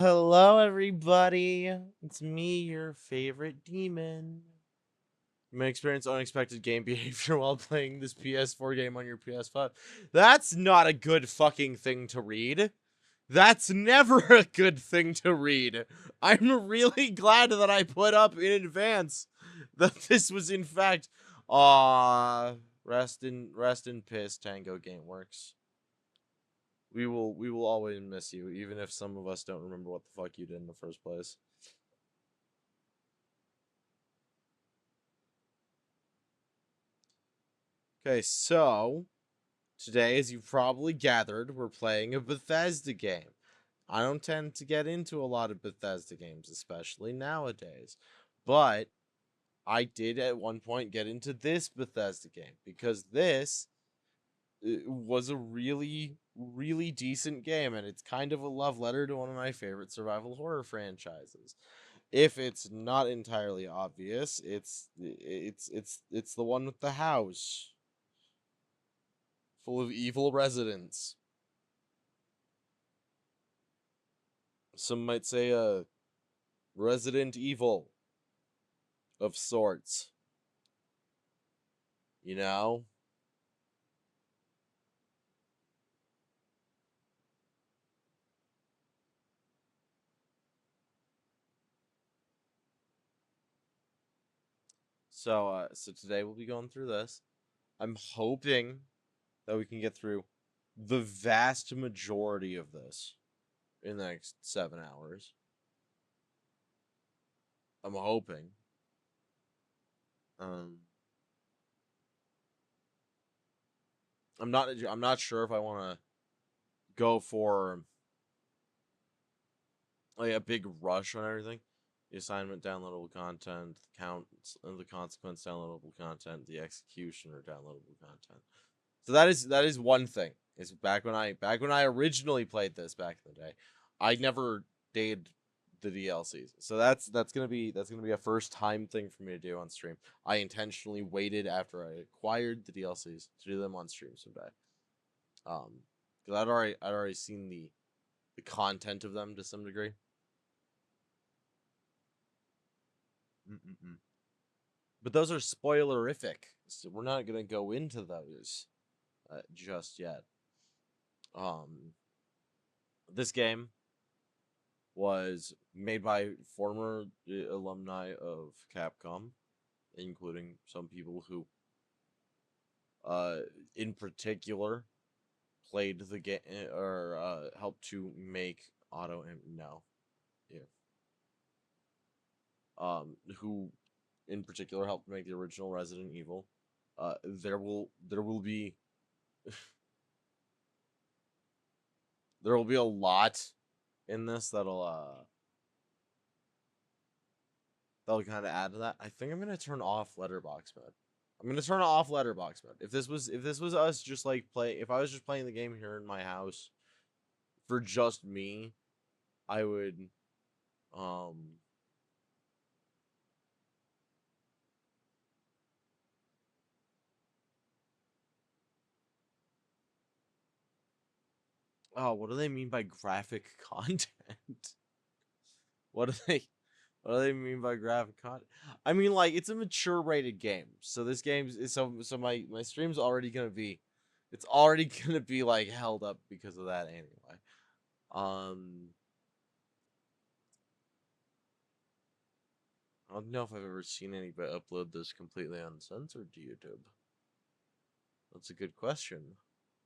Hello, everybody. It's me, your favorite demon. You may experience unexpected game behavior while playing this PS4 game on your PS5. That's not a good fucking thing to read. That's never a good thing to read. I'm really glad that I put up in advance that this was in fact. Rest in piss, Tango Gameworks. We will always miss you, even if some of us don't remember what the fuck you did in the first place. Okay, so today, as you've probably gathered, we're playing a Bethesda game. I don't tend to get into a lot of Bethesda games, especially nowadays. But I did at one point get into this Bethesda game because this was a really, really decent game, and it's kind of a love letter to one of my favorite survival horror franchises. If it's not entirely obvious, it's the one with the house full of evil residents. Some might say a Resident Evil of sorts. You know? So today we'll be going through this. I'm hoping that we can get through the vast majority of this in the next 7 hours. I'm hoping. Um, I'm not sure if I want to go for like a big rush on everything. The assignment, downloadable content, the count, the consequence, downloadable content, the execution, or downloadable content. So that is one thing. Is back when I originally played this back in the day, I never did the DLCs. So that's gonna be a first time thing for me to do on stream. I intentionally waited after I acquired the DLCs to do them on stream someday. Because I'd already seen the content of them to some degree. Mm-mm-mm. But those are spoilerific, so we're not gonna go into those just yet. Um, this game was made by former alumni of Capcom, including some people who, uh, in particular, played the game or helped to make Auto. No, yeah, who in particular helped make the original Resident Evil. There will be there will be a lot in this that'll kind of add to that. I think I'm gonna turn off letterbox mode. I'm gonna turn off letterbox mode. If this was us just like play, if I was just playing the game here in my house for just me, I would um oh, what do they mean by graphic content? what do they what do they mean by graphic content? I mean, like, it's a mature rated game. So this game's so my stream's already gonna be it's already gonna be like held up because of that anyway. Um I don't know if I've ever seen anybody upload this completely uncensored to YouTube. That's a good question.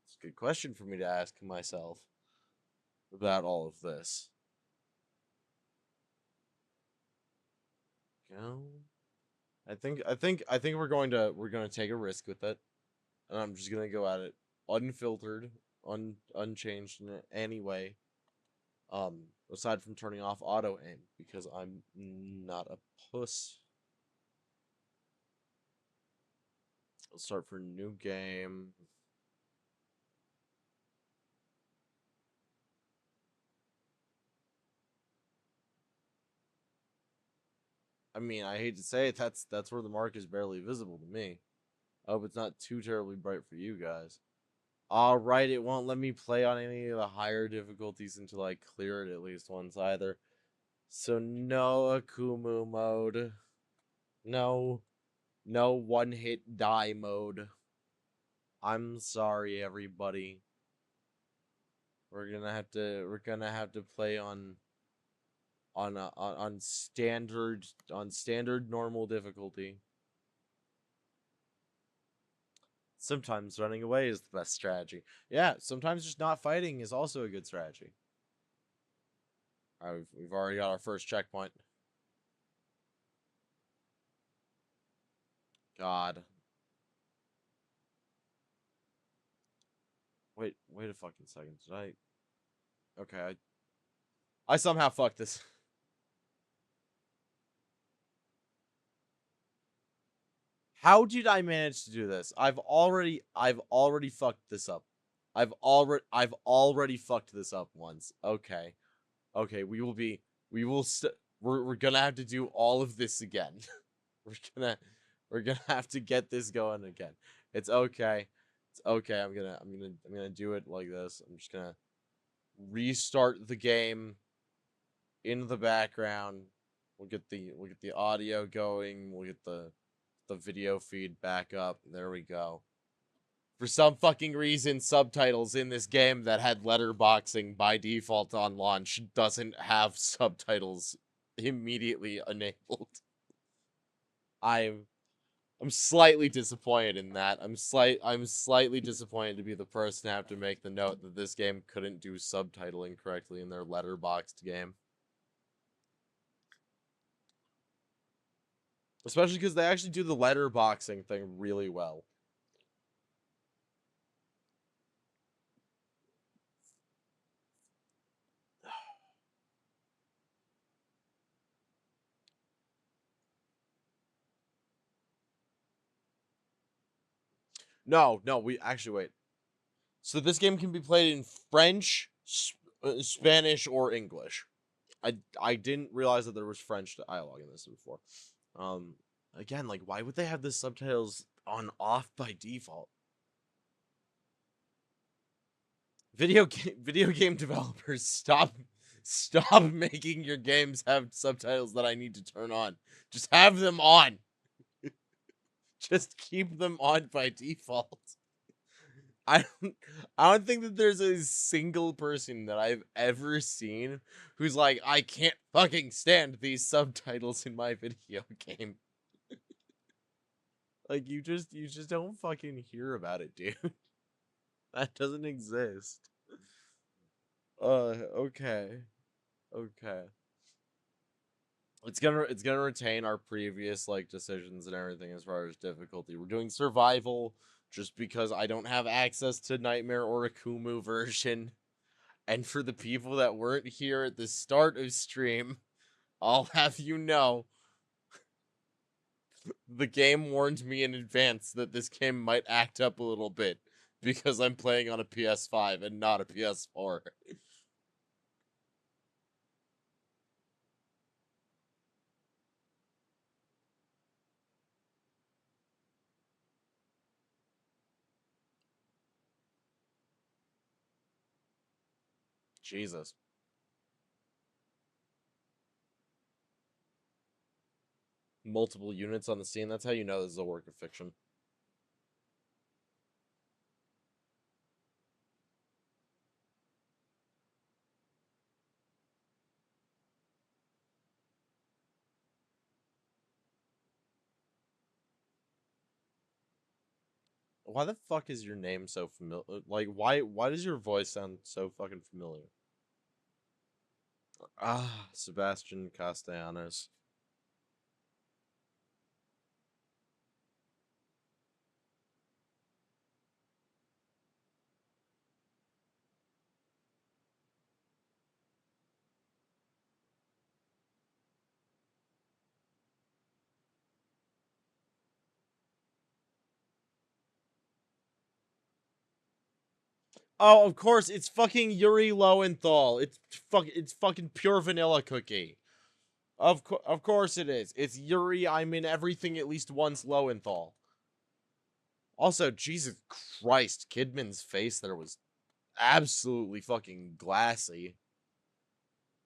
It's a good question for me to ask myself about all of this. You know, I think we're going to take a risk with it, and I'm just gonna go at it unfiltered, unchanged in any way. Aside from turning off auto aim because I'm not a puss. Let's start for a new game. I mean, I hate to say it, that's where the mark is barely visible to me. I hope it's not too terribly bright for you guys. Alright, it won't let me play on any of the higher difficulties until I clear it at least once either. So no Akumu mode. No. No one-hit die mode. I'm sorry, everybody. We're gonna have to play on standard normal difficulty. Sometimes running away is the best strategy. Yeah, sometimes just not fighting is also a good strategy. Alright, we've already got our first checkpoint. God. Wait a fucking second. Did I? Okay, I somehow fucked this. How did I manage to do this? I've already fucked this up. I've already fucked this up once. Okay. Okay, we're gonna have to do all of this again. we're gonna we're gonna have to get this going again. It's okay. It's okay. I'm gonna do it like this. I'm just gonna restart the game in the background. We'll get the audio going. We'll get the video feed back up. There we go. For some fucking reason, subtitles in this game that had letterboxing by default on launch doesn't have subtitles immediately enabled. I'm slightly disappointed in that. I'm slightly disappointed to be the person to have to make the note that this game couldn't do subtitling correctly in their letterboxed game. Especially because they actually do the letterboxing thing really well. No, we actually wait. So this game can be played in French, Spanish, or English. I didn't realize that there was French dialogue in this before. Again, like, why would they have the subtitles on off by default? Video game developers, stop making your games have subtitles that I need to turn on. Just have them on. Just keep them on by default. I don't think that there's a single person that I've ever seen who's like, I can't fucking stand these subtitles in my video game. Like, you just don't fucking hear about it, dude. That doesn't exist. Okay. Okay. It's gonna retain our previous like decisions and everything as far as difficulty. We're doing survival just because I don't have access to Nightmare or Akumu version. And for the people that weren't here at the start of stream, I'll have you know, the game warned me in advance that this game might act up a little bit because I'm playing on a PS5 and not a PS4. Jesus. Multiple units on the scene, that's how you know this is a work of fiction. Why the fuck is your name so familiar? Like, why does your voice sound so fucking familiar? Ah, Sebastian Castellanos. Oh, of course, it's fucking Yuri Lowenthal. It's fucking pure vanilla cookie. Of course it is. It's Yuri. I'm in everything at least once Lowenthal. Also, Jesus Christ, Kidman's face there was absolutely fucking glassy.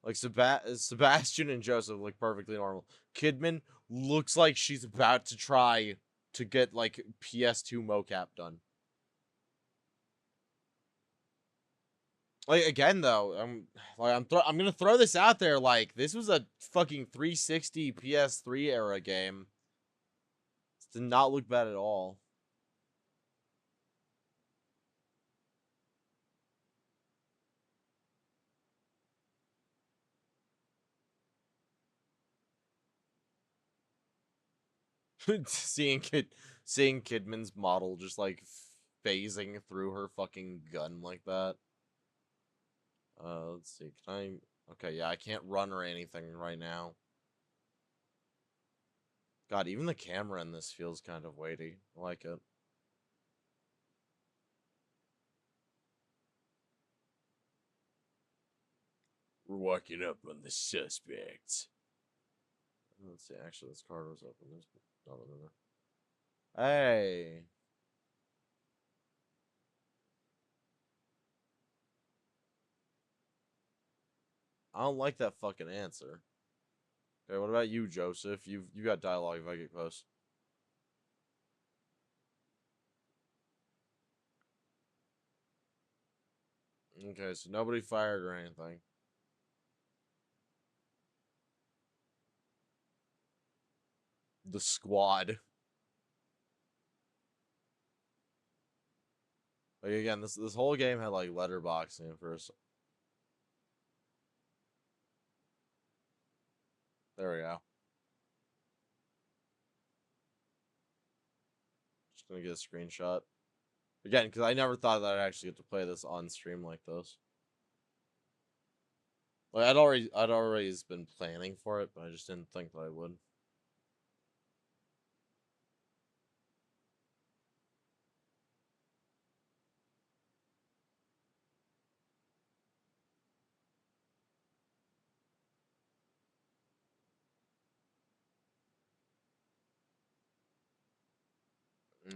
Like Sebastian and Joseph look perfectly normal. Kidman looks like she's about to try to get like PS2 mocap done. Like again though, I'm gonna throw this out there. Like this was a fucking 360 PS3 era game. It did not look bad at all. seeing Kid, seeing Kidman's model just like phasing through her fucking gun like that. Let's see. Can I? Okay, yeah, I can't run or anything right now. God, even the camera in this feels kind of weighty. I like it. We're walking up on the suspects. Let's see. Actually, this card was open. There's nothing in there. Hey. I don't like that fucking answer. Okay, what about you, Joseph? You got dialogue if I get close. Okay, so nobody fired or anything. The squad. Like again, this whole game had like letterboxing first. There we go. Just gonna get a screenshot. Again, because I never thought that I'd actually get to play this on stream like this. Like I'd already been planning for it, but I just didn't think that I would.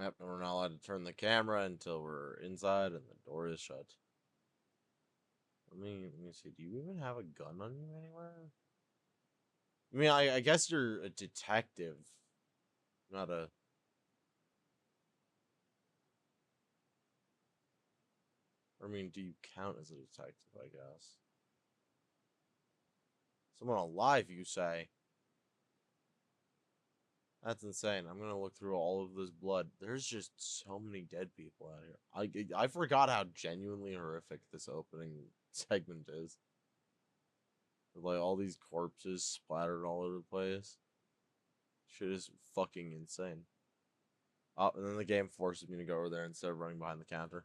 Yep, and we're not allowed to turn the camera until we're inside and the door is shut. Let me see. Do you even have a gun on you anywhere? I mean, I guess you're a detective, not a. I mean, do you count as a detective? I guess. Someone alive, you say? That's insane. I'm gonna look through all of this blood. There's just so many dead people out here. I forgot how genuinely horrific this opening segment is. With, like all these corpses splattered all over the place. Shit is fucking insane. Oh, and then the game forces me to go over there instead of running behind the counter.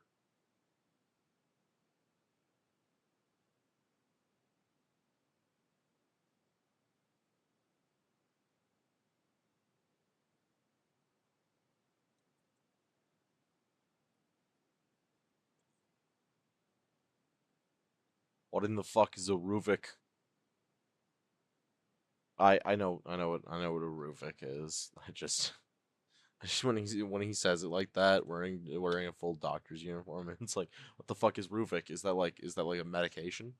What in the fuck is a Ruvik? I know what a Ruvik is. I just when he says it like that, wearing a full doctor's uniform, and it's like, what the fuck is Ruvik? Is that like a medication?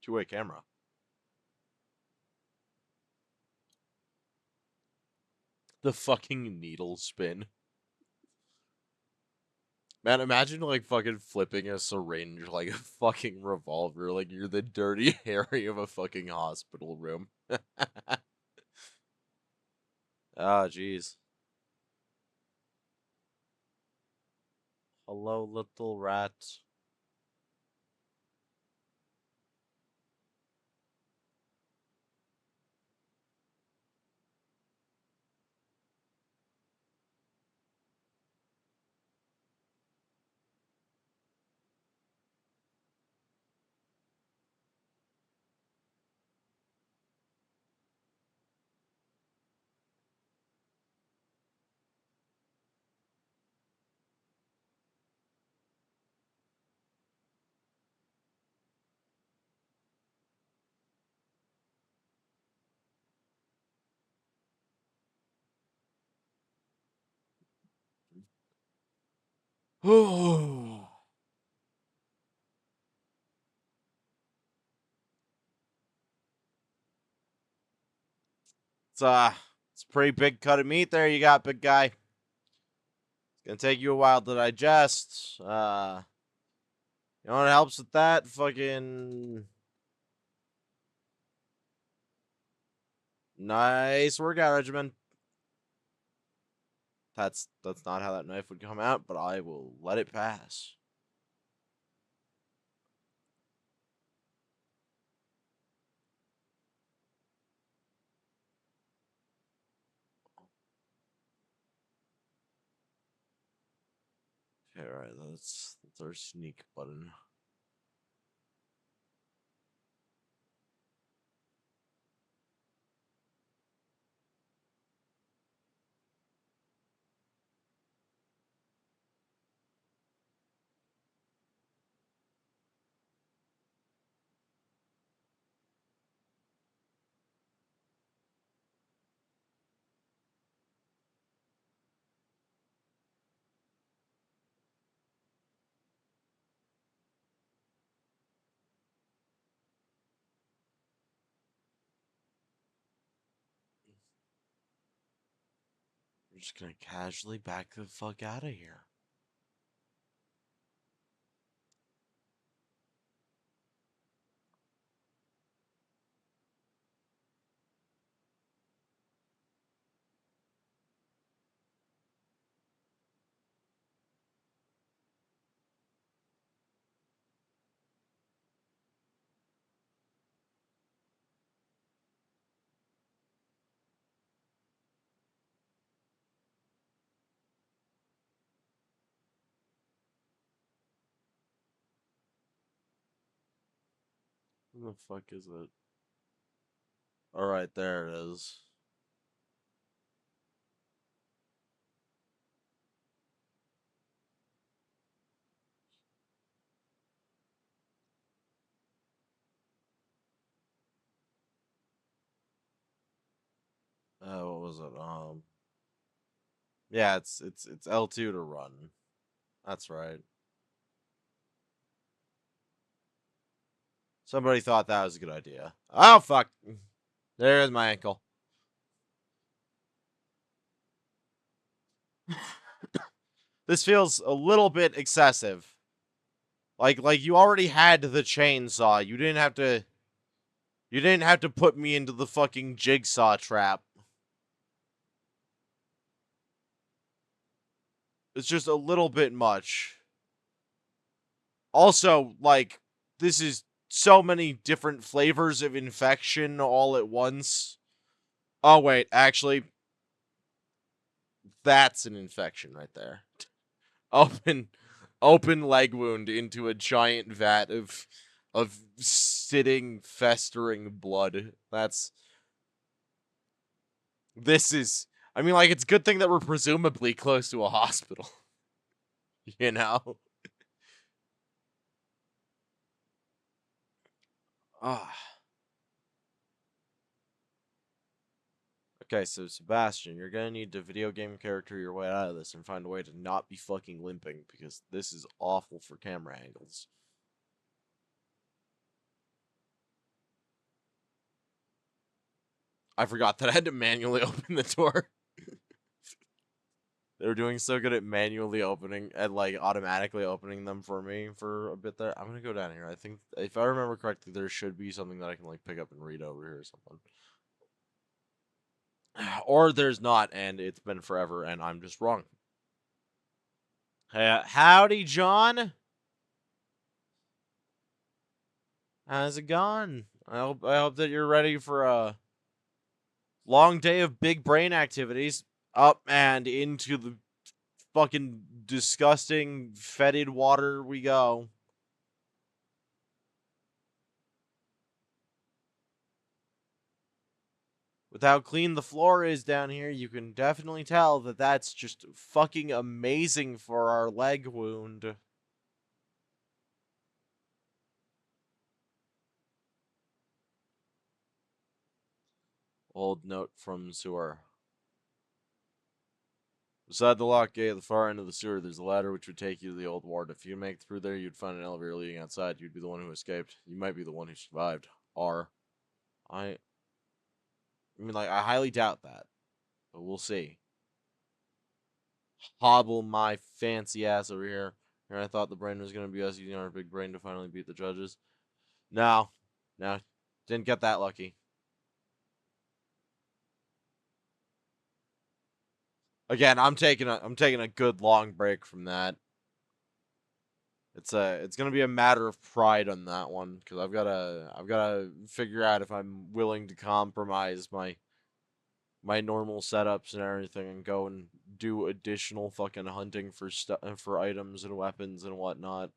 Two-way camera. The fucking needle spin. Man, imagine like fucking flipping a syringe like a fucking revolver, like you're the dirty Harry of a fucking hospital room. Ah, jeez. Hello, little rat. It's it's a pretty big cut of meat there you got, big guy. It's gonna take you a while to digest. You know what helps with that? Fucking nice workout regimen. That's not how that knife would come out, but I will let it pass. Okay, alright, that's our sneak button. We're just gonna casually back the fuck out of here. Who the fuck is it? Alright, there it is. What was it? Yeah, it's L2 to run. That's right. Somebody thought that was a good idea. Oh fuck. There's my ankle. This feels a little bit excessive. Like you already had the chainsaw. You didn't have to put me into the fucking jigsaw trap. It's just a little bit much. Also, like, this is so many different flavors of infection all at once. Oh wait, actually, that's an infection right there. Open open leg wound into a giant vat of sitting festering blood. This is I mean, like, it's a good thing that we're presumably close to a hospital. You know? Ah. Okay, so Sebastian, you're gonna need to video game character your way out of this and find a way to not be fucking limping because this is awful for camera angles. I forgot that I had to manually open the door. They were doing so good at manually opening and like automatically opening them for me for a bit there. I'm gonna go down here. I think if I remember correctly, there should be something that I can like pick up and read over here or something. Or there's not, and it's been forever, and I'm just wrong. Howdy, John. How's it going? I hope that you're ready for a long day of big brain activities. Up and into the fucking disgusting fetid water we go. With how clean the floor is down here, you can definitely tell that that's just fucking amazing for our leg wound. Old note from sewer. Beside the lock gate at the far end of the sewer, there's a ladder which would take you to the old ward. If you make it through there, you'd find an elevator leading outside. You'd be the one who escaped. You might be the one who survived. I mean, like, I highly doubt that. But we'll see. Hobble my fancy ass over here. Here I thought the brain was going to be us using our big brain to finally beat the judges. No. No. Didn't get that lucky. Again, I'm taking a good long break from that. It's gonna be a matter of pride on that one because I've gotta figure out if I'm willing to compromise my normal setups and everything and go and do additional fucking hunting for for items and weapons and whatnot.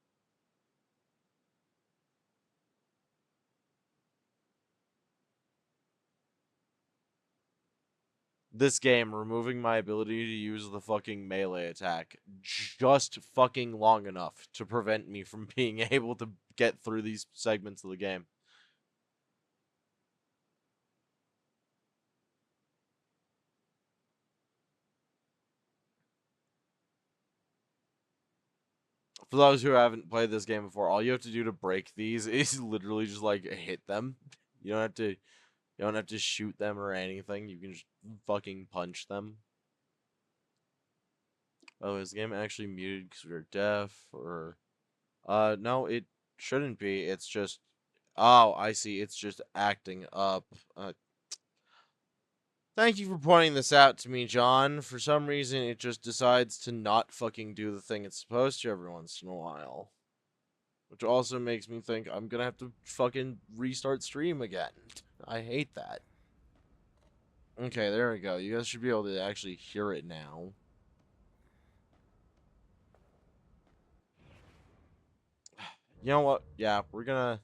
This game removing my ability to use the fucking melee attack just fucking long enough to prevent me from being able to get through these segments of the game. For those who haven't played this game before, all you have to do to break these is literally just like hit them. You don't have to shoot them or anything. You can just fucking punch them. Oh, is the game actually muted because we're deaf or no, it shouldn't be. It's just oh, I see. It's just acting up. Thank you for pointing this out to me, John. For some reason, it just decides to not fucking do the thing it's supposed to every once in a while. Which also makes me think I'm gonna have to fucking restart stream again. I hate that. Okay, there we go. You guys should be able to actually hear it now. You know what? Yeah, we're gonna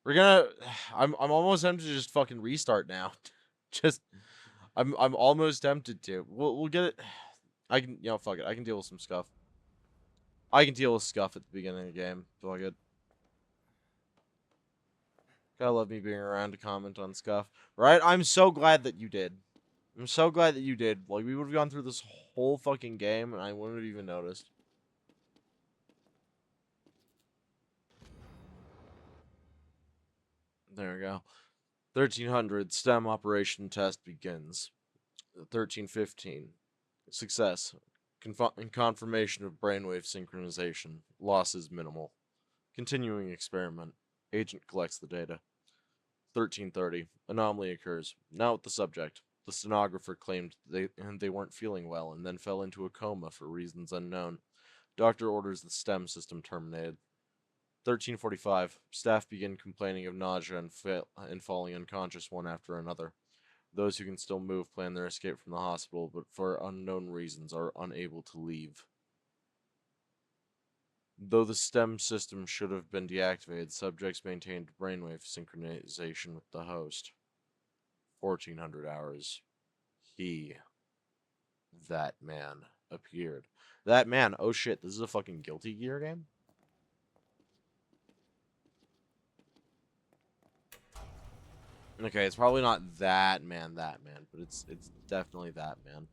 I'm almost tempted to just fucking restart now. Just I'm almost tempted to. We'll get it. I can fuck it. I can deal with some scuff. I can deal with scuff at the beginning of the game. Fuck it. Gotta love me being around to comment on scuff. Right? I'm so glad that you did. I'm so glad that you did. Like we would have gone through this whole fucking game and I wouldn't have even noticed. There we go. 1300 STEM operation test begins. 1315 success. Confirmation of brainwave synchronization. Loss is minimal. Continuing experiment. Agent collects the data. 1330 anomaly occurs. Now with the subject. The stenographer claimed they weren't feeling well and then fell into a coma for reasons unknown. Doctor orders the STEM system terminated. 1345 staff begin complaining of nausea and falling unconscious one after another. Those who can still move plan their escape from the hospital, but for unknown reasons are unable to leave. Though the STEM system should have been deactivated, subjects maintained brainwave synchronization with the host. 1400 hours. That man, appeared. That man, oh shit, this is a fucking Guilty Gear game? Okay, it's probably not that man, but it's definitely that man.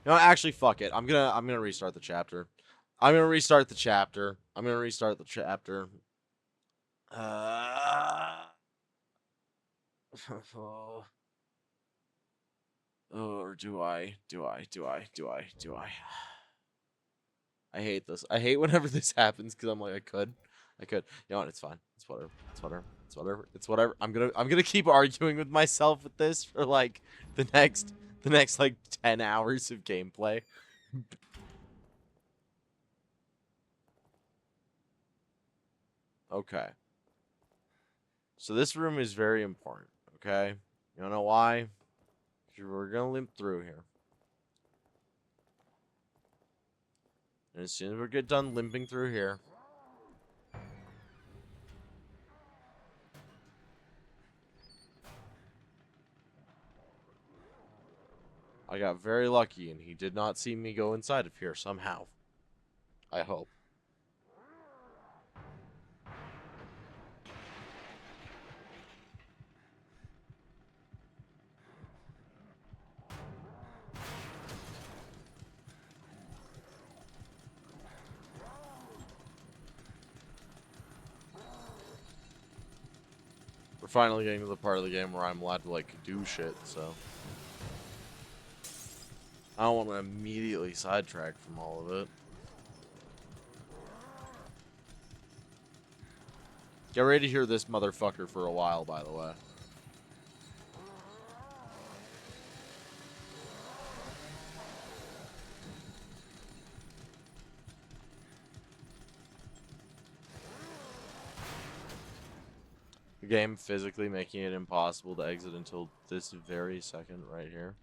No, actually, fuck it. I'm gonna restart the chapter. I'm gonna restart the chapter. I'm gonna restart the chapter. Oh. Or do I? Do I? Do I? Do I? Do I? I hate this. I hate whenever this happens because I'm like, I could. You know what? It's fine. It's whatever. It's whatever. It's whatever. It's whatever. I'm gonna keep arguing with myself with this for like the next like 10 hours of gameplay. Okay. So this room is very important, okay? You don't know why? We're gonna limp through here. And as soon as we get done limping through here, I got very lucky and he did not see me go inside of here somehow. I hope. finally getting to the part of the game where I'm allowed to, like, do shit, so. I don't want to immediately sidetrack from all of it. Get ready to hear this motherfucker for a while, by the way. The game physically making it impossible to exit until this very second right here.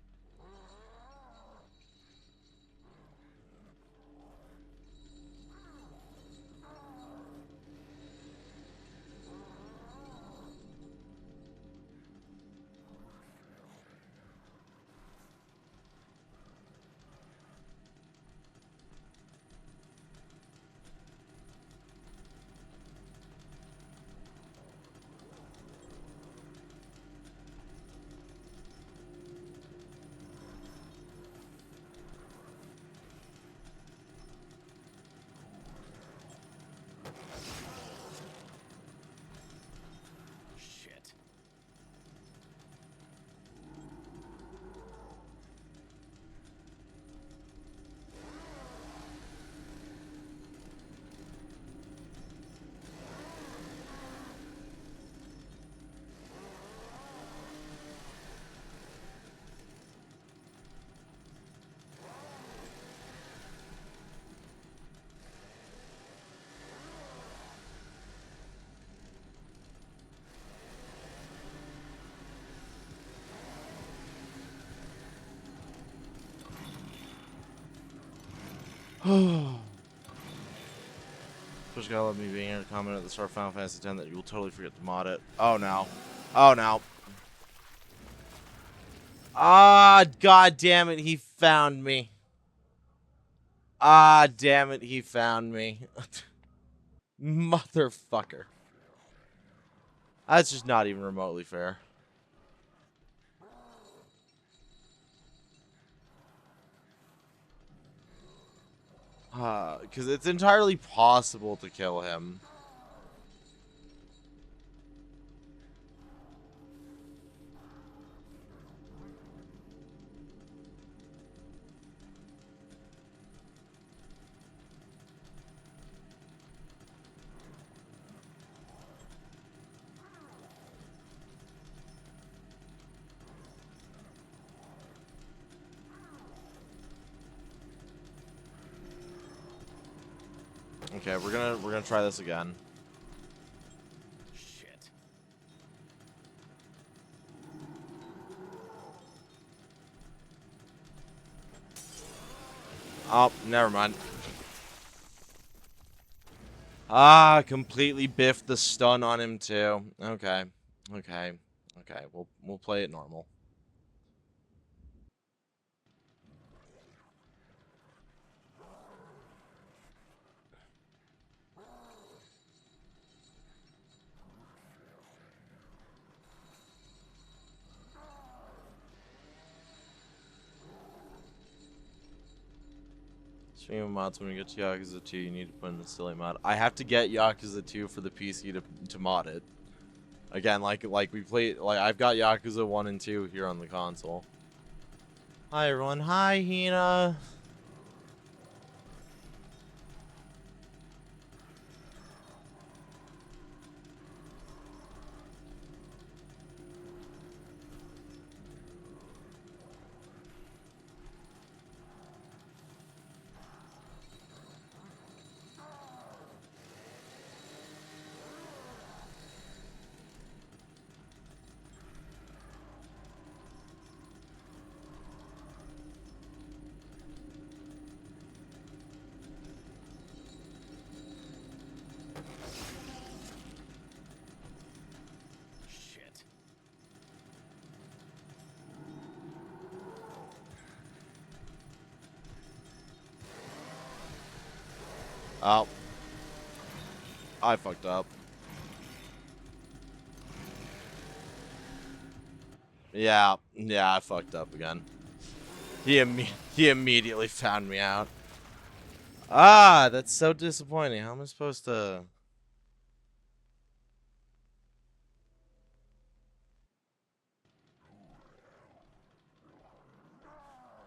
Just gotta let me be here to comment at the start of Final Fantasy X that you will totally forget to mod it. Oh no. Oh no. Ah, god damn it, he found me. Ah, damn it, he found me. Motherfucker. That's just not even remotely fair. Because it's entirely possible to kill him. Okay, we're gonna try this again. Shit. Oh, never mind. Ah, completely biffed the stun on him too. Okay. Okay. Okay. We'll play it normal. Speaking of mods, when we get to Yakuza 2, you need to put in the silly mod. I have to get Yakuza 2 for the PC to mod it. Again, like we played, like I've got Yakuza 1 and 2 here on the console. Hi everyone. Hi Hina. Shit. Oh. I fucked up. Yeah, I fucked up again. He immediately found me out. Ah, that's so disappointing. How am I supposed to...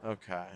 Okay.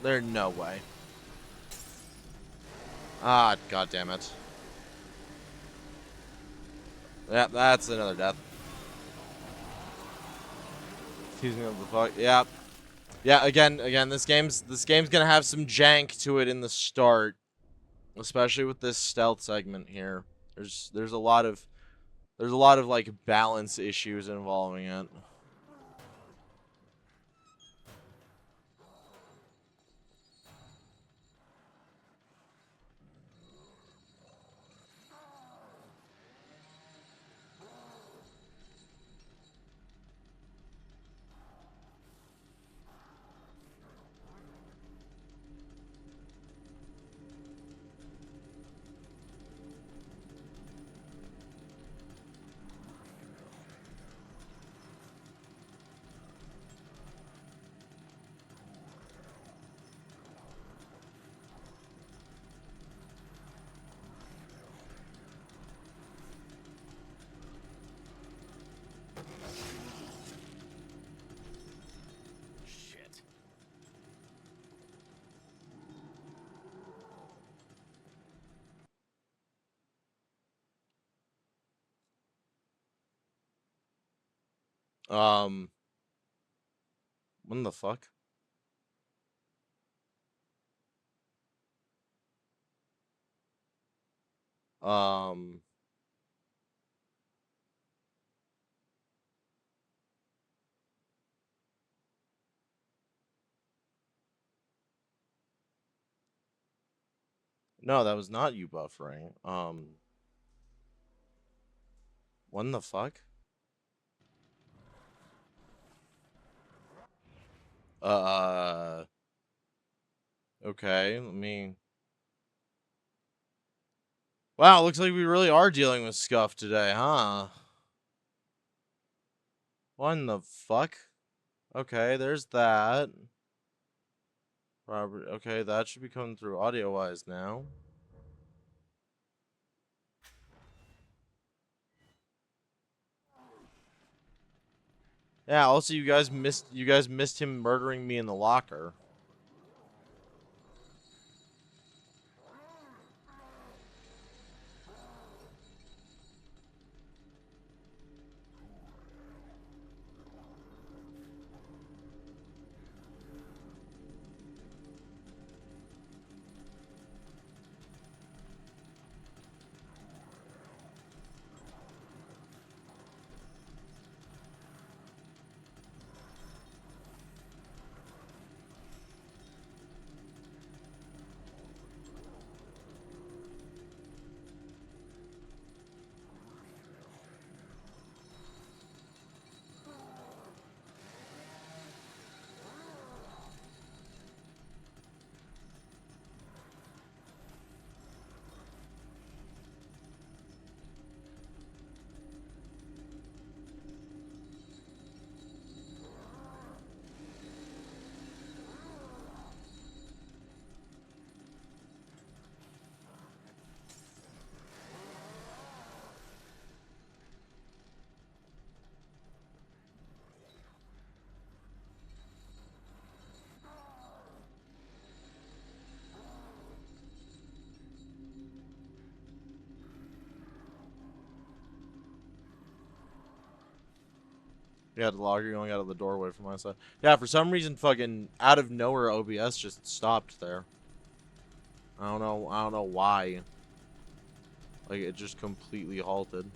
There's no way. Ah, god damn it. Yep, that's another death. Excuse me, what the fuck? Yep. Yeah, again, this game's gonna have some jank to it in the start, especially with this stealth segment here. There's a lot of like balance issues involving it. Um, when the fuck? Um, no, that was not you buffering. When the fuck? Uh, okay, let me. Wow, looks like we really are dealing with scuff today, huh? When the fuck? Okay, there's that. Robert, okay, that should be coming through audio-wise now. Yeah, also you guys missed him murdering me in the locker. Yeah, the locker going out of the doorway from my side. Yeah, for some reason, fucking out of nowhere, OBS just stopped there. I don't know why. Like, it just completely halted.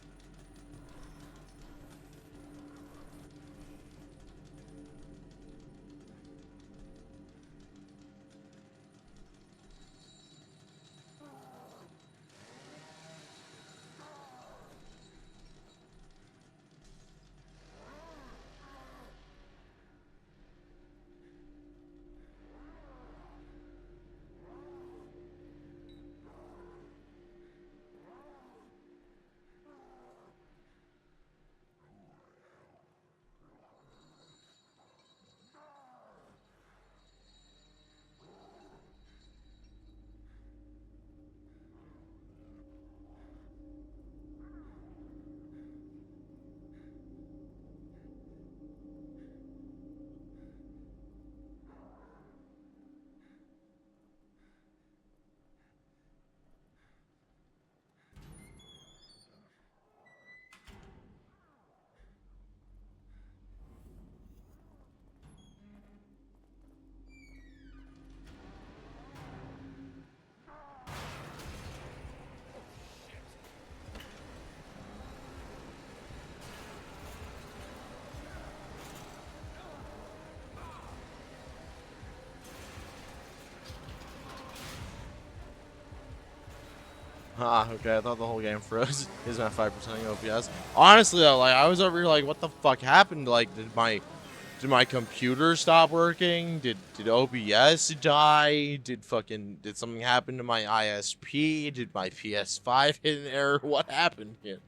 Ah, okay, I thought the whole game froze. He's at 5% OPS. Honestly though, like, I was over here like, what the fuck happened? Like, did my computer stop working? Did OBS die? Did something happen to my ISP? Did my PS5 hit an error? What happened here?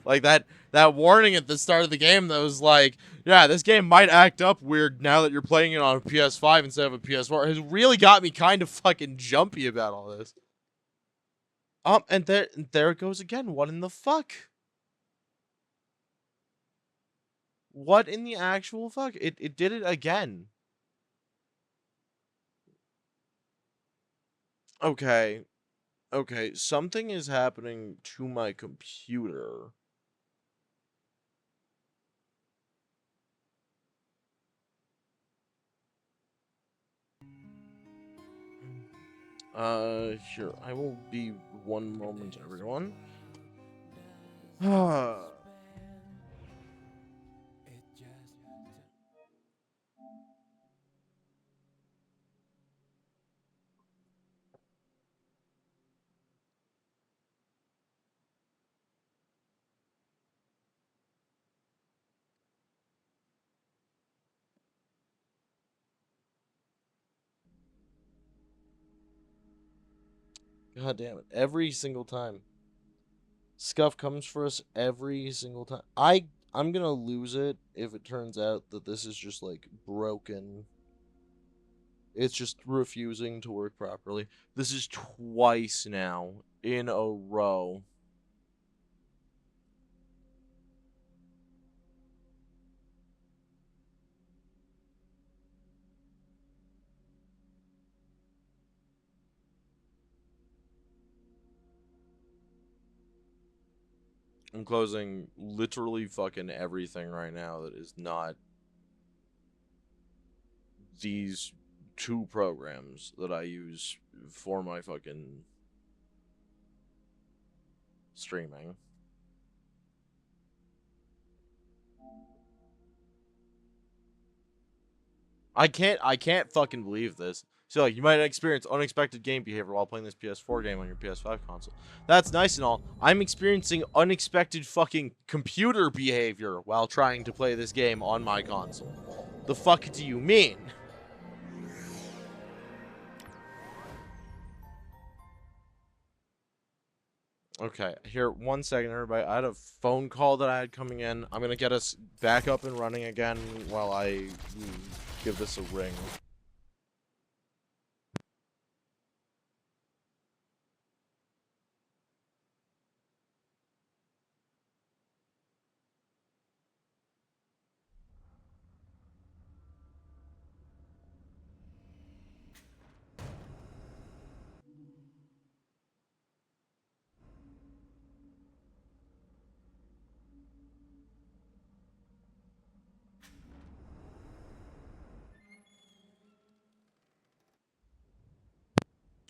Like, that warning at the start of the game that was like, yeah, this game might act up weird now that you're playing it on a PS5 instead of a PS4 has really got me kind of fucking jumpy about all this. And there it goes again. What in the fuck? What in the actual fuck? It did it again. Okay. Okay, something is happening to my computer. Here, I will be one moment, everyone. God damn it. Every single time. Scuff comes for us every single time. I'm gonna lose it if it turns out that this is just like broken. It's just refusing to work properly. This is twice now in a row. I'm closing literally fucking everything right now that is not these two programs that I use for my fucking streaming. I can't fucking believe this. So like, you might experience unexpected game behavior while playing this PS4 game on your PS5 console. That's nice and all. I'm experiencing unexpected fucking computer behavior while trying to play this game on my console. The fuck do you mean? Okay, here, 1 second, everybody. I had a phone call that I had coming in. I'm gonna get us back up and running again while I give this a ring.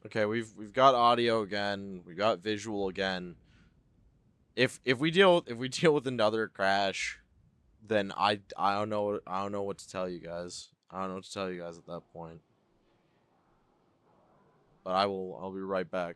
Okay, we've got audio again. We got visual again. if we deal with another crash, then I don't know what to tell you guys. I don't know what to tell you guys at that point. But I'll be right back.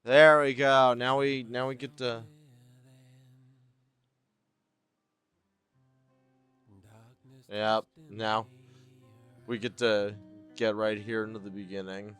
There we go. Now we get to. Yep. Now we get to get right here into the beginning.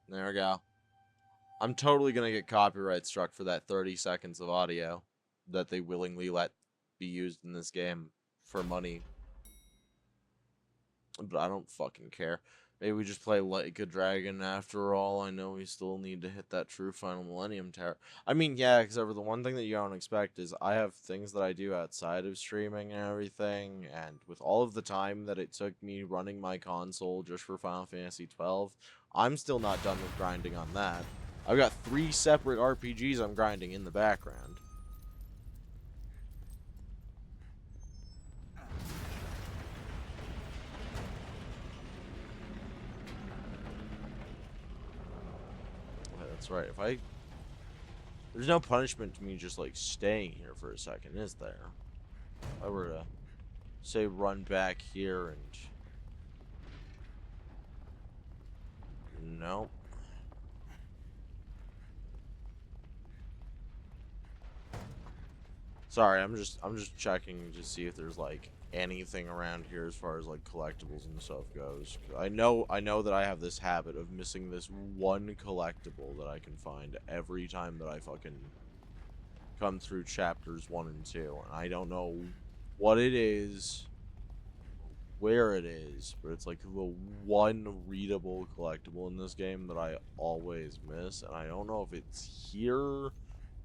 There we go. I'm totally gonna get copyright struck for that 30 seconds of audio that they willingly let be used in this game for money. But I don't fucking care. Maybe we just play Like a Dragon after all. I know we still need to hit that true Final Millennium Tower. I mean, yeah, except for the one thing that you don't expect is I have things that I do outside of streaming and everything, and with all of the time that it took me running my console just for Final Fantasy 12, I'm still not done with grinding on that. I've got 3 separate RPGs I'm grinding in the background. That's right. There's no punishment to me just like staying here for a second, is there? If I were to say run back here and no. Sorry, I'm just checking to see if there's like anything around here as far as like collectibles and stuff goes. I know that I have this habit of missing this one collectible that I can find every time that I fucking come through chapters 1 and 2, and I don't know what it is, where it is, but it's like the one readable collectible in this game that I always miss, and I don't know if it's here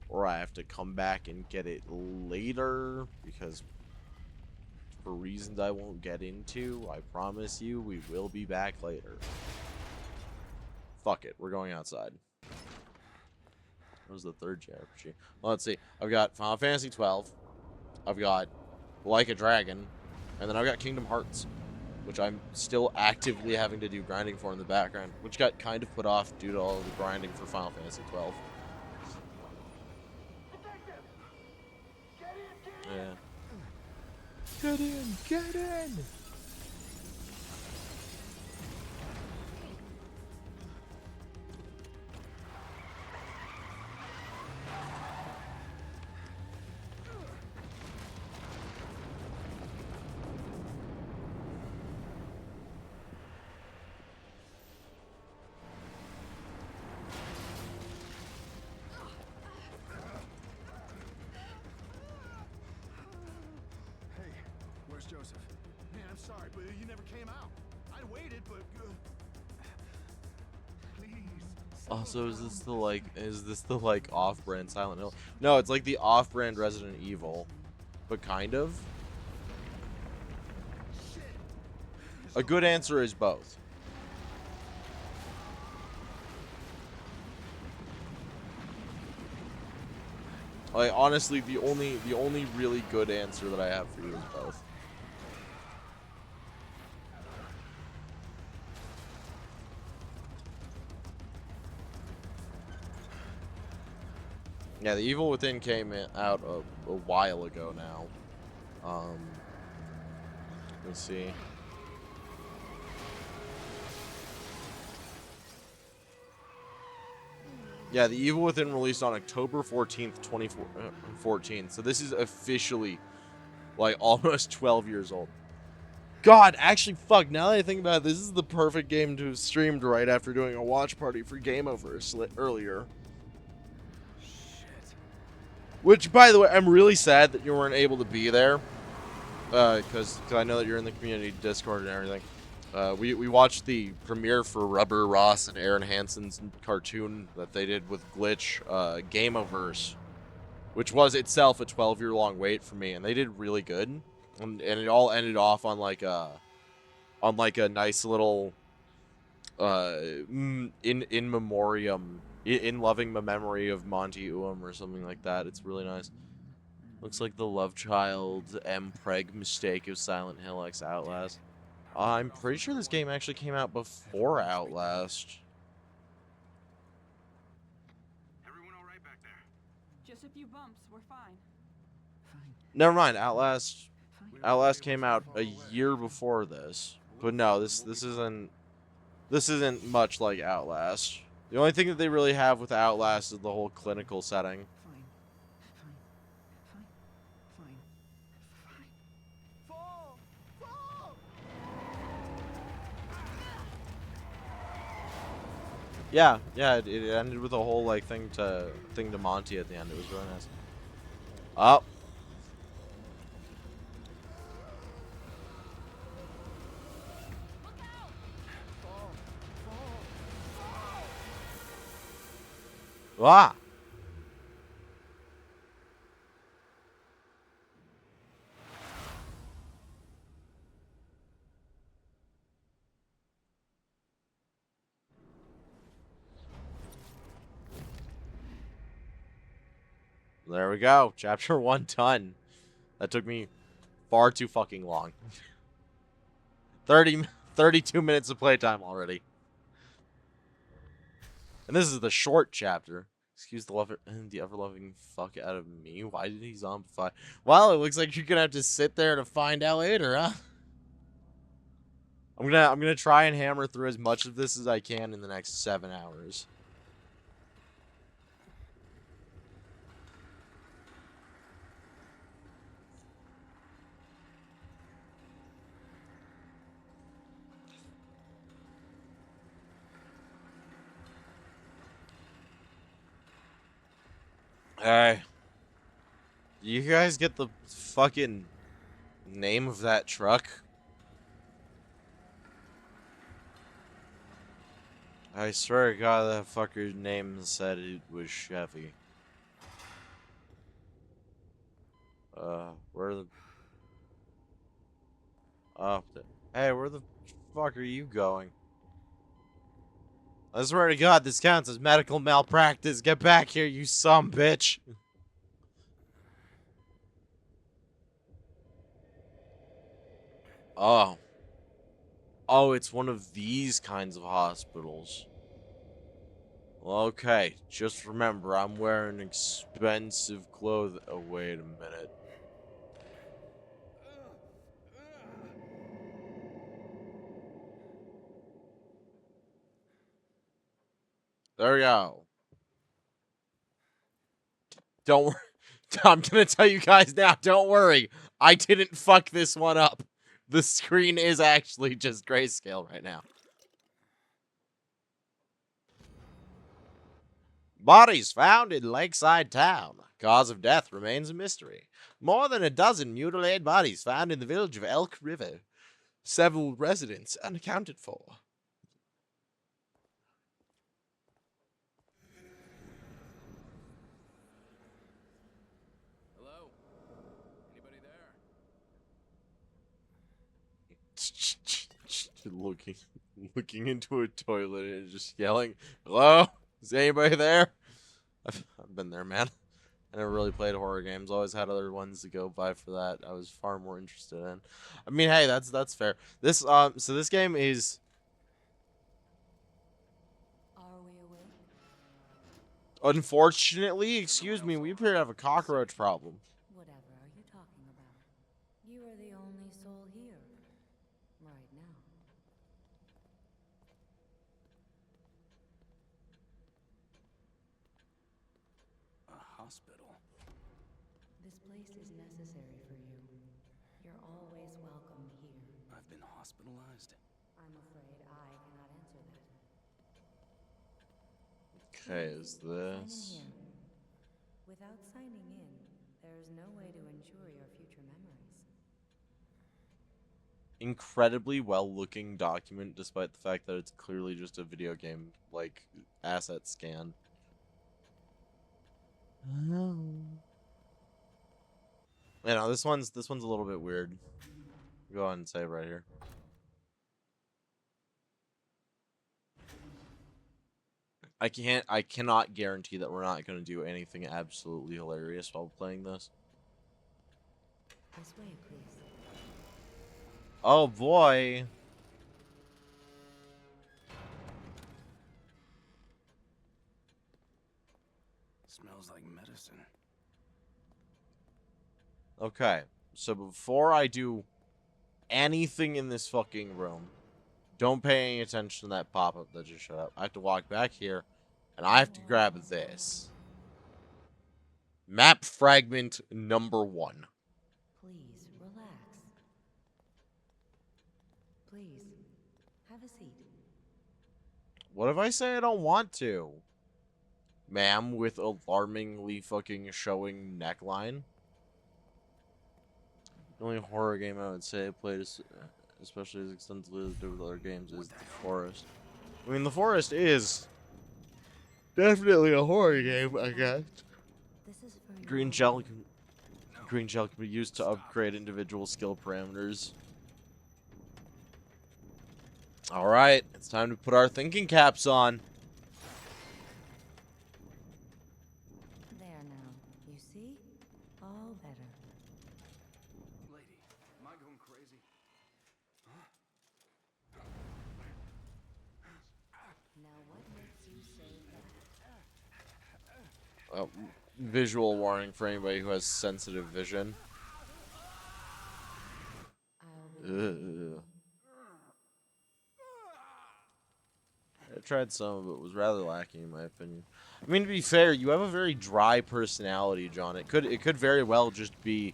or I have to come back and get it later, because for reasons I won't get into, I promise you we will be back later. Fuck it, we're going outside. What was the third JRPG? Well, let's see. I've got Final Fantasy 12. I've got Like a Dragon. And then I've got Kingdom Hearts, which I'm still actively having to do grinding for in the background, which got kind of put off due to all of the grinding for Final Fantasy 12. Yeah. Get in! Get in! Joseph. Man, I'm sorry, but you never came out. I waited, but please. Also, is this the like off-brand Silent Hill? No, it's like the off-brand Resident Evil. but kind of. A good answer is both. Like, honestly, the only really good answer that I have for you is both. Yeah, The Evil Within came out a while ago now. Let's see. Yeah, The Evil Within released on October 14th, 2014. So this is officially, like, almost 12 years old. God, actually, fuck, now that I think about it, this is the perfect game to have streamed right after doing a watch party for Game Over earlier. Shit. Which, by the way, I'm really sad that you weren't able to be there. Because I know that you're in the community Discord and everything. We watched the premiere for Rubber Ross and Aaron Hansen's cartoon that they did with Glitch, Gameoverse, which was itself a 12-year-long wait for me, and they did really good. And it all ended off on like a nice little in memoriam, in loving memory of Monty Uam or something like that. It's really nice. Looks like the love child Preg mistake of Silent Hill X Outlast. I'm pretty sure this game actually came out before Outlast. Everyone all right back there? Just a few bumps. We're fine. Never mind, Outlast came out a year before this. But no, this isn't much like Outlast. The only thing that they really have with Outlast is the whole clinical setting. Fine. Fall! Fall! Yeah, it ended with a whole like thing to Monty at the end. It was really nice. Oh. Ah. There we go. Chapter 1 done. That took me far too fucking long. 32 minutes of playtime already. And this is the short chapter. Excuse the ever-loving fuck out of me. Why did he zombify? Well, it looks like you're gonna have to sit there to find out later, huh? I'm gonna try and hammer through as much of this as I can in the next 7 hours. Hey, you guys get the fucking name of that truck? I swear to God, that fucker's name said it was Chevy. Where the... Oh, hey, where the fuck are you going? I swear to God, this counts as medical malpractice. Get back here, you bitch. Oh. Oh, it's one of these kinds of hospitals. Okay, just remember, I'm wearing expensive clothes. Oh, wait a minute. There we go. Don't worry. I'm gonna tell you guys now, don't worry. I didn't fuck this one up. The screen is actually just grayscale right now. Bodies found in Lakeside Town. Cause of death remains a mystery. More than a dozen mutilated bodies found in the village of Elk River. Several residents unaccounted for. Hello? Anybody looking into a toilet and just yelling, "Hello? Is anybody there?" I've been there, man. I never really played horror games. Always had other ones to go by for that. I was far more interested in. I mean, hey, that's fair. This so this game is Are we awake? unfortunately, excuse me, we appear to have a cockroach problem. Whatever are you talking about? You are the only soul here. Right now. A hospital. This place is necessary for you. You're always welcome here. I've been hospitalized. I'm afraid I cannot answer that. Okay, is Sign in this? here. Without signing in, there's no way to ensure your future memories. Incredibly well-looking document, despite the fact that it's clearly just a video game, like, asset scan. You know, this one's a little bit weird. Go ahead and save right here. I cannot guarantee that we're not gonna do anything absolutely hilarious while playing this. This way, please. Oh boy. Smells like medicine. Okay, so before I do anything in this fucking room, don't pay any attention to that pop-up that just showed up. I have to walk back here, and I have to grab this. Map fragment number 1. Please, relax. Please, have a seat. What if I say I don't want to? Ma'am with alarmingly fucking showing neckline. The only horror game I would say I played, especially as extensively as I do with other games, is The Forest. I mean, The Forest is definitely a horror game, I guess. This is for Green gel can be used to upgrade individual skill parameters. Alright, it's time to put our thinking caps on. There now. You see? All better. Lady, am I going crazy? Now what makes you say that? Visual warning for anybody who has sensitive vision. I'll be waiting. Ugh. I tried some of it, was rather lacking in my opinion. I mean, to be fair, you have a very dry personality, John. It could very well just be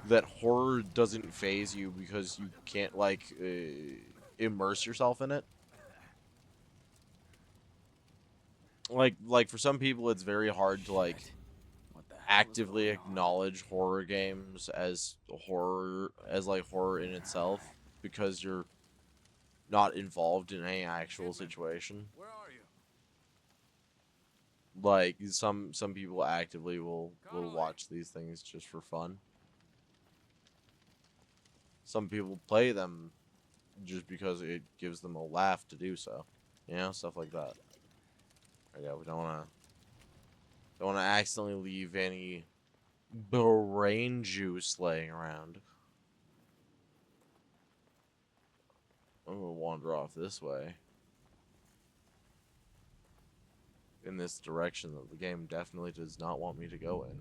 that horror doesn't faze you because you can't like immerse yourself in it. Like for some people, it's very hard to like What the hell is actively going on? acknowledge horror games as horror in itself because you're not involved in any actual situation. Where are you? Like some people actively will watch these things just for fun. Some people play them just because it gives them a laugh to do so. You know, stuff like that. Yeah, we don't wanna accidentally leave any brain juice laying around. I'm gonna wander off this way. In this direction that the game definitely does not want me to go in.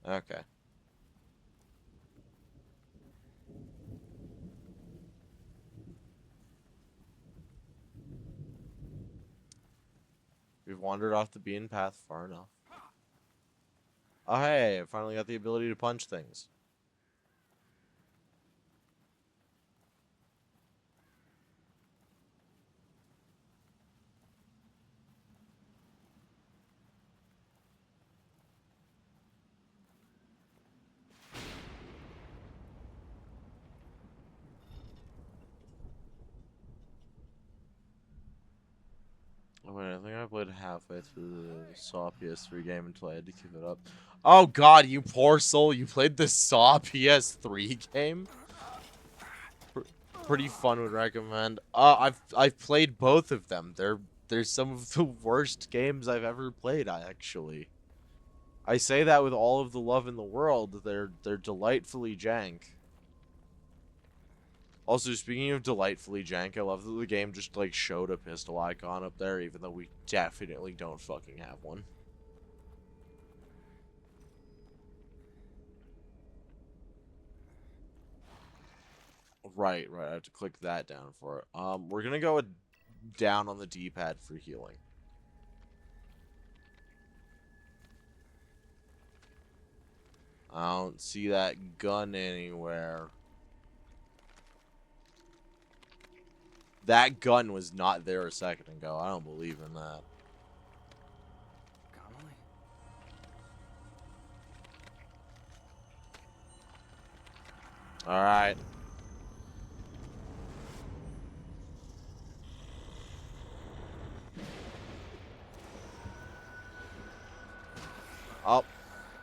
Okay. We've wandered off the beaten path far enough. Oh hey, I finally got the ability to punch things. think I played halfway through the Saw PS3 game until I had to give it up. Oh god, you poor soul, you played the Saw PS3 game? Pretty fun, would recommend. I've played both of them. They're some of the worst games I've ever played, actually. I say that with all of the love in the world. They're delightfully jank. Also, speaking of delightfully jank, I love that the game just, like, showed a pistol icon up there, even though we definitely don't fucking have one. Right, I have to click that down for it. We're gonna go down on the D-pad for healing. I don't see that gun anywhere. That gun was not there a second ago. I don't believe in that. Connolly? Alright. Oh.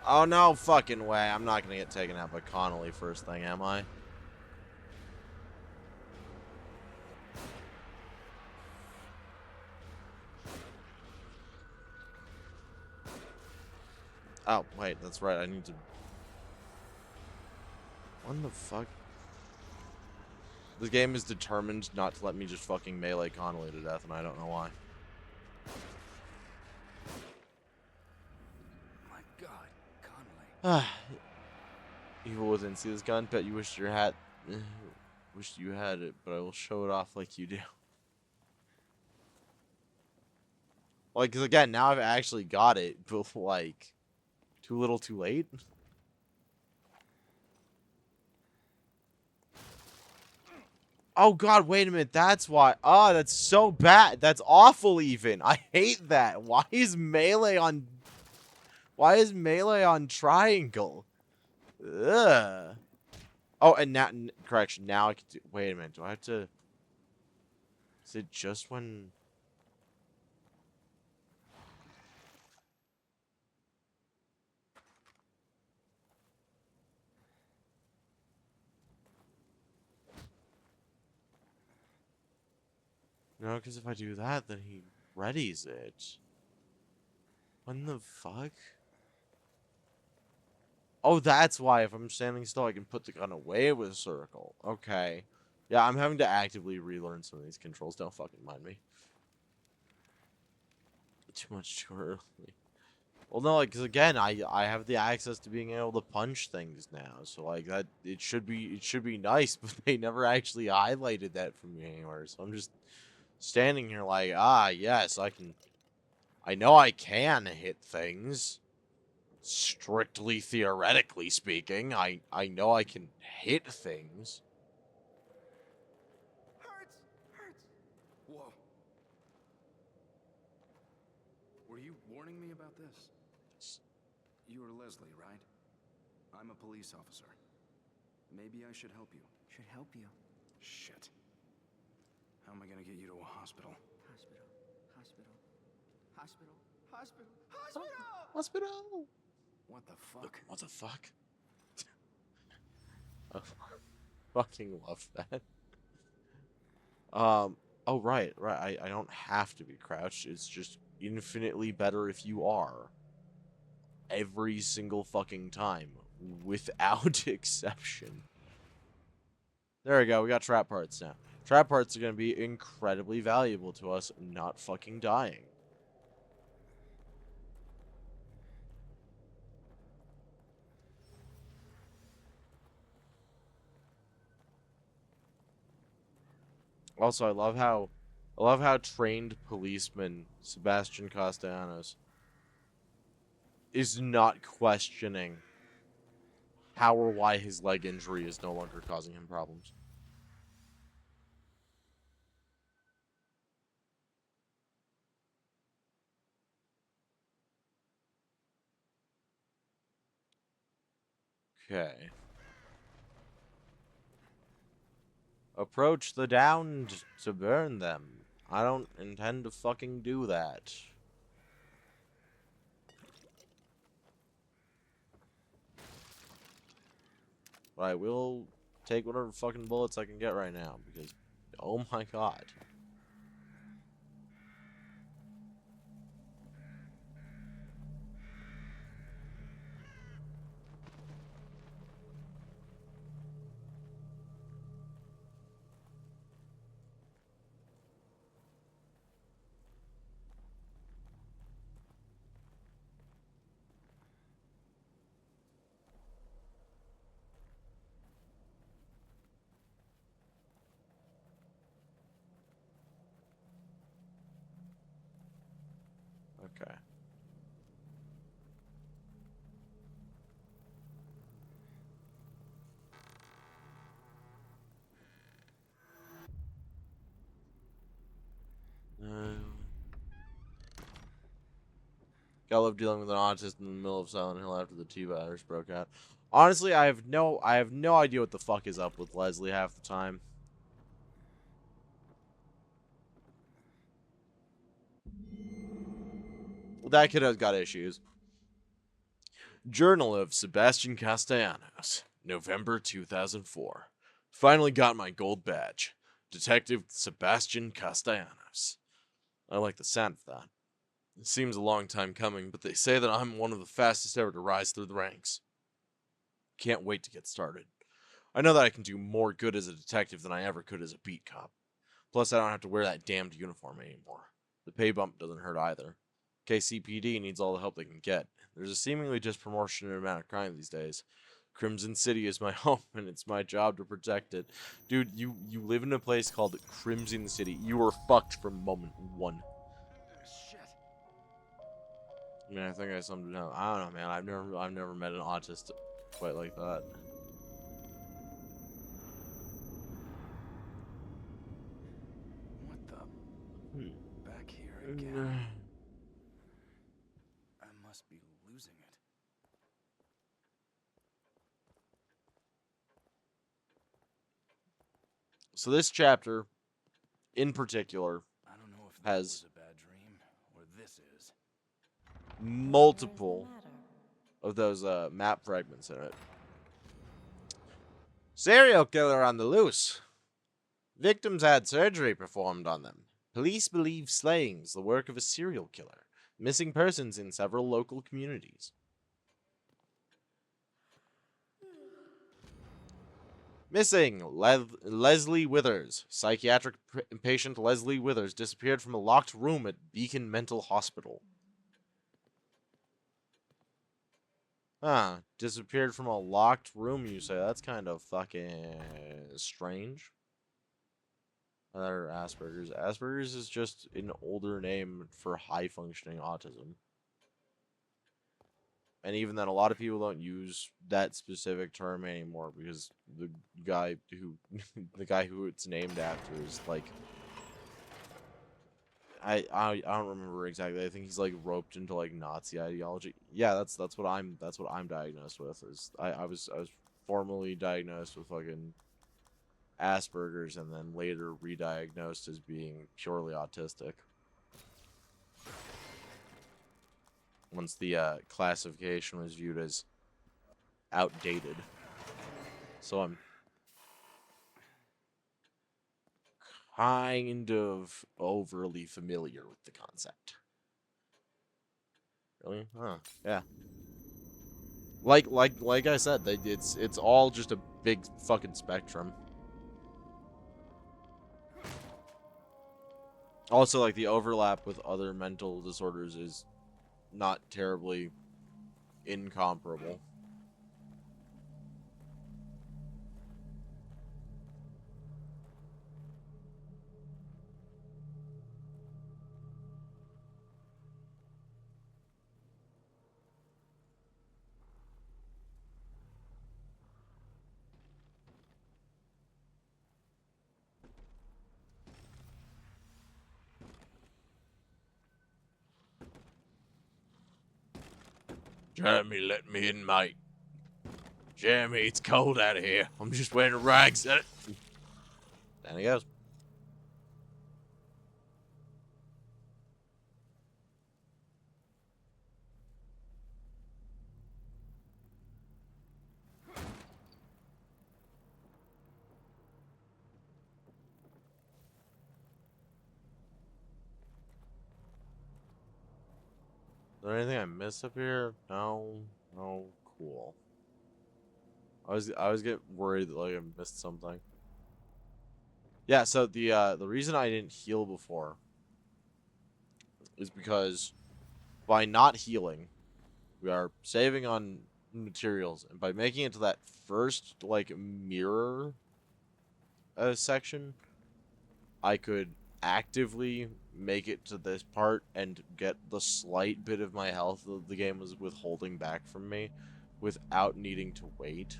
Oh, no fucking way. I'm not gonna get taken out by Connolly first thing, am I? Oh, wait, that's right. I need to... What the fuck? This game is determined not to let me just fucking melee Connolly to death, and I don't know why. My God, Connolly. Evil within. See this gun? Bet you wished you had... wished you had it, but I will show it off like you do. Like, because again, now I've actually got it, but like... Too little too late? Oh god, wait a minute, that's why. Oh, that's so bad. That's awful even. I hate that. Why is melee on... Why is melee on triangle? Ugh. Oh, and now... Correction, now I can do... Wait a minute, do I have to... Is it just when... No, because if I do that, then he readies it. What the fuck? Oh, that's why if I'm standing still, I can put the gun away with a circle. Okay. Yeah, I'm having to actively relearn some of these controls. Don't fucking mind me. Too much too early. Well, no, like, because again, I have the access to being able to punch things now. So, like, that, it should be nice, but they never actually highlighted that for me anywhere. So I'm just... standing here like, ah, yes, I know I can hit things. Strictly theoretically speaking, I know I can hit things. Hurts! Whoa. Were you warning me about this? You are Leslie, right? I'm a police officer. Maybe I should help you. Should help you. Shit. How am I gonna get you to a hospital? Hospital. Hospital! What the fuck? What the fuck? I fucking love that. Oh, right. I don't have to be crouched. It's just infinitely better if you are. Every single fucking time. Without exception. There we go. We got trap parts now. Trap parts are going to be incredibly valuable to us not fucking dying. Also, I love how trained policeman Sebastian Castellanos is not questioning how or why his leg injury is no longer causing him problems. Okay. Approach the downed to burn them. I don't intend to fucking do that. But I will take whatever fucking bullets I can get right now, because, oh my god. Okay. I love dealing with an autist in the middle of Silent Hill after the T-virus broke out. Honestly, I have no idea what the fuck is up with Leslie half the time. That kid has got issues. Journal of Sebastian Castellanos, November 2004. Finally got my gold badge. Detective Sebastian Castellanos. I like the sound of that. It seems a long time coming, but they say that I'm one of the fastest ever to rise through the ranks. Can't wait to get started. I know that I can do more good as a detective than I ever could as a beat cop. Plus, I don't have to wear that damned uniform anymore. The pay bump doesn't hurt either. KCPD needs all the help they can get. There's a seemingly disproportionate amount of crime these days. Crimson City is my home, and it's my job to protect it. Dude, you live in a place called Crimson City. You were fucked from moment one. Shit. I mean, I think I summed it up. I don't know, man. I've never met an autist quite like that. What the? Back here again. I must be losing it. So this chapter, in particular, I don't know if that has was a bad dream or this is. multiple What is the matter? of those map fragments in it. Serial killer on the loose. Victims had surgery performed on them. Police believe slaying's the work of a serial killer. Missing persons in several local communities. Missing Leslie Withers. Psychiatric patient Leslie Withers disappeared from a locked room at Beacon Mental Hospital. Disappeared from a locked room, you say? That's kind of fucking strange. Another Asperger's. Asperger's is just an older name for high-functioning autism. And even then, a lot of people don't use that specific term anymore because the guy who it's named after is like, I don't remember exactly. I think he's like roped into like Nazi ideology. Yeah, that's what I'm diagnosed with. I was formally diagnosed with fucking Asperger's and then later re-diagnosed as being purely autistic. Once the classification was viewed as outdated. So I'm kind of overly familiar with the concept. Really? Huh. Yeah. Like I said, it's all just a big fucking spectrum. Also, like, the overlap with other mental disorders is not terribly incomparable. Jeremy, let me in, mate. Jeremy, it's cold out here. I'm just wearing rags. Down he goes. there anything I missed up here? No. No. Cool. I was getting worried that like I missed something. Yeah, so the reason I didn't heal before is because by not healing, we are saving on materials, and by making it to that first like mirror section, I could actively make it to this part and get the slight bit of my health that the game was withholding back from me without needing to wait.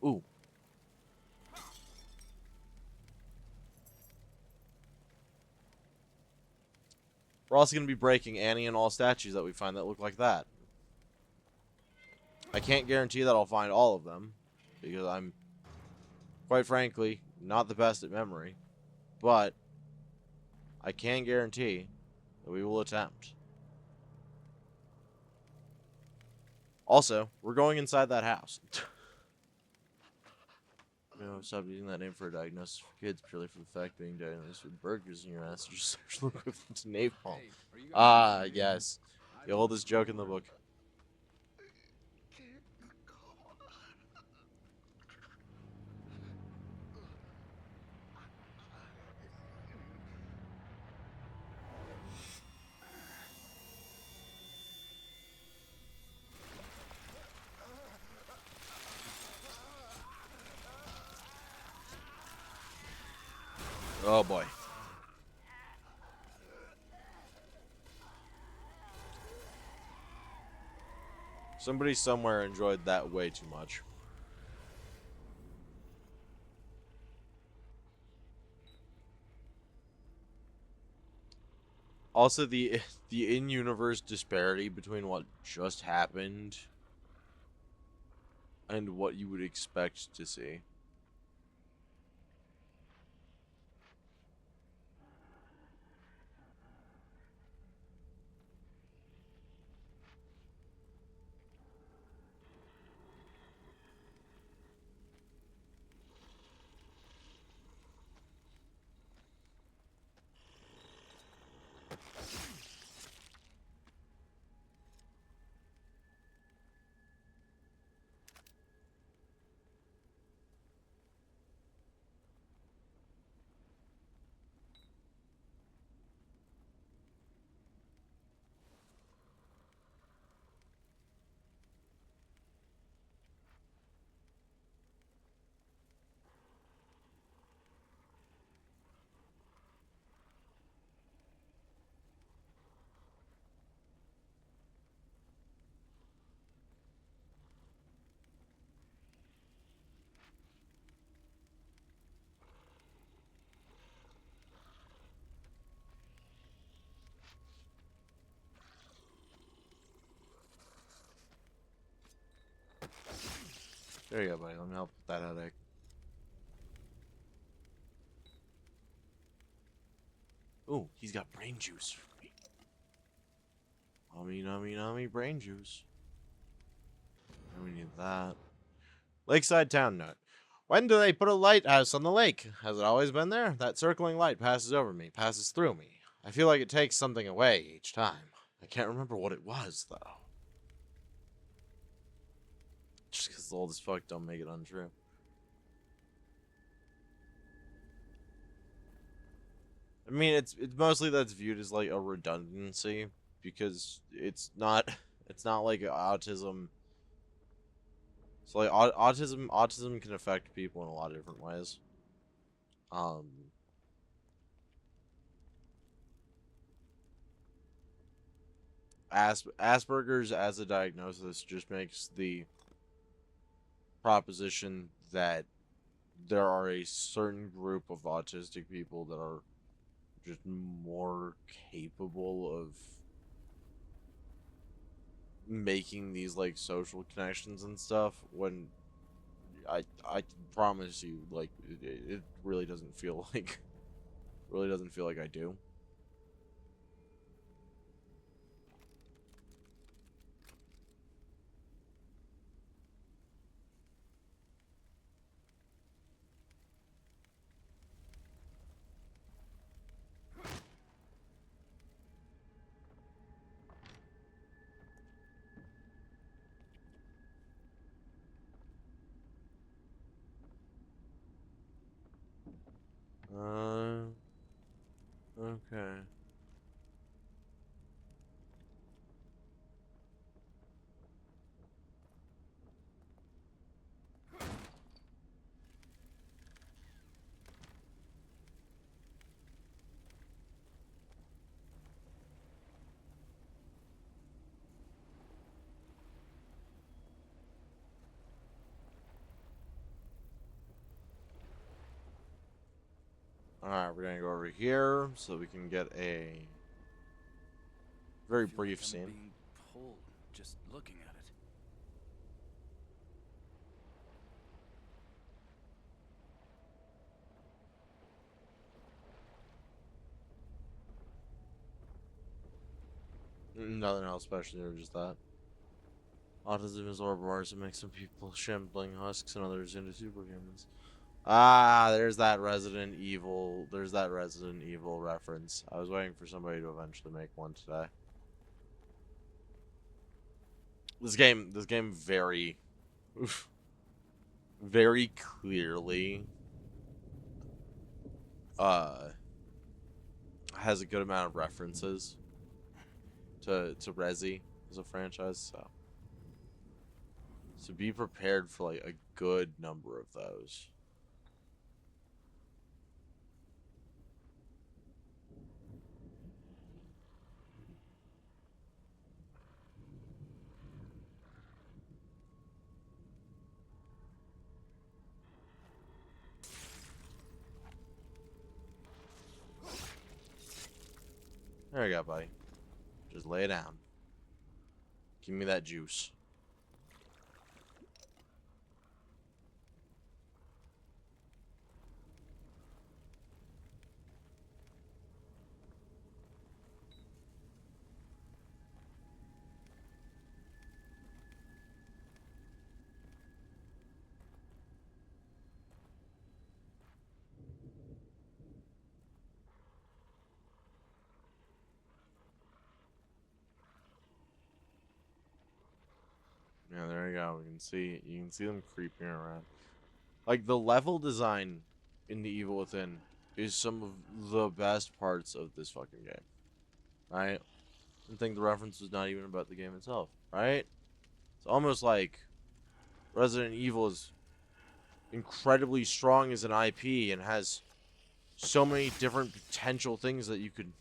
Ooh. We're also going to be breaking any and all statues that we find that look like that. I can't guarantee that I'll find all of them, because I'm, quite frankly, not the best at memory. But I can guarantee that we will attempt. Also, we're going inside that house. Stop using that name for a diagnosis for kids purely for the fact being diagnosed with burgers in your ass are just social equivalent to napalm. Hey, are you Ah, guys yes. I The oldest joke in the book. Oh boy. Somebody somewhere enjoyed that way too much. Also, the in-universe disparity between what just happened and what you would expect to see. There you go, buddy. Let me help with that headache. Ooh, he's got brain juice for me. Nummy, nummy, nummy, brain juice. And we need that. Lakeside Town Note. When do they put a lighthouse on the lake? Has it always been there? That circling light passes over me, passes through me. I feel like it takes something away each time. I can't remember what it was, though. Just because the old as fuck don't make it untrue. I mean, it's mostly that's viewed as like a redundancy because it's not like autism. So like autism can affect people in a lot of different ways. Um, Asperger's as a diagnosis just makes the proposition that there are a certain group of autistic people that are just more capable of making these like social connections and stuff when I promise you like it really doesn't feel like I do. Okay. Alright, we're gonna go over here so we can get a very I feel brief like I'm scene. being pulled just looking at it. Nothing else special, or just that. Autism is Ouroboros. It makes some people shambling husks and others into superhumans. Ah, there's that Resident Evil. There's that Resident Evil reference. I was waiting for somebody to eventually make one today. This game very, very clearly, has a good amount of references to Resi as a franchise. So be prepared for like a good number of those. There you go, buddy. Just lay it down. Give me that juice. Yeah, there you go. You can see them creeping around. Like the level design in The Evil Within is some of the best parts of this fucking game. Right? I think the reference was not even about the game itself, right? It's almost like Resident Evil is incredibly strong as an IP and has so many different potential things that you could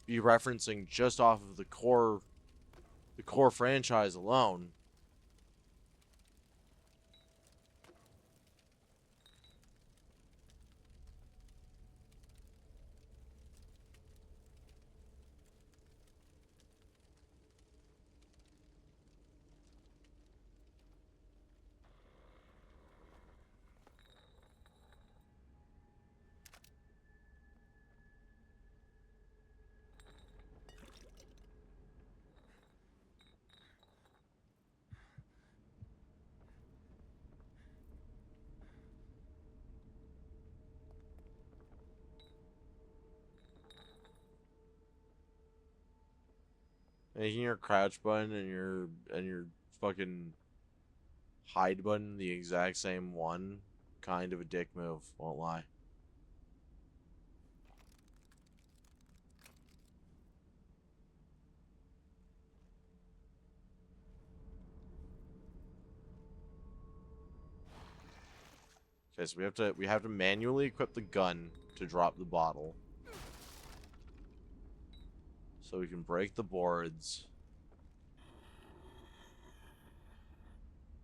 be referencing just off of the core franchise alone. Making your crouch button and your fucking hide button the exact same one, kind of a dick move, won't lie. Okay, so we have to manually equip the gun to drop the bottle. So we can break the boards.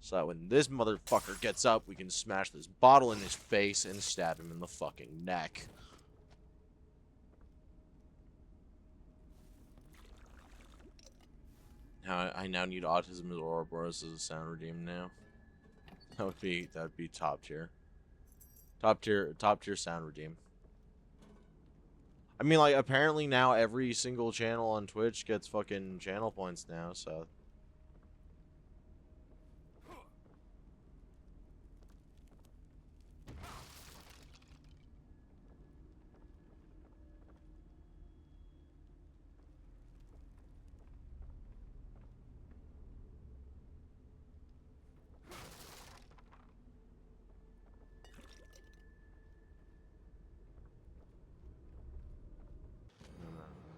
So that when this motherfucker gets up, we can smash this bottle in his face and stab him in the fucking neck. Now I now need Autism as Ouroboros as a sound redeem now. That would be top tier. Top tier sound redeem. I mean, like, apparently now every single channel on Twitch gets fucking channel points now, so.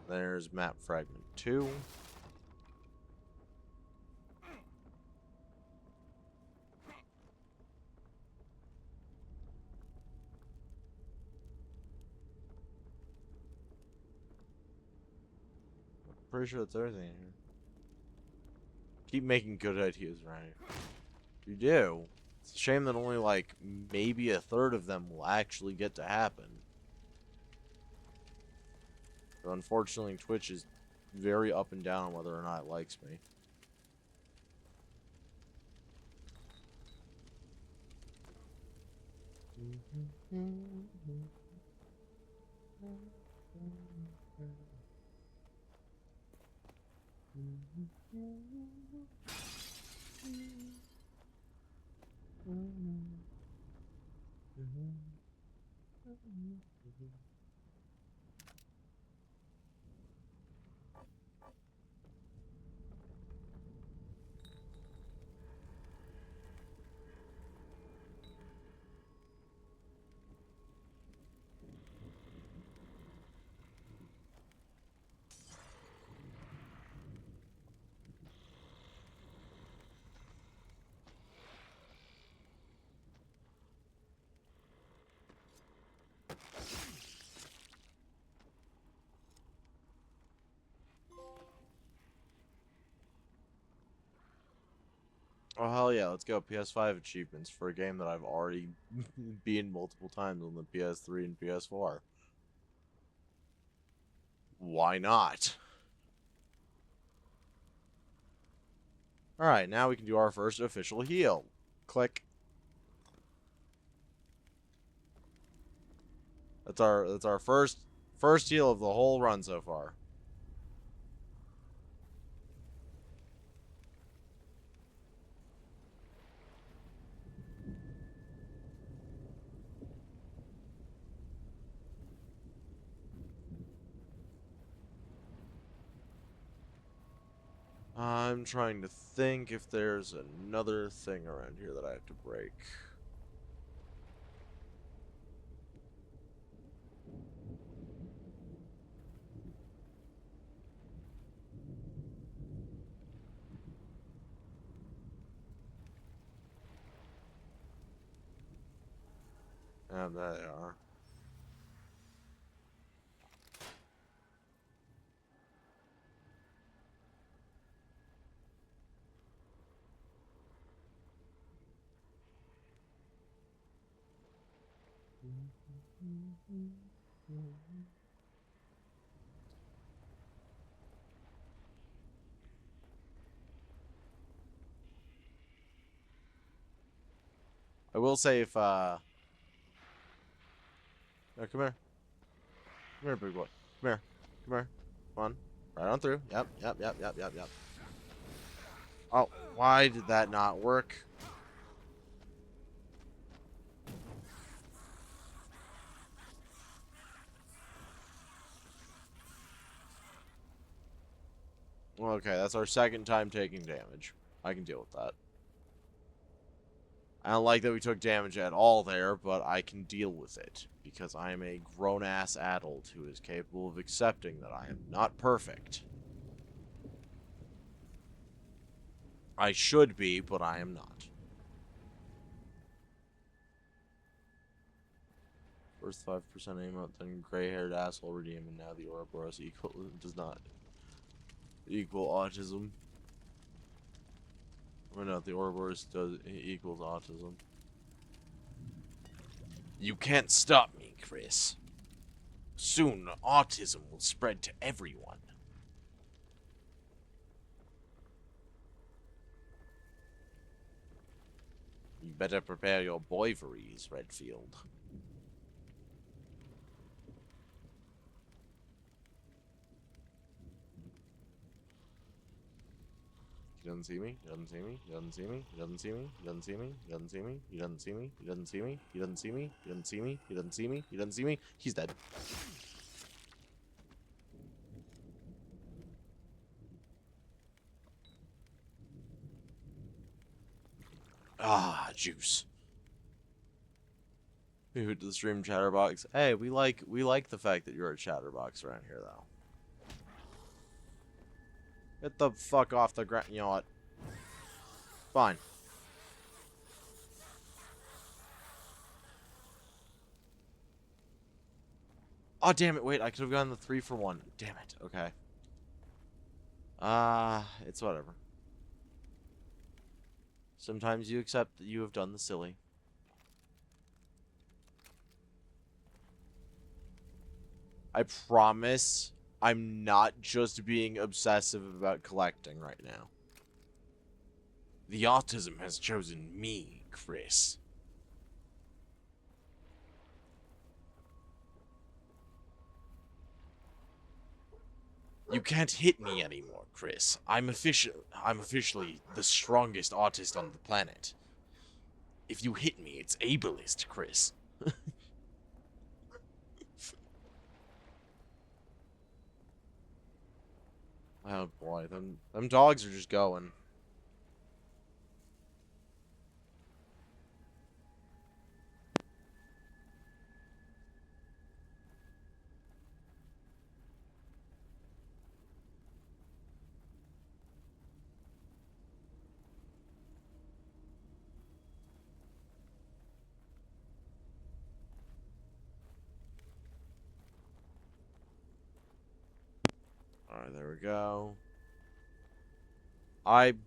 There's map fragment 2. Pretty sure that's everything in here. Keep making good ideas, right? You do. It's a shame that only like maybe a third of them will actually get to happen. But unfortunately, Twitch is very up and down whether or not it likes me. Oh, hell yeah, let's go. PS5 achievements for a game that I've already beaten multiple times on the PS3 and PS4. Why not? Alright, now we can do our first official heal. Click. That's our first heal of the whole run so far. I'm trying to think if there's another thing around here that I have to break. And there they are. I will say if no, come here. Come here, big boy. Come here. Come here. Come on. Right on through. Yep. Oh, why did that not work? Okay, that's our second time taking damage. I can deal with that. I don't like that we took damage at all there, but I can deal with it. Because I am a grown-ass adult who is capable of accepting that I am not perfect. I should be, but I am not. First 5% aim out, then gray-haired asshole redeem, and now the Ouroboros does not equal autism. Or no, the Ouroboros equals autism. You can't stop me, Chris. Soon, autism will spread to everyone. You better prepare your boiveries, Redfield. He doesn't see me. He doesn't see me. He doesn't see me. He doesn't see me. He doesn't see me. He doesn't see me. He doesn't see me. He doesn't see me. He doesn't see me. He doesn't see me. He doesn't see me. He doesn't see me. He's dead. Ah, juice. Who to the stream chatterbox? Hey, we like the fact that you're a chatterbox around here, though. Get the fuck off the ground. You know what? Fine. Oh, damn it. Wait, I could have gotten the 3 for 1. Damn it. Okay. It's whatever. Sometimes you accept that you have done the silly. I promise I'm not just being obsessive about collecting right now. The autism has chosen me, Chris. You can't hit me anymore, Chris. I'm officially the strongest autist on the planet. If you hit me, it's ableist, Chris. Oh boy, them dogs are just going. Alright, there we go. I'm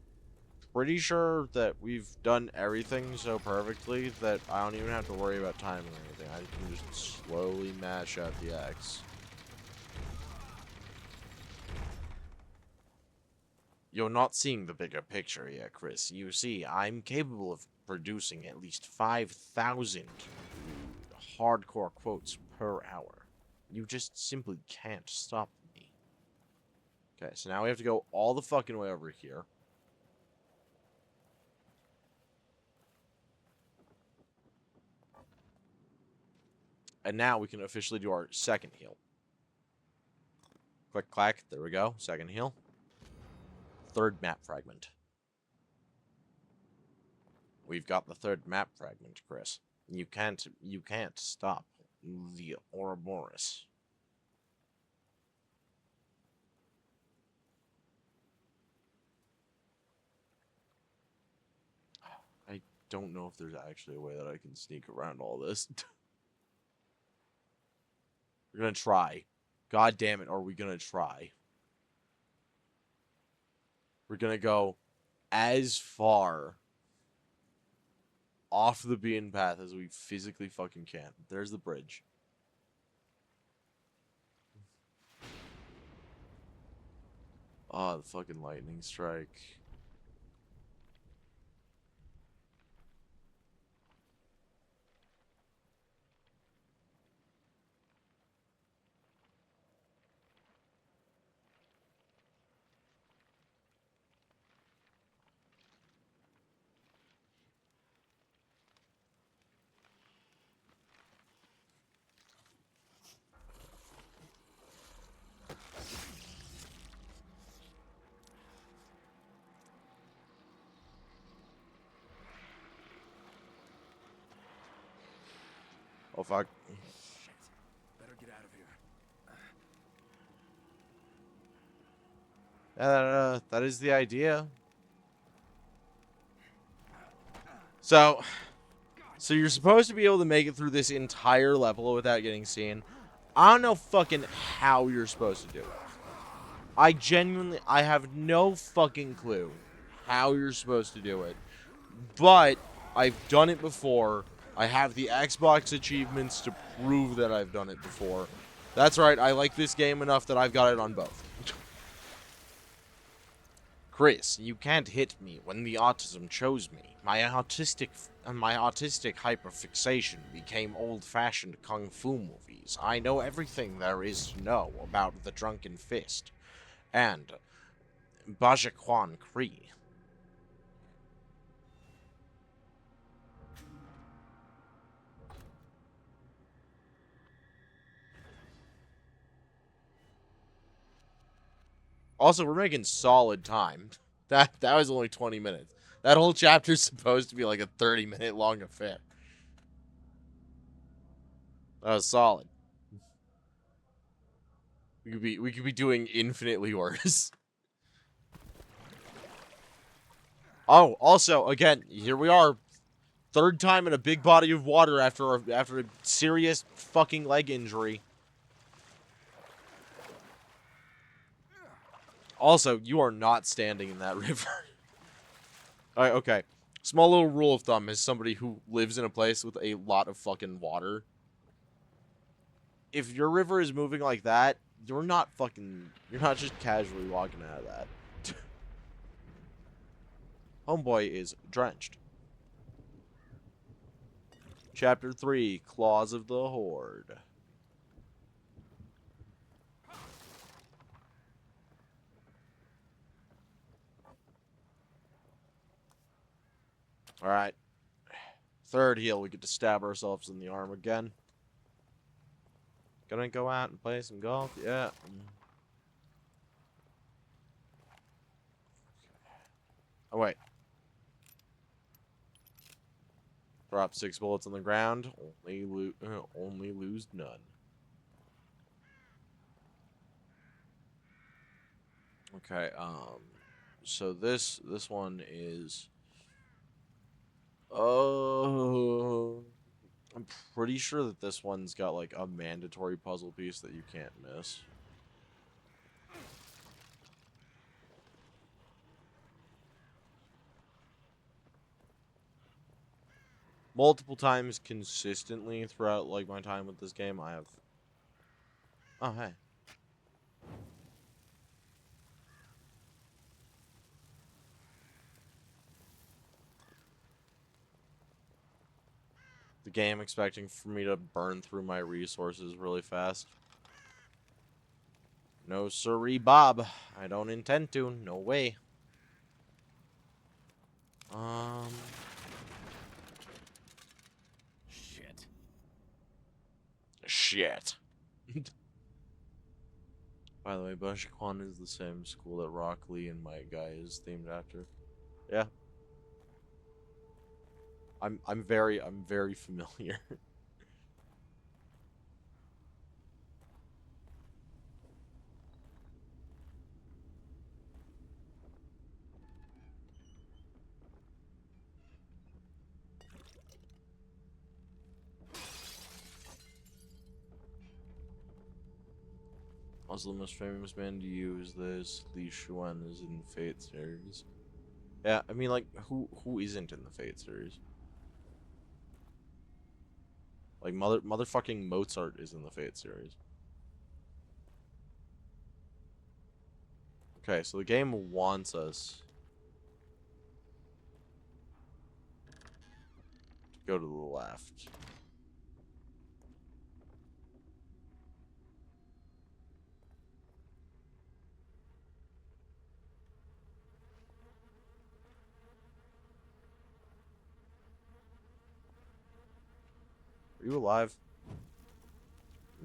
pretty sure that we've done everything so perfectly that I don't even have to worry about timing or anything. I can just slowly mash out the X. You're not seeing the bigger picture here, Chris. You see, I'm capable of producing at least 5,000 hardcore quotes per hour. You just simply can't stop me. Okay, so now we have to go all the fucking way over here. And now we can officially do our second heal. Click, clack. There we go. Second heal. Third map fragment. We've got the third map fragment, Chris. You can't stop the Ouroboros. I don't know if there's actually a way that I can sneak around all this. We're gonna try. God damn it, are we gonna try? We're gonna go as far off the beaten path as we physically fucking can. There's the bridge. Oh, the fucking lightning strike. Oh, fuck. Shit. Better get out of here. That is the idea. So you're supposed to be able to make it through this entire level without getting seen. I don't know fucking how you're supposed to do it. I have no fucking clue how you're supposed to do it. But I've done it before. I have the Xbox achievements to prove that I've done it before. That's right, I like this game enough that I've got it on both. Chris, you can't hit me when the autism chose me. My autistic hyperfixation became old-fashioned kung fu movies. I know everything there is to know about the Drunken Fist and Bajaquan Kree. Also, we're making solid time. That was only 20 minutes. That whole chapter's supposed to be like a 30-minute long affair. That was solid. We could be doing infinitely worse. Oh, also, again, here we are. Third time in a big body of water after a serious fucking leg injury. Also, you are not standing in that river. Alright, okay. Small little rule of thumb as somebody who lives in a place with a lot of fucking water. If your river is moving like that, you're not just casually walking out of that. Homeboy is drenched. Chapter 3, Claws of the Horde. Alright. Third heal, we get to stab ourselves in the arm again. Gonna go out and play some golf? Yeah. Oh, wait. Drop 6 bullets on the ground. Only lose none. Okay, so this one is... Oh... I'm pretty sure that this one's got, like, a mandatory puzzle piece that you can't miss. Multiple times consistently throughout, like, my time with this game, I have... Oh, hey. The game expecting for me to burn through my resources really fast. No siree, Bob. I don't intend to. No way. Shit. Shit. By the way, Bashiquan is the same school that Rock Lee and my guy is themed after. Yeah. I'm very familiar. Also, the most famous man to use this, Li Xuan, is in Fate series. Yeah, I mean, like, who isn't in the Fate series? Like, motherfucking Mozart is in the Fate series. Okay, so the game wants us to go to the left. Are you alive?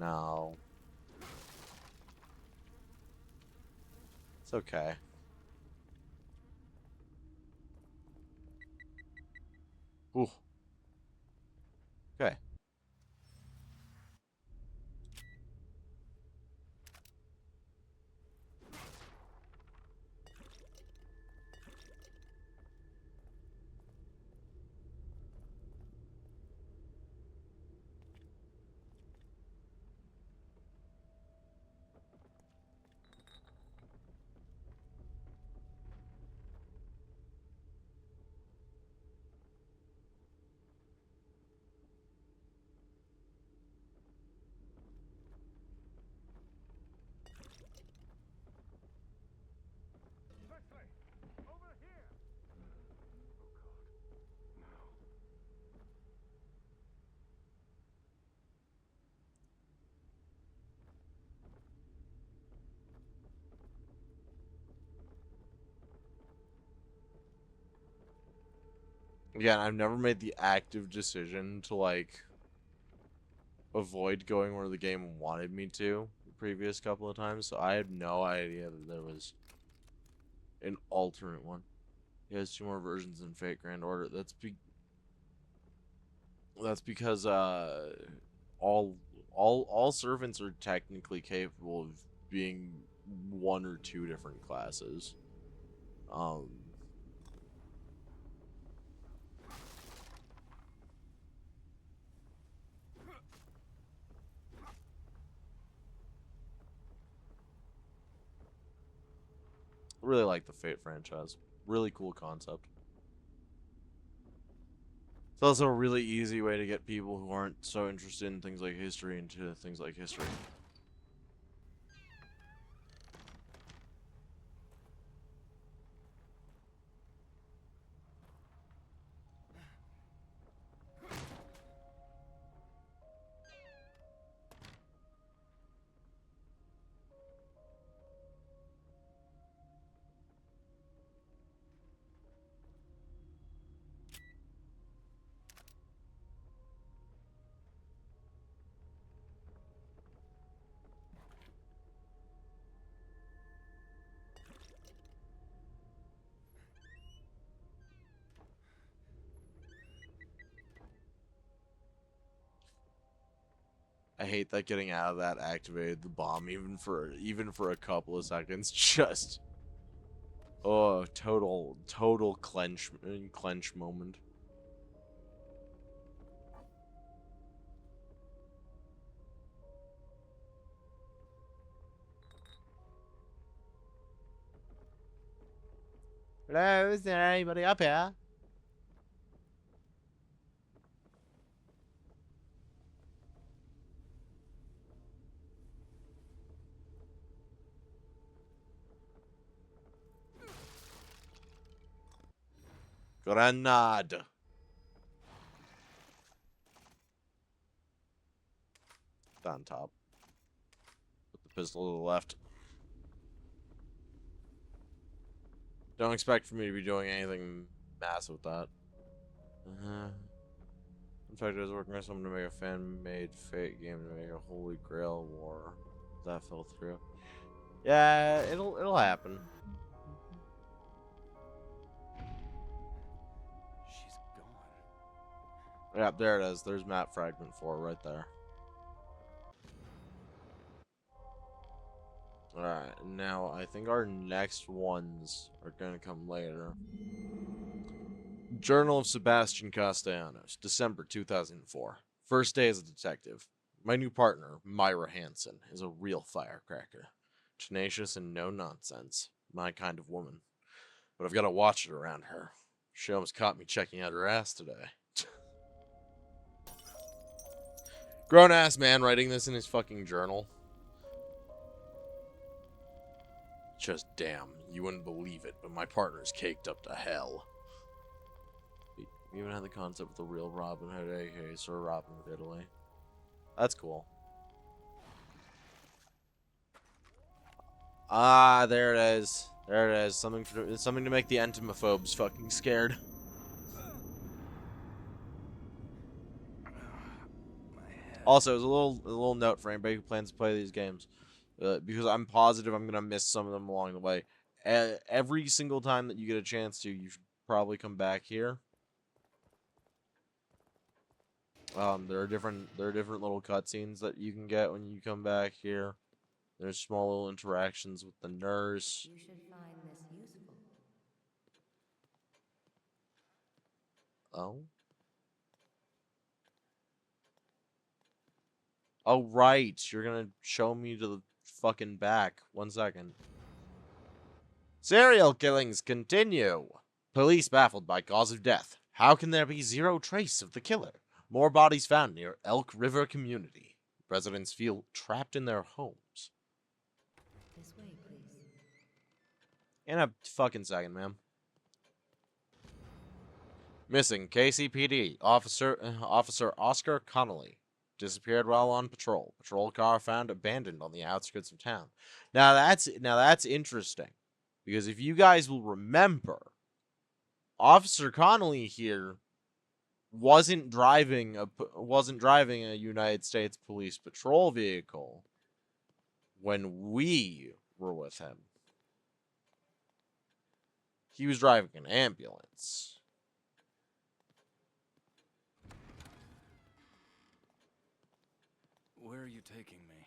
No. It's okay. Ooh. Okay. Again, I've never made the active decision to, like, avoid going where the game wanted me to the previous couple of times, so I had no idea that there was an alternate one. He has 2 more versions in Fate Grand Order. That's because all servants are technically capable of being 1 or 2 different classes. really like the Fate franchise. Really cool concept. It's also a really easy way to get people who aren't so interested in things like history into things like history. I hate that getting out of that activated the bomb even for a couple of seconds. Just total clench moment. Hello, is there anybody up here? Grenade. On top. Put the pistol to the left. Don't expect for me to be doing anything massive with that. In fact, I was working on something to make a fan-made Fate game to make a Holy Grail war. That fell through. Yeah, it'll happen. She's gone. Yeah, there it is. There's map fragment 4 right there. Alright, now I think our next ones are gonna come later. Journal of Sebastian Castellanos, December 2004. First day as a detective. My new partner, Myra Hansen, is a real firecracker. Tenacious and no nonsense. My kind of woman. But I've got to watch it around her. She almost caught me checking out her ass today. Grown ass man writing this in his fucking journal. Just damn, you wouldn't believe it, but my partner's caked up to hell. We even had the concept of the real Robin Hood, aka Sir Robin of Italy. That's cool. Ah, there it is. There it is. Something to make the entomophobes fucking scared. Also, as a little note for anybody who plans to play these games, because I'm positive I'm gonna miss some of them along the way. Every single time that you get a chance to, you should probably come back here. There are different little cutscenes that you can get when you come back here. There's small little interactions with the nurse. You should find this useful. Oh. Oh, right. You're gonna show me to the fucking back. 1 second. Serial killings continue. Police baffled by cause of death. How can there be zero trace of the killer? More bodies found near Elk River community. Residents feel trapped in their homes. This way, please. In a fucking second, ma'am. Missing KCPD Officer Oscar Connolly. Disappeared while on patrol. Patrol car found abandoned on the outskirts of town. Now that's interesting, because if you guys will remember, Officer Connolly here wasn't driving a United States Police patrol vehicle when we were with him. He was driving an ambulance. Where are you taking me?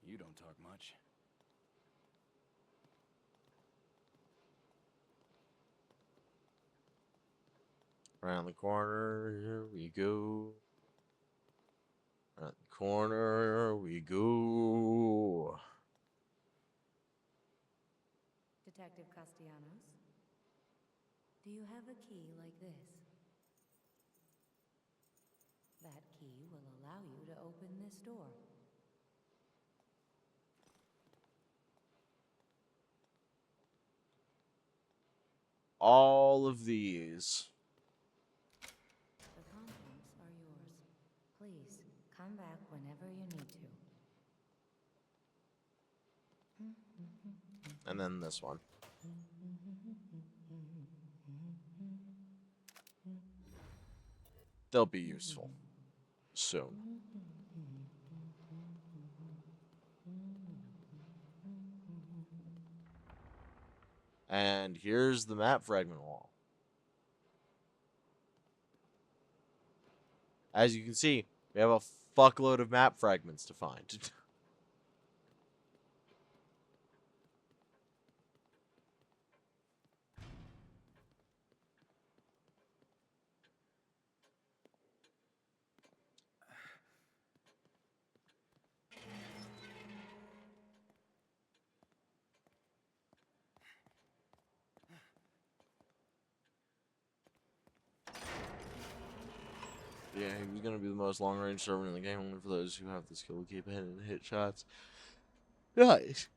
You don't talk much. Around the corner, here we go. Around the corner we go. Detective Castellanos? Do you have a key like this? That key will allow you to open this door. All of these. The contents are yours. Please, come back whenever you need to. And then this one. They'll be useful soon. And here's the map fragment wall. As you can see, we have a fuckload of map fragments to find. Yeah, he's gonna be the most long-range servant in the game, only for those who have the skill to keep hitting and hit shots. Nice.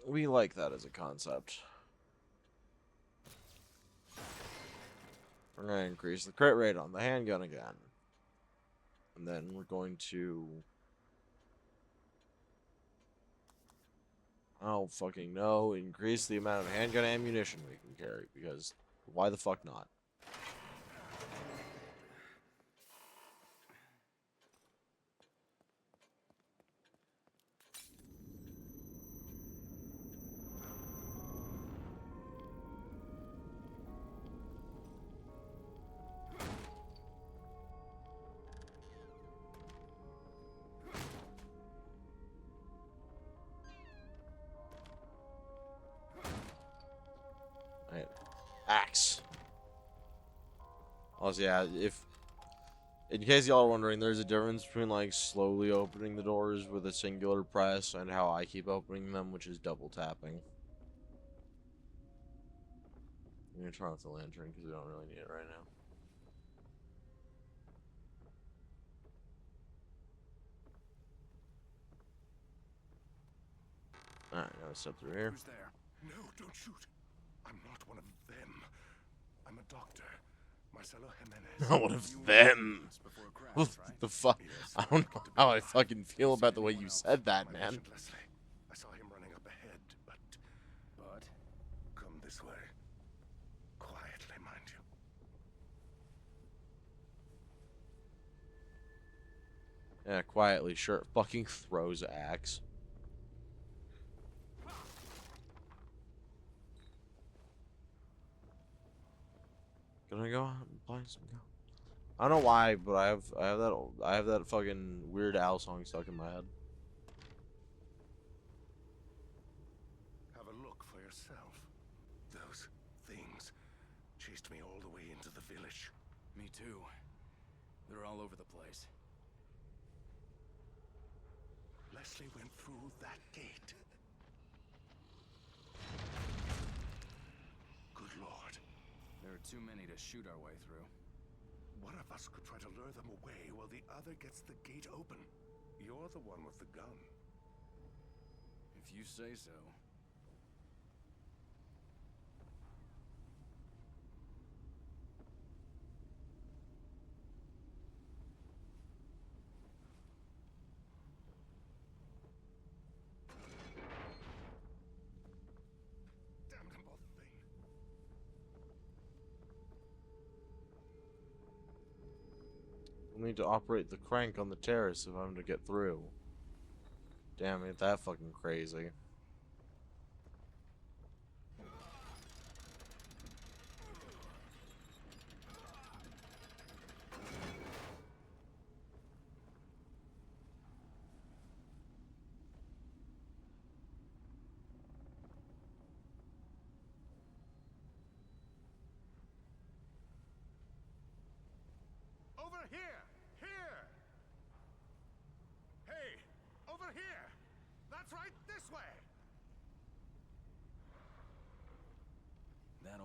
We like that as a concept. We're gonna increase the crit rate on the handgun again. And then we're going to... I don't fucking know. Increase the amount of handgun ammunition we can carry, because why the fuck not? Right. Axe. Also, yeah, if... In case y'all are wondering, there's a difference between, like, slowly opening the doors with a singular press and how I keep opening them, which is double tapping. I'm gonna turn off the lantern because we don't really need it right now. Alright, now step through here. Who's there? No, don't shoot. I'm not one of them. I'm a doctor. Marcelo Jimenez. Not one of You were them. with us before it crashed, What right? the fuck? Yes, I don't know how I fucking feel about the way you anyone else? said that, My man. patient Leslie. I saw him running up ahead, but But come this way. Quietly, mind you. Yeah, quietly, sure. Fucking throws axe. Gonna go out and buy some gum. I don't know why, but I have that fucking Weird Al song stuck in my head. Have a look for yourself. Those things chased me all the way into the village. me too. They're all over the place. Leslie went through that gate. Good Lord. There are too many to shoot our way through. One of us could try to lure them away while the other gets the gate open. You're the one with the gun. If you say so. Damn them both, Thane. We'll need to operate the crank on the terrace if I'm to get through. Damn, ain't that fucking crazy. Over here! Here! Hey! Over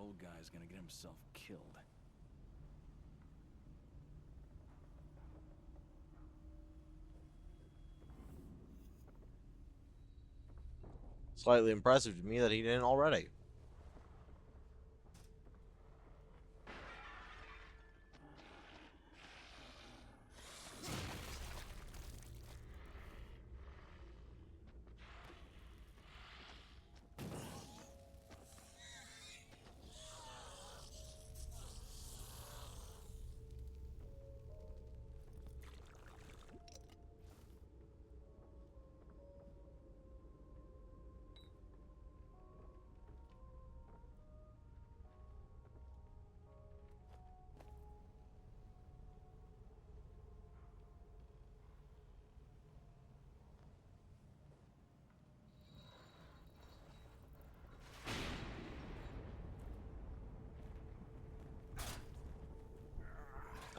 old guy's gonna get himself killed. Slightly impressive to me that he didn't already.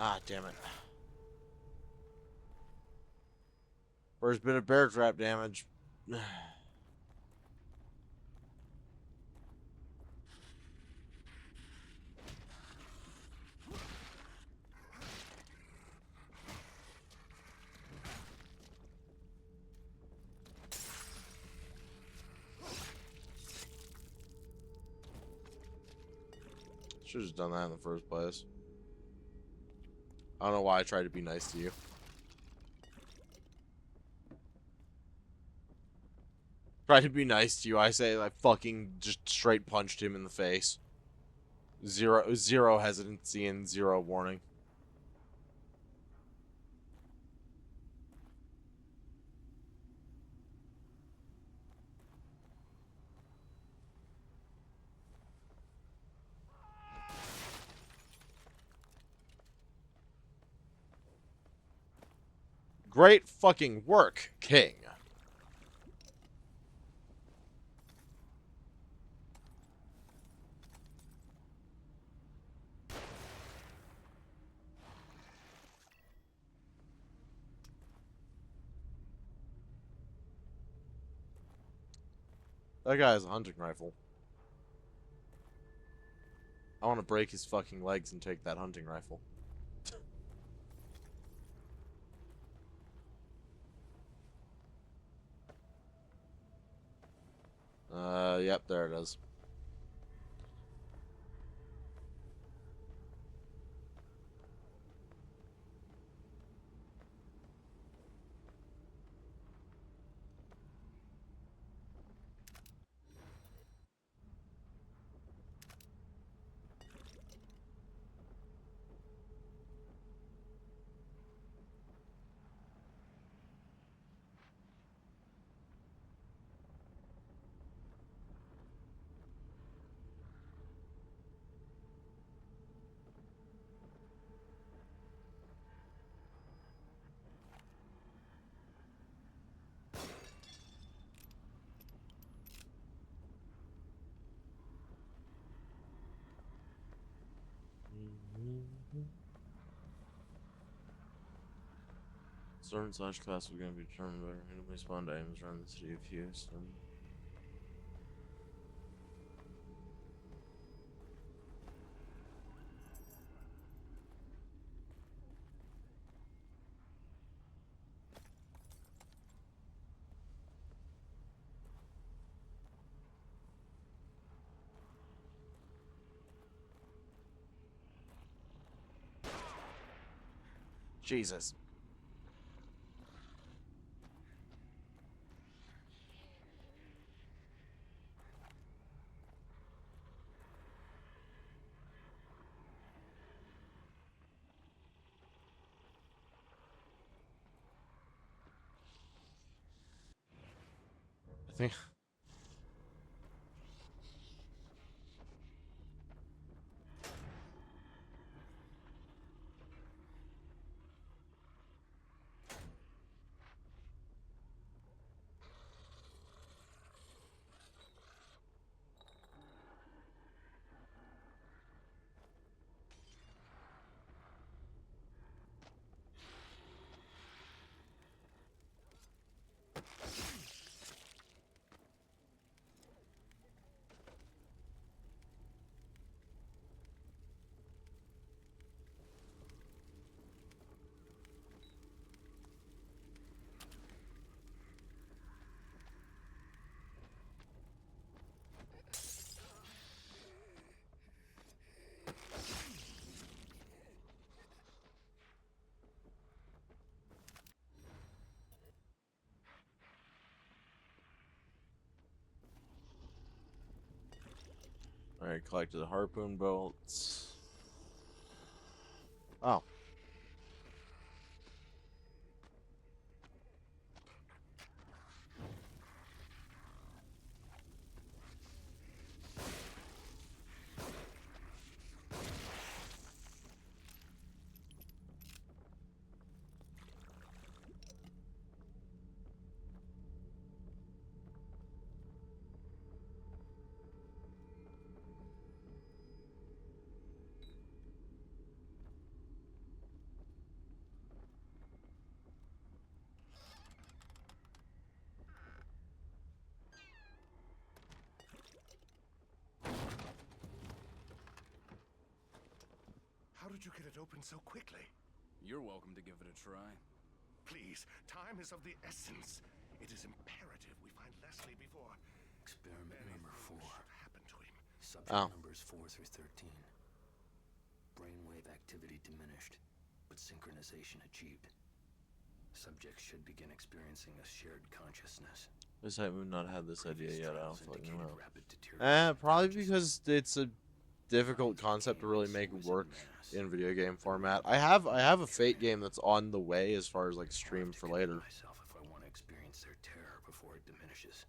Ah, damn it. First bit of bear trap damage. Should have just done that in the first place. I don't know why I tried to be nice to you. Tried to be nice to you. I say I fucking just straight punched him in the face. Zero hesitancy and zero warning. Great fucking work, King. That guy has a hunting rifle. I want to break his fucking legs and take that hunting rifle. Yep, there it is. Sergeant/class was going to be determined by randomly spawned items around the city of Houston. Jesus. I think. Alright, collected harpoon bolts. Oh. How did you get it open so quickly? You're welcome to give it a try. Please, time is of the essence. It is imperative we find Leslie before Experiment number 4. should happen to him. Subject Oh. numbers 4 through 13. Brainwave activity diminished, but synchronization achieved. Subjects should begin experiencing a shared consciousness. This I would not had this idea Previous yet. I don't trials fucking indicated know. rapid deterioration of Probably consciousness. because it's a difficult concept to really make Series of work mass. in video game format. I have a Fate game that's on the way as far as like I'll have stream to for commit later. myself if I want to experience their terror before it diminishes.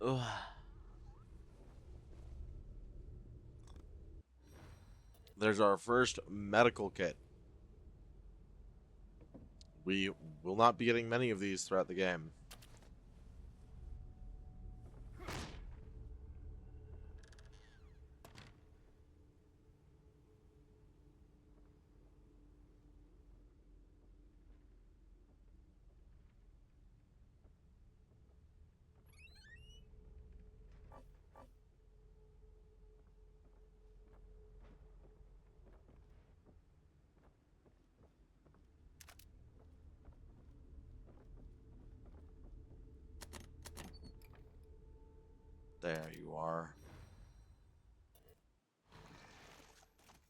Ugh. There's our first medical kit. We will not be getting many of these throughout the game. There you are.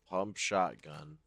Pump shotgun.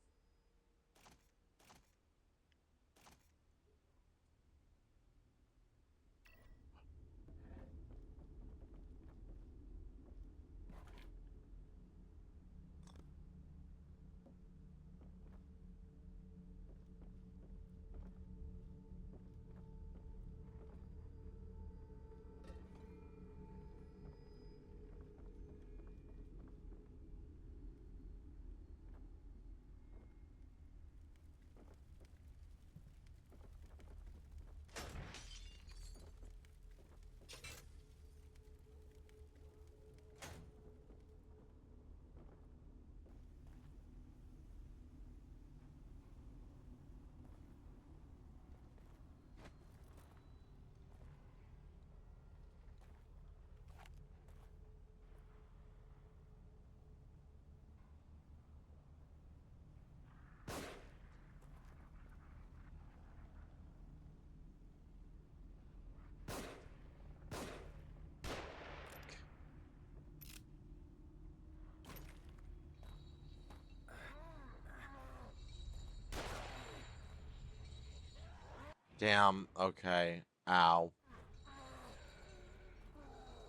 Damn. Okay. Ow.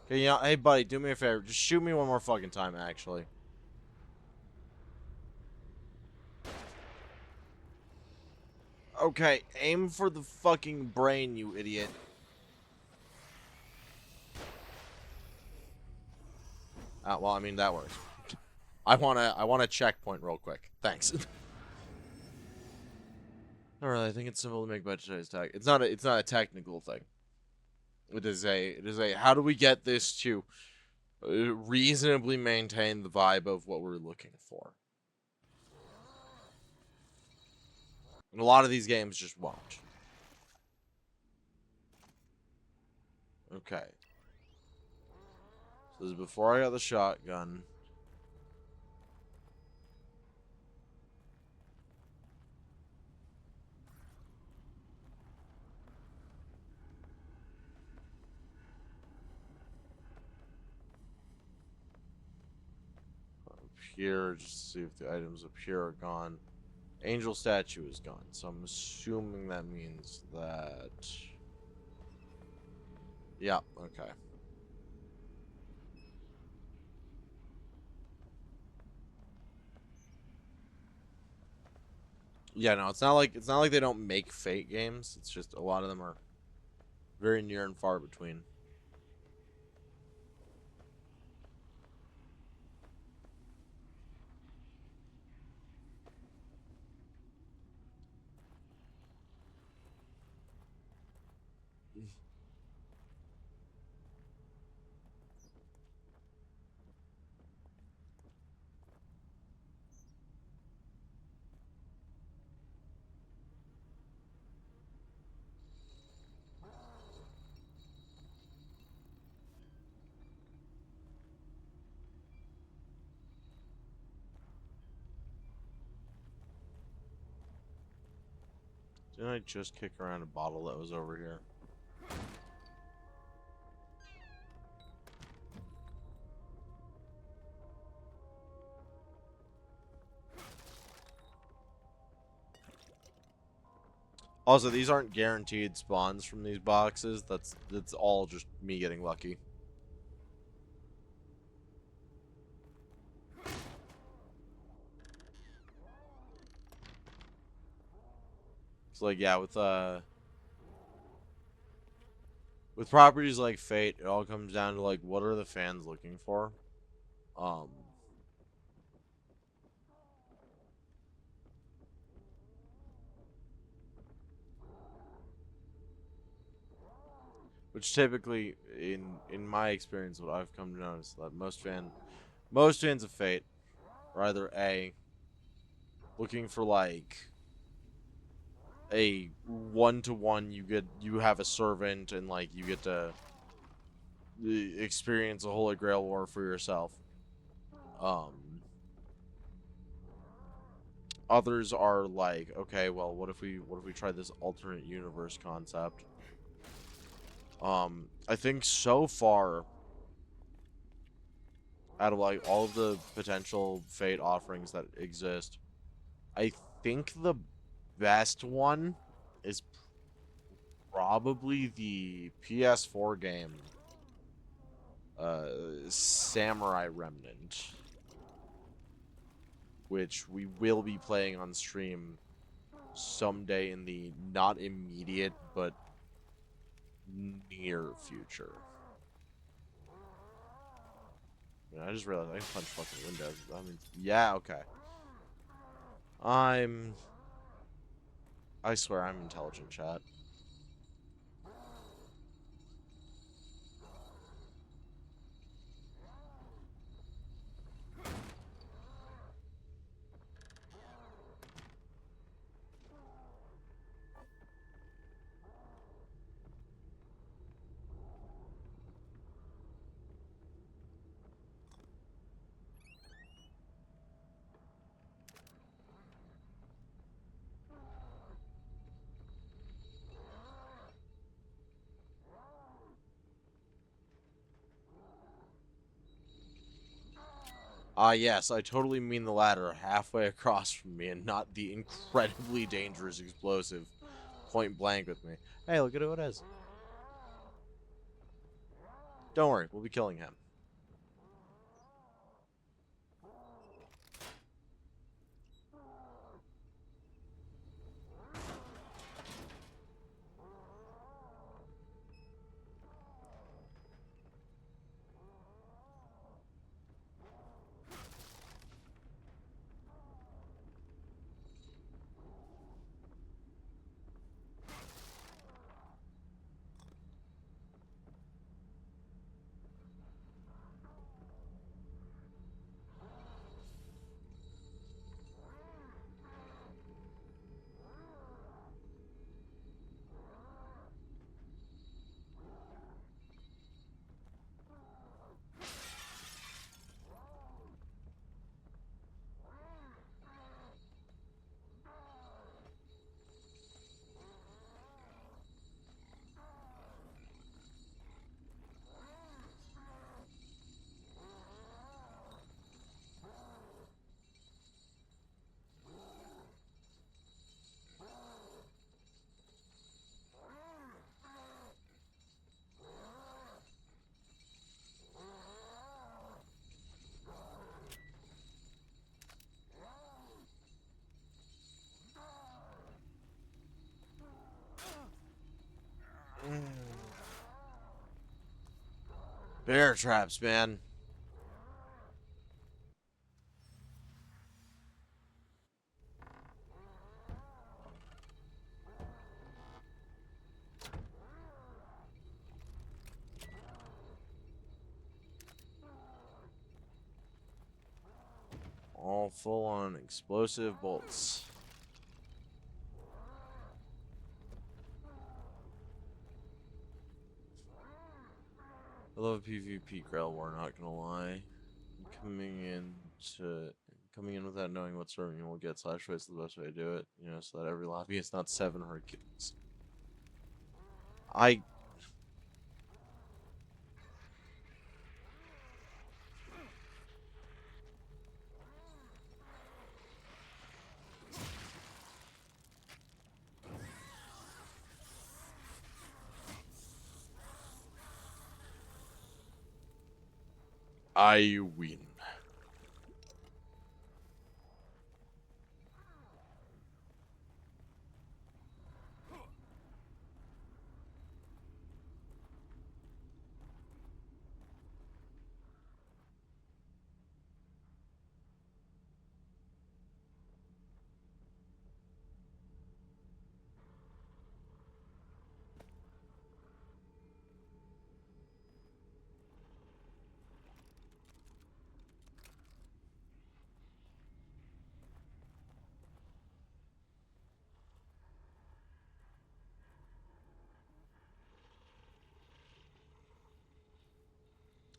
Okay, you know, hey buddy, do me a favor. Just shoot me one more fucking time, actually. Okay, aim for the fucking brain, you idiot. Well, I mean, that works. I want a checkpoint real quick. Thanks. Alright, I think it's simple to make by today's tag. It's not a technical thing. It is a how do we get this to reasonably maintain the vibe of what we're looking for. And a lot of these games just won't. Okay. So this is before I got the shotgun. Up here, just to see if the items up here are gone. Angel statue is gone, so I'm assuming that means that... Yeah, okay. Yeah, no, it's not like they don't make Fate games. It's just a lot of them are very near and far between. Didn't I just kick around a bottle that was over here? Also, these aren't guaranteed spawns from these boxes. That's all just me getting lucky. It's like, yeah, with properties like Fate, it all comes down to like what are the fans looking for? Um which typically in my experience what I've come to notice that most fans of Fate are either A, looking for like a one-to-one, you have a servant and like you get to experience a Holy Grail war for yourself. Others are like, okay, well, what if we try this alternate universe concept? I think so far, out of like all of the potential Fate offerings that exist, I think the best one is probably the PS4 game, Samurai Remnant, which we will be playing on stream someday in the not immediate but near future. I just realized I can punch fucking windows. I mean, yeah, okay. I swear I'm intelligent, chat. Yes, I totally mean the ladder halfway across from me and not the incredibly dangerous explosive point blank with me. Hey, look at who it is. Don't worry, we'll be killing him. Bear traps, man. All full on explosive bolts. I love PvP Grail War, not gonna lie. Coming in without knowing what serving you will get slash is the best way to do it, you know, so that every lobby is not 7 Hercules. I win.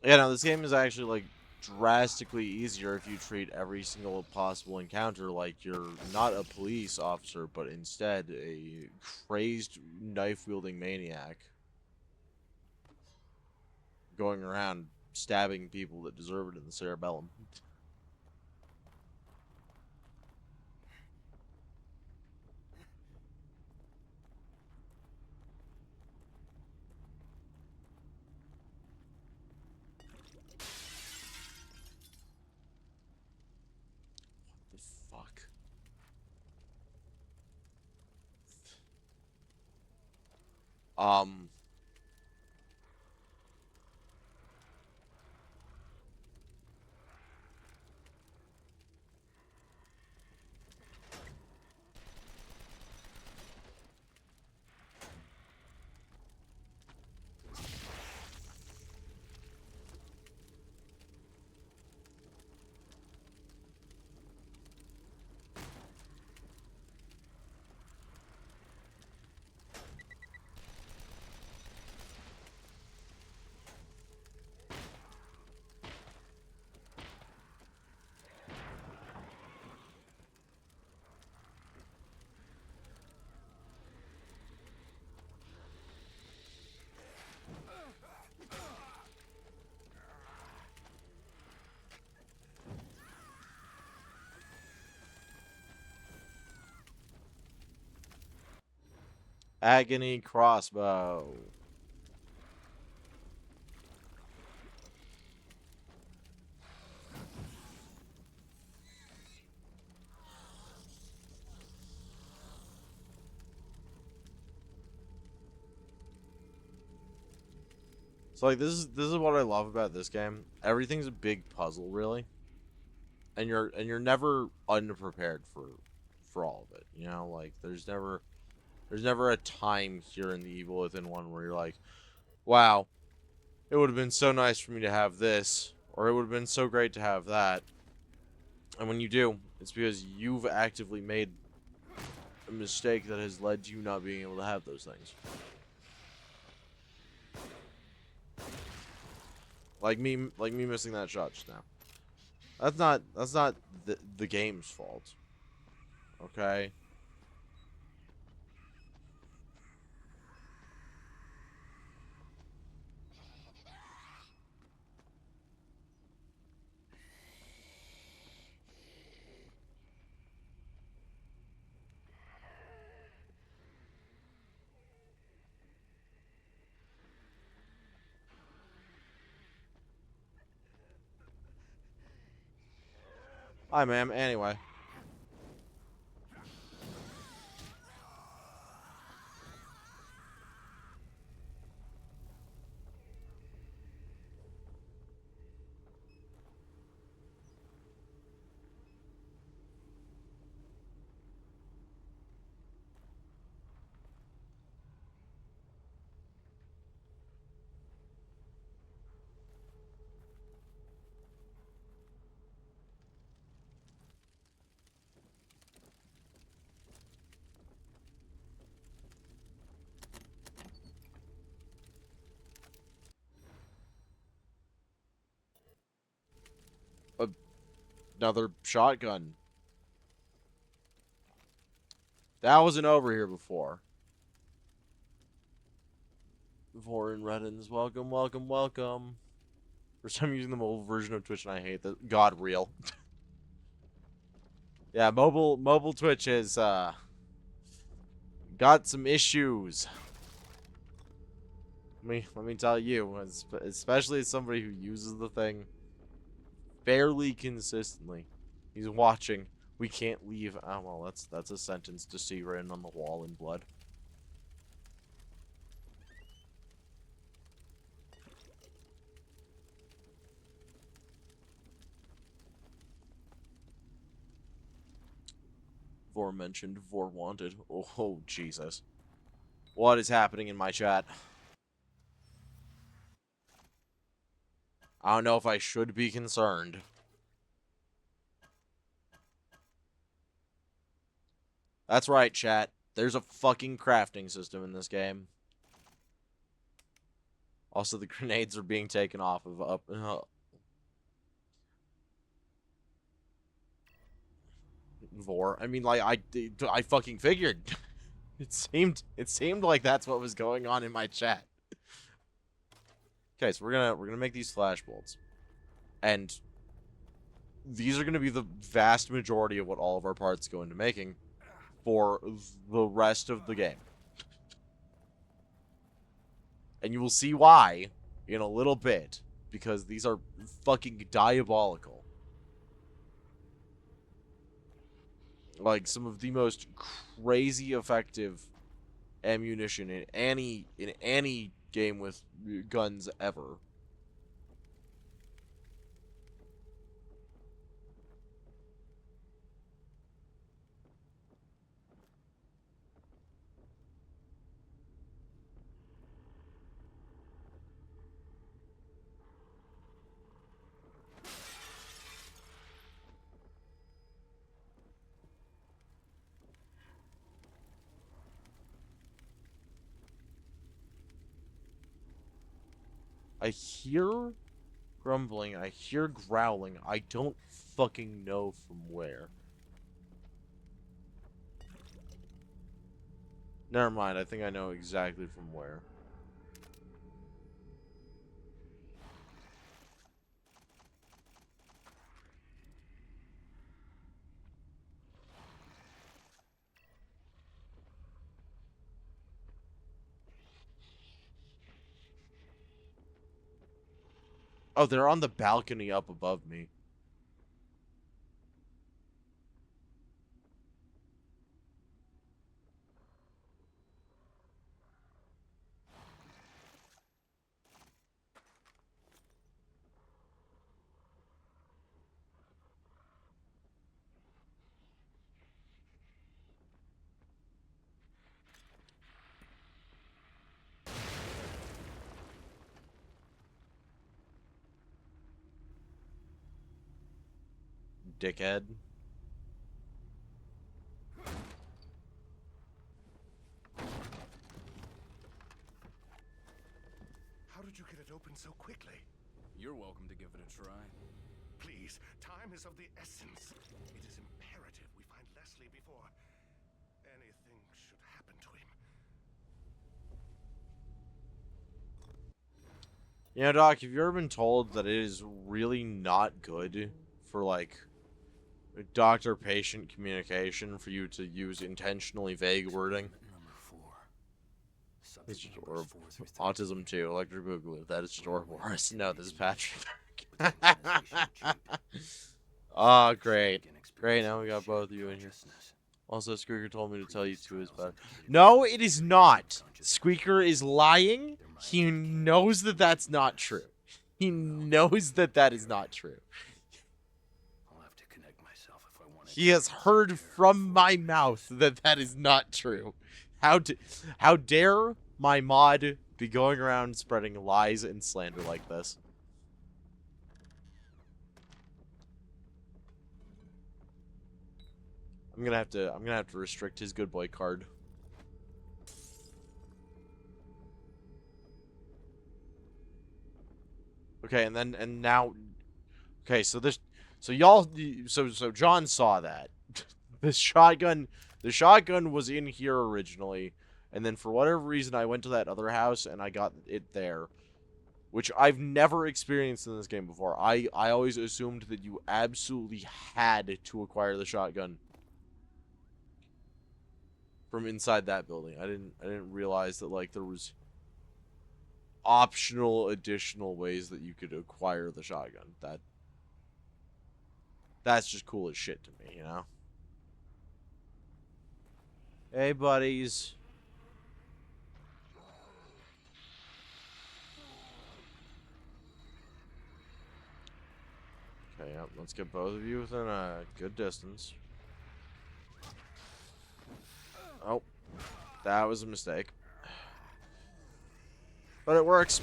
Yeah, no, this game is actually like drastically easier if you treat every single possible encounter like you're not a police officer, but instead a crazed knife-wielding maniac going around stabbing people that deserve it in the cerebellum. The fuck? Um, Agony crossbow. So like this is what I love about this game. Everything's a big puzzle, really, and you're never unprepared for all of it. You know, like there's never a time here in the Evil Within one where you're like, wow, it would have been so nice for me to have this, or it would have been so great to have that. And when you do, it's because you've actively made a mistake that has led to you not being able to have those things. Like me missing that shot just now. That's not the game's fault. Okay? Hi, ma'am. Anyway. Another shotgun. That wasn't over here before. Vorin Reddins, welcome, welcome, welcome. First time using the mobile version of Twitch and I hate that. God, real. Yeah, mobile Twitch is got some issues. Let me tell you, especially as somebody who uses the thing fairly consistently. He's watching. We can't leave. Oh well, that's a sentence to see written on the wall in blood. Vor mentioned, Vor wanted. Oh, Jesus. What is happening in my chat? I don't know if I should be concerned. That's right, chat. There's a fucking crafting system in this game. Also, the grenades are being taken off of up. Vor. I mean, like, I fucking figured. It seemed like that's what was going on in my chat. Okay, so we're gonna make these flashbolts, and these are gonna be the vast majority of what all of our parts go into making for the rest of the game. And you will see why in a little bit, because these are fucking diabolical. Like some of the most crazy effective ammunition in any game with guns ever. I hear grumbling, I hear growling, I don't fucking know from where. Never mind, I think I know exactly from where. Oh, they're on the balcony up above me. Dickhead. How did you get it open so quickly? You're welcome to give it a try. Please, time is of the essence. It is imperative we find Leslie before anything should happen to him. You know, Doc, have you ever been told that it is really not good for, like, doctor-patient communication for you to use intentionally vague wording? Number 4. It's Subject just, or numbers 4 through 13. autism too, electric boogaloo. That is just Ouroboros. No, this is Patrick. Ah, great. Great, now we got both of you in here. Also, Squeaker told me to tell you two is better. No, it is not. Squeaker is lying. He knows that that's not true. He knows that that is not true. I'll have to connect myself if I want He has heard from my mouth that that is not true. How dare my mod be going around spreading lies and slander like this? I'm gonna have to restrict his good boy card. Okay, and now, okay, so So so John saw that. The shotgun was in here originally, and then for whatever reason I went to that other house and I got it there, which I've never experienced in this game before. I always assumed that you absolutely had to acquire the shotgun from inside that building. I didn't realize that like there was optional additional ways that you could acquire the shotgun. That's just cool as shit to me, you know? Hey, buddies. Okay, yep, let's get both of you within a good distance. Oh, that was a mistake. But it works.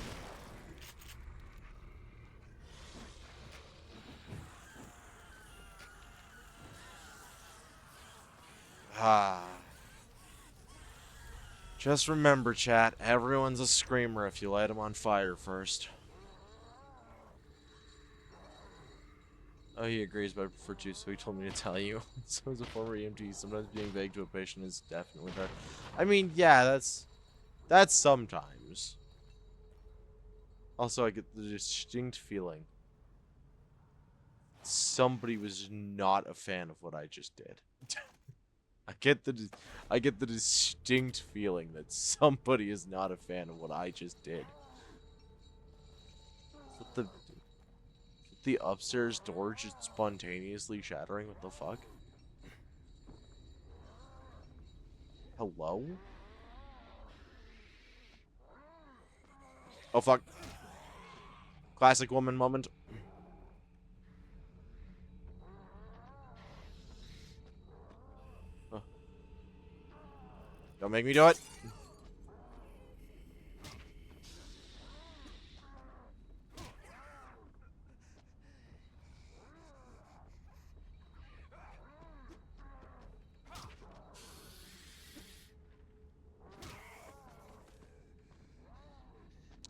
Ah. Just remember, chat, everyone's a screamer if you light them on fire first. Oh, he agrees, but I prefer to, so he told me to tell you. So as a former EMT, sometimes being vague to a patient is definitely hard. I mean, yeah, that's sometimes. Also, I get the distinct feeling somebody was not a fan of what I just did. I get the distinct feeling that somebody is not a fan of what I just did. What the upstairs door just spontaneously shattering? What the fuck? Hello? Oh fuck. Classic woman moment. Huh. Don't make me do it.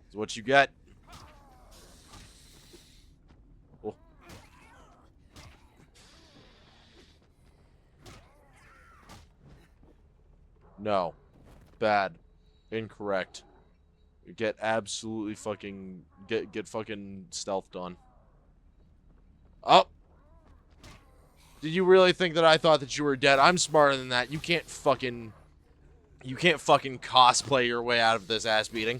It's what you get. Oh. No. Bad. Incorrect. Get absolutely fucking get fucking stealthed on. Oh. Did you really think that I thought that you were dead? I'm smarter than that. You can't fucking cosplay your way out of this ass beating.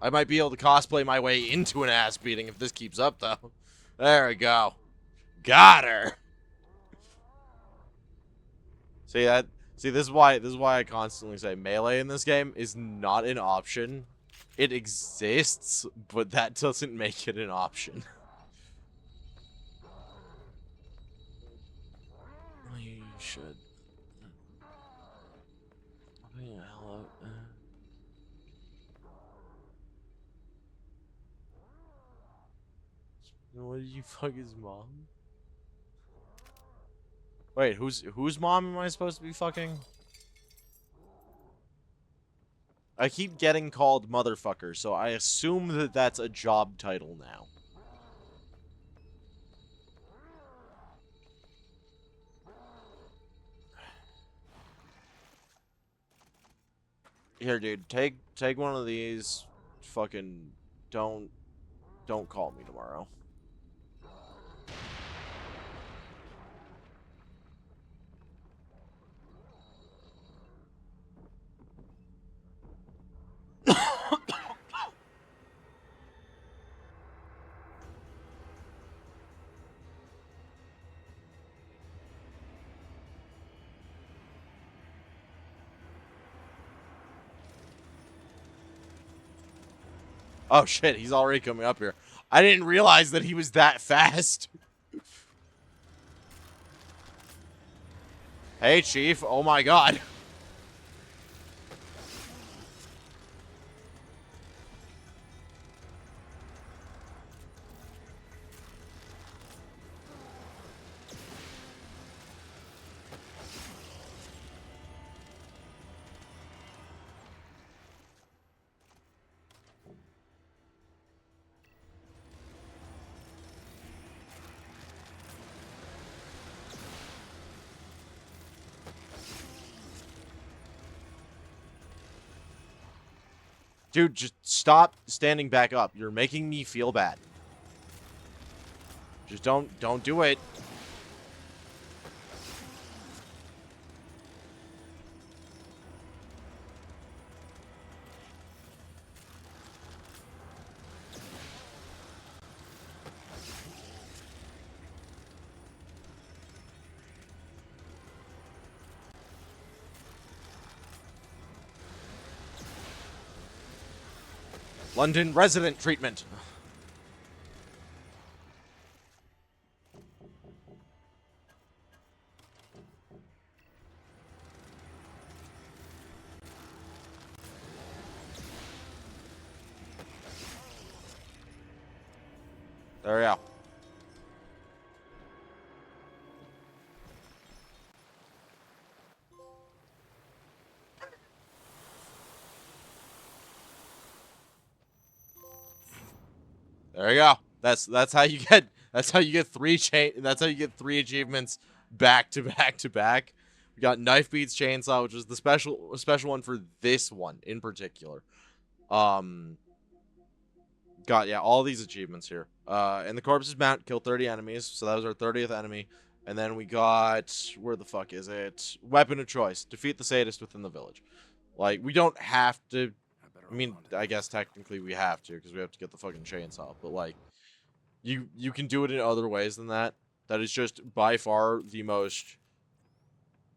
I might be able to cosplay my way into an ass beating if this keeps up, though. There we go. Got her. See, this is why I constantly say melee in this game is not an option. It exists, but that doesn't make it an option. We should. Yeah, hello. What did you fuck his mom? Wait, whose mom am I supposed to be fucking? I keep getting called motherfucker, so I assume that that's a job title now. Here, dude, take one of these. Fucking don't call me tomorrow. Oh shit, he's already coming up here. I didn't realize that he was that fast. Hey, Chief. Oh my god. Dude, just stop standing back up. You're making me feel bad. Just don't do it. London resident treatment. There we go. There you go. That's how you get that's how you get 3 achievements back to back to back. We got Knife Beats Chainsaw, which is the special one for this one in particular. Got all these achievements here. And the Corpse's Mount, kill 30 enemies, so that was our 30th enemy. And then we got, where the fuck is it? Weapon of choice, defeat the sadist within the village. Like, we don't have to. I mean, I guess technically we have to, because we have to get the fucking chainsaw. But, like, you can do it in other ways than that. That is just by far the most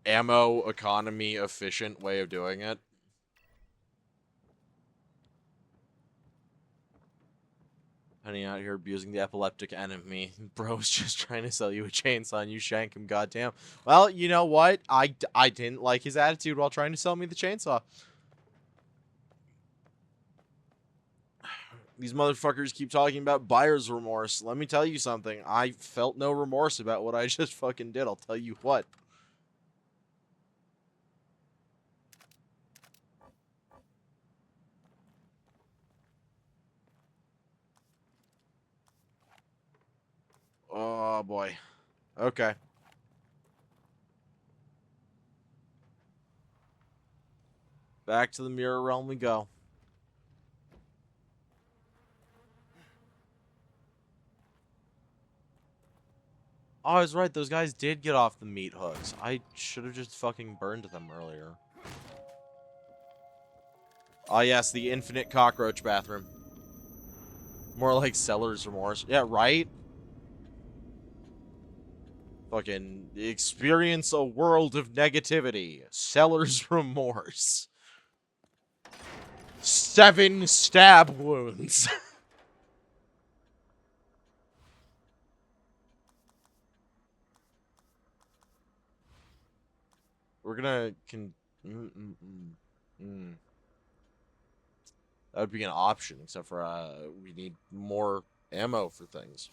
ammo economy efficient way of doing it. Penny out here abusing the epileptic enemy. Bro's just trying to sell you a chainsaw and you shank him, goddamn. Well, you know what? I didn't like his attitude while trying to sell me the chainsaw. These motherfuckers keep talking about buyer's remorse. Let me tell you something. I felt no remorse about what I just fucking did. I'll tell you what. Oh, boy. Okay. Back to the mirror realm we go. Oh, I was right. Those guys did get off the meat hooks. I should have just fucking burned them earlier. Oh, yes. The infinite cockroach bathroom. More like seller's remorse. Yeah, right? Fucking experience a world of negativity. Seller's remorse. 7 stab wounds. We're gonna that would be an option, except for we need more ammo for things.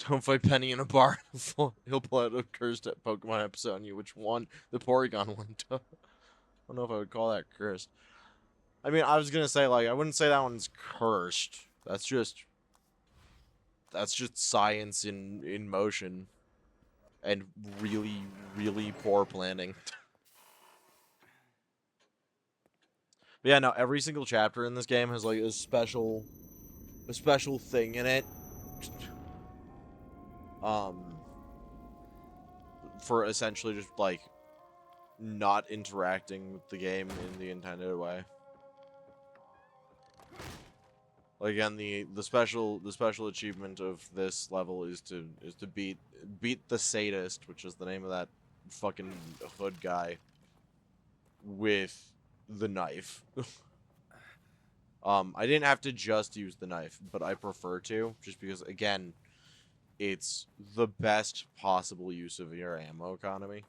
Don't fight Penny in a bar. He'll pull out a cursed Pokemon episode on you. Which one? The Porygon one. I don't know if I would call that cursed. I mean, I was gonna say, like, I wouldn't say that one's cursed. That's just science in motion. And really, really poor planning. But yeah, no, every single chapter in this game has, like, a special thing in it. for essentially just like not interacting with the game in the intended way. Like, again, the special achievement of this level is to beat the sadist, which is the name of that fucking hood guy, with the knife. I didn't have to just use the knife, but I prefer to, just because, again, it's the best possible use of your ammo economy.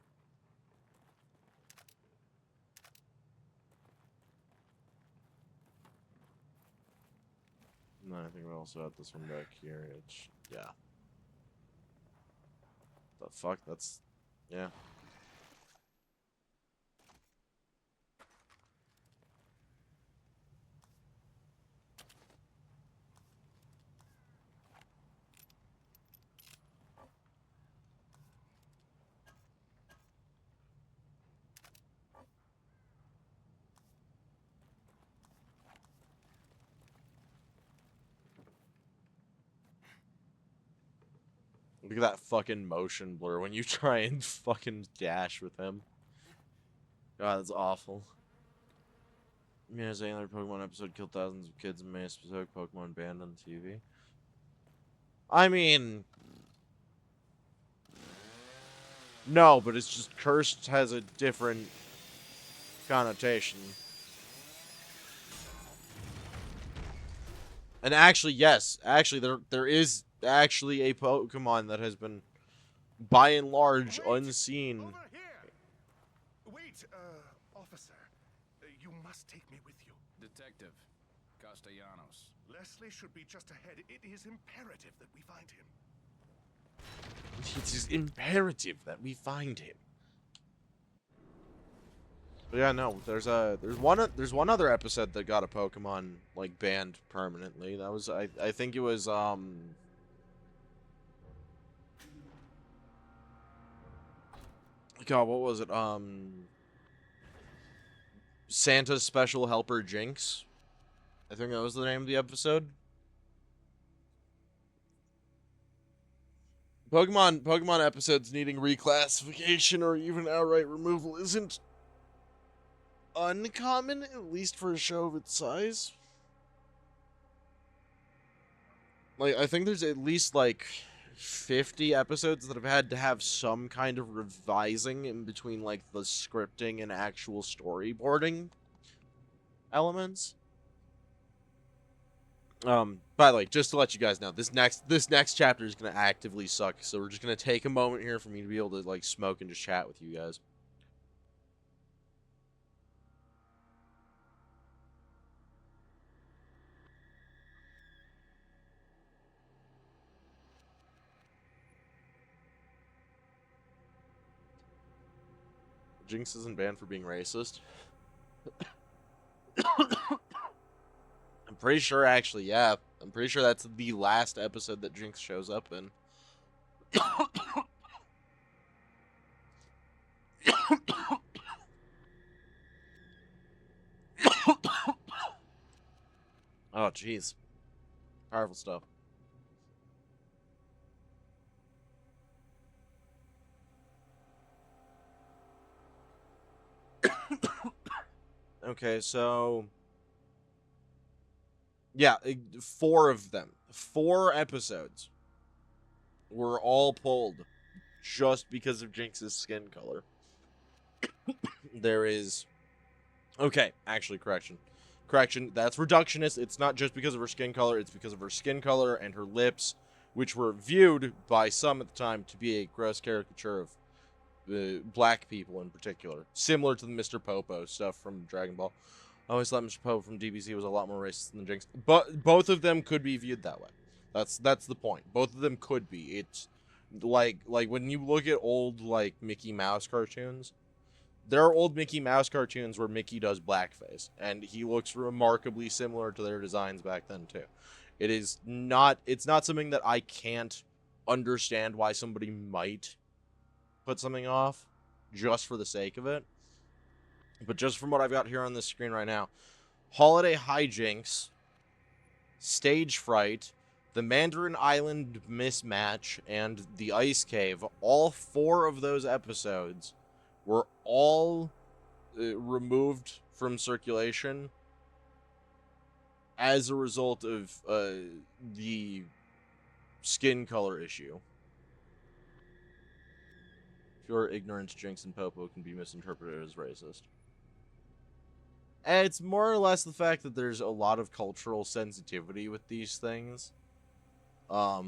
And then I think we also have this one back here. It's, yeah. The fuck? That's, yeah. Look at that fucking motion blur when you try and fucking dash with him. God, that's awful. Yeah, saying another Pokemon episode killed thousands of kids and made a specific Pokemon banned on TV. I mean, no, but it's just cursed has a different connotation. And actually, yes, actually there is actually a Pokemon that has been, by and large, unseen. Over here! Wait, officer. You must take me with you. Detective Castellanos. Leslie should be just ahead. It is imperative that we find him. It is imperative that we find him. But yeah, no, there's one other episode that got a Pokemon like banned permanently. That was I think it was God, what was it? Santa's Special Helper Jinx. I think that was the name of the episode. Pokemon episodes needing reclassification or even outright removal isn't uncommon, at least for a show of its size. Like, I think there's at least, like, 50 episodes that have had to have some kind of revising in between, like, the scripting and actual storyboarding elements. By the way, just to let you guys know, this next chapter is gonna actively suck, so we're just gonna take a moment here for me to be able to, like, smoke and just chat with you guys. Jinx isn't banned for being racist. I'm pretty sure, actually, yeah. I'm pretty sure that's the last episode that Jinx shows up in. Oh, jeez. Powerful stuff. Okay, so... yeah, 4 of them. 4 episodes were all pulled just because of Jinx's skin color. There is... okay, actually, correction. Correction, that's reductionist. It's not just because of her skin color, it's because of her skin color and her lips, which were viewed by some at the time to be a gross caricature of black people in particular. Similar to the Mr. Popo stuff from Dragon Ball. I always thought Mr. Popo from DBZ was a lot more racist than Jinx. But both of them could be viewed that way. That's the point. Both of them could be. It's like when you look at old like Mickey Mouse cartoons, there are old Mickey Mouse cartoons where Mickey does blackface, and he looks remarkably similar to their designs back then too. It's not something that I can't understand why somebody might put something off just for the sake of it. But just from what I've got here on this screen right now, Holiday Hijinks, Stage Fright, the Mandarin Island mismatch, and the Ice Cave, all 4 of those episodes were all removed from circulation as a result of the skin color issue. Pure ignorance, Jinx and Popo can be misinterpreted as racist. And it's more or less the fact that there's a lot of cultural sensitivity with these things. I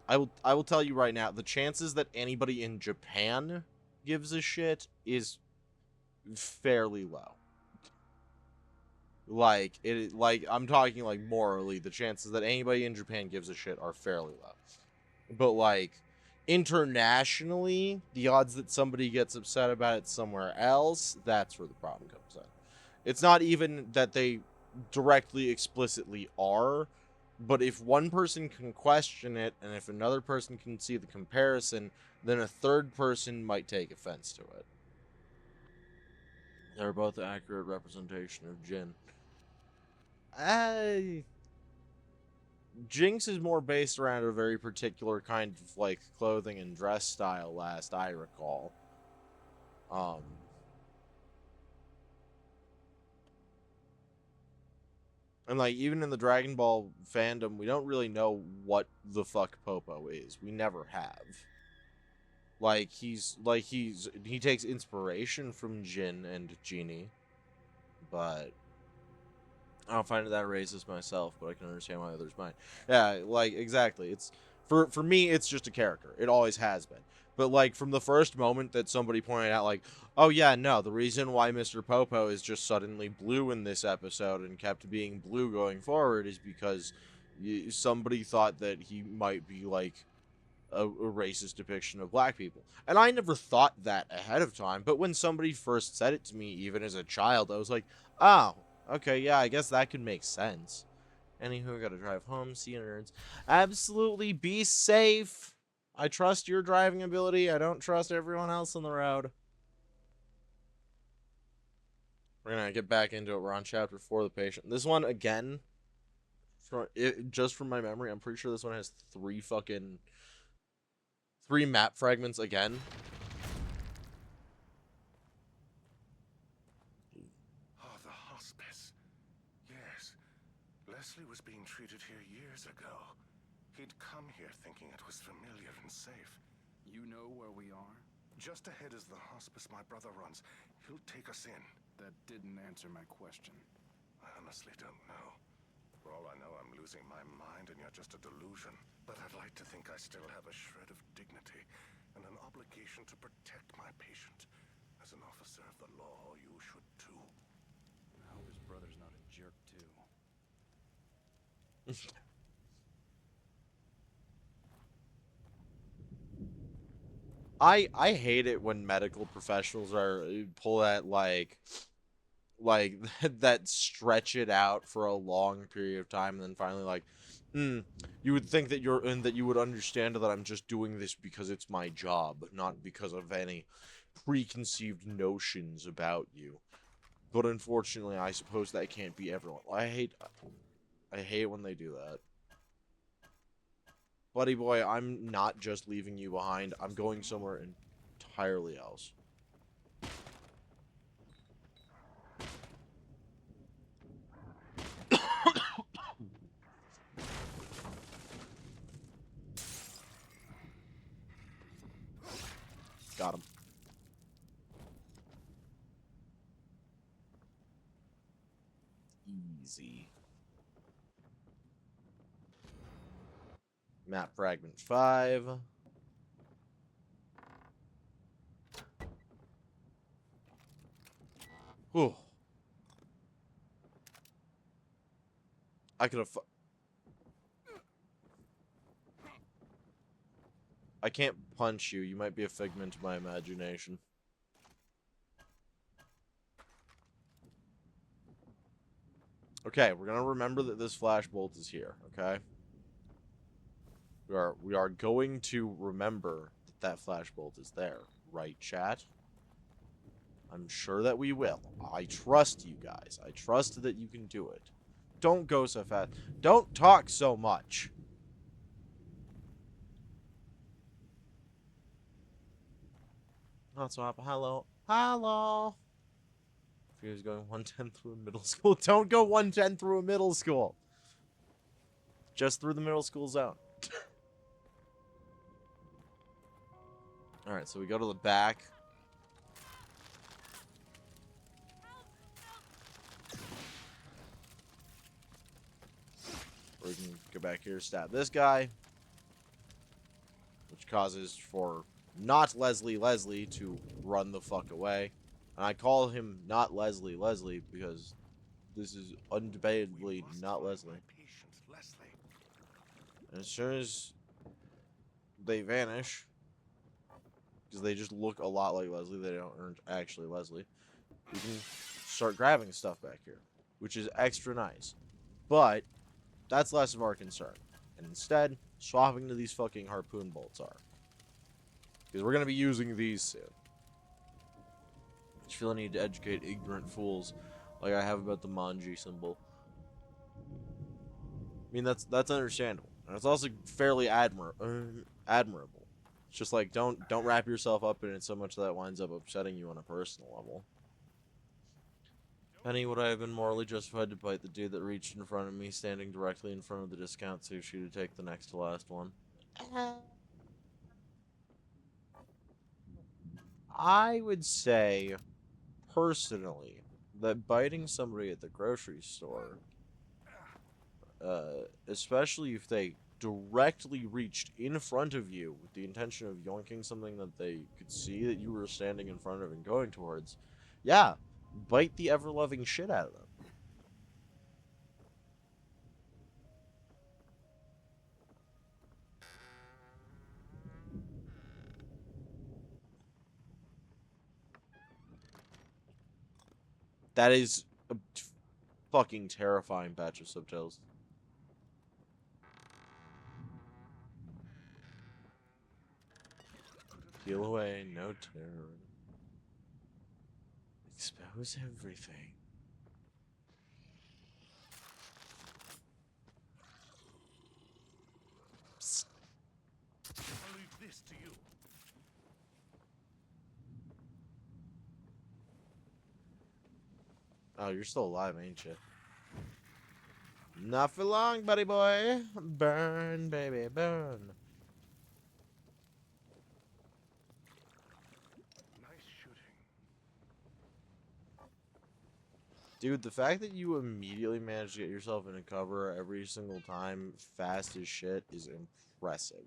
will tell you right now, the chances that anybody in Japan gives a shit is fairly low. Like I'm talking like morally, the chances that anybody in Japan gives a shit are fairly low. But like internationally, the odds that somebody gets upset about it somewhere else, that's where the problem comes in. It's not even that they directly explicitly are, but if one person can question it and if another person can see the comparison, then a third person might take offense to it. They're both an accurate representation of Jin. Jinx is more based around a very particular kind of like clothing and dress style, last I recall. And like even in the Dragon Ball fandom, we don't really know what the fuck Popo is. We never have. He takes inspiration from Jin and Genie, but I don't find it that racist myself, but I can understand why others might. Yeah, like, exactly. It's for me, it's just a character. It always has been. But, like, from the first moment that somebody pointed out, like, oh, yeah, no, the reason why Mr. Popo is just suddenly blue in this episode and kept being blue going forward is because somebody thought that he might be, like, a racist depiction of black people. And I never thought that ahead of time, but when somebody first said it to me, even as a child, I was like, oh, okay, yeah, I guess that could make sense. Anywho, I gotta drive home. See you, nerds. Absolutely be safe. I trust your driving ability. I don't trust everyone else on the road. We're gonna get back into it. We're on chapter 4 of The Patient. This one, again, just from my memory, I'm pretty sure this one has 3 map fragments again. Oh, the hospice. Yes. Leslie was being treated here years ago. He'd come here thinking it was familiar and safe. You know where we are? Just ahead is the hospice my brother runs. He'll take us in. That didn't answer my question. I honestly don't know. For all I know, I'm losing my mind and you're just a delusion. But I'd like to think I still have a shred of dignity and an obligation to protect my patient. As an officer of the law, you should too. I hope his brother's not a jerk, too. I hate it when medical professionals pull that like that stretch it out for a long period of time and then finally like, you would think that you would understand that I'm just doing this because it's my job, not because of any preconceived notions about you. But unfortunately, I suppose that can't be everyone. I hate when they do that. Buddy boy, I'm not just leaving you behind. I'm going somewhere entirely else. Got him. Easy. Map fragment 5. Whew. I could have... I can't punch you. You might be a figment of my imagination. Okay, we're gonna remember that this flashbolt is here, okay? We are going to remember that flashbolt is there, right, chat? I'm sure that we will. I trust you guys. I trust that you can do it. don't go so fast. Don't talk so much. Not so happy. Hello. Hello. If he was going 110 through a middle school, don't go 110 through a middle school. Just through the middle school zone. Alright, so we go to the back. We can go back here, stab this guy. Which causes for not Leslie to run the fuck away. And I call him not Leslie because this is undebatably not Leslie. And as soon as they vanish, because they just look a lot like Leslie, they aren't actually Leslie, we can start grabbing stuff back here, which is extra nice. But that's less of our concern. And instead, swapping to these fucking harpoon bolts are. Because we're going to be using these soon. I just feel I need to educate ignorant fools like I have about the Manji symbol. I mean, that's understandable. And it's also fairly admirable. It's just like, don't wrap yourself up in it so much that it winds up upsetting you on a personal level. Penny, would I have been morally justified to bite the dude that reached in front of me, standing directly in front of the discount sushi to take the next to last one? I would say, personally, that biting somebody at the grocery store, especially if they directly reached in front of you with the intention of yoinking something that they could see that you were standing in front of and going towards, yeah, bite the ever-loving shit out of them. That is a fucking terrifying batch of subtitles. Peel away, no terror. Expose everything. Psst. I'll leave this to you. Oh, you're still alive, ain't you? Not for long, buddy boy. Burn, baby, burn. Nice shooting. Dude, the fact that you immediately managed to get yourself in a cover every single time fast as shit is impressive.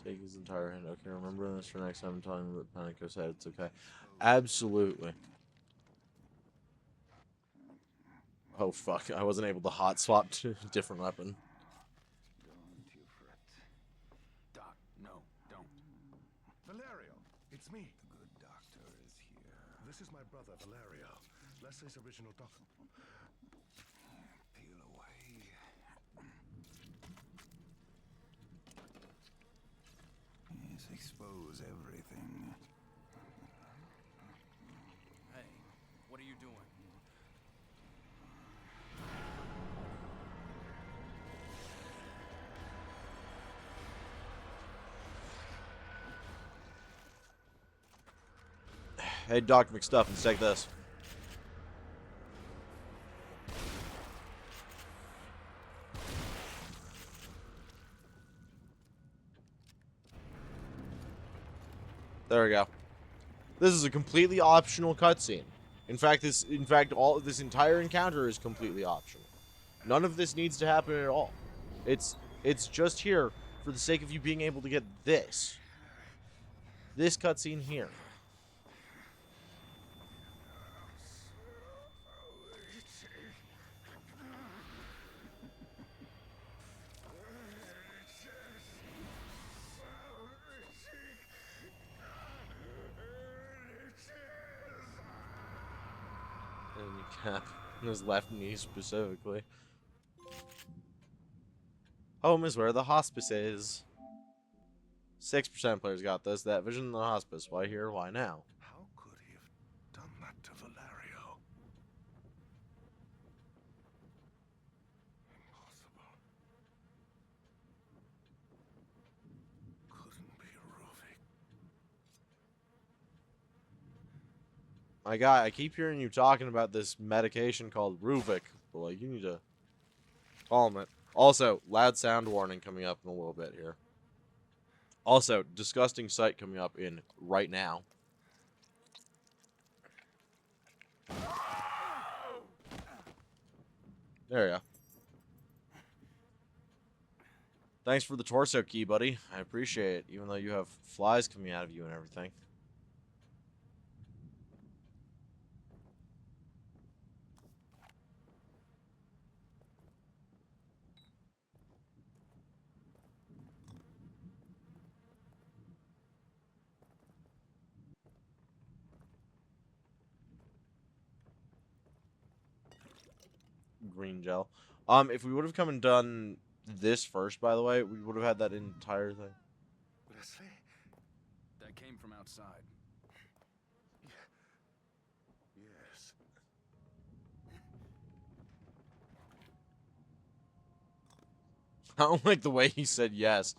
Take his entire hand. Okay, remember this for next time I'm telling him what Panico said. It's okay. Absolutely. Oh, fuck. I wasn't able to hot swap to a different weapon. Don't you fret. Doc, no, don't. Valerio, it's me. The good doctor is here. This is my brother, Valerio. Leslie's original doctor. Peel away. Yes, expose everything. Hey, what are you doing? Hey, Dr. McStuffins, take this. There we go. This is a completely optional cutscene. In fact, this entire encounter is completely optional. None of this needs to happen at all. It's just here for the sake of you being able to get this cutscene here. kneecap. His left knee specifically. Home is where the hospice is. 6% of players got this. That vision in the hospice. Why here? Why now? How could he have done that to Valerio? Impossible. Couldn't be Ruvik. My guy, I keep hearing you talking about this medication called Ruvik, but like, you need to calm it. Also, loud sound warning coming up in a little bit here. Also, disgusting sight coming up in right now. There you go. Thanks for the torso key, buddy. I appreciate it, even though you have flies coming out of you and everything. Green gel. If we would have come and done this first, by the way, we would have had that entire thing. Wesley? That came from outside. Yes. I don't like the way he said yes.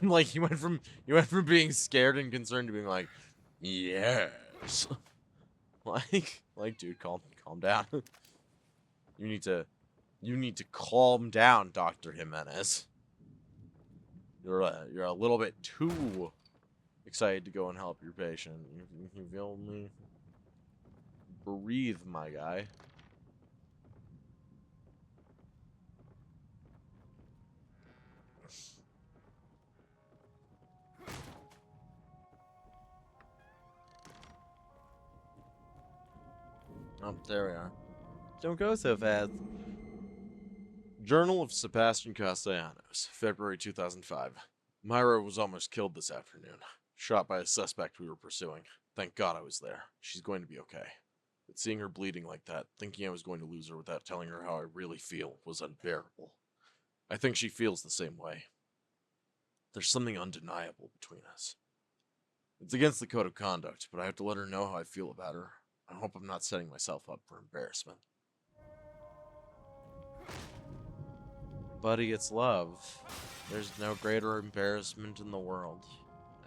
Like he went from being scared and concerned to being like, yes. like, dude, calm down. You need to calm down, Dr. Jimenez. You're a little bit too excited to go and help your patient. You feel me? Breathe, my guy. Oh, there we are. Don't go so fast. Journal of Sebastian Castellanos, February 2005. Myra was almost killed this afternoon. Shot by a suspect we were pursuing. Thank God I was there. She's going to be okay. But seeing her bleeding like that, thinking I was going to lose her without telling her how I really feel, was unbearable. I think she feels the same way. There's something undeniable between us. It's against the code of conduct, but I have to let her know how I feel about her. I hope I'm not setting myself up for embarrassment. Buddy, it's love. There's no greater embarrassment in the world.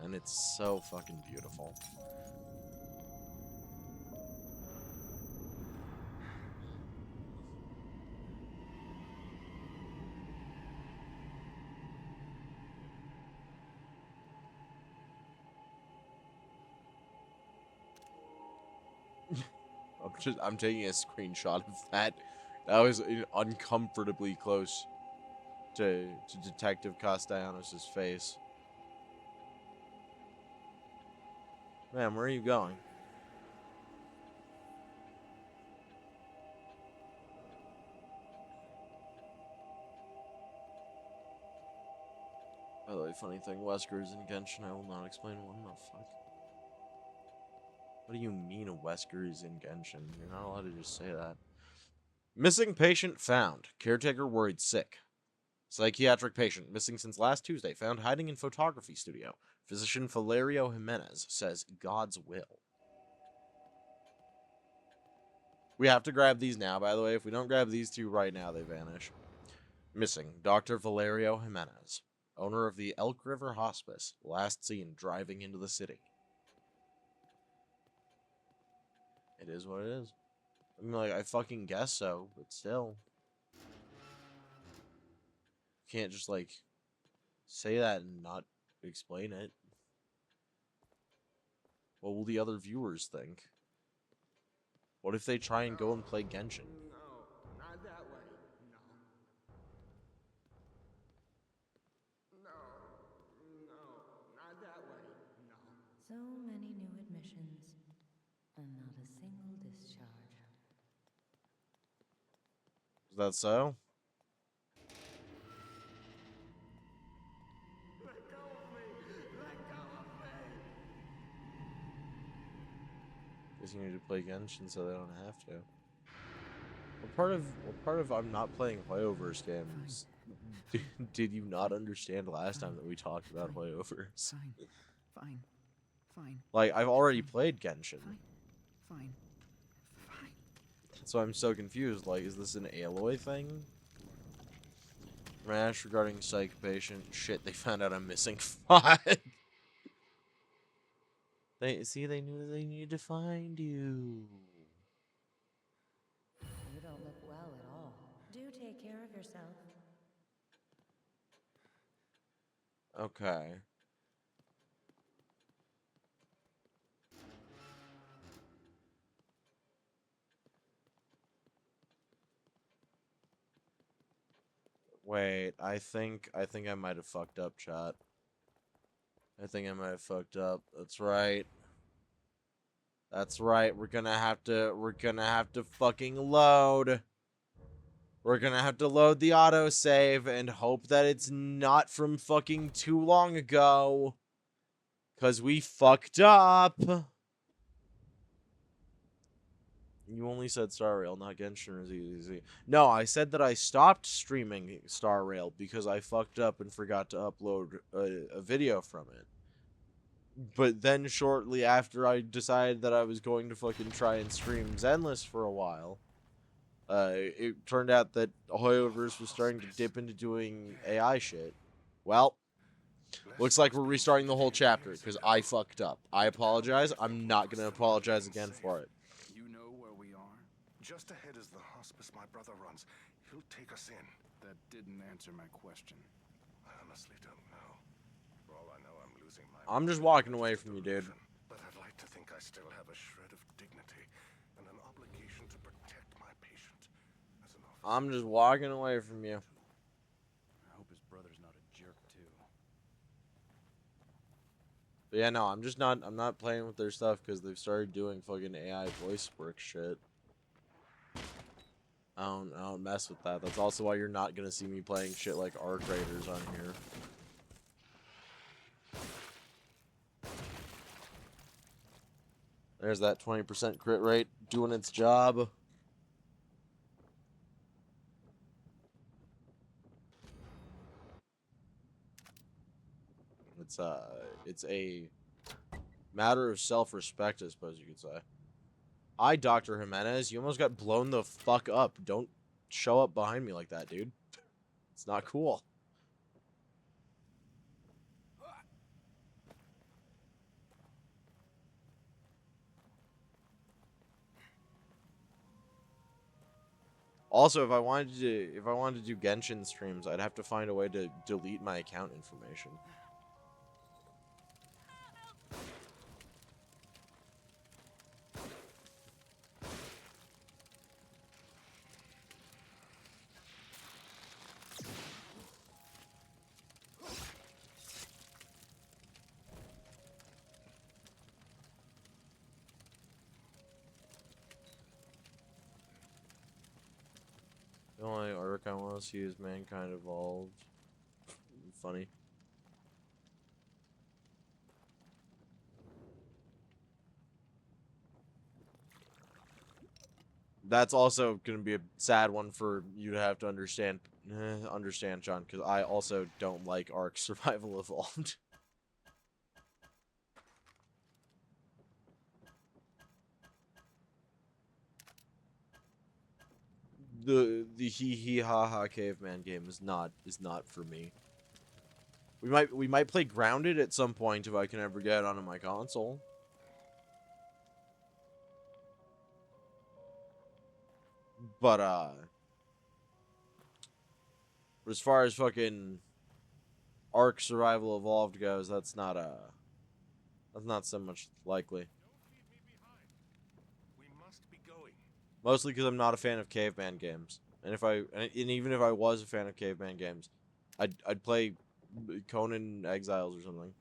And it's so fucking beautiful. I'm taking a screenshot of that. That was uncomfortably close to Detective Castellanos' face. Man, where are you going? By the way, funny thing, Wesker's in Genshin, I will not explain what the fuck. What do you mean a Wesker is in Genshin? You're not allowed to just say that. Missing patient found. Caretaker worried sick. Psychiatric patient missing since last Tuesday found hiding in photography studio. Physician Valerio Jimenez says God's will. We have to grab these now, by the way. If we don't grab these two right now, they vanish. Missing Dr. Valerio Jimenez, owner of the Elk River Hospice, last seen driving into the city. It is what it is. I mean, like, I fucking guess so, but still. Can't just, like, say that and not explain it. What will the other viewers think? What if they try and go and play Genshin? No, not that way. No. No, not that way. No. So many new admissions, and not a single discharge. Is that so? Let go of me! Let go of me! Guess you need to play Genshin so they don't have to. what part of I'm not playing Hoyoverse games did you not understand last time that we talked about Hoyoverse? Fine. Fine. Fine. Like, I've already played Genshin, Fine. Fine. Fine. so I'm so confused. Like, is this an Aloy thing? Rash regarding psych patient. Shit, they found out I'm missing 5. They knew they needed to find you. You don't look well at all. Do take care of yourself. Okay. Wait, I think I might have fucked up, chat. I think I might have fucked up. That's right. That's right. We're gonna have to fucking load. We're gonna have to load the autosave and hope that it's not from fucking too long ago. 'Cause we fucked up. You only said Star Rail, not Genshin or ZZ. No, I said that I stopped streaming Star Rail because I fucked up and forgot to upload a video from it. But then shortly after I decided that I was going to fucking try and stream Zenless for a while, it turned out that Hoyoverse was starting to dip into doing AI shit. Well, looks like we're restarting the whole chapter because I fucked up. I apologize. I'm not going to apologize again for it. You know where we are? Just ahead is the hospice my brother runs. He'll take us in. That didn't answer my question. I honestly don't know. For all I know, I'm losing my I'm just mind walking and away it's a from you, dude. delusion. But I'd like to think I still have a shred of dignity and an obligation to protect my patient. As an officer, I'm just walking away from you. I hope his brother's not a jerk, too. But yeah, no, I'm not playing with their stuff because they've started doing fucking AI voice work shit. I don't mess with that. That's also why you're not gonna see me playing shit like Arc Raiders on here. There's that 20% crit rate doing its job. It's a matter of self-respect, I suppose you could say. Dr. Jimenez, you almost got blown the fuck up. Don't show up behind me like that, dude. It's not cool. Also, if I wanted to do Genshin streams, I'd have to find a way to delete my account information. The only arc I want to see is Mankind Evolved. Funny. That's also going to be a sad one for you to have to understand, John, because I also don't like Arc Survival Evolved. The hee hee ha ha caveman game is not for me. We might play Grounded at some point if I can ever get it onto my console. But as far as fucking Arc Survival Evolved goes, that's not so much likely. we must be going. Mostly because I'm not a fan of caveman games, and even if I was a fan of caveman games, I'd play Conan Exiles or something.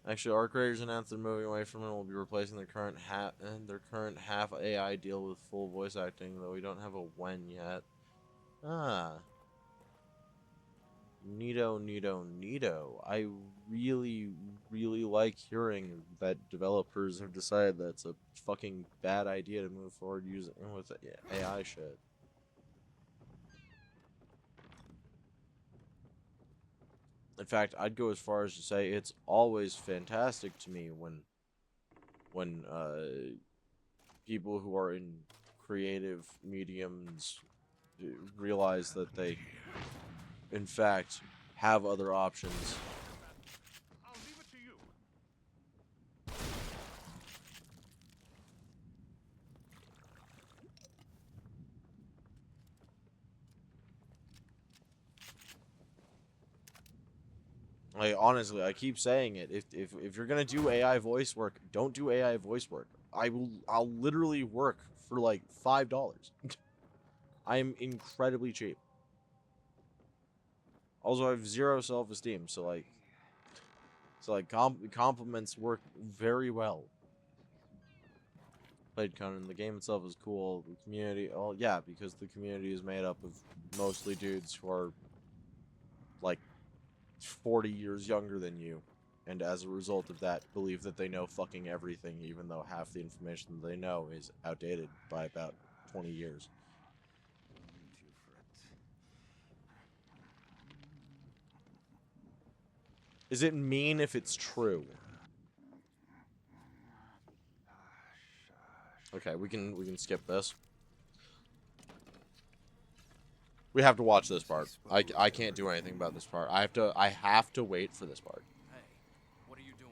Actually, Arc Raiders announced they're moving away from it and will be replacing their current half AI deal with full voice acting, though we don't have a when yet. Ah. Neato. I really, really like hearing that developers have decided that's a fucking bad idea to move forward using with AI shit. In fact, I'd go as far as to say it's always fantastic to me when people who are in creative mediums realize that they, in fact, have other options. I'll leave it to you. Like honestly, I keep saying it. If you're gonna do AI voice work, don't do AI voice work. I'll literally work for like $5. I am incredibly cheap. Also, I have zero self-esteem, so compliments work very well. Played Conan. The game itself is cool. The community, oh yeah, because the community is made up of mostly dudes who are like 40 years younger than you, and as a result of that, believe that they know fucking everything, even though half the information they know is outdated by about 20 years. Is it mean if it's true? Okay, we can skip this. We have to watch this part. I can't do anything about this part. I have to wait for this part. Hey, what are you doing?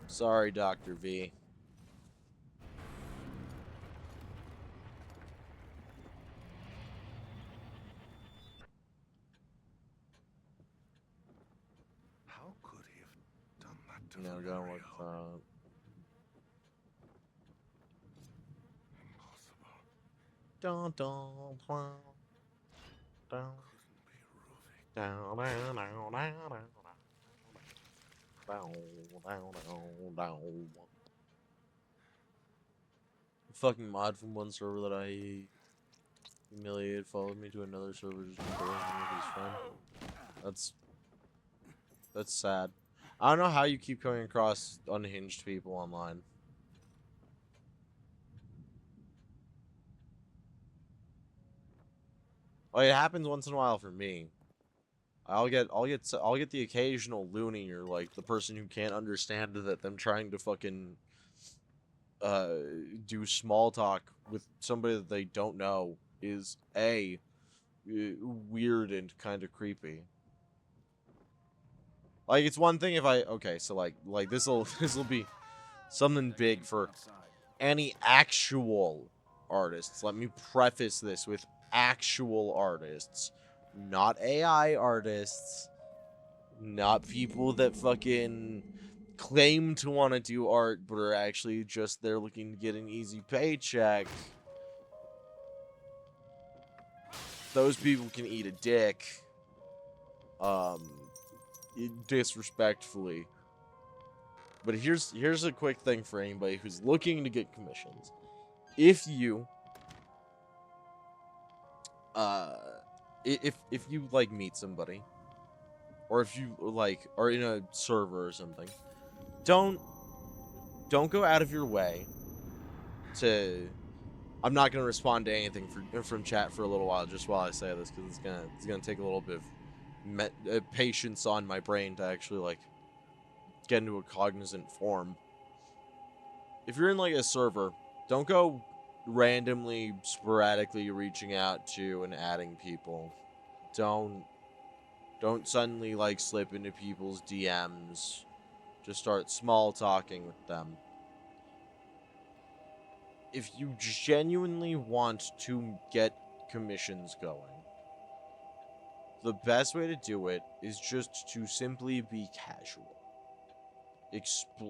Sorry, Dr. V. How could he have done that to No, go with Valerio? Impossible. Dun dun dun dun Couldn't be Ruvik. down down down down down down. The fucking mod from one server that I humiliated followed me to another server just to with his friend. That's sad. I don't know how you keep coming across unhinged people online. Like, it happens once in a while for me. I'll get the occasional loony or like the person who can't understand that them trying to fucking do small talk with somebody that they don't know is weird and kind of creepy. Like, it's one thing if so like this'll be something big for any actual artists. Let me preface this with actual artists, not AI artists, not people that fucking claim to want to do art but are actually just there looking to get an easy paycheck. Those people can eat a dick. Disrespectfully. But here's a quick thing for anybody who's looking to get commissions. If you if you like meet somebody, or if you like are in a server or something, don't go out of your way to. I'm not gonna respond to anything from chat for a little while, just while I say this, because it's gonna take a little bit of patience on my brain to actually like get into a cognizant form. If you're in like a server, don't go randomly, sporadically reaching out to and adding people. Don't suddenly like slip into people's DMs. Just start small talking with them. If you genuinely want to get commissions going, the best way to do it is just to simply be casual.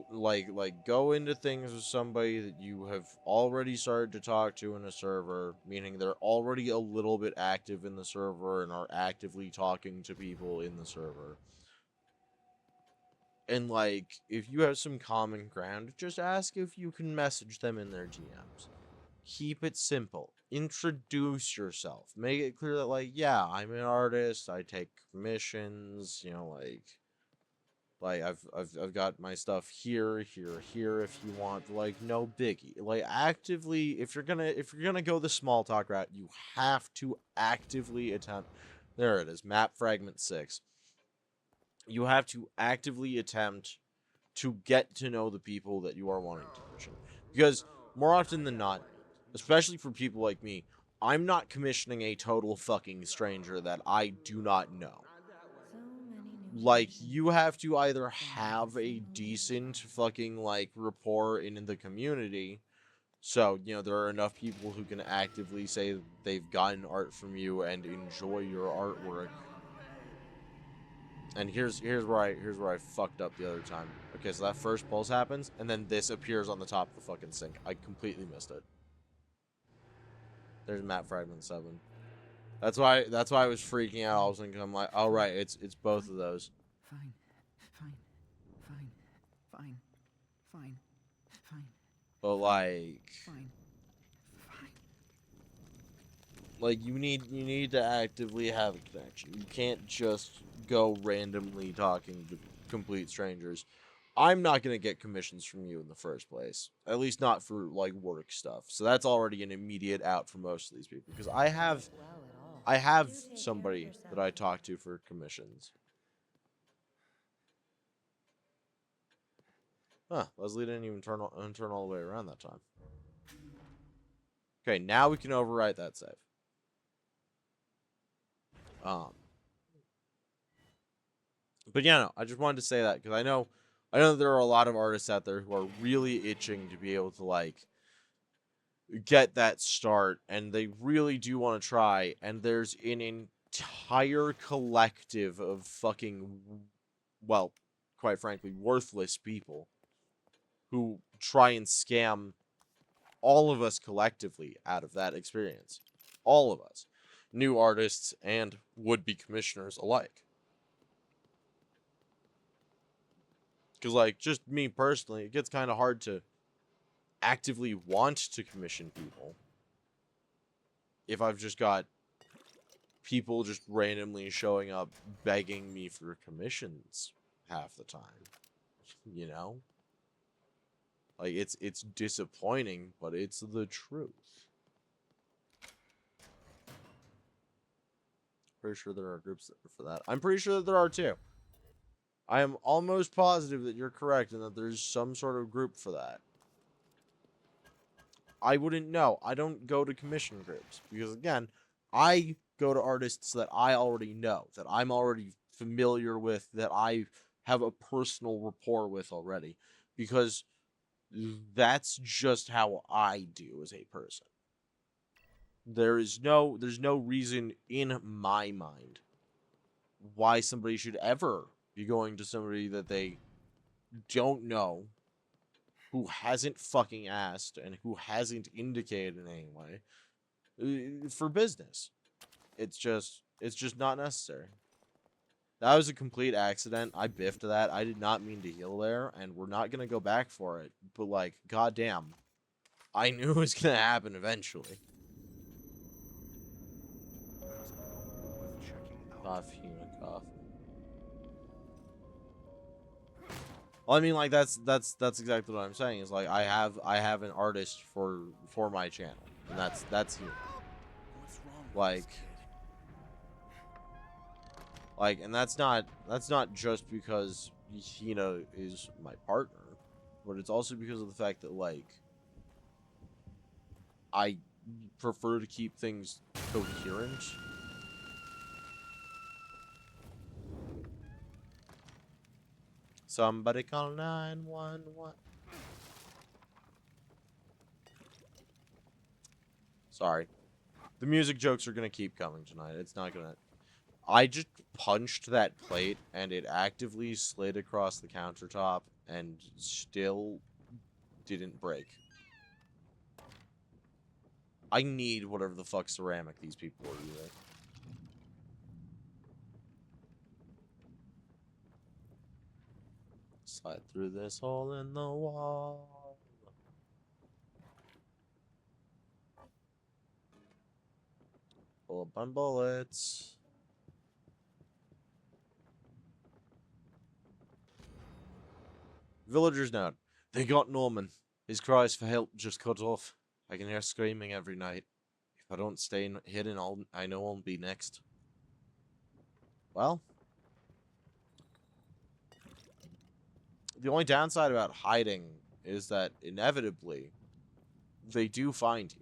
Like go into things with somebody that you have already started to talk to in a server, meaning they're already a little bit active in the server and are actively talking to people in the server. And, like, if you have some common ground, just ask if you can message them in their DMs. Keep it simple. Introduce yourself. Make it clear that, like, yeah, I'm an artist. I take commissions. You know, like I've got my stuff here, here. If you want, like, no biggie. Like, actively, if you're gonna go the small talk route, you have to actively attempt. There it is, map fragment 6. You have to actively attempt to get to know the people that you are wanting to commission. Because more often than not, especially for people like me, I'm not commissioning a total fucking stranger that I do not know. So many new Like, traditions. you have to either have a decent fucking, like, rapport in the community. So, you know, there are enough people who can actively say they've gotten art from you and enjoy your artwork. And here's where I fucked up the other time. Okay, so that first pulse happens, and then this appears on the top of the fucking sink. I completely missed it. There's map fragment 7. That's why I was freaking out. I was thinking, I'm like, oh right, it's both of those. Fine. Fine. Fine. Fine. Fine. Fine. But like Fine. Fine. like you need to actively have a connection. You can't just go randomly talking to complete strangers. I'm not going to get commissions from you in the first place. At least not for, like, work stuff. So that's already an immediate out for most of these people. Because I have Well at all. I have Do take care of somebody that yourself. I talk to for commissions. Huh, Leslie didn't even turn all the way around that time. Okay, now we can overwrite that save. But yeah, no, I just wanted to say that because I know there are a lot of artists out there who are really itching to be able to, like, get that start, and they really do want to try, and there's an entire collective of fucking, well, quite frankly, worthless people who try and scam all of us collectively out of that experience. All of us. New artists and would-be commissioners alike. Because, like, just me personally, it gets kind of hard to actively want to commission people if I've just got people just randomly showing up begging me for commissions half the time. You know? Like, it's disappointing, but it's the truth. Pretty sure there are groups for that. I'm pretty sure that there are too. I am almost positive that you're correct and that there's some sort of group for that. I wouldn't know. I don't go to commission groups because, again, I go to artists that I already know, that I'm already familiar with, that I have a personal rapport with already, because that's just how I do as a person. There's no reason in my mind why somebody should ever be going to somebody that they don't know, who hasn't fucking asked, and who hasn't indicated in any way, for business. It's just not necessary. That was a complete accident. I biffed that. I did not mean to heal there, and we're not gonna go back for it. But, like, goddamn, I knew it was gonna happen eventually. Worth checking out. Cough, human cough. Well, I mean, like, that's exactly what I'm saying. Is like I have an artist for my channel, and that's you. What's wrong with Like, this kid? and that's not just because Hina is my partner, but it's also because of the fact that, like, I prefer to keep things coherent. Somebody call 911. Sorry. The music jokes are gonna keep coming tonight. It's not gonna... I just punched that plate, and it actively slid across the countertop, and still didn't break. I need whatever the fuck ceramic these people are using. Slide through this hole in the wall. Pull up on bullets. Villagers note. They got Norman. His cries for help just cut off. I can hear screaming every night. If I don't stay hidden, I know I'll be next. Well, the only downside about hiding is that inevitably they do find you.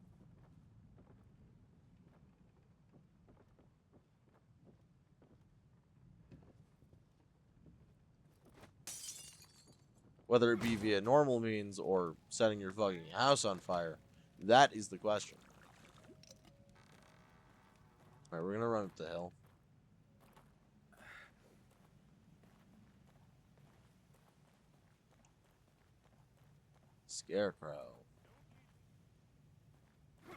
Whether it be via normal means or setting your fucking house on fire, that is the question. Alright, we're gonna run up the hill. Scarecrow. We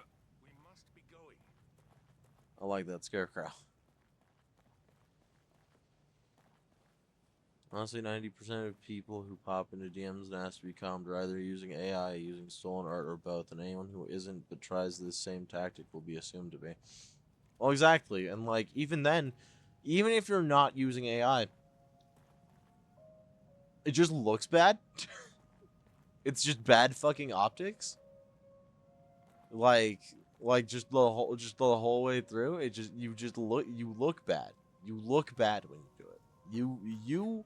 must be going. I like that scarecrow. Honestly, 90% of people who pop into DMs and ask to be calmed are either using AI, using stolen art, or both, and anyone who isn't but tries this same tactic will be assumed to be. Well, exactly, and like, even then, even if you're not using AI, it just looks bad. It's just bad fucking optics. Like just the whole way through, you look bad. You look bad when you do it. You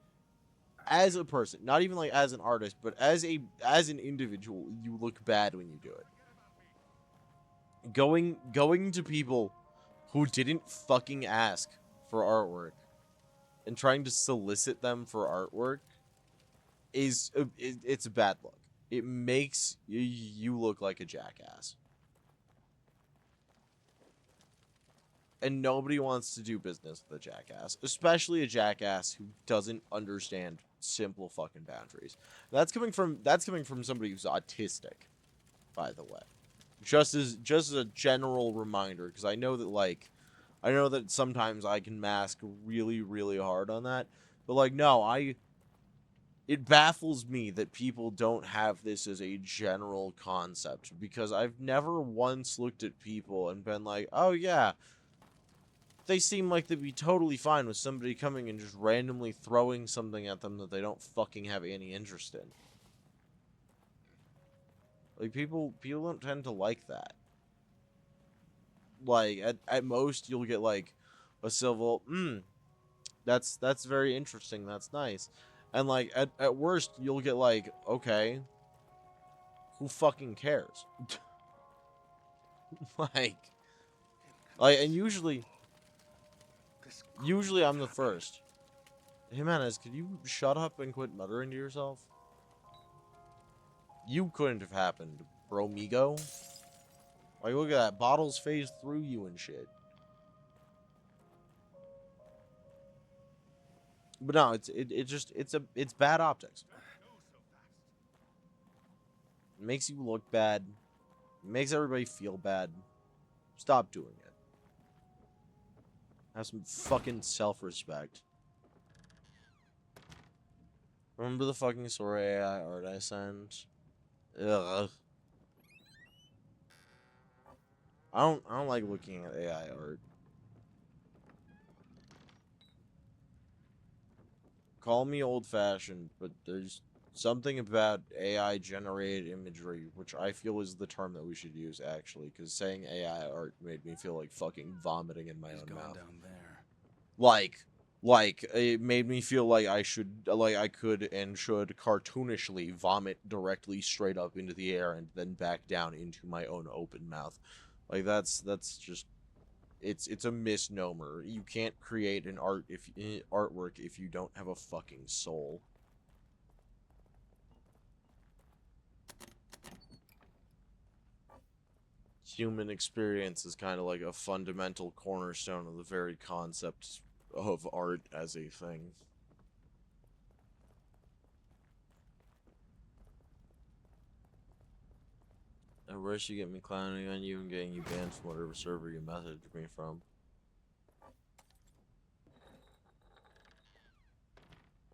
as a person, not even like as an artist, but as an individual, you look bad when you do it. Going to people who didn't fucking ask for artwork and trying to solicit them for artwork it's a bad look. It makes you look like a jackass. And nobody wants to do business with a jackass, especially a jackass who doesn't understand simple fucking boundaries. That's coming from somebody who's autistic, by the way. Just as a general reminder, because I know that sometimes I can mask really, really hard on that, but like, no, it baffles me that people don't have this as a general concept, because I've never once looked at people and been like, oh yeah, they seem like they'd be totally fine with somebody coming and just randomly throwing something at them that they don't fucking have any interest in. Like, people don't tend to like that. Like, at most, you'll get, like, a civil, that's very interesting, that's nice. And, like, at worst, you'll get, like, okay, who fucking cares? like, and usually I'm the first. Hey, Manez, could you shut up and quit muttering to yourself? You couldn't have happened, bromigo. Like, look at that. Bottles phased through you and shit. But no, it's bad optics. It makes you look bad. It makes everybody feel bad. Stop doing it. Have some fucking self-respect. Remember the fucking Sora AI art I sent? Ugh. I don't like looking at AI art. Call me old-fashioned, but there's something about AI-generated imagery, which I feel is the term that we should use, actually, because saying AI art made me feel like fucking vomiting in my own mouth. Down there. Like, it made me feel like I could and should cartoonishly vomit directly straight up into the air and then back down into my own open mouth. Like, that's just, it's a misnomer. You can't create an artwork if you don't have a fucking soul. Human experience is kind of like a fundamental cornerstone of the very concept of art as a thing. At worst, you get me clowning on you and getting you banned from whatever server you messaged me from.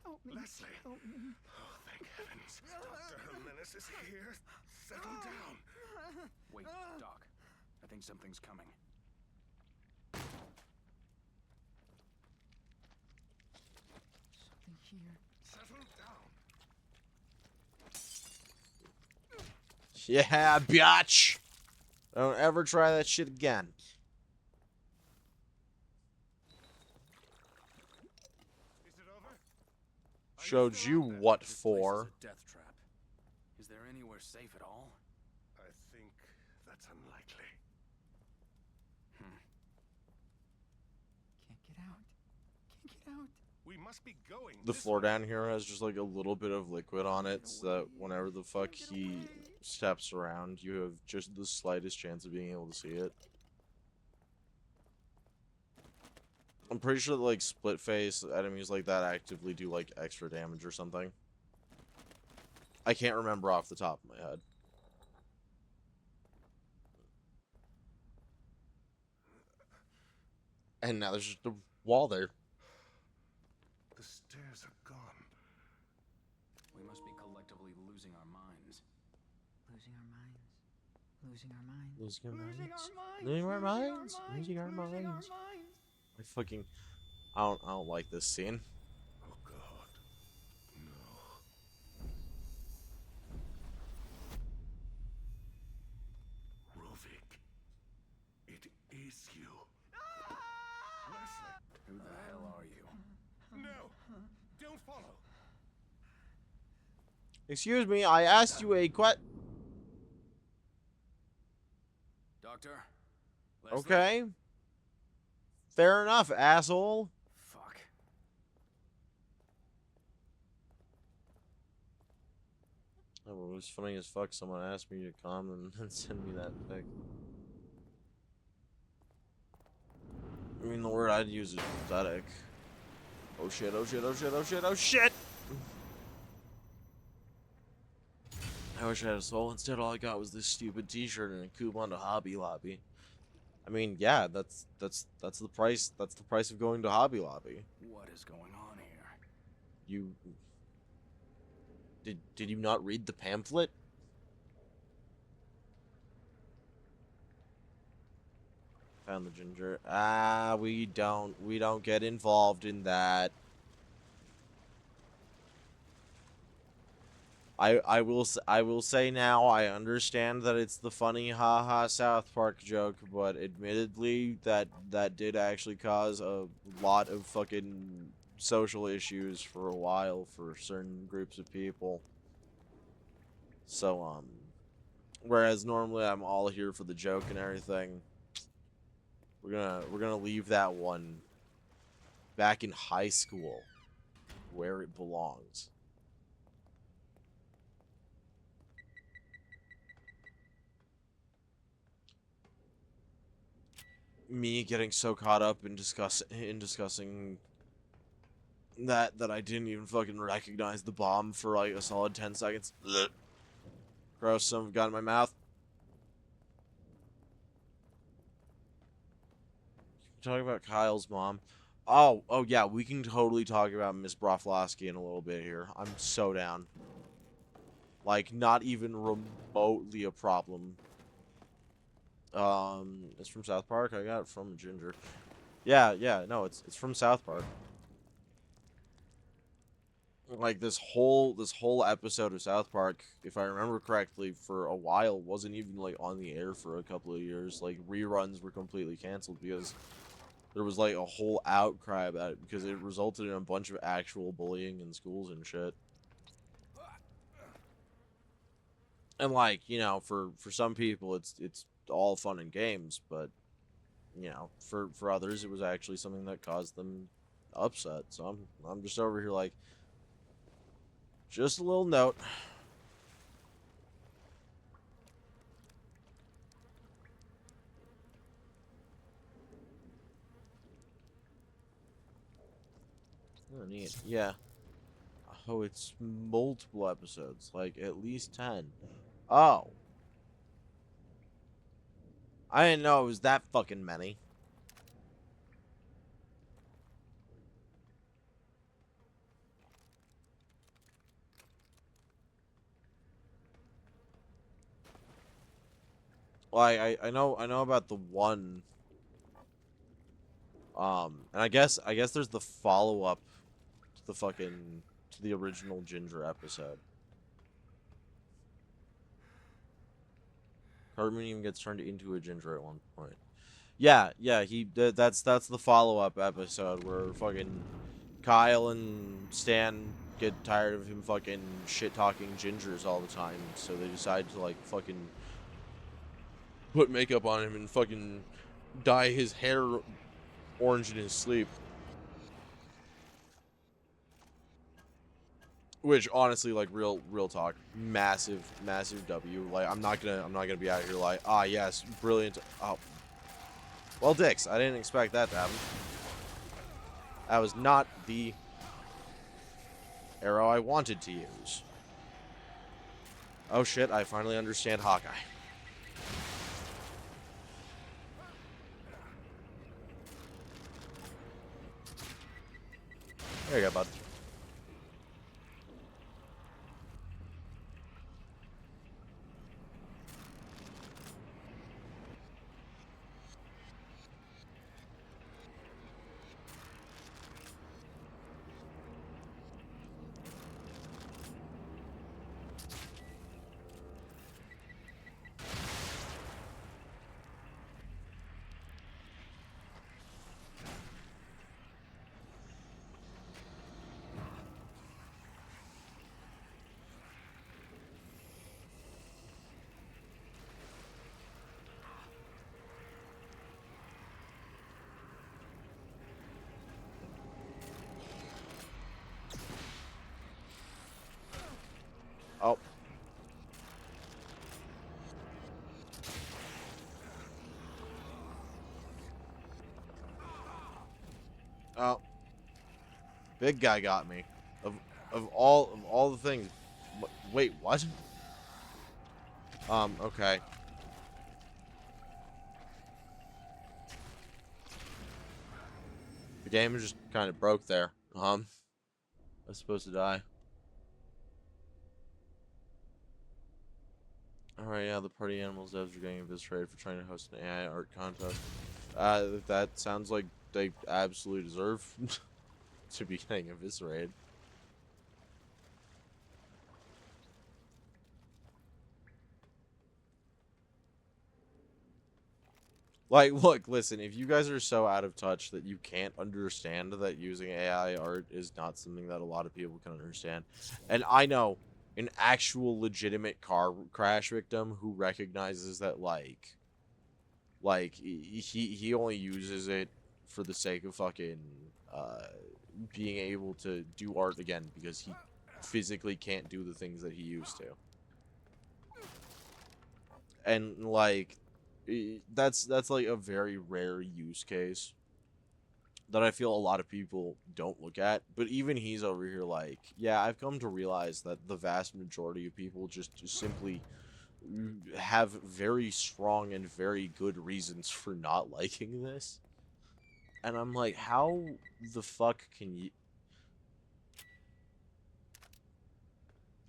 Oh, Leslie! Help me. Oh, thank heavens. Dr. Jimenez is here. Settle down. Wait, Doc. I think something's coming. Something here. Settle down. Yeah, biatch! Don't ever try that shit again. Is it over? Showed you what This place for. is a death trap. Is there anywhere safe at all? I think that's unlikely. Can't get out. Can't get out. We must be going. The this floor way. down here has just like a little bit of liquid on it, so that whenever the fuck he steps around, you have just the slightest chance of being able to see it. I'm pretty sure that, like, split face enemies like that actively do like extra damage or something. I can't remember off the top of my head. And now there's just a wall there. The stairs are gone. We must be collectively losing our minds. Losing our minds. Losing our minds. Losing our Losing minds. our minds. Losing our minds. Losing our Losing our minds. minds. I fucking, I don't like this scene. Oh God. No. Rovik. It is you. Leslie. Who the hell are you? No. Don't follow. Excuse me, I asked you a question. Doctor? Leslie? Okay. Fair enough, asshole. Fuck. Oh, well, it was funny as fuck. Someone asked me to come and then send me that pic. I mean, the word I'd use is pathetic. Oh shit, oh shit, oh shit, oh shit, oh shit! I wish I had a soul. Instead, all I got was this stupid t-shirt and a coupon to Hobby Lobby. I mean, yeah, that's the price. That's the price of going to Hobby Lobby. What is going on here? You did you not read the pamphlet? Found the ginger. Ah, we don't get involved in that. I will say now, I understand that it's the funny haha South Park joke, but admittedly that did actually cause a lot of fucking social issues for a while for certain groups of people. So whereas normally I'm all here for the joke and everything, we're gonna leave that one back in high school where it belongs. Me getting so caught up in discussing that I didn't even fucking recognize the bomb for like a solid 10 seconds. Ugh. Gross, some got in my mouth. Talking about Kyle's mom. Oh yeah, we can totally talk about Miss Broflovsky in a little bit here. I'm so down. Like, not even remotely a problem. It's from South Park. I got it from Ginger. Yeah, no, it's from South Park. Like, this whole episode of South Park, if I remember correctly, for a while wasn't even like on the air for a couple of years. Like, reruns were completely canceled because there was like a whole outcry about it because it resulted in a bunch of actual bullying in schools and shit. And like, you know, for some people it's all fun and games, but you know, for others it was actually something that caused them upset. So I'm just over here like, just a little note. Oh, neat. Yeah. Oh, it's multiple episodes, like at least 10. Oh. I didn't know it was that fucking many. Well, I know about the one. And I guess there's the follow up to the original Ginger episode. Cartman even gets turned into a ginger at one point. Yeah, that's the follow up episode where fucking Kyle and Stan get tired of him fucking shit talking gingers all the time, so they decide to like fucking put makeup on him and fucking dye his hair orange in his sleep. Which honestly, like real talk, massive W. Like I'm not gonna be out here like, ah yes, brilliant. Oh, well, dicks. I didn't expect that to happen. That was not the arrow I wanted to use. Oh shit! I finally understand Hawkeye. There you go, bud. Oh. Oh. Big guy got me. Of all the things. Wait, what? Okay. The game just kind of broke there. I was supposed to die. Alright, yeah, the party animals devs are getting eviscerated for trying to host an AI art contest. That sounds like they absolutely deserve to be getting eviscerated. Like, look, listen, if you guys are so out of touch that you can't understand that using AI art is not something that a lot of people can understand, and I know an actual legitimate car crash victim who recognizes that, like he only uses it for the sake of fucking being able to do art again because he physically can't do the things that he used to. And like that's like a very rare use case that I feel a lot of people don't look at, but even he's over here like, yeah, I've come to realize that the vast majority of people just simply have very strong and very good reasons for not liking this. And I'm like, how the fuck can you...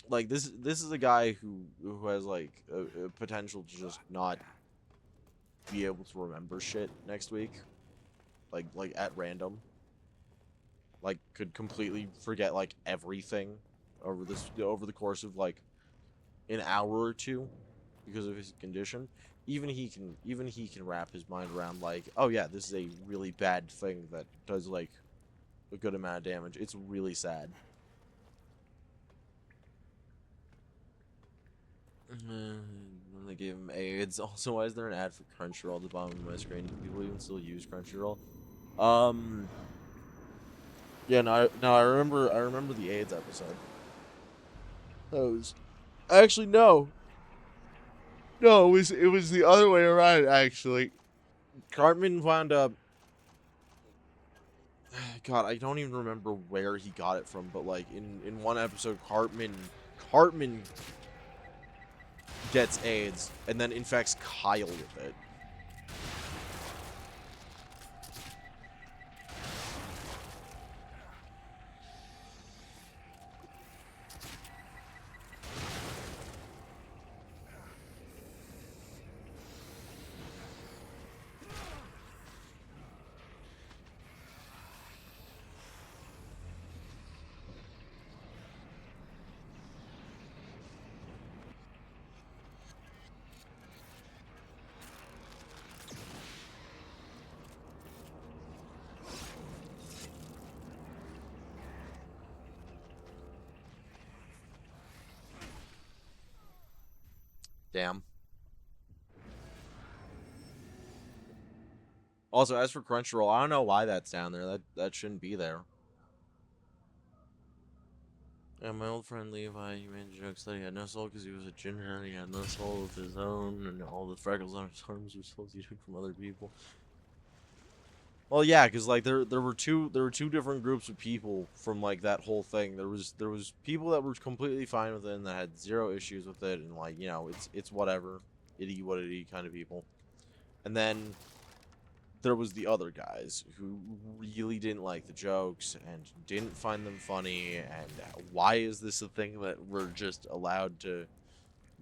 Like, this is a guy who has, like, a potential to just not be able to remember shit next week. Like, at random. Like, could completely forget, like, everything over the course of, like, an hour or two because of his condition. Even he can wrap his mind around, like, oh yeah, this is a really bad thing that does, like, a good amount of damage. It's really sad. When they gave him AIDS. Also, why is there an ad for Crunchyroll at the bottom of my screen? Do people even still use Crunchyroll? Yeah, no, I remember the AIDS episode. That was actually no. No, it was the other way around actually. Cartman wound up... God, I don't even remember where he got it from, but like in one episode, Cartman gets AIDS and then infects Kyle with it. Damn. Also, as for Crunchyroll, I don't know why that's down there. That shouldn't be there. Yeah, my old friend Levi, he made jokes that he had no soul because he was a ginger and he had no soul of his own, and all the freckles on his arms were souls he took from other people. Well, yeah, because like there were two different groups of people from like that whole thing. There was people that were completely fine with it and that had zero issues with it, and like, you know, it's whatever, itty what itty kind of people. And then there was the other guys who really didn't like the jokes and didn't find them funny, and why is this a thing that we're just allowed to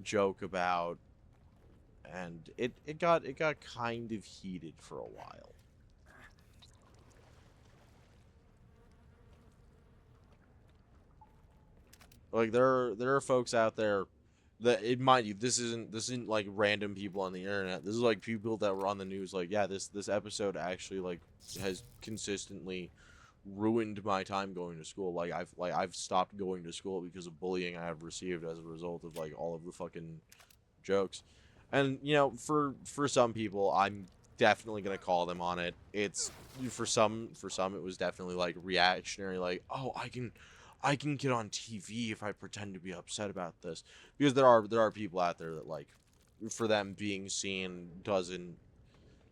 joke about? And it got kind of heated for a while. Like there are folks out there that, mind you, this isn't like random people on the internet. This is like people that were on the news. Like, yeah, this episode actually like has consistently ruined my time going to school. Like I've stopped going to school because of bullying I have received as a result of like all of the fucking jokes. And you know, for some people, I'm definitely gonna call them on it. It's for some it was definitely like reactionary, like, oh, I can get on TV if I pretend to be upset about this, because there are people out there that, like, for them being seen doesn't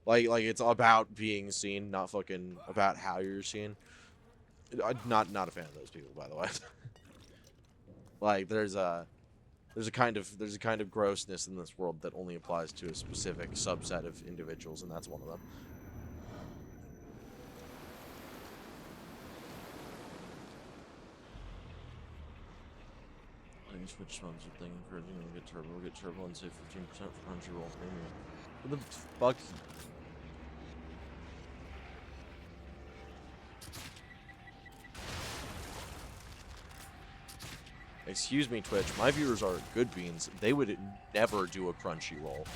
like it's about being seen, not fucking about how you're seen. Not a fan of those people, by the way. Like there's a kind of grossness in this world that only applies to a specific subset of individuals, and that's one of them. Switch sponsored thing, encouraging them to get turbo and save 15% for Crunchyroll Premium. What the fuck? Excuse me, Twitch. My viewers are good beans. They would never do a Crunchyroll.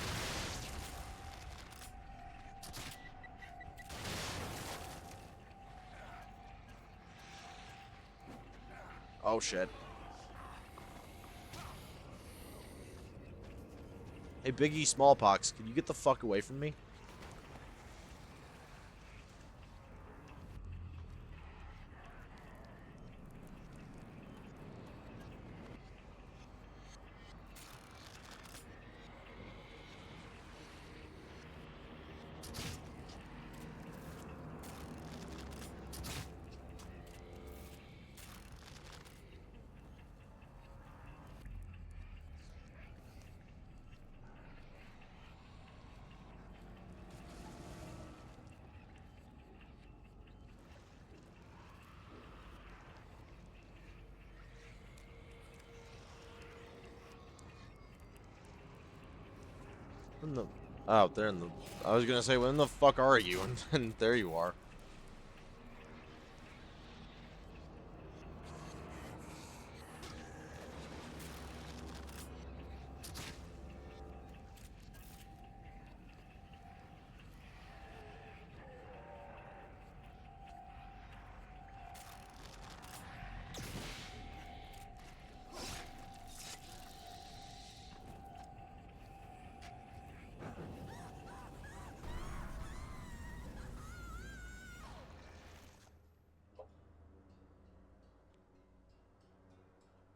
Oh shit. Hey, Biggie Smallpox, can you get the fuck away from me? When the... Oh, there in the... I was gonna say, when the fuck are you? And then there you are.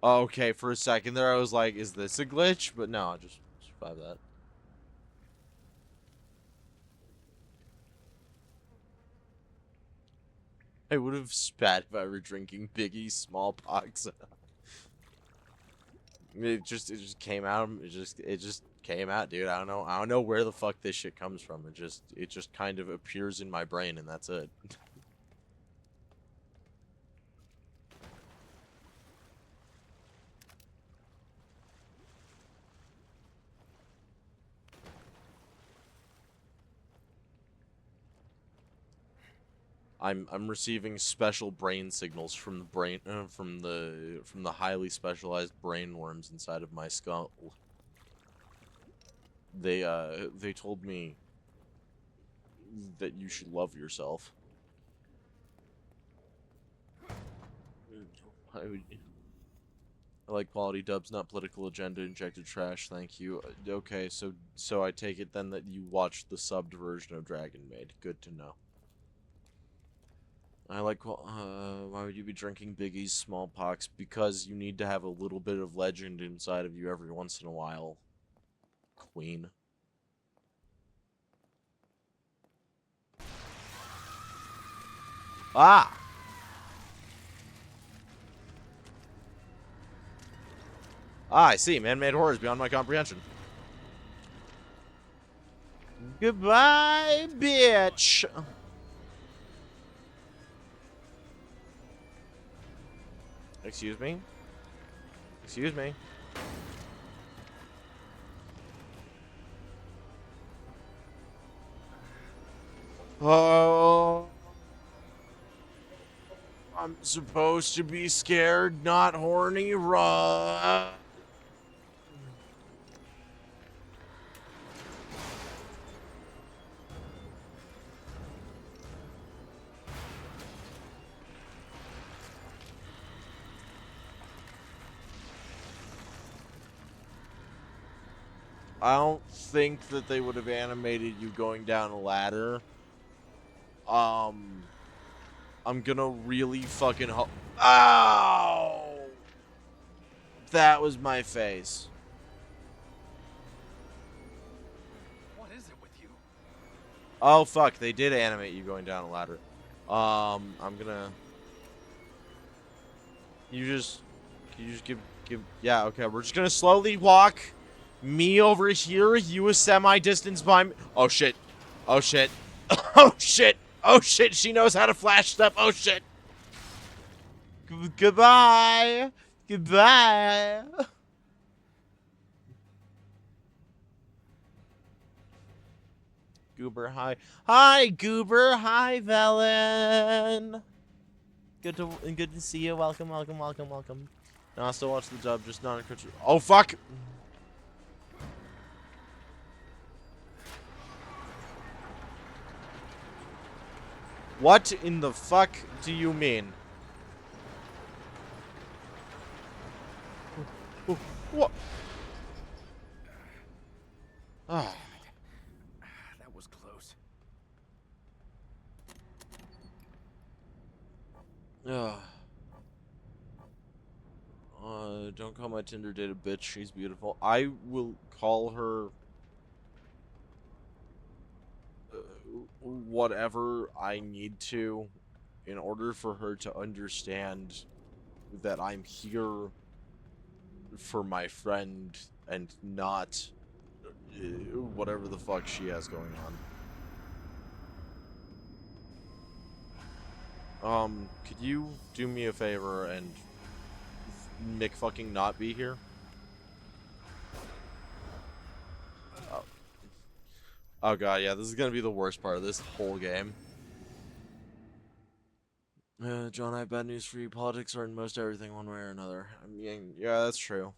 Okay, for a second there I was like, is this a glitch? But no, I just survived that. I would have spat if I were drinking Biggie Smallpox. It just came out. It just came out, dude. I don't know where the fuck this shit comes from. It just kind of appears in my brain, and that's it. I'm receiving special brain signals from the brain from the highly specialized brain worms inside of my skull. They told me that you should love yourself. Why would you? I like quality dubs, not political agenda injected trash. Thank you. Okay, so I take it then that you watched the subbed version of Dragon Maid. Good to know. I like. Why would you be drinking Biggie's Smallpox? Because you need to have a little bit of legend inside of you every once in a while. Queen. Ah! Ah, I see. Man-made horrors beyond my comprehension. Goodbye, bitch! Excuse me? Excuse me? Oh... I'm supposed to be scared, not horny. Run. I don't think that they would have animated you going down a ladder. I'm gonna really fucking Ow! That was my face. What is it with you? Oh fuck, they did animate you going down a ladder. I'm gonna... Can you just give... Yeah, okay, we're just gonna slowly walk. Me over here, you a semi-distance behind me. Oh shit. Oh shit. Oh shit. Oh shit, she knows how to flash step. Oh shit. Goodbye. Goodbye. Goober, hi. Hi, Goober. Hi, Velen. Good to see you. Welcome. No, I still watch the dub, just not a Oh fuck. What in the fuck do you mean? What? Ah. That was close. Don't call my Tinder date a bitch. She's beautiful. I will call her whatever I need to in order for her to understand that I'm here for my friend and not whatever the fuck she has going on. Could you do me a favor and Mick fucking not be here? Oh god, yeah, this is gonna be the worst part of this whole game. John, I have bad news for you. Politics are in most everything one way or another. I mean, yeah, that's true.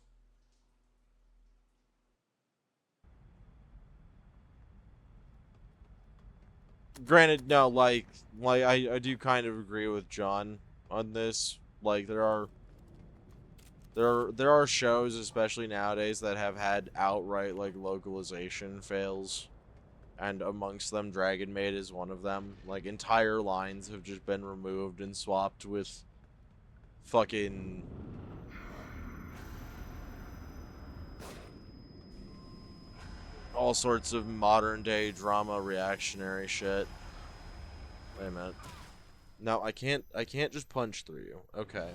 Granted, no, like I do kind of agree with John on this. Like, there are shows, especially nowadays, that have had outright, like, localization fails. And amongst them, Dragon Maid is one of them. Like, entire lines have just been removed and swapped with fucking... all sorts of modern-day drama reactionary shit. Wait a minute. No, I can't just punch through you. Okay.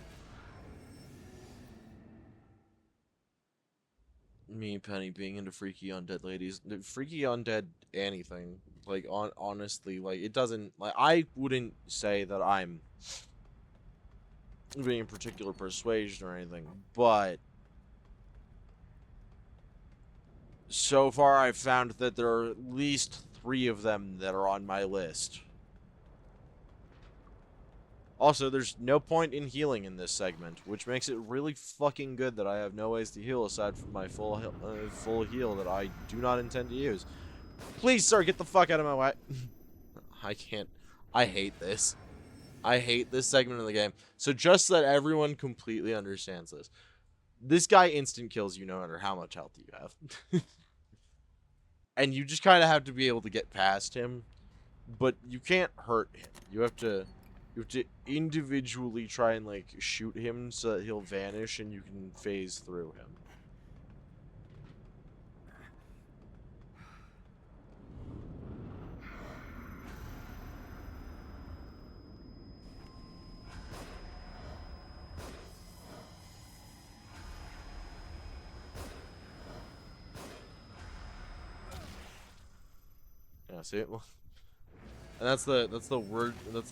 Me, Penny, being into freaky undead ladies. Freaky undead anything. Like, honestly, like, it doesn't... Like, I wouldn't say that I'm being particular persuasion or anything, but so far I've found that there are at least 3 of them that are on my list. Also, there's no point in healing in this segment, which makes it really fucking good that I have no ways to heal aside from my full heal that I do not intend to use. Please, sir, get the fuck out of my way. I can't. I hate this. I hate this segment of the game. So just so that everyone completely understands this. This guy instant kills you no matter how much health you have. And you just kind of have to be able to get past him, but you can't hurt him. You have to individually try and like shoot him so that he'll vanish and you can phase through him. Yeah, see it? And that's the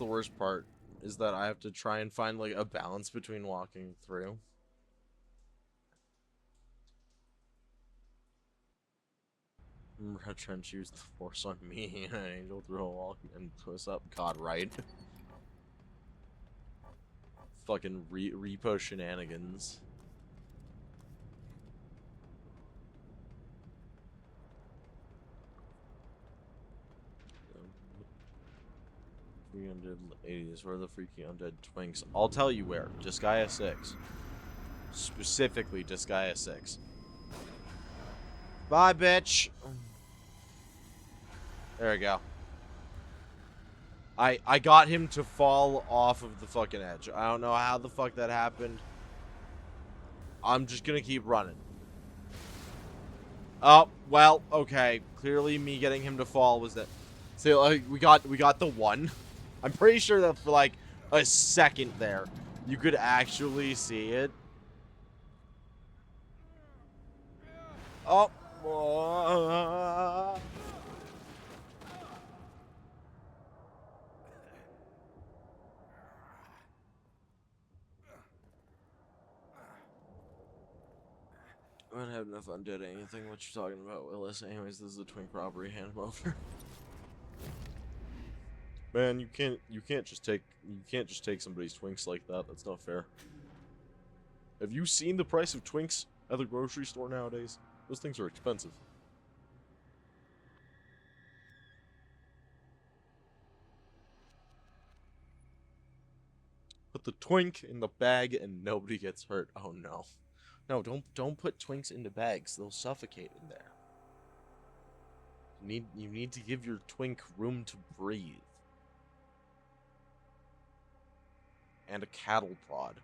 worst part, is that I have to try and find like a balance between walking through. Red Trench used the force on me and an angel through a wall and twist up. God, right? Fucking repo shenanigans. Undead 80s. Where are the freaky undead twinks? I'll tell you where. Disgaea 6. Specifically, Disgaea 6. Bye, bitch. There we go. I got him to fall off of the fucking edge. I don't know how the fuck that happened. I'm just gonna keep running. Oh, well, okay. Clearly me getting him to fall was that. So like, we got the one. I'm pretty sure that for like a second there, you could actually see it. Oh. I don't have enough undead anything. What you talking about, Willis? Anyways, this is a twink robbery. Hand him over. Man, you can't just take somebody's twinks like that. That's not fair. Have you seen the price of twinks at the grocery store nowadays? Those things are expensive. Put the twink in the bag and nobody gets hurt. Oh no. No, don't put twinks into bags. They'll suffocate in there. You need to give your twink room to breathe. And a cattle prod.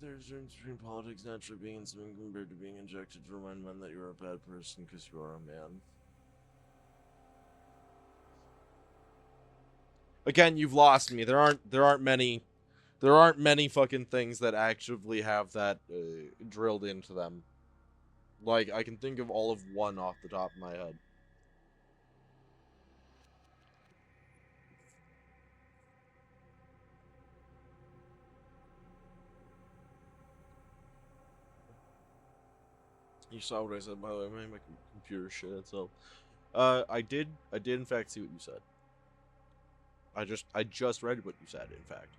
There's a difference between politics naturally being something compared to being injected to remind men that you're a bad person because you are a man. Again, you've lost me. There aren't many fucking things that actively have that drilled into them. Like, I can think of all of one off the top of my head. You saw what I said, by the way. I made my computer shit itself. I did in fact see what you said. I just read what you said, in fact.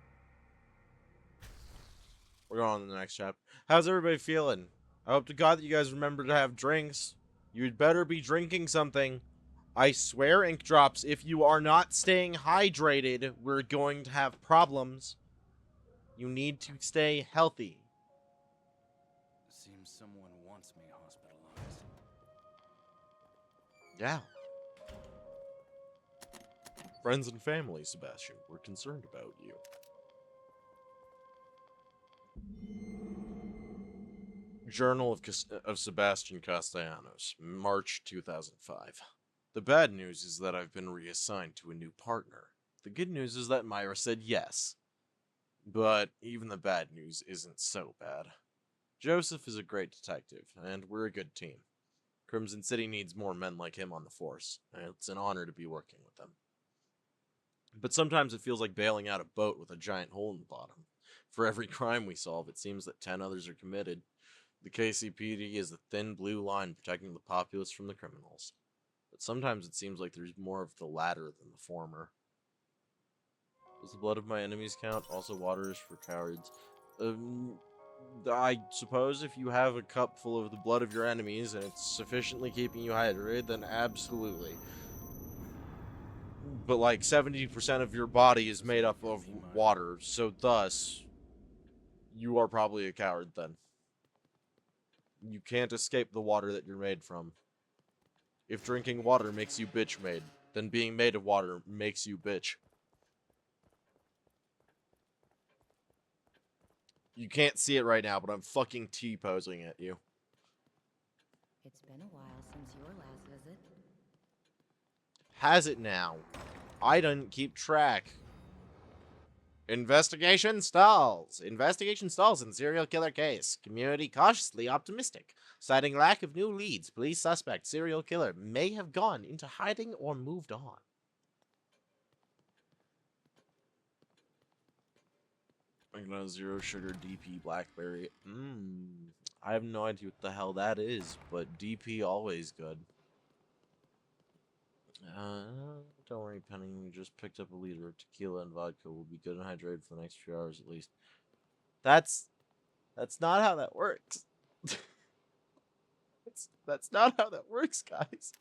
We're going on to the next chapter. How's everybody feeling? I hope to God that you guys remember to have drinks. You'd better be drinking something. I swear, Ink Drops, if you are not staying hydrated, we're going to have problems. You need to stay healthy. Seems someone wants me hospitalized. Yeah. Friends and family, Sebastian, we're concerned about you. Journal of Sebastian Castellanos, March 2005. The bad news is that I've been reassigned to a new partner. The good news is that Myra said yes. But even the bad news isn't so bad. Joseph is a great detective, and we're a good team. Crimson City needs more men like him on the force, and it's an honor to be working with them. But sometimes it feels like bailing out a boat with a giant hole in the bottom. For every crime we solve, it seems that 10 others are committed. The KCPD is the thin blue line protecting the populace from the criminals. But sometimes it seems like there's more of the latter than the former. Does the blood of my enemies count? Also, water is for cowards. I suppose if you have a cup full of the blood of your enemies and it's sufficiently keeping you hydrated, then absolutely. But like 70% of your body is made up of water, so thus, you are probably a coward then. You can't escape the water that you're made from. If drinking water makes you bitch made, then being made of water makes you bitch. You can't see it right now, but I'm fucking T-posing at you. It's been a while since your last visit. Has it now? I didn't keep track. Investigation stalls. Investigation stalls in serial killer case. Community cautiously optimistic. Citing lack of new leads, police suspect serial killer may have gone into hiding or moved on. Zero sugar DP blackberry. I have no idea what the hell that is, but DP always good. Don't worry, Penny. We just picked up a liter of tequila and vodka. We'll be good and hydrated for the next few hours at least. That's not how that works. That's not how that works, guys.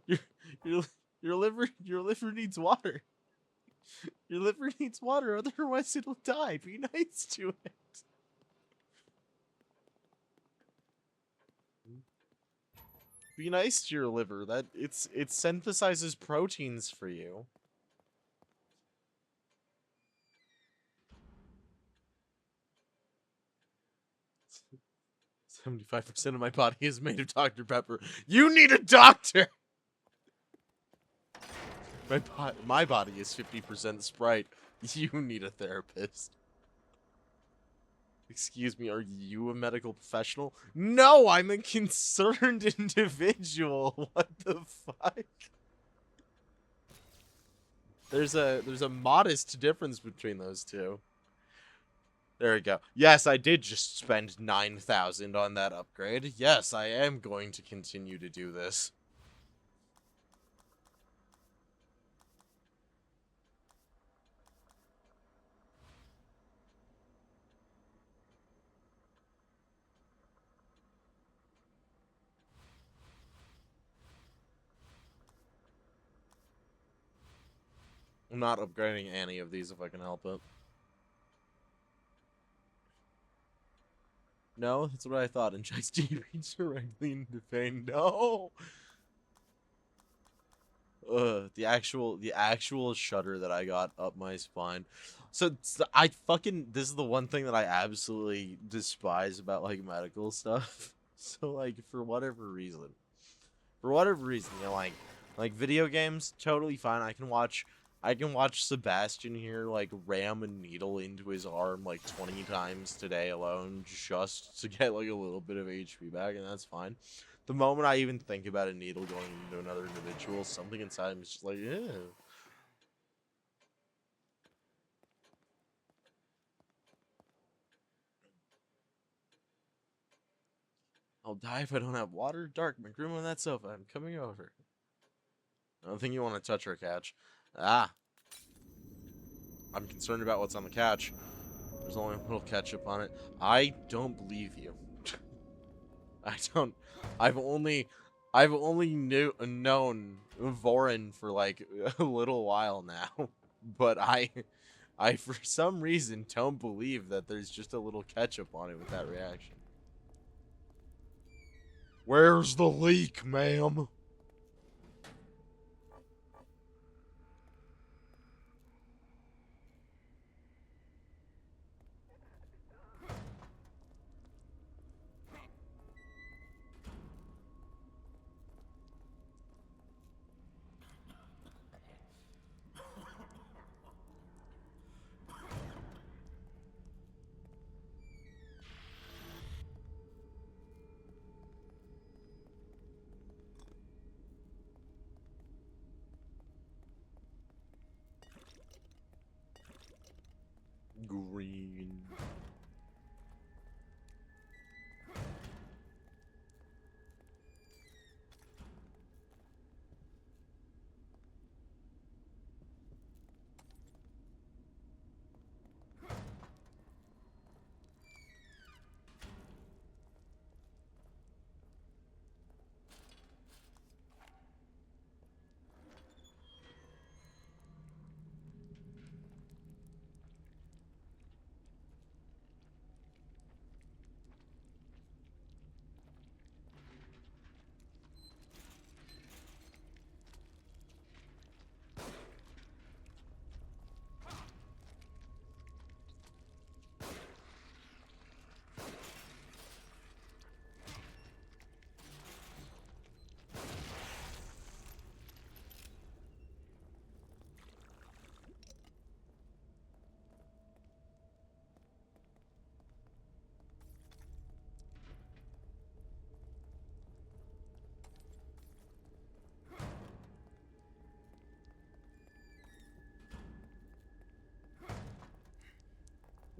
Your liver needs water. Your liver needs water, otherwise it'll die. Be nice to it. Be nice to your liver. That it synthesizes proteins for you. "75% of my body is made of Dr. Pepper. You need a doctor. My body is 50% Sprite. You need a therapist." Excuse me, are you a medical professional? No, I'm a concerned individual. What the fuck? There's a modest difference between those two. There we go. Yes, I did just spend 9,000 on that upgrade. Yes, I am going to continue to do this. I'm not upgrading any of these if I can help it. No, that's what I thought. Injects DP directly into vein. No. The actual shudder that I got up my spine. So this is the one thing that I absolutely despise about like medical stuff. So like for whatever reason, you know, like video games, totally fine. I can watch Sebastian here like ram a needle into his arm like 20 times today alone just to get like a little bit of HP back, and that's fine. The moment I even think about a needle going into another individual, something inside me is just like, ew. I'll die if I don't have water. Dark, make room on that sofa. I'm coming over. I don't think you want to touch our couch. Ah. I'm concerned about what's on the couch. There's only a little ketchup on it. I don't believe you. I don't. I've only known Vorin for like a little while now, but I for some reason don't believe that there's just a little ketchup on it with that reaction. Where's the leak, ma'am?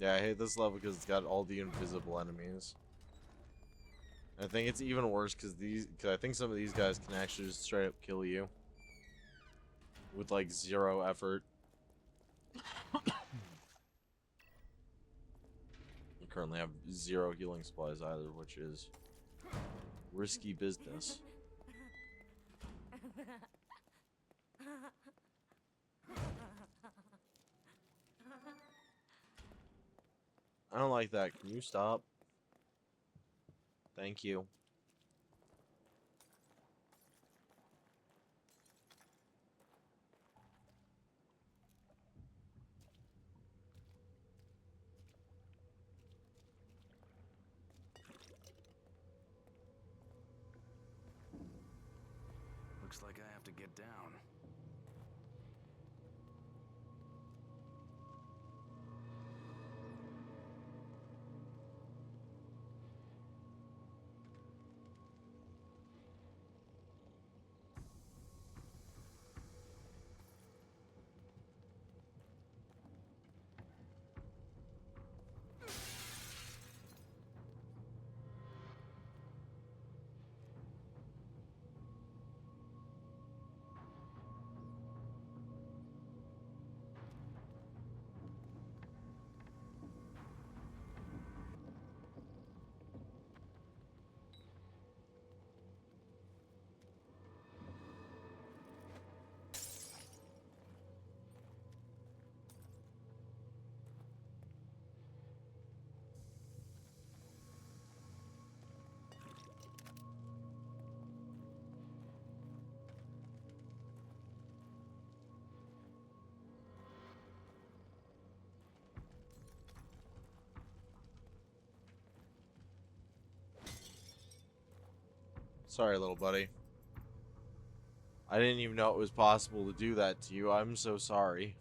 Yeah, I hate this level because it's got all the invisible enemies. I think it's even worse because I think some of these guys can actually just straight up kill you with like 0 effort. I currently have 0 healing supplies either, which is risky business. I don't like that. Can you stop? Thank you. Looks like I have to get down. Sorry, little buddy. I didn't even know it was possible to do that to you. I'm so sorry.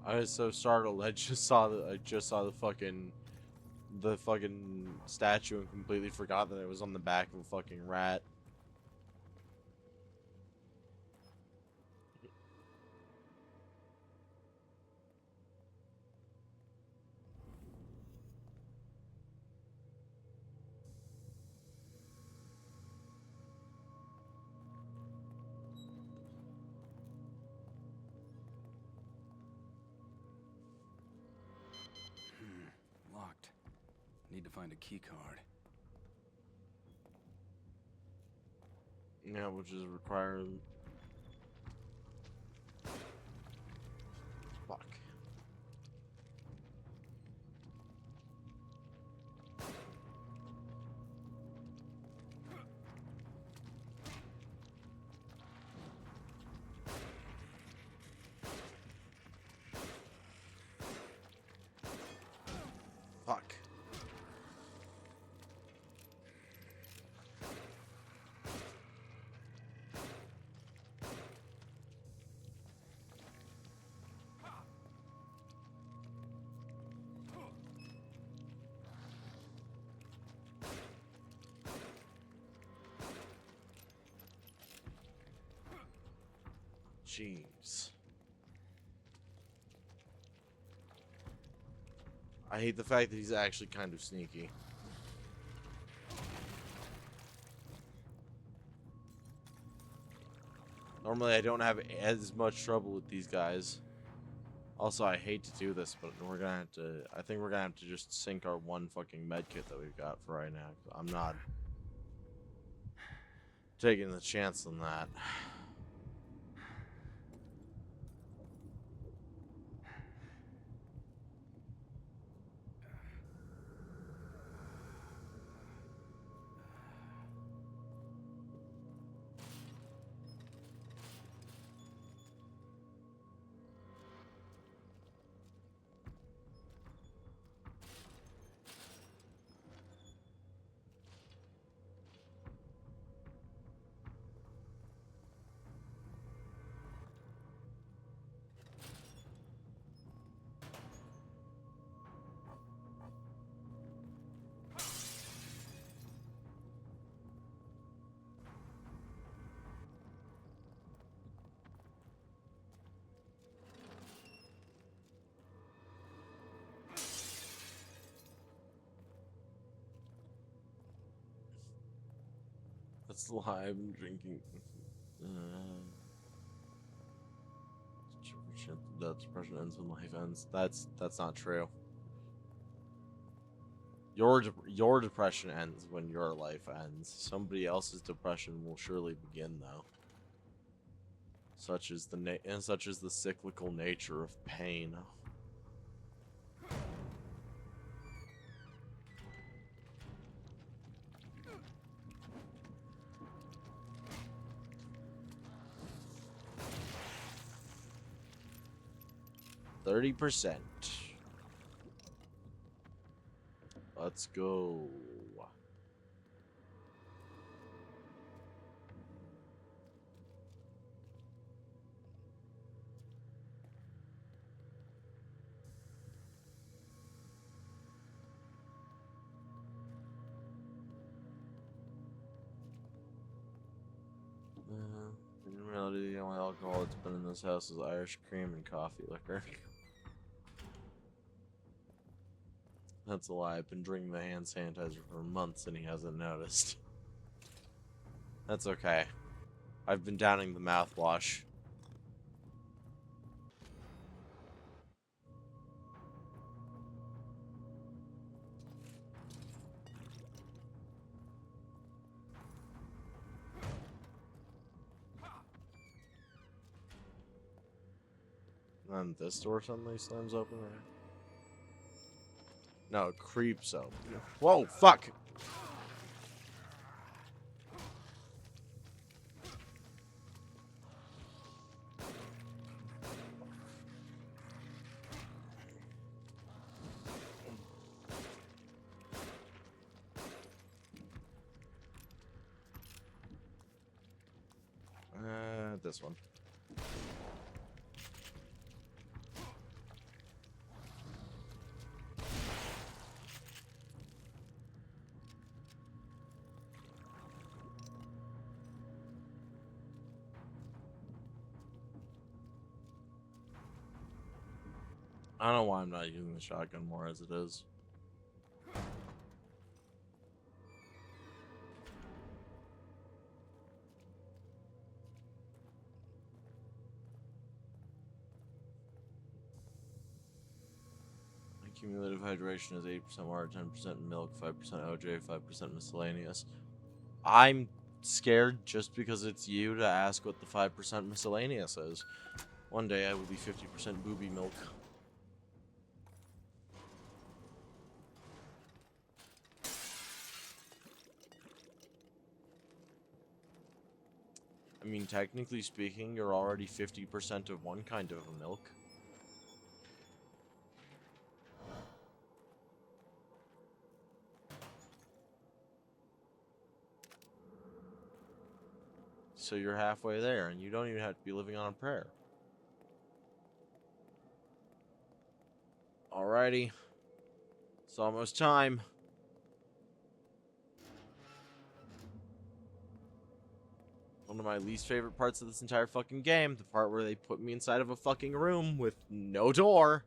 I was so startled. I just saw the fucking statue and completely forgot that it was on the back of a fucking rat. Locked. Need to find a key card. Yeah, which is required. Fuck. Fuck. Jeez. I hate the fact that he's actually kind of sneaky. Normally I don't have as much trouble with these guys. Also, I hate to do this, but we're gonna have to, I think we're gonna have to just sink our one fucking med kit that we've got for right now. I'm not taking the chance on that. That's the lie. I've been drinking. That depression ends when life ends. That's not true. Your depression ends when your life ends. Somebody else's depression will surely begin, though. Such is the cyclical nature of pain. %. Let's go. In reality, the only alcohol that's been in this house is Irish cream and coffee liquor. That's a lie. I've been drinking the hand sanitizer for months and he hasn't noticed. That's okay. I've been downing the mouthwash. And this door suddenly slams open, right? No, it creeps open. Whoa, fuck! This one. I don't know why I'm not using the shotgun more as it is. Cumulative hydration is 8% water, 10% milk, 5% OJ, 5% miscellaneous. I'm scared just because it's you to ask what the 5% miscellaneous is. One day I will be 50% booby milk. I mean, technically speaking, you're already 50% of one kind of a milk. So you're halfway there, and you don't even have to be living on a prayer. Alrighty. It's almost time. One of my least favorite parts of this entire fucking game. The part where they put me inside of a fucking room with no door.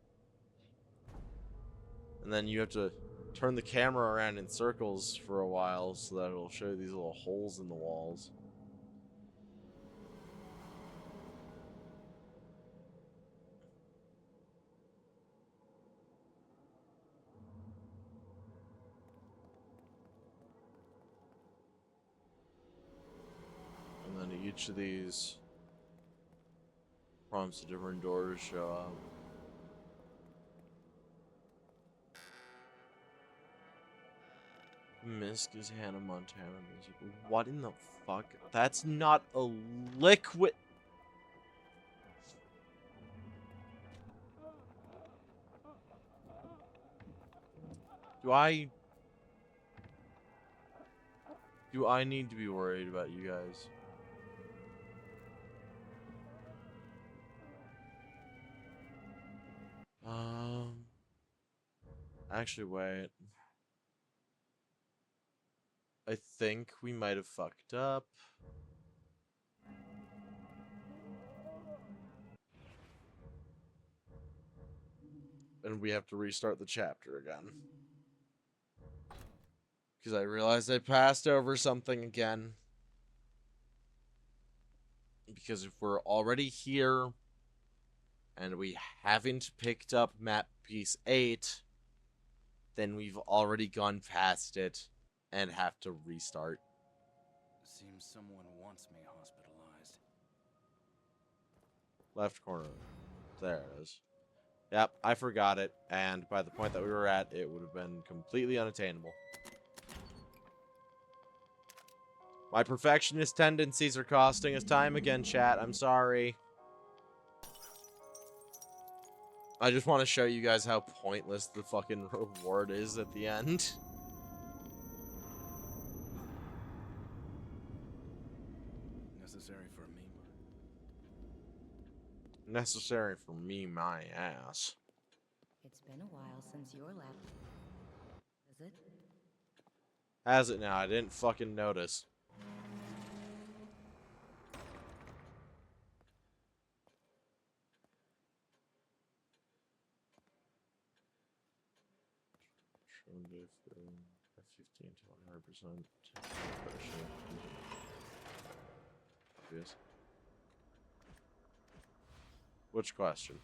And then you have to turn the camera around in circles for a while so that it'll show these little holes in the walls. And then each of these prompts a different door to show up. Misk is Hannah Montana music. What in the fuck? That's not a liquid. Do I need to be worried about you guys? Actually, wait. I think we might have fucked up. And we have to restart the chapter again. Because I realized I passed over something again. Because if we're already here and we haven't picked up map piece 8, then we've already gone past it and have to restart. Seems someone wants me hospitalized. Left corner. There it is. Yep, I forgot it, and by the point that we were at, it would have been completely unattainable. My perfectionist tendencies are costing us time again, chat. I'm sorry. I just want to show you guys how pointless the fucking reward is at the end. Necessary for me. Necessary for me, my ass. It's been a while since your last. Is it? Has it now? I didn't fucking notice. F15 to 100%. Obvious. Which question?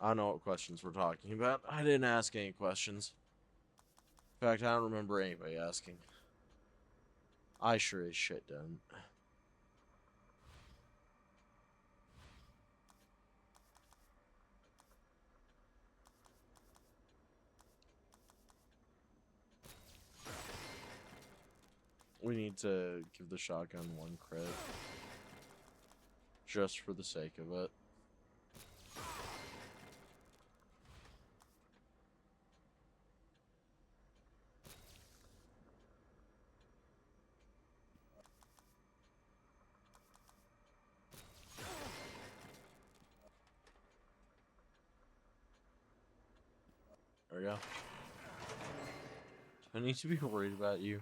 I don't know what questions we're talking about. I didn't ask any questions. In fact, I don't remember anybody asking. I sure as shit don't. We need to give the shotgun 1 crit. Just for the sake of it. There we go. Do I need to be worried about you?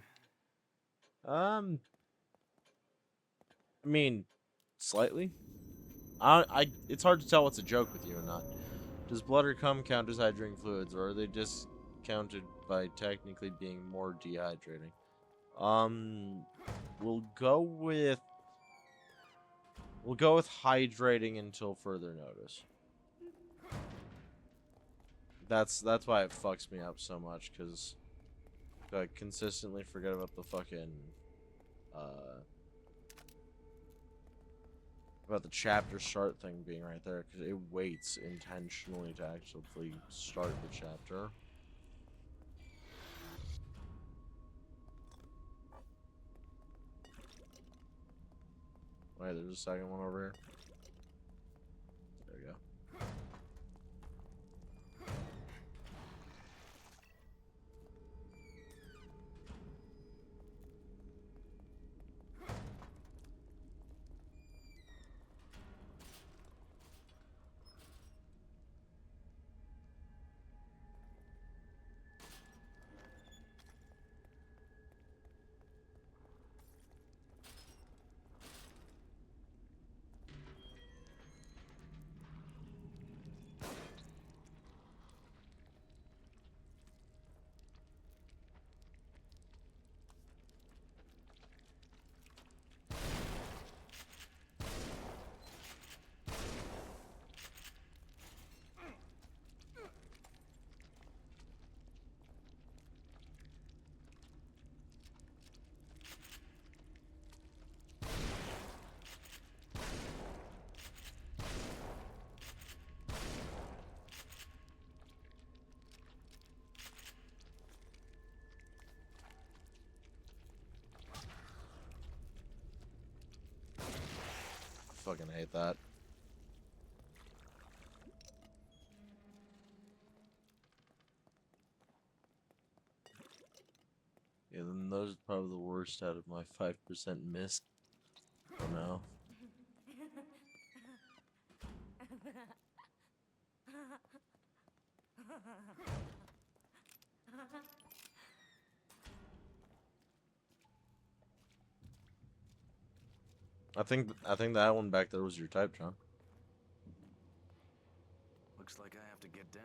I mean, slightly. It's hard to tell what's a joke with you or not. Does blood or cum count as hydrating fluids, or are they just counted by technically being more dehydrating? We'll go with hydrating until further notice. That's why it fucks me up so much, because I consistently forget about the fucking about the chapter start thing being right there, because it waits intentionally to actually start the chapter. Wait, there's a second one over here. There we go. Fucking hate that. Yeah, then those are probably the worst out of my 5% miss for now. I think that one back there was your type, John. Looks like I have to get down.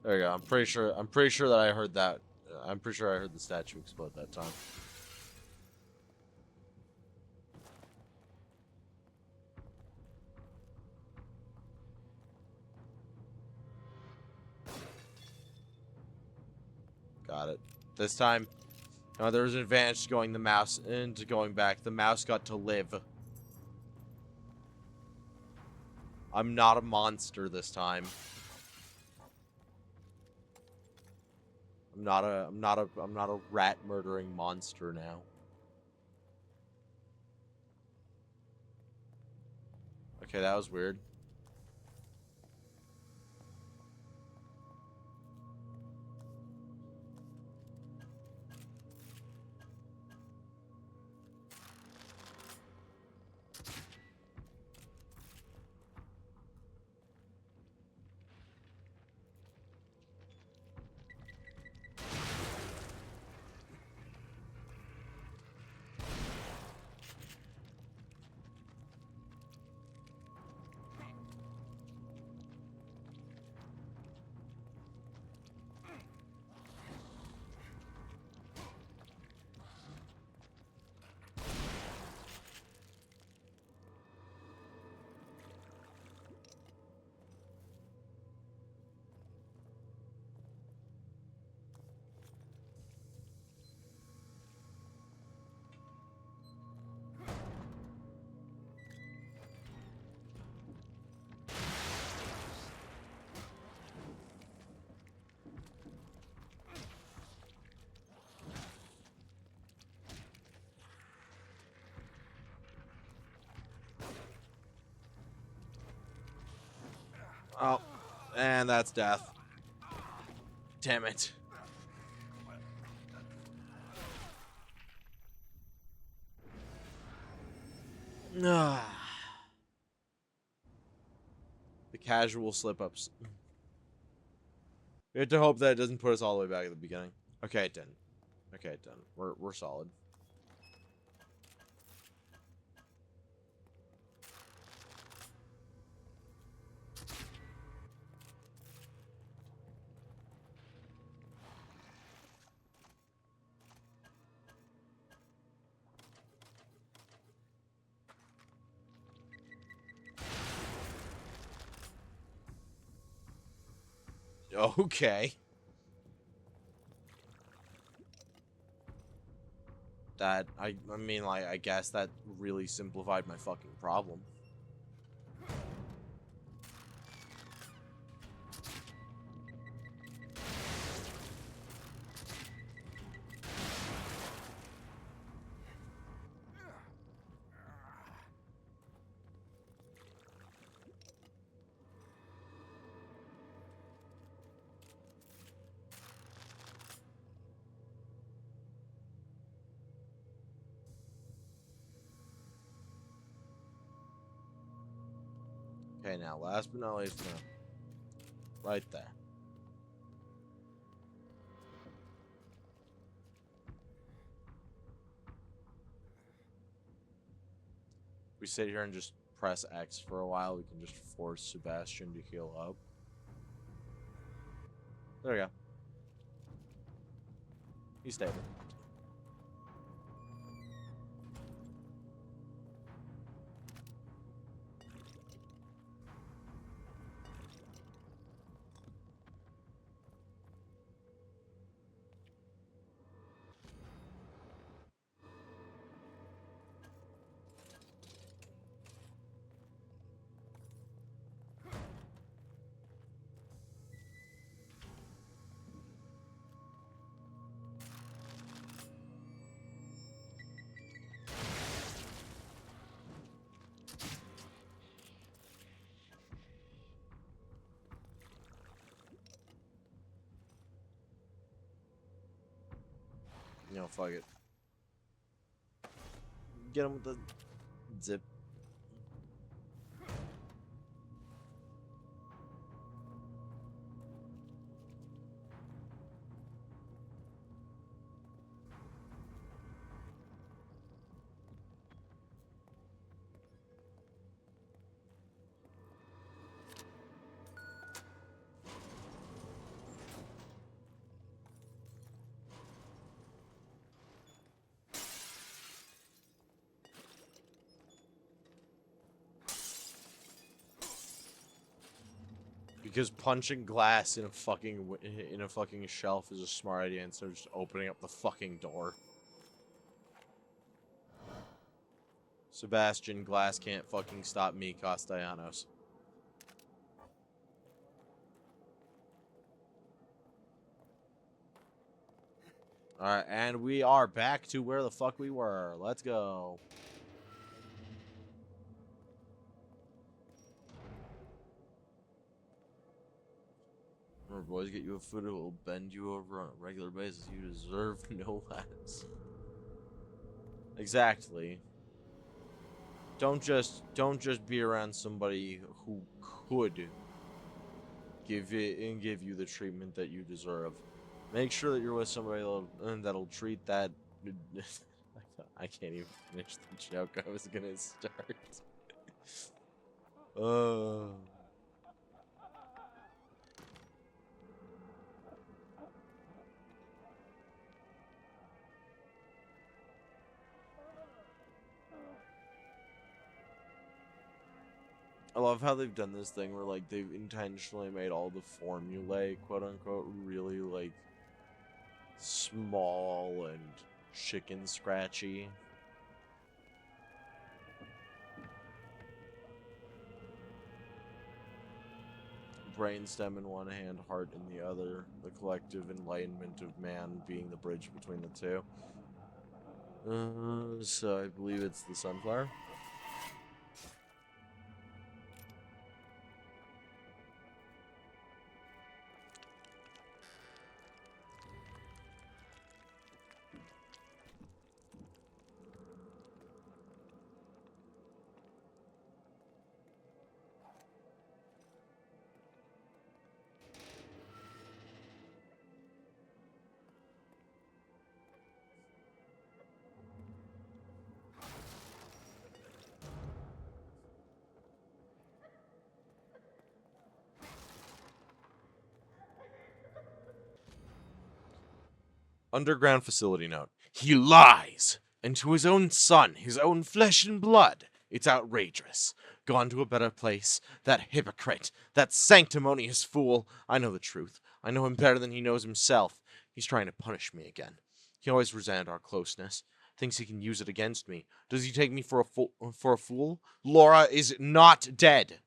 There you go. I'm pretty sure. I'm pretty sure that I heard that. I'm pretty sure I heard the statue explode that time. Got it. This time, there was an advantage to going the mouse into going back. The mouse got to live. I'm not a monster this time. I'm not a rat murdering monster now. Okay, that was weird. Oh, and that's death. Damn it. The casual slip-ups. We have to hope that it doesn't put us all the way back at the beginning. Okay, it didn't. Okay, it didn't. We're solid. Okay. I mean, like, I guess that really simplified my fucking problem. Okay, now, last but not least, no. Right there. We sit here and just press X for a while, we can just force Sebastian to heal up. There we go. He's stable. You know, fuck it. Get him with the zip. Because punching glass in a fucking shelf is a smart idea instead of just opening up the fucking door. Sebastian, glass can't fucking stop me, Castellanos. Alright, and we are back to where the fuck we were. Let's go. Remember, boys, get you a food that will bend you over on a regular basis. You deserve no less. Exactly. Don't just be around somebody who could give you the treatment that you deserve. Make sure that you're with somebody that'll treat that. I can't even finish the joke I was gonna start. I love how they've done this thing where, like, they've intentionally made all the formulae, quote unquote, really, like, small and chicken scratchy. Brainstem in one hand, heart in the other. The collective enlightenment of man being the bridge between the two. So I believe it's the sunflower. Underground facility note. He lies! And to his own son, his own flesh and blood. It's outrageous. Gone to a better place. That hypocrite. That sanctimonious fool. I know the truth. I know him better than he knows himself. He's trying to punish me again. He always resented our closeness. Thinks he can use it against me. Does he take me for a fool? Laura is not dead.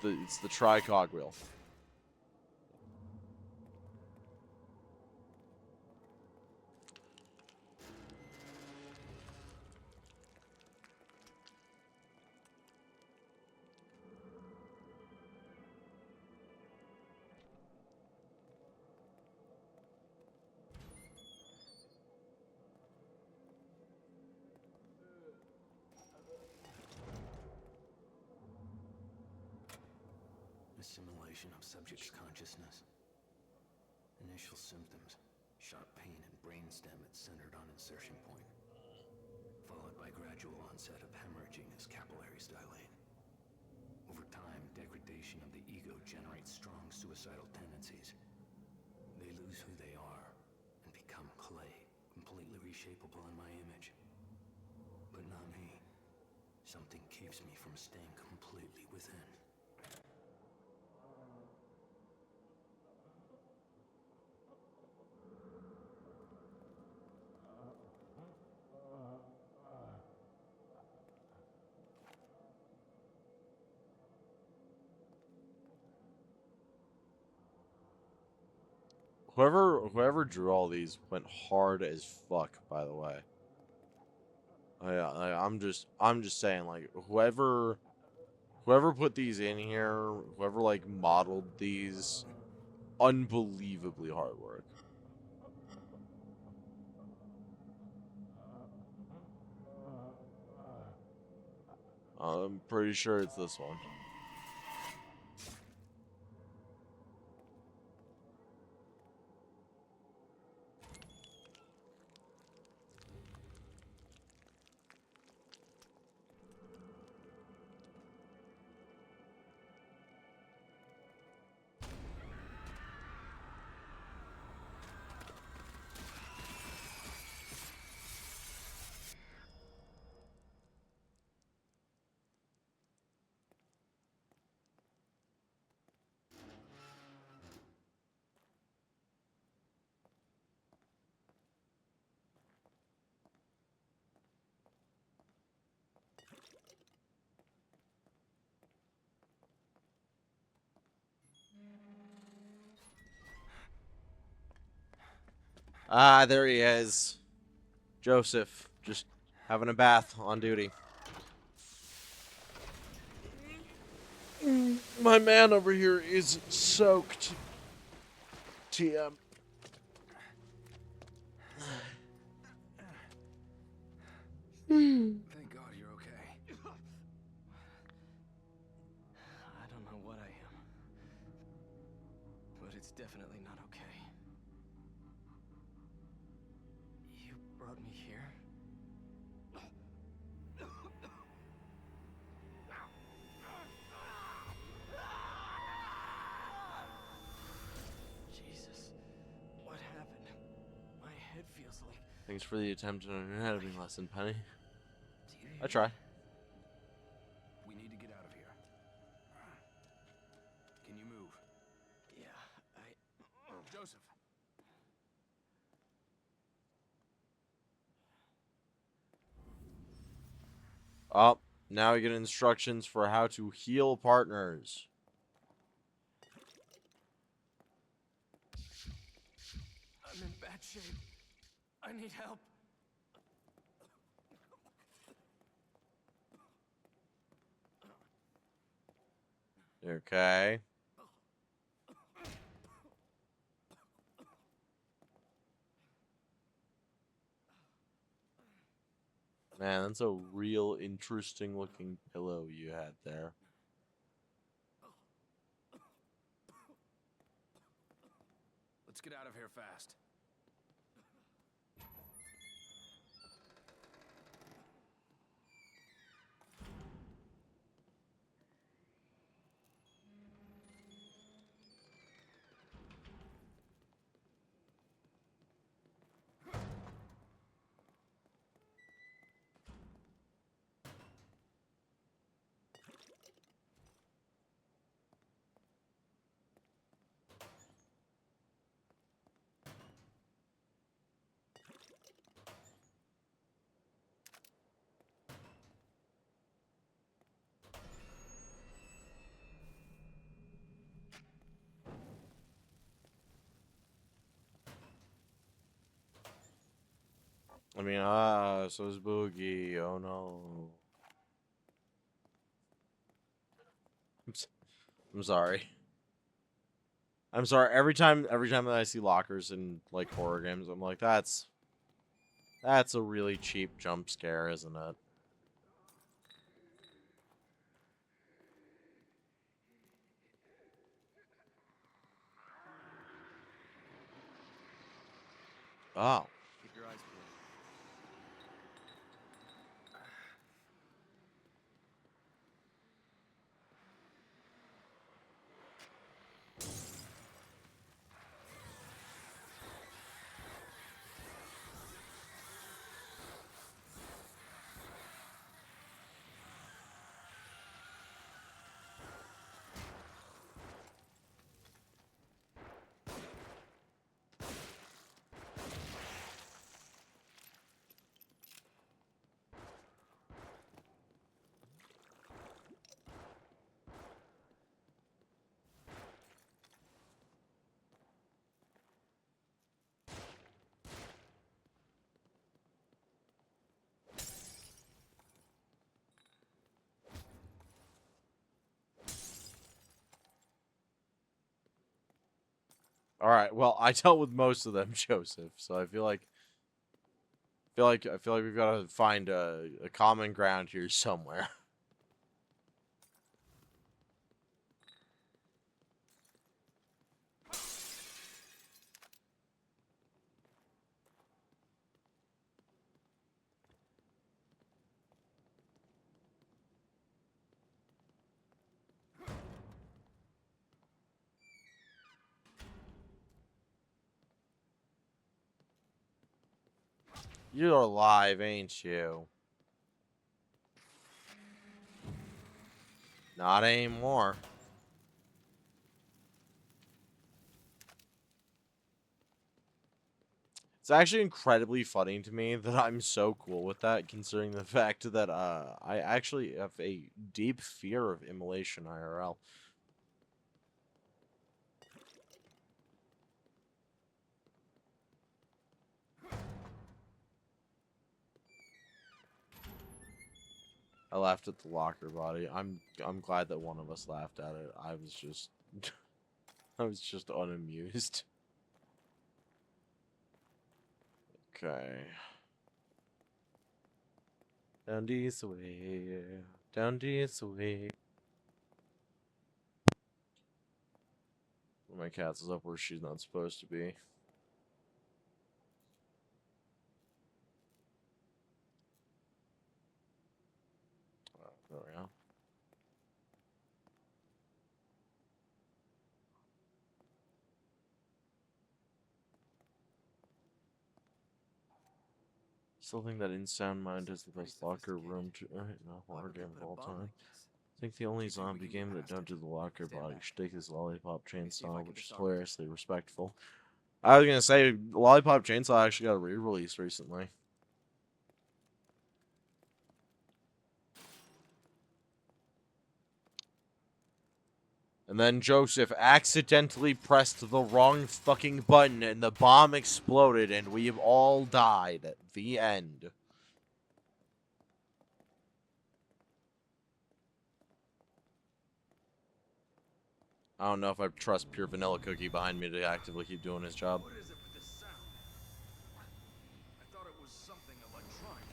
It's the tri-cogwheel. Assimilation of subject's consciousness. Initial symptoms: sharp pain and brainstem centered on insertion point, followed by gradual onset of hemorrhaging as capillaries dilate. Over time, degradation of the ego generates strong suicidal tendencies. They lose who they are and become clay, completely reshapeable in my image. But not me. Something keeps me from staying completely within. Whoever drew all these went hard as fuck, by the way. I'm just saying, like, whoever put these in here, whoever like modeled these, unbelievably hard work. I'm pretty sure it's this one. Ah, there he is. Joseph, just having a bath on duty. My man over here is soaked. TM. Thank God you're okay. I don't know what I am, but it's definitely not okay. You brought me here? Jesus, what happened? My head feels like... Thanks for the attempt on an anatomy lesson, Penny. Do you I hear try. that? We need to get out of here. Can you move? Yeah, Joseph! Oh, now we get instructions for how to heal partners. I'm in bad shape. I need help. Okay. Man, that's a real interesting looking pillow you had there. Let's get out of here fast. I mean, so is Boogie. Oh no. I'm sorry. I'm sorry. Every time that I see lockers in like horror games, I'm like, that's a really cheap jump scare, isn't it? Oh. Keep your eyes peeled. All right. Well, I dealt with most of them, Joseph. So I feel like we've got to find a common ground here somewhere. You're alive, ain't you? Not anymore. It's actually incredibly funny to me that I'm so cool with that, considering the fact that I actually have a deep fear of immolation IRL. I laughed at the locker body. I'm glad that one of us laughed at it. I was just I was just unamused. Okay. Down this way. Down this way. My cat's is up where she's not supposed to be. Oh, there we go. Still think that In Sound Mind is the best locker room to no horror game of all time. I think the only zombie game that don't do the locker body shtick is Lollipop Chainsaw, which is hilariously respectful. I was gonna say Lollipop Chainsaw actually got a re-release recently. And then Joseph accidentally pressed the wrong fucking button and the bomb exploded and we've all died. The end. I don't know if I trust Pure Vanilla Cookie behind me to actively keep doing his job. What is it with this sound? I thought it was something electronic.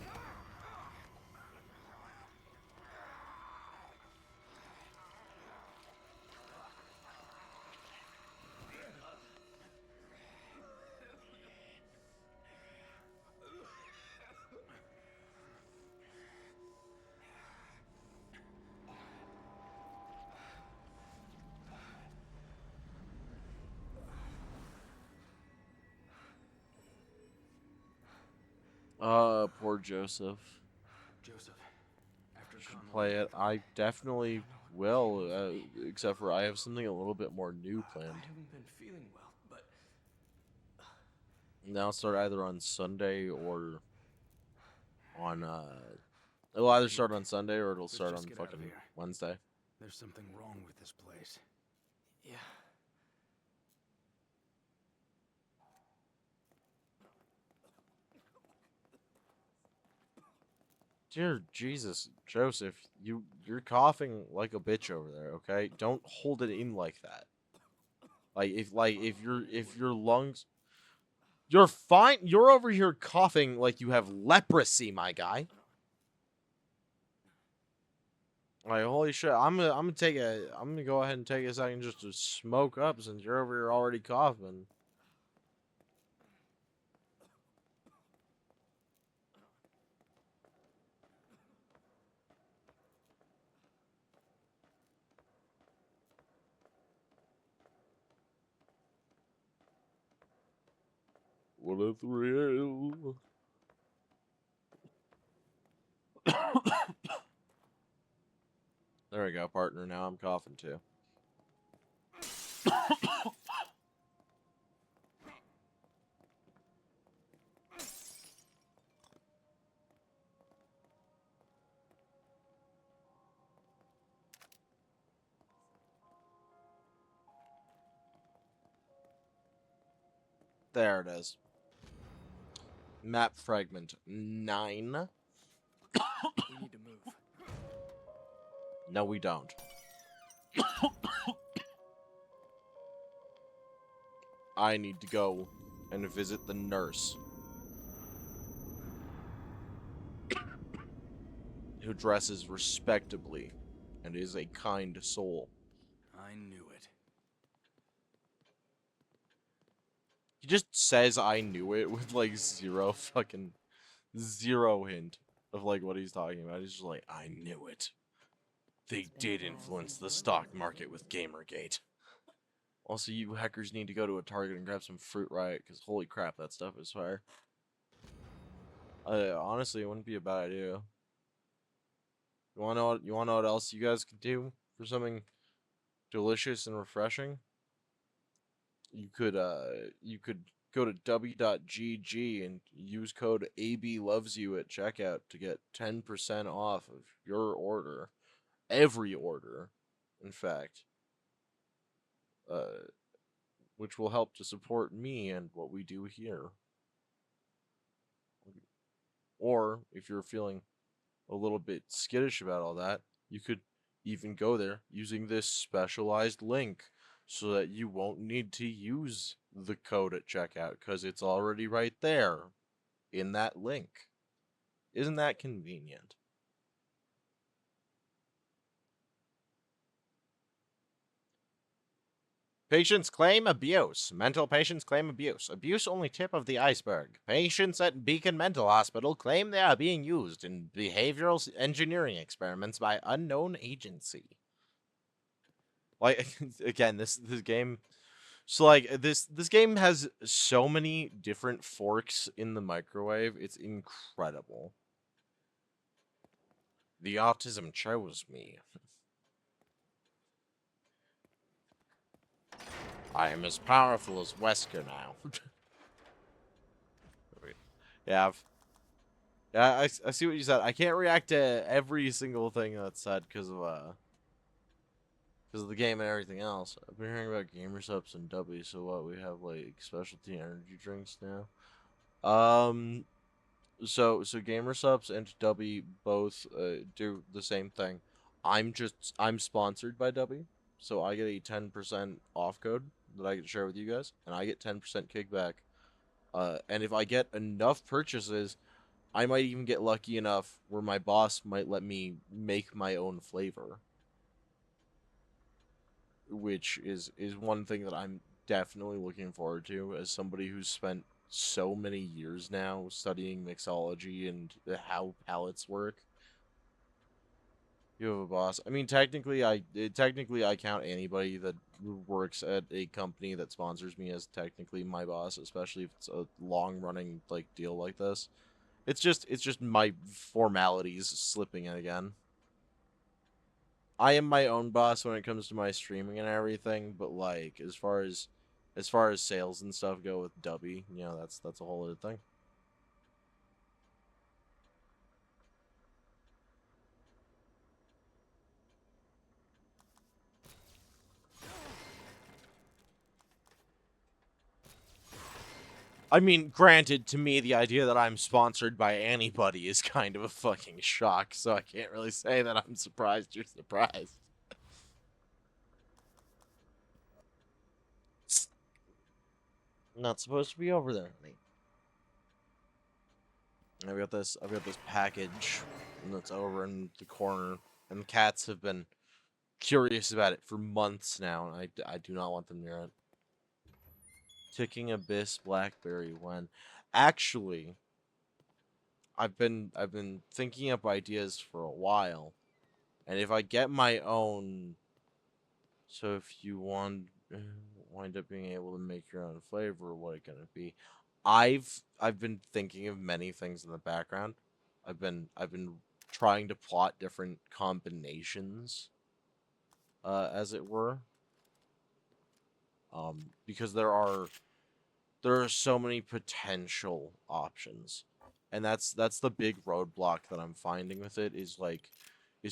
Poor Joseph. Joseph, after Should Connell play it. leave, I definitely will, except for I have something a little bit more new I planned. haven't been feeling well, but Now it'll start either on Sunday or on, it'll either start on Sunday or it'll start just on get out of fucking here. Wednesday. there's something wrong with this place. Yeah. Dear Jesus, Joseph, you're coughing like a bitch over there, okay? Don't hold it in like that. If your lungs You're fine. You're over here coughing like you have leprosy, my guy. Like, holy shit, I'm gonna go ahead and take a second just to smoke up since you're over here already coughing. What a thrill. There we go, partner. Now I'm coughing too. There it is. Map fragment 9. We need to move. No, we don't. I need to go and visit the nurse. Who dresses respectably and is a kind soul. I knew it. He just says I knew it with like zero hint of like what he's talking about. He's just like, I knew it. They did influence the stock market with Gamergate. Also, you hackers need to go to a Target and grab some Fruit Riot, because holy crap, that stuff is fire. Honestly, it wouldn't be a bad idea. You wanna know what else you guys could do for something delicious and refreshing? You could go to w.gg and use code ABLovesYou at checkout to get 10% off of your order. Every order, in fact. Which will help to support me and what we do here. Or if you're feeling a little bit skittish about all that, you could even go there using this specialized link so that you won't need to use the code at checkout because it's already right there in that link. Isn't that convenient? Patients claim abuse. Mental patients claim abuse. Abuse only tip of the iceberg. Patients at Beacon Mental Hospital claim they are being used in behavioral engineering experiments by unknown agency. Like, again, this game. So like this game has so many different forks in the microwave. It's incredible. The autism chose me. I am as powerful as Wesker now. Yeah, I see what you said. I can't react to every single thing that's said because of the game and everything else. I've been hearing about gamer subs and W, so what, we have like specialty energy drinks now. So gamer subs and W both do the same thing. I'm sponsored by W, so I get a 10% off code that I can share with you guys, and I get 10% kickback. And if I get enough purchases, I might even get lucky enough where my boss might let me make my own flavor, which is one thing that I'm definitely looking forward to as somebody who's spent so many years now studying mixology and how palettes work. You have a boss. I mean, technically I count anybody that works at a company that sponsors me as technically my boss, especially if it's a long-running like deal like this. It's just my formalities slipping in again. I am my own boss when it comes to my streaming and everything, but like as far as sales and stuff go with Dubby, you know, that's a whole other thing. I mean, granted, to me, the idea that I'm sponsored by anybody is kind of a fucking shock, so I can't really say that I'm surprised you're surprised. I'm not supposed to be over there, honey. I've got this package that's over in the corner, and the cats have been curious about it for months now, and I do not want them near it. Ticking Abyss Blackberry when actually I've been thinking up ideas for a while, and if I get my own, so if you want wind up being able to make your own flavor, what it gonna be? I've been thinking of many things in the background. I've been trying to plot different combinations, as it were. Because there are so many potential options, and that's the big roadblock that I'm finding with it is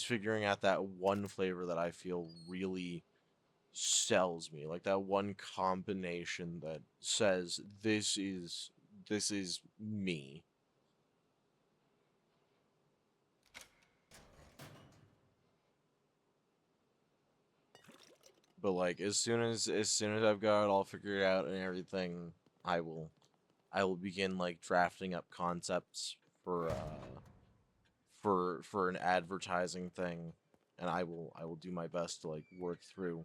figuring out that one flavor that I feel really sells me, like that one combination that says this is me. But like as soon as I've got it all figured out and everything, I will I will begin like drafting up concepts for an advertising thing, and I will do my best to like work through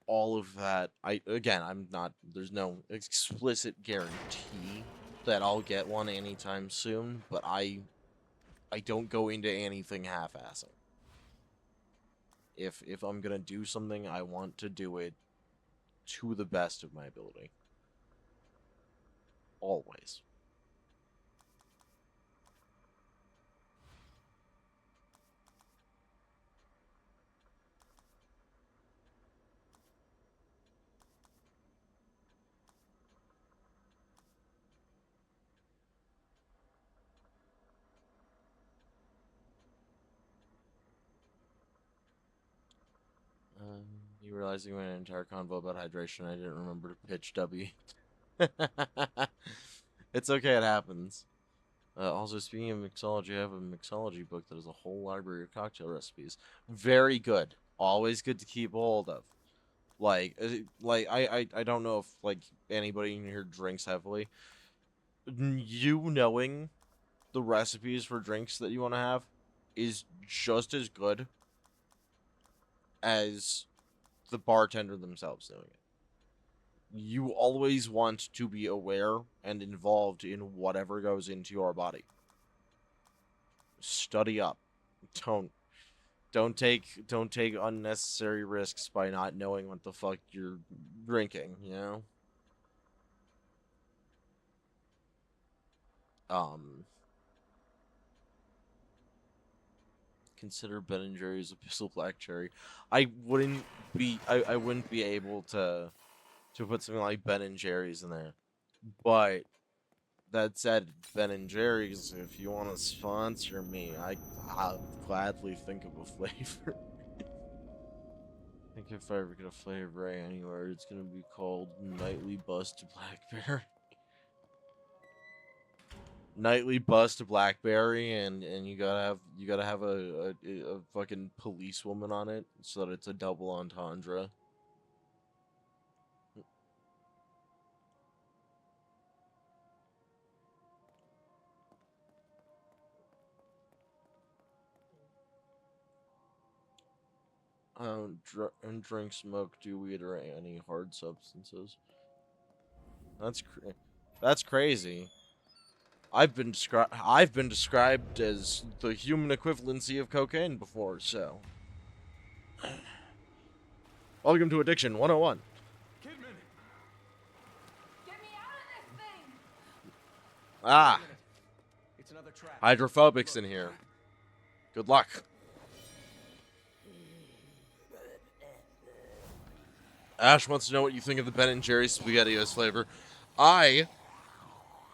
all of that. I'm not, there's no explicit guarantee that I'll get one anytime soon, but I don't go into anything half-assing. If I'm gonna do something, I want to do it to the best of my ability. Always. You realizing we had an entire convo about hydration, I didn't remember to pitch W. It's okay, it happens. Also, speaking of mixology, I have a mixology book that has a whole library of cocktail recipes. Very good. Always good to keep a hold of. I don't know if like anybody in here drinks heavily. You knowing the recipes for drinks that you want to have is just as good as the bartender themselves doing it. You always want to be aware and involved in whatever goes into your body. Study up. Don't don't take unnecessary risks by not knowing what the fuck you're drinking, you know? Um Consider Ben and Jerry's a Pistol Black Cherry. I wouldn't be able to put something like Ben and Jerry's in there. But that said, Ben and Jerry's, if you want to sponsor me, I'll gladly think of a flavor. I think if I ever get a flavor anywhere, it's gonna be called Nightly Bust Blackberry. Nightly Bust Blackberry, and you gotta have a fucking policewoman on it so that it's a double entendre. I don't and drink, smoke, do weed, or any hard substances. That's crazy. I've been described as the human equivalency of cocaine before, so. Welcome to Addiction 101. Kidman! Get me out of this thing! Ah, It's another trap. hydrophobics in here. Good luck. Ash wants to know what you think of the Ben and Jerry's SpaghettiOs flavor. I,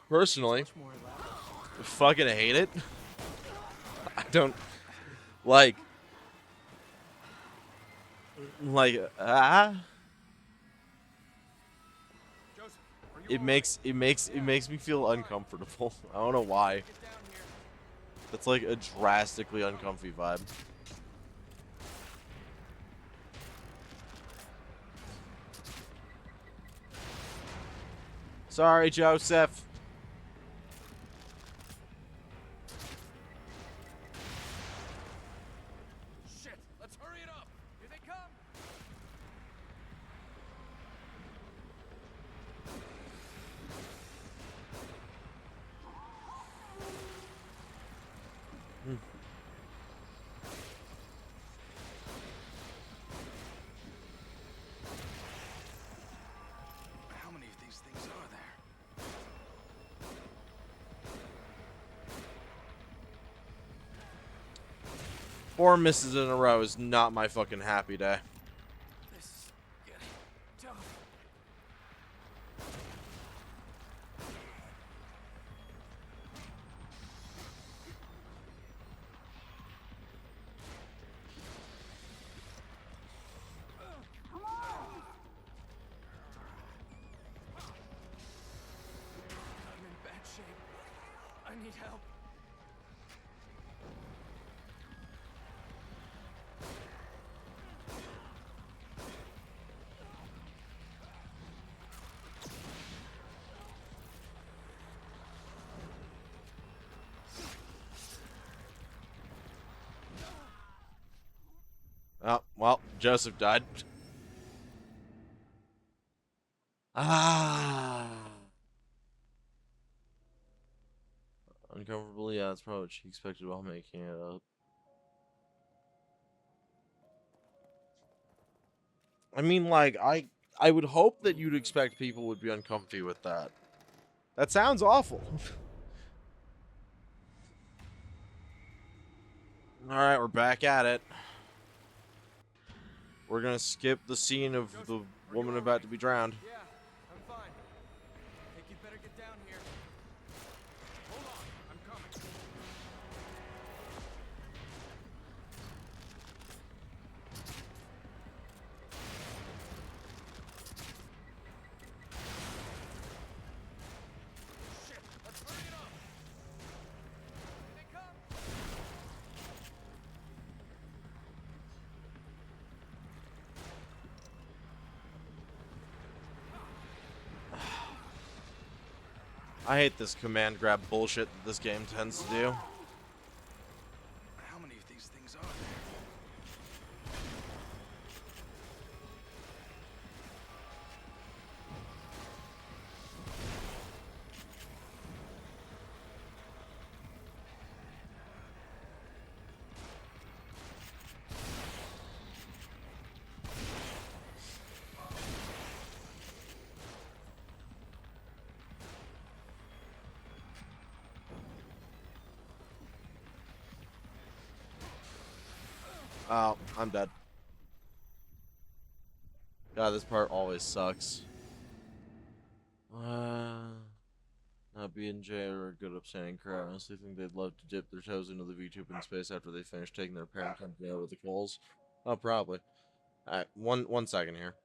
personally, fucking hate it. I don't like it makes me feel uncomfortable. I don't know why. That's like a drastically uncomfy vibe. Sorry, Joseph. Shit! Let's hurry it up! Here they come! How many of these things are there? 4 misses in a row is not my fucking happy day. This is getting tough. I'm in bad shape. I need help. Oh, well, Joseph died. Ah. Uncomfortable, yeah, that's probably what she expected while making it up. I mean, like, I would hope that you'd expect people would be uncomfy with that. That sounds awful. Alright, we're back at it. We're gonna skip the scene of the woman about to be drowned. Yeah, I'm fine. Think you'd better get down here. Hold on, I'm coming. Shit, let's hurry it up. I hate this command grab bullshit that this game tends to do. How many of these things are there? Oh, I'm dead. God, this part always sucks. Not B&J are a good upstanding crowd. I honestly think they'd love to dip their toes into the VTube in space after they finish taking their parent company over the coals. Oh, probably. Alright, one second here.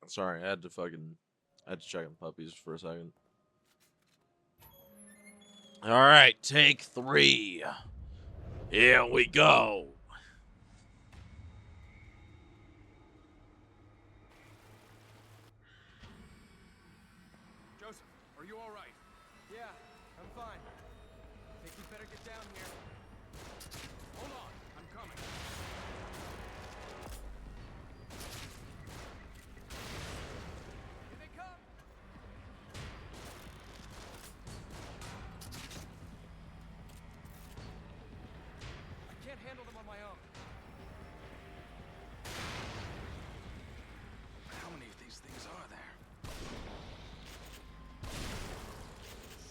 Sorry, I had to check on puppies for a second. Alright, take 3. Here we go. Joseph, are you all right? Yeah, I'm fine. Think you better get down here. Hold on, I'm coming. Here they come! I can't handle them on my own. How many of these things are there?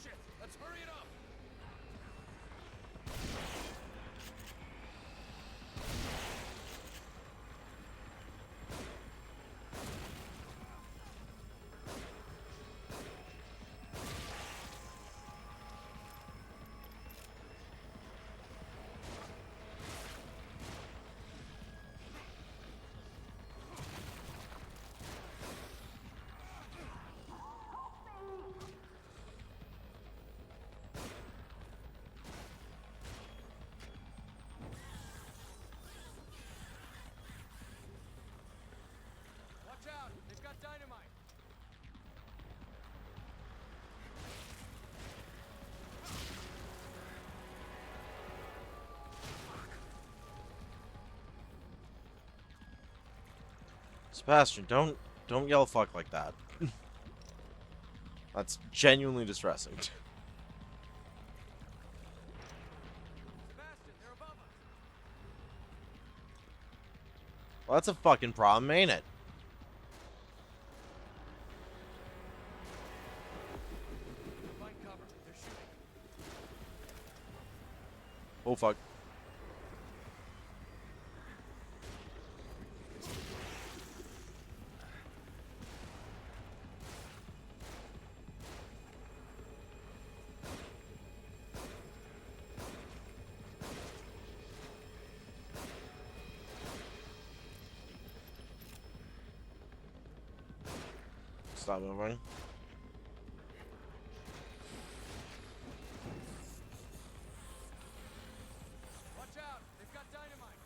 Shit, let's hurry it up! Watch out! They've got dynamite! Sebastian, don't yell fuck like that. That's genuinely distressing. Sebastian, they're above us! Well, that's a fucking problem, ain't it? Find cover. They're shooting. Oh fuck. Stop moving. Watch out! They've got dynamite!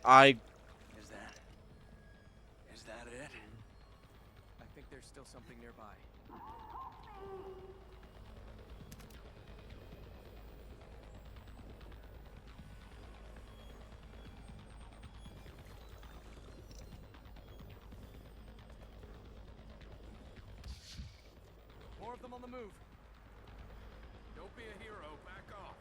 I Is that it? I think there's still something nearby. More of them on the move. Don't be a hero. Back off.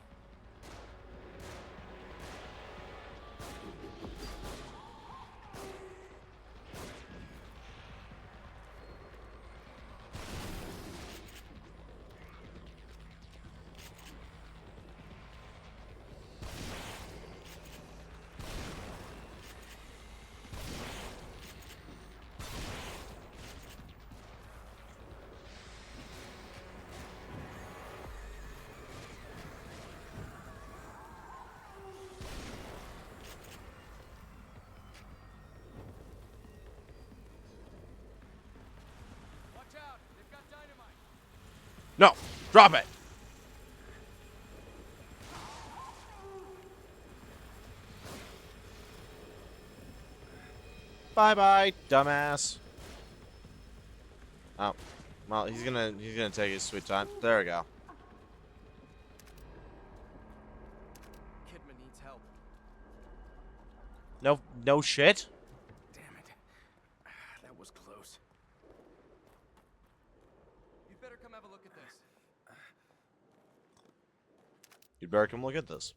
Drop it! Bye-bye, dumbass. Oh. Well, he's gonna take his sweet time. There we go. Kidman needs help. No shit? Damn it. That was close. You'd better come have a look at this. You'd better come look at this.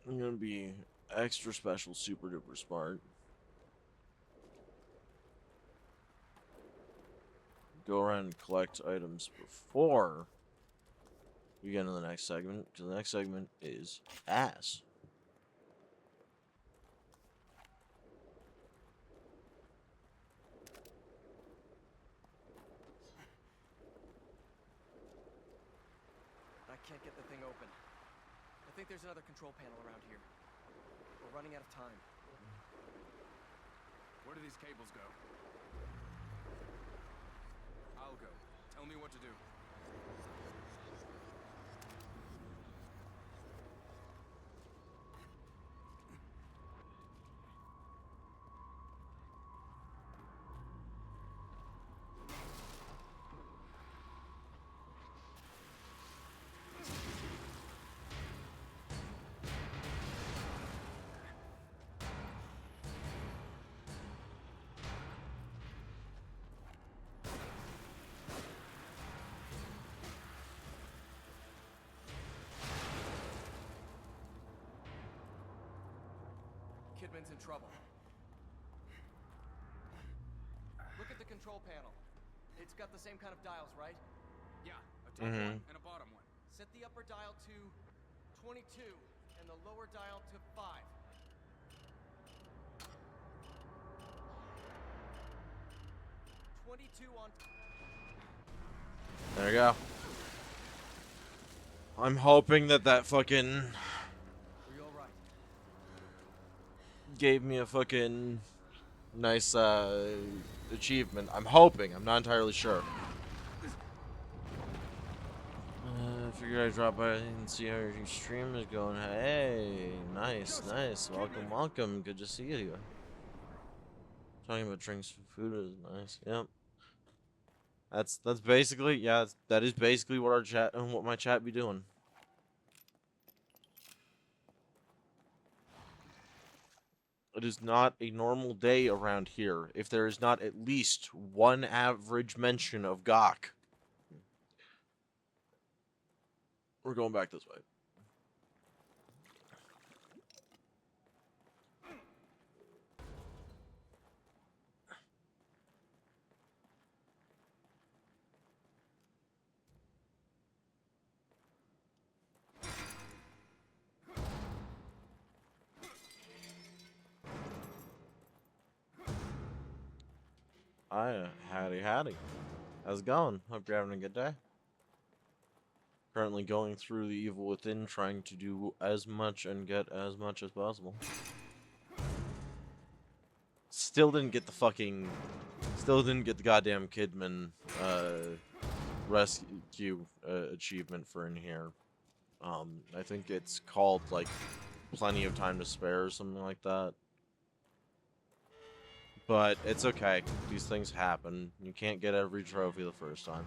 I'm gonna be extra special, super duper smart. Go around and collect items before we get into the next segment, because the next segment is ass. I can't get the thing open. I think there's another control panel around here. We're running out of time. Where do these cables go? I'll go. Tell me what to do. Kidman's in trouble. Look at the control panel. It's got the same kind of dials, right? Yeah, a top one and a bottom one. Set the upper dial to 22 and the lower dial to 5. On. There you go. I'm hoping that fucking Are you all right? gave me a fucking nice achievement. I'm hoping. I'm not entirely sure. I figured I'd drop by and see how your stream is going. Hey, nice. Welcome, welcome. Good to see you. Talking about drinks and food is nice. Yep. That's basically, yeah, that is basically what our chat and what my chat be doing. It is not a normal day around here if there is not at least one average mention of Gok. We're going back this way. Hi, howdy. How's it going? Hope you're having a good day. Currently going through the Evil Within, trying to do as much and get as much as possible. Still didn't get the goddamn Kidman rescue achievement for in here. I think it's called like Plenty of Time to Spare or something like that. But it's okay. These things happen. You can't get every trophy the first time.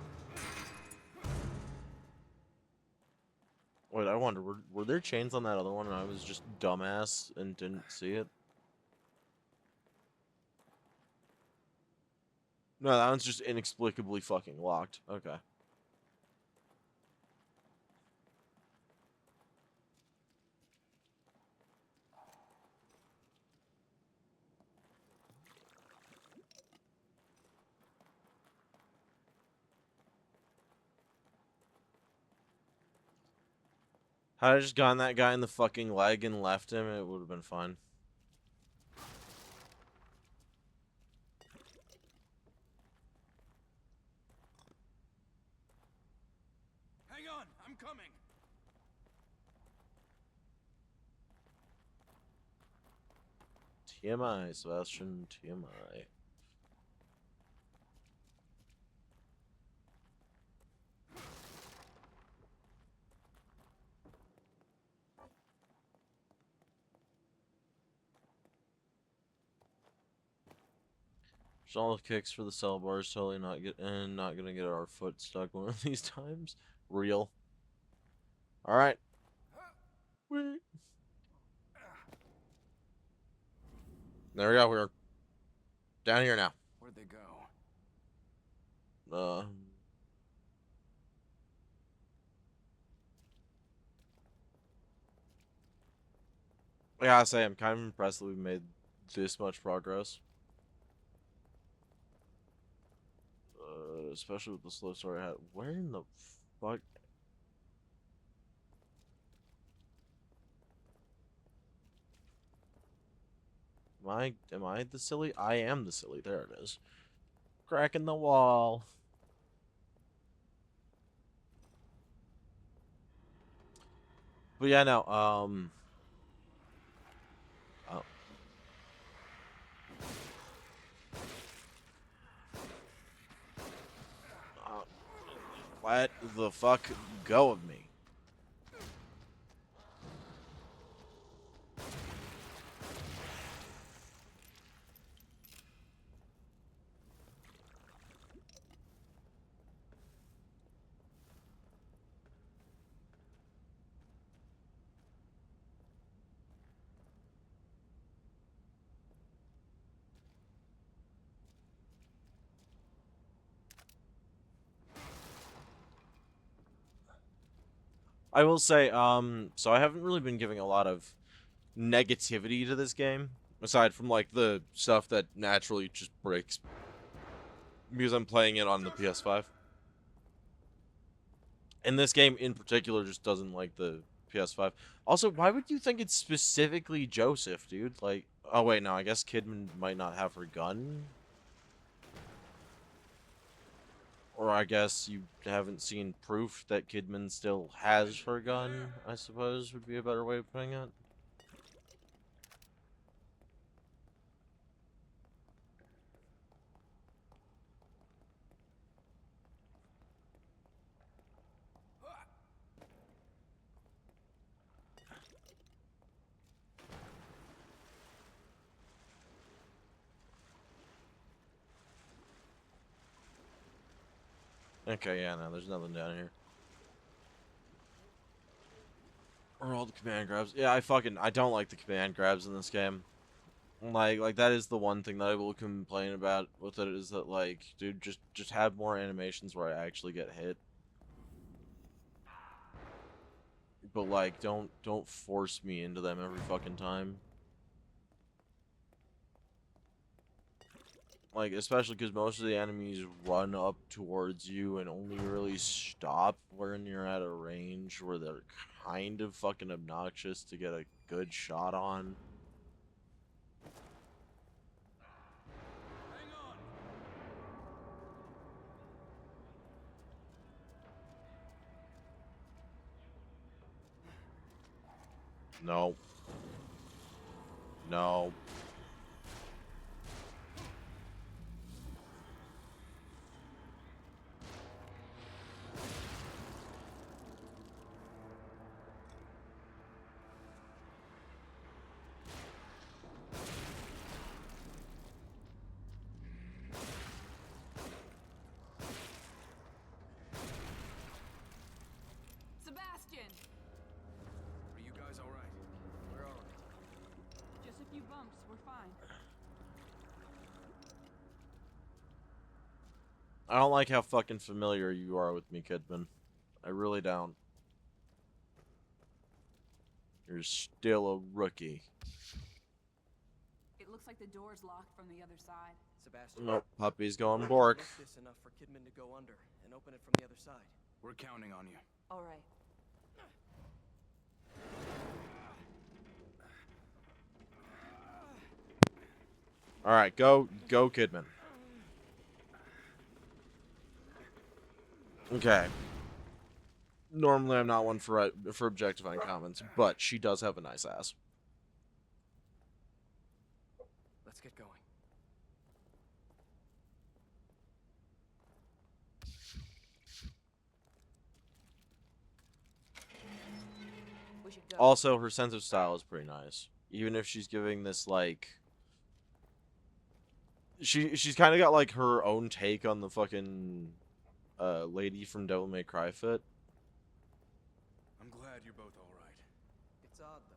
Wait, I wonder, were there chains on that other one and I was just dumbass and didn't see it? No, that one's just inexplicably fucking locked. Okay. Had I just gotten that guy in the fucking leg and left him, it would have been fine. Hang on, I'm coming. TMI, Sebastian. TMI. Just all the kicks for the cell bars. Totally not gonna get our foot stuck one of these times. Real. All right. There we go. We're down here now. Where'd they go? Uh. I gotta say, I'm kind of impressed that we've made this much progress. Especially with the slow start I had. Where in the fuck? Am I the silly? I am the silly. There it is. Crack in the wall. But yeah, no, oh. Let the fuck go of me. I will say, so I haven't really been giving a lot of negativity to this game, aside from like the stuff that naturally just breaks because I'm playing it on the PS5. And this game in particular just doesn't like the PS5. Also, why would you think it's specifically Joseph, dude? Like, oh wait, no, I guess Kidman might not have her gun. Or I guess you haven't seen proof that Kidman still has her gun, I suppose would be a better way of putting it. Okay, yeah, no, there's nothing down here. Or all the command grabs. Yeah, I don't like the command grabs in this game. Like that is the one thing that I will complain about with it is that like, dude, just have more animations where I actually get hit. But like, don't force me into them every fucking time. Like, especially because most of the enemies run up towards you and only really stop when you're at a range where they're kind of fucking obnoxious to get a good shot on. Hang on. No. No. Sebastian! Are you guys all right? Where are we? Just a few bumps, we're fine. I don't like how fucking familiar you are with me, Kidman. I really don't. You're still a rookie. It looks like the door's locked from the other side. Sebastian. Nope, puppy's going Bork. Lift this enough for Kidman to go under and open it from the other side. We're counting on you. All right. Alright, go Kidman. Okay. Normally I'm not one for objectifying comments, but she does have a nice ass. Let's get going. We should go. Also, her sense of style is pretty nice. Even if she's giving this, like... She's kind of got, like, her own take on the fucking... lady from Devil May Cry fit. I'm glad you're both all right. It's odd, though.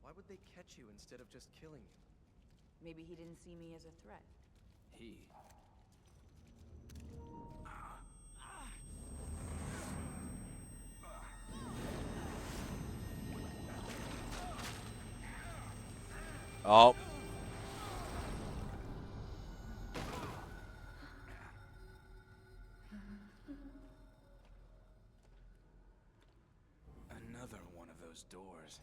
Why would they catch you instead of just killing you? Maybe he didn't see me as a threat. He. Oh. Another one of those doors.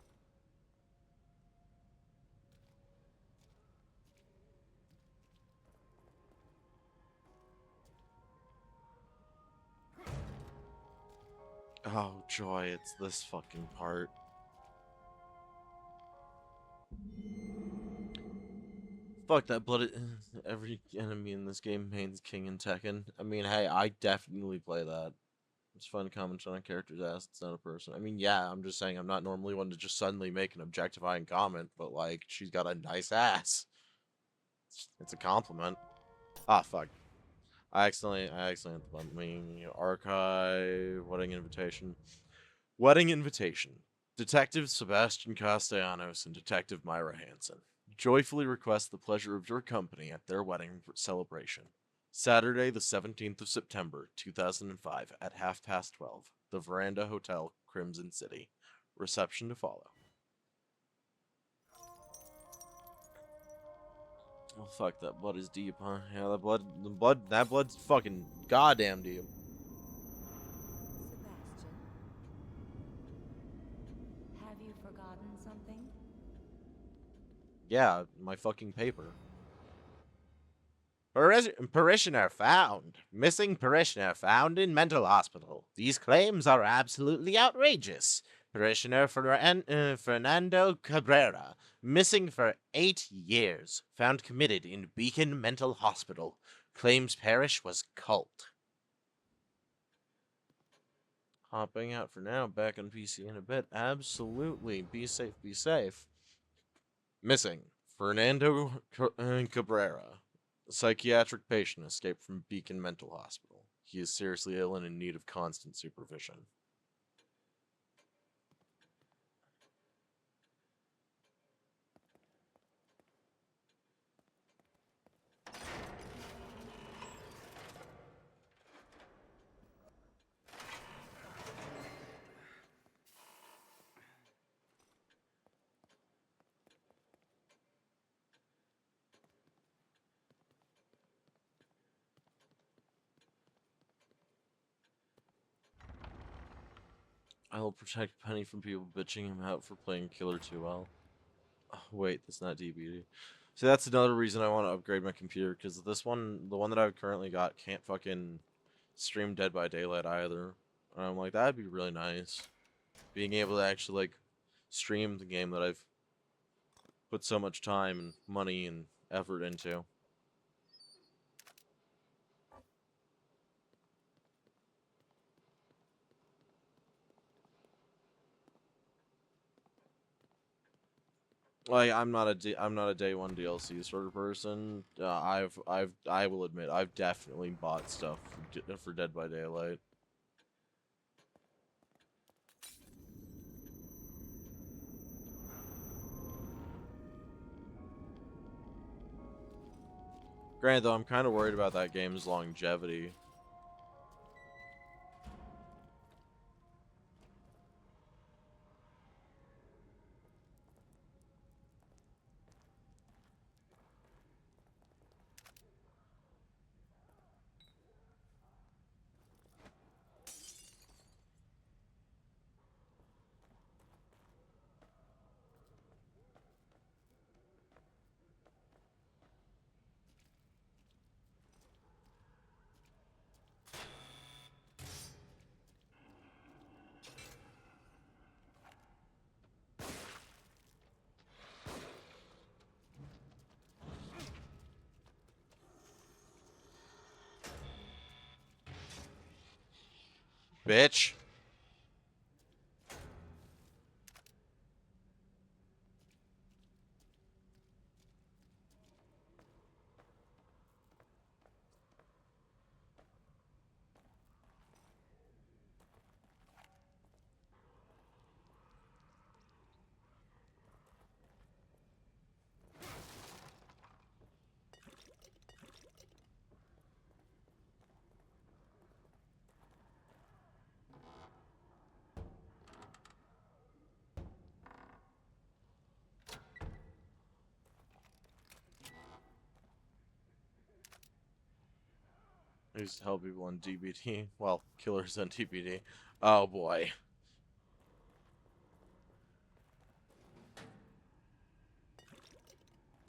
Oh, joy, it's this fucking part. Fuck that blood. Every enemy in this game mains King and Tekken. I mean, hey, I definitely play that. It's fun to comment on a character's ass. It's not a person. I mean, yeah, I'm just saying I'm not normally one to just suddenly make an objectifying comment, but, like, she's got a nice ass. It's a compliment. Ah, fuck. I accidentally hit the button. Archive, wedding invitation. Wedding invitation. Detective Sebastian Castellanos and Detective Myra Hansen joyfully request the pleasure of your company at their wedding celebration. Saturday, the 17th of September, 2005, at 12:30, the Veranda Hotel, Crimson City. Reception to follow. Oh, fuck, that blood is deep, huh? Yeah, that blood's fucking goddamn deep. Sebastian? Have you forgotten something? Yeah, my fucking paper. Parishioner found. Missing parishioner found in mental hospital. These claims are absolutely outrageous. Parishioner Fernando Cabrera, missing for 8 years, found committed in Beacon Mental Hospital. Claims parish was cult. Hopping out for now, back on PC in a bit. Absolutely. Be safe, be safe. Missing. Fernando Cabrera. A psychiatric patient escaped from Beacon Mental Hospital. He is seriously ill and in need of constant supervision. I will protect Penny from people bitching him out for playing Killer too well. Oh, wait, that's not DBD. So that's another reason I want to upgrade my computer, because this one, the one that I've currently got, can't fucking stream Dead by Daylight either. And I'm like, that'd be really nice. Being able to actually, like, stream the game that I've put so much time and money and effort into. Like, I'm not a day one DLC sort of person. I will admit I've definitely bought stuff for Dead by Daylight. Granted, though, I'm kind of worried about that game's longevity. bitch. I used to help people on DBD. Well, killers on DBD. Oh boy.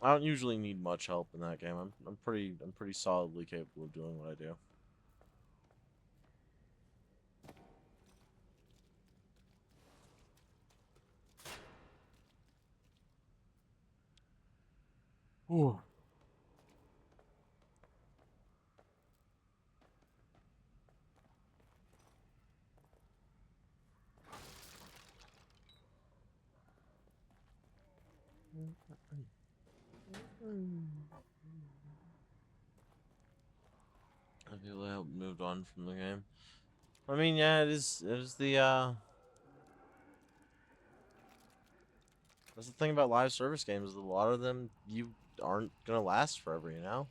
I don't usually need much help in that game. I'm pretty solidly capable of doing what I do. Ooh. I feel I moved on from the game. I mean, yeah, it is the that's the thing about live service games. A lot of them you aren't gonna last forever, you know?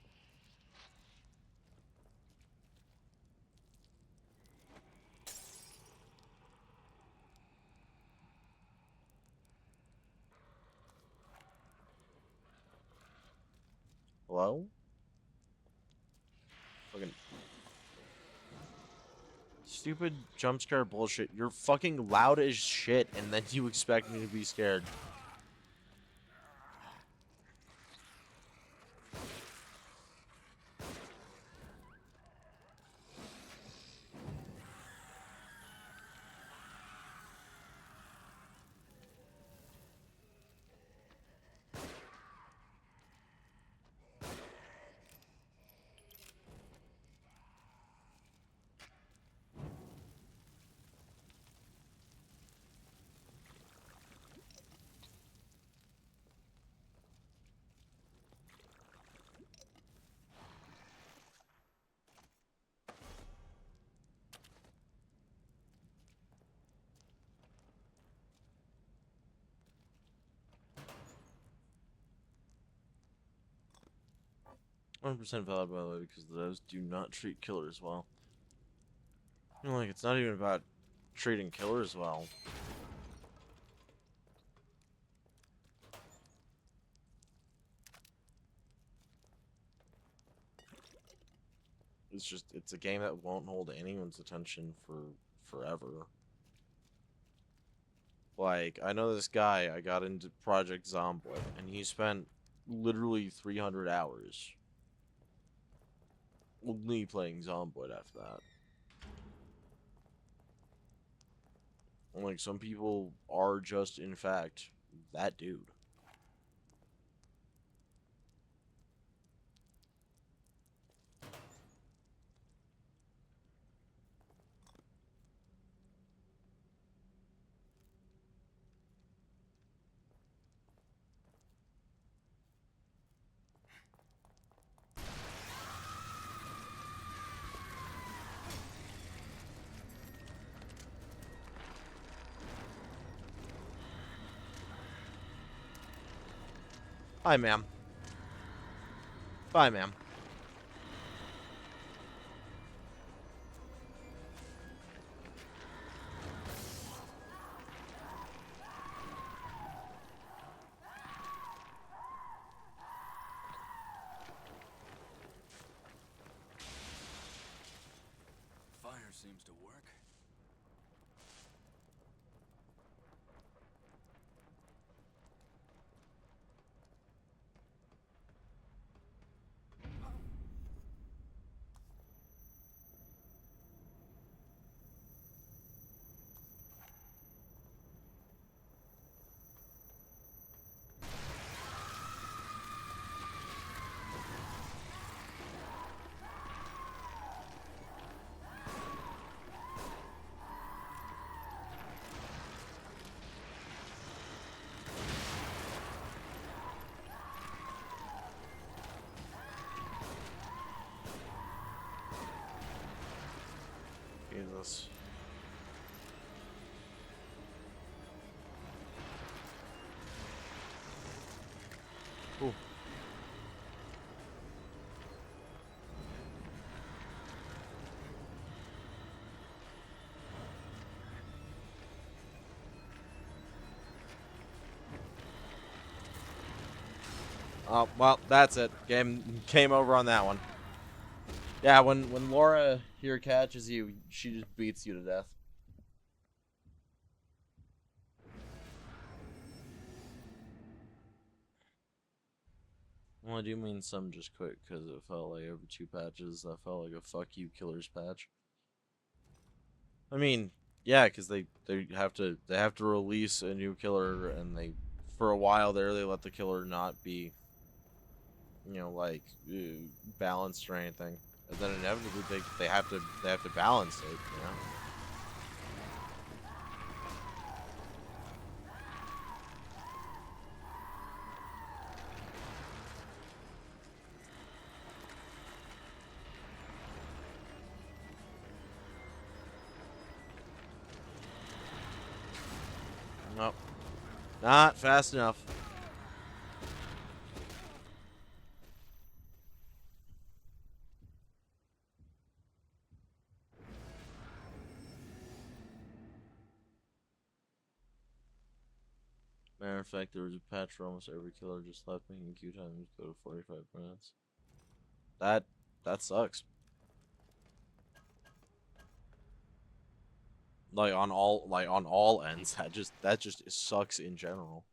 Hello? Fucking stupid jump scare bullshit. You're fucking loud as shit, and then you expect me to be scared. %, valid, by the way, because those do not treat killers well. Like, it's not even about treating killers well. It's just, it's a game that won't hold anyone's attention for forever. Like, I know this guy, I got into Project Zomboid, and he spent literally 300 hours only playing Zomboid after that. And, like, some people are just, in fact, that dude. Hi, ma'am. Bye, ma'am. Fire seems to work. Jesus. Ooh. Oh, well, that's it. Game over on that one. Yeah, when Laura here catches you, she just beats you to death. Well, I do mean some just quit because it felt like over 2 patches, that felt like a fuck you killers patch. I mean, yeah, because they have to release a new killer, and they for a while there they let the killer not be, you know, like balanced or anything, and then inevitably they have to balance it, you know. Nope. Not fast enough. Matter of fact, there was a patch for almost every killer, just left making queue times go to 45 minutes. That sucks. Like on all ends, that just sucks in general.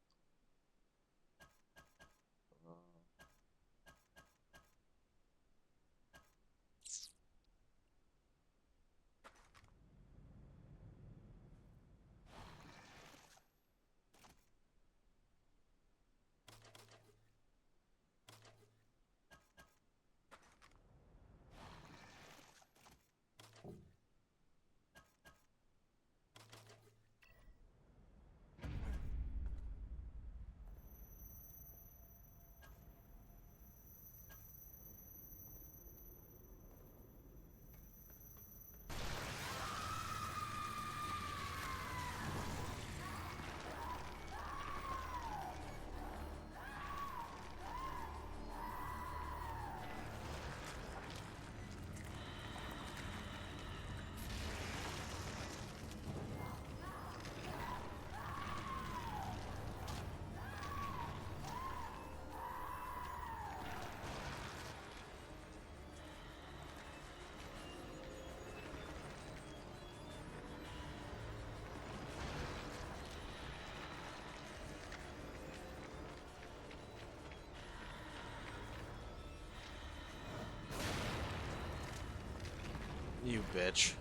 You bitch.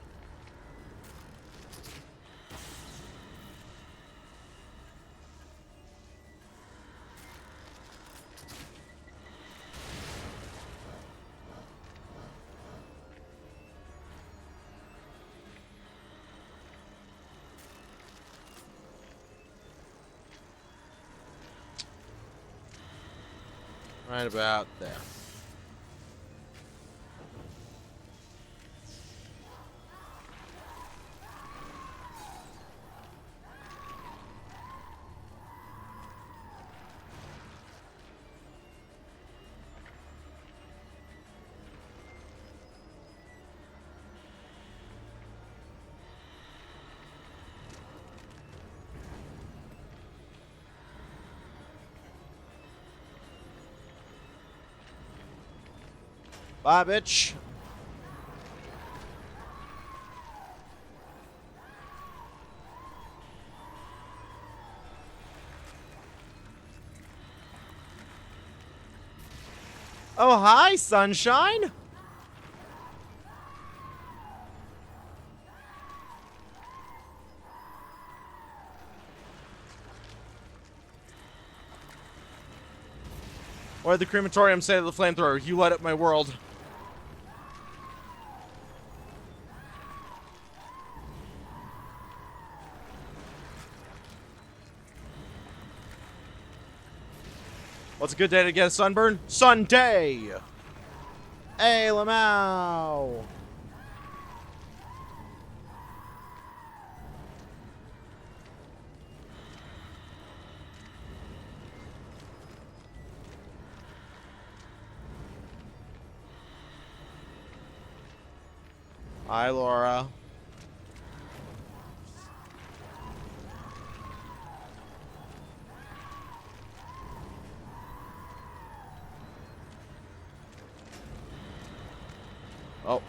Right about there. Bye, bitch. Oh, hi, sunshine. What did the crematorium say to the flamethrower? You lit up my world. What's a good day to get a sunburn? Sunday! Hey, Lamau! Hi, Laura. Oh.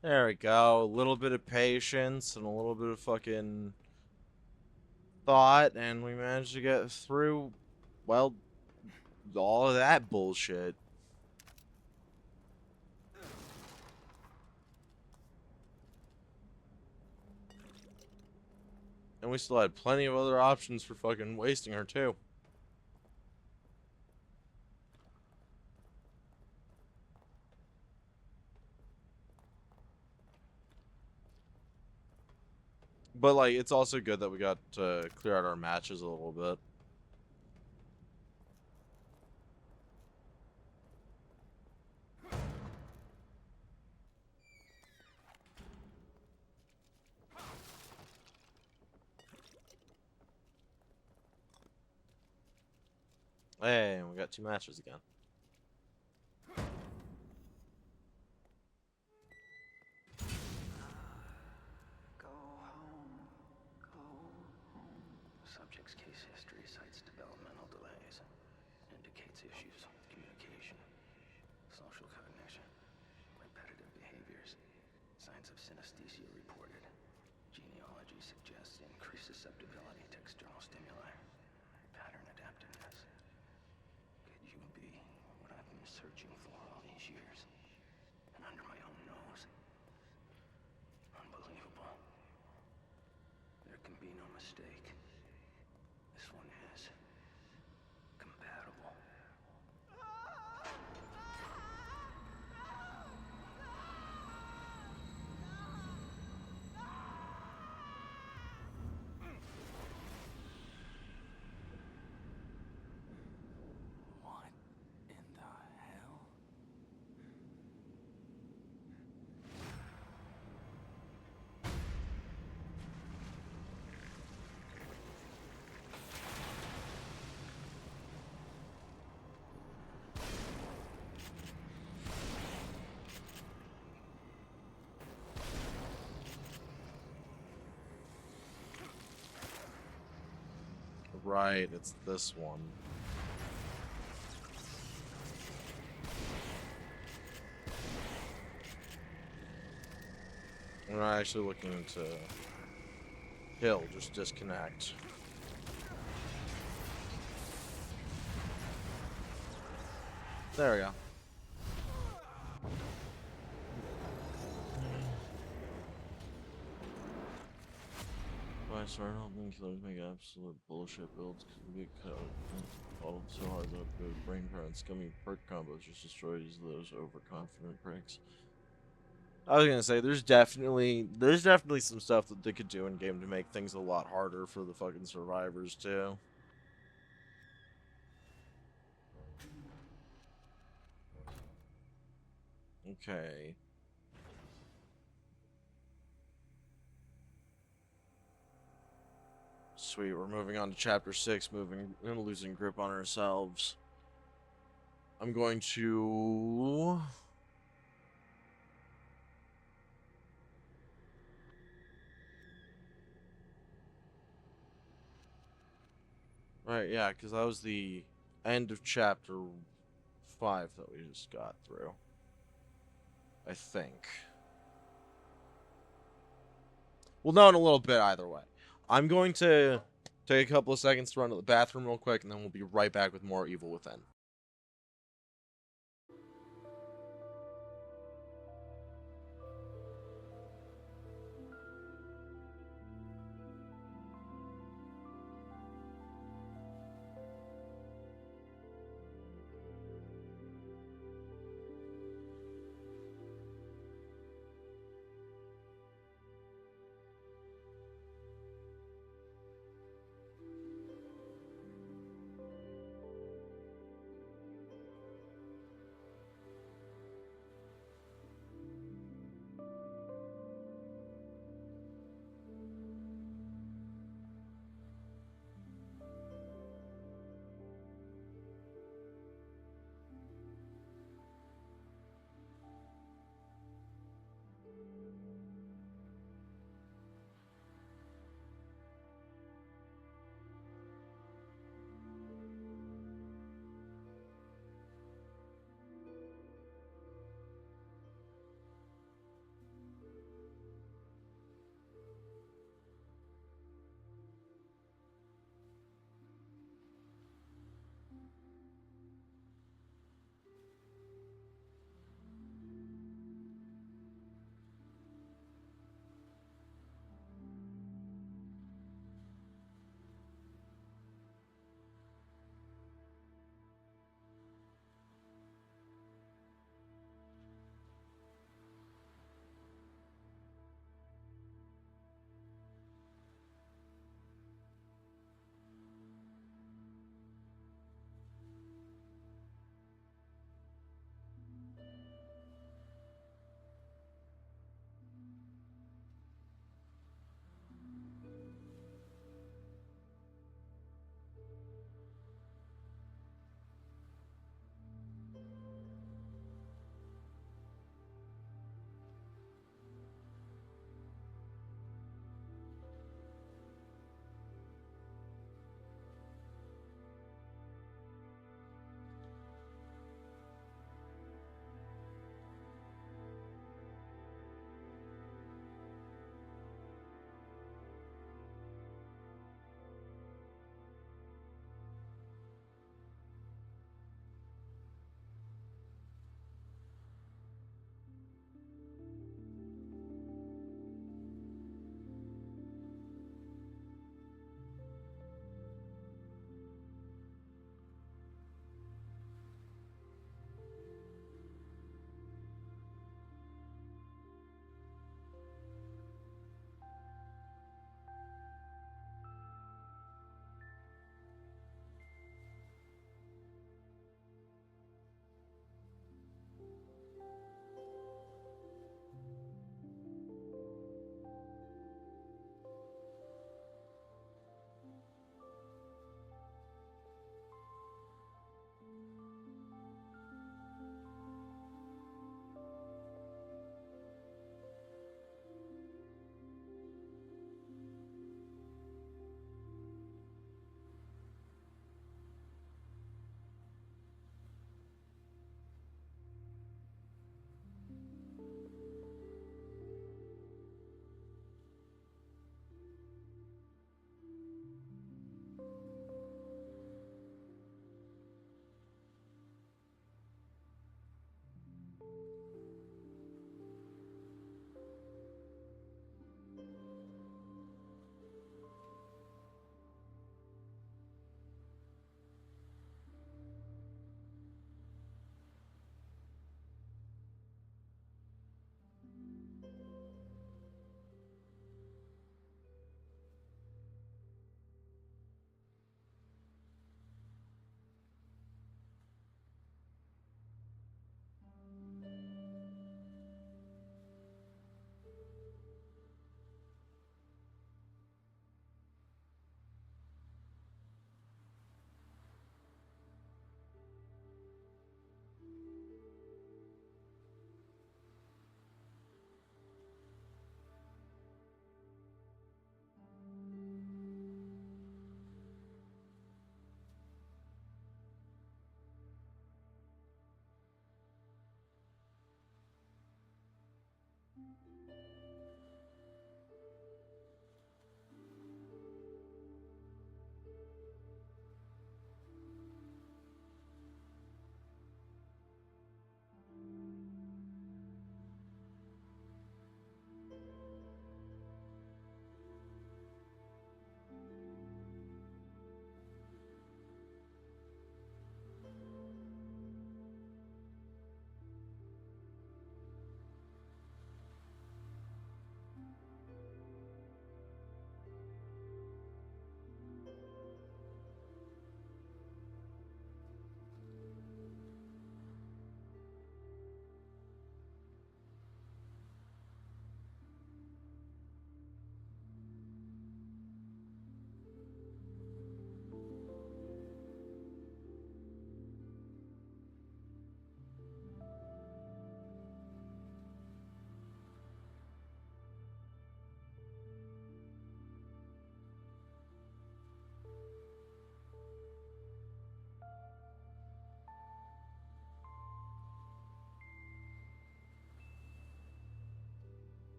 There we go. A little bit of patience and a little bit of fucking thought, and we managed to get through, well, all of that bullshit. And we still had plenty of other options for fucking wasting her, too. But, like, it's also good that we got to clear out our matches a little bit. Hey, we got 2 matches again. Go home. Go home. Subject's case history cites developmental delays. Indicates issues with communication, social cognition, repetitive behaviors. Signs of synesthesia reported. Genealogy suggests increased susceptibility to external stimuli. Pattern adaptiveness. Could you be what I've been searching for all these years? And under my own nose? Unbelievable. There can be no mistake. This one is compatible. What in the hell? Right, it's this one. We're not actually looking to kill, just disconnect. There we go. Why start helping killers make absolute bullshit builds could be called so hard that the brain power and scummy perk combos just destroys those overconfident pricks. I was gonna say there's definitely some stuff that they could do in game to make things a lot harder for the fucking survivors too. Okay. Sweet, we're moving on to chapter 6, moving and losing grip on ourselves. I'm going to right, yeah, because that was the end of chapter 5 that we just got through. I think. We'll know in a little bit either way. I'm going to take a couple of seconds to run to the bathroom real quick, and then we'll be right back with more Evil Within.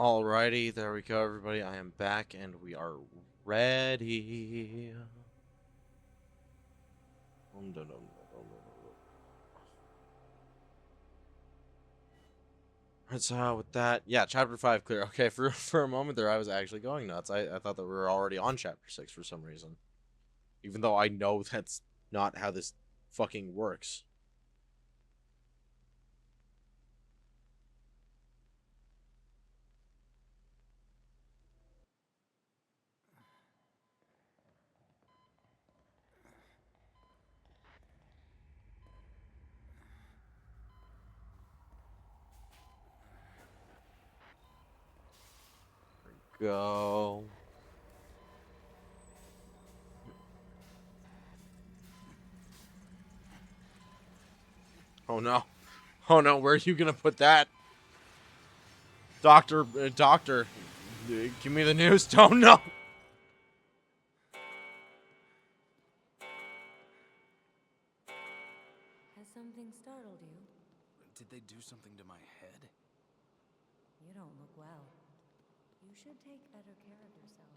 Alrighty, there we go, everybody. I am back, and we are ready. So with that, yeah, chapter 5 clear. Okay, for a moment there, I was actually going nuts. I thought that we were already on chapter 6 for some reason, even though I know that's not how this fucking works. Go. Oh no. Oh no, where are you gonna put that? Doctor, doctor, give me the news. Oh no. Has something startled you? Did they do something to my head? You don't look well. You should take better care of yourself.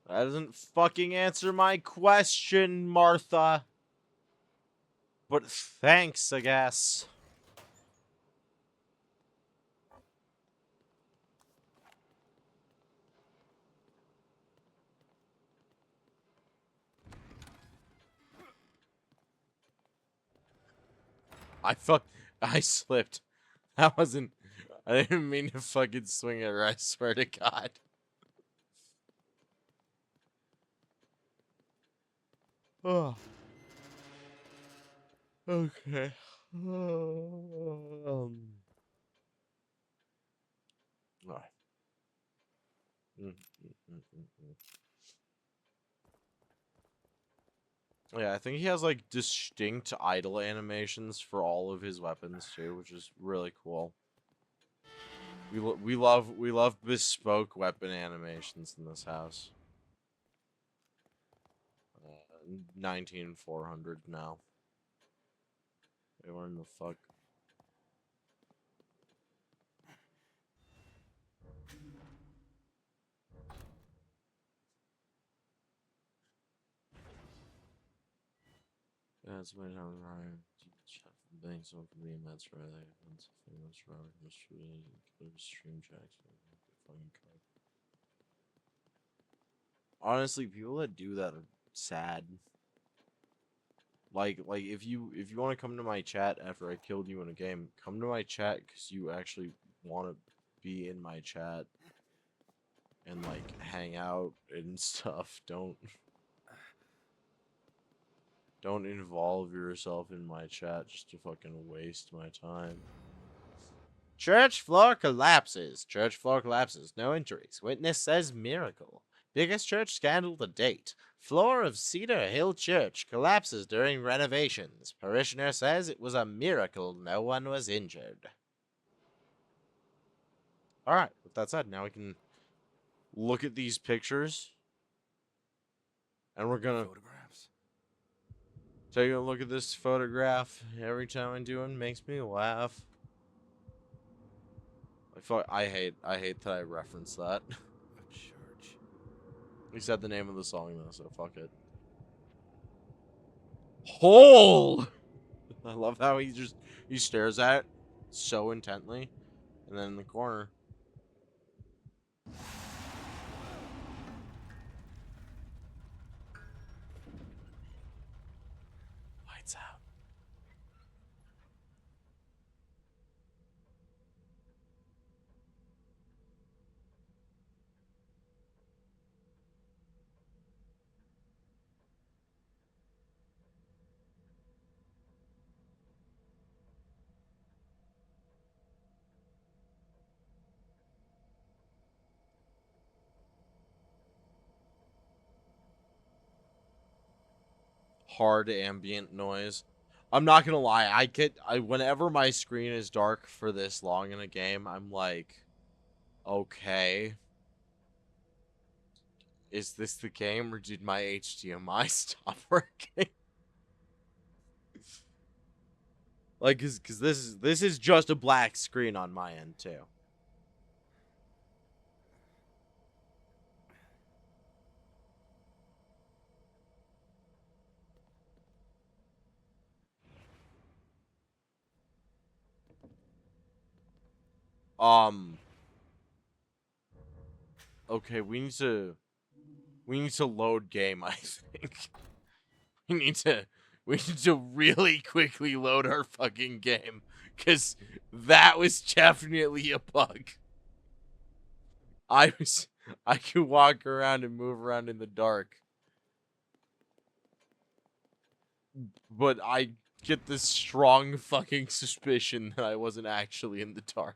That doesn't fucking answer my question, Martha. But thanks, I guess. I slipped. That wasn't, I didn't mean to fucking swing at her, I swear to God. Oh. Okay. Alright. Yeah, I think he has like distinct idle animations for all of his weapons too, which is really cool. We love bespoke weapon animations in this house. 19400 now. Wait, where in the fuck? That's my time, Ryan. Thanks so for being that's right. That's famous Robert mystery. Stream Jackson. Fucking cut. Honestly, people that do that are sad. Like if you want to come to my chat after I killed you in a game, come to my chat because you actually want to be in my chat and like hang out and stuff. Don't involve yourself in my chat just to fucking waste my time. Church floor collapses. Church floor collapses. No injuries. Witness says miracle. Biggest church scandal to date. Floor of Cedar Hill Church collapses during renovations. Parishioner says it was a miracle no one was injured. Alright, with that said, now we can look at these pictures. And we're gonna Photographs. take a look at this photograph. Every time I do it, makes me laugh. I hate that I reference that. A church. He said the name of the song though, so fuck it. Hole! I love how he stares at it so intently. And then in the corner. Lights out. Hard ambient noise. I'm not gonna lie, whenever my screen is dark for this long in a game, I'm like, okay. Is this the game or did my HDMI stop working? Like, cause this is just a black screen on my end too. Okay, we need to load game, I think. We need to really quickly load our fucking game, cuz that was definitely a bug. I could walk around and move around in the dark, but I get this strong fucking suspicion that I wasn't actually in the dark.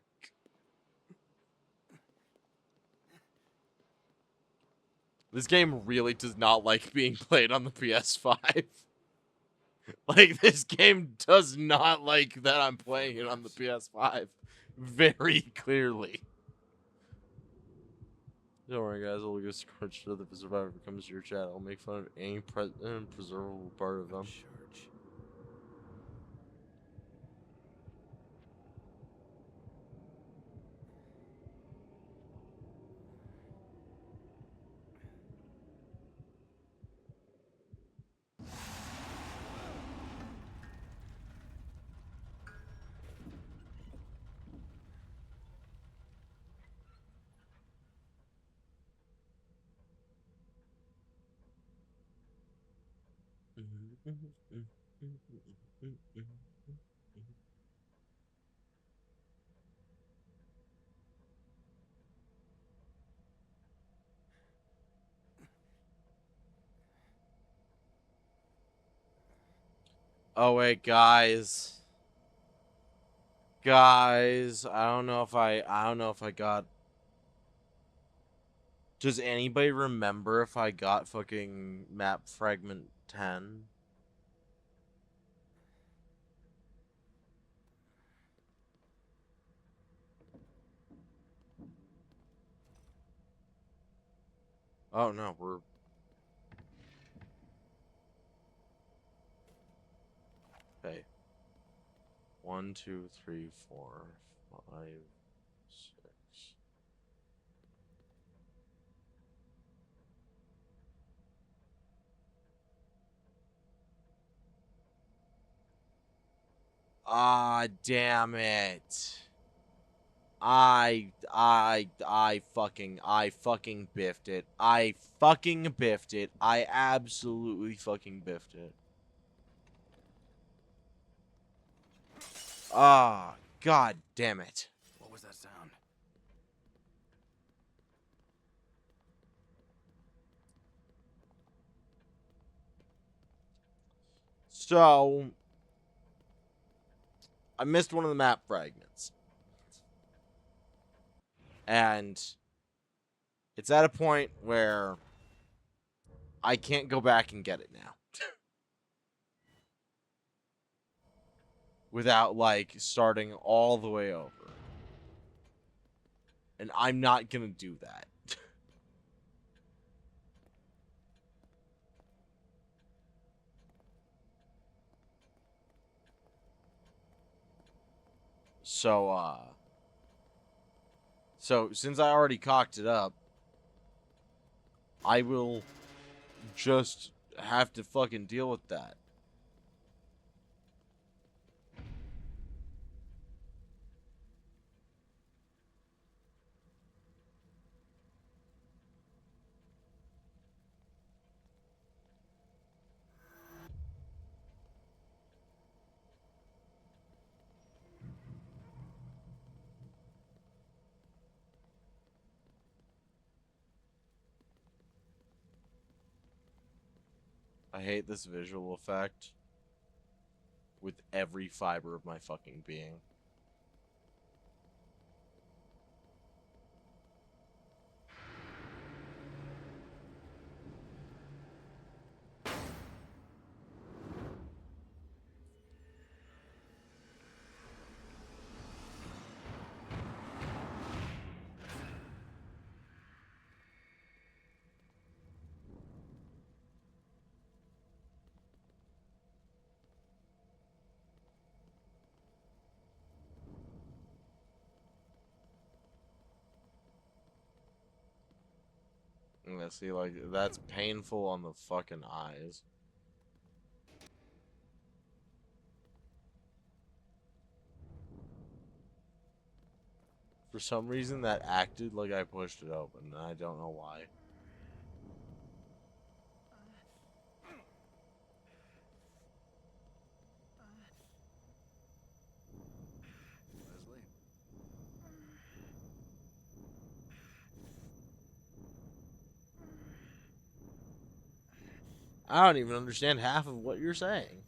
This game really does not like being played on the PS5. Like, this game does not like that I'm playing it on the PS5. Very clearly. Don't worry, guys. I'll get scratched if the survivor comes to your chat. I'll make fun of any preservable part of them. Church. Oh wait, guys. Guys, I don't know if I got. Does anybody remember if I got fucking map fragment 10? Oh no, we're okay. 1, 2, 3, 4, 5, 6. Ah, damn it. I fucking biffed it. I fucking biffed it. I absolutely fucking biffed it. Ah, god damn it. What was that sound? So, I missed one of the map fragments. And it's at a point where I can't go back and get it now. Without, like, starting all the way over. And I'm not gonna do that. So, since I already cocked it up, I will just have to fucking deal with that. I hate this visual effect with every fiber of my fucking being. Yeah, see, like, that's painful on the fucking eyes. For some reason, that acted like I pushed it open, and I don't know why. Leslie? I don't even understand half of what you're saying.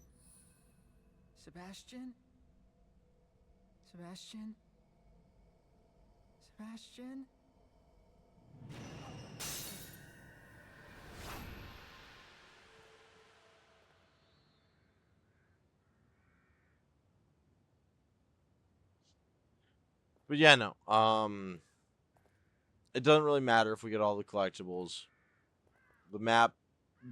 Sebastian? Sebastian? Sebastian? But yeah, no. It doesn't really matter if we get all the collectibles. The map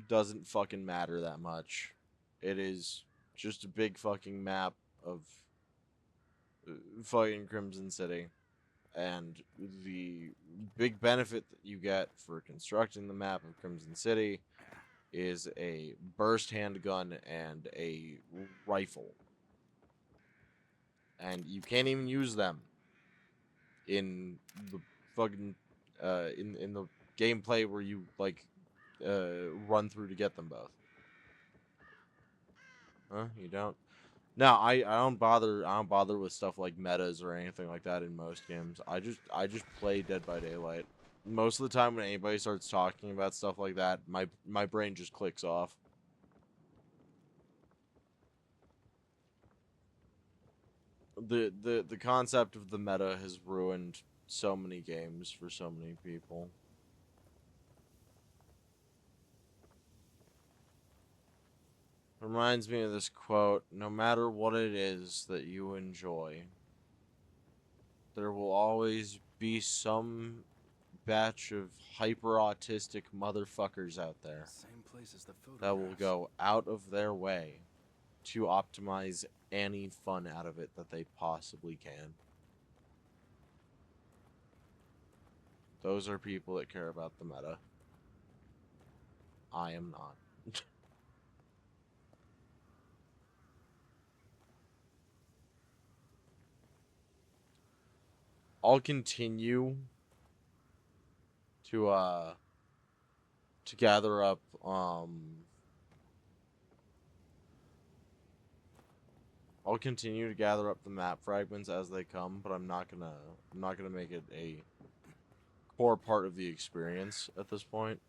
doesn't fucking matter that much. It is just a big fucking map of fucking Crimson City. And the big benefit that you get for constructing the map of Crimson City is a burst handgun and a rifle. And you can't even use them in the fucking in the gameplay where you like run through to get them both. Huh? You don't? No, I don't bother with stuff like metas or anything like that in most games. I just play Dead by Daylight. Most of the time when anybody starts talking about stuff like that, my brain just clicks off. The concept of the meta has ruined so many games for so many people. Reminds me of this quote, no matter what it is that you enjoy, there will always be some batch of hyper autistic motherfuckers out there Same place as the that will photographs. go out of their way to optimize any fun out of it that they possibly can. Those are people that care about the meta. I am not. I'll continue to gather up I'll continue to gather up the map fragments as they come, but I'm not gonna make it a core part of the experience at this point.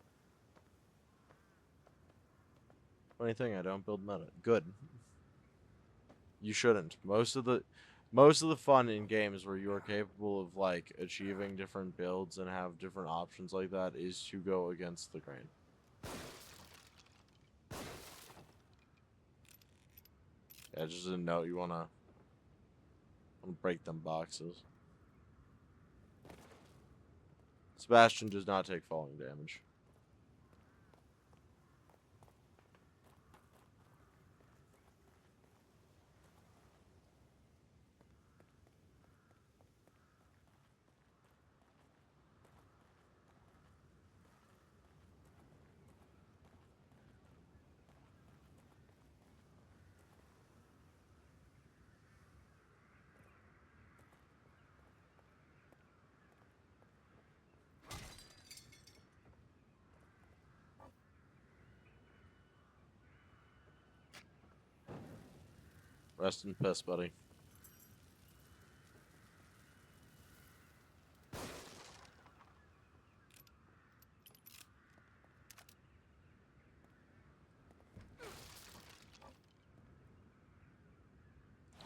Funny thing, I don't build meta. Good. You shouldn't. Most of the fun in games where you are capable of like achieving different builds and have different options like that is to go against the grain. Yeah, just a note you wanna break them boxes. Sebastian does not take falling damage. Rest in peace, buddy.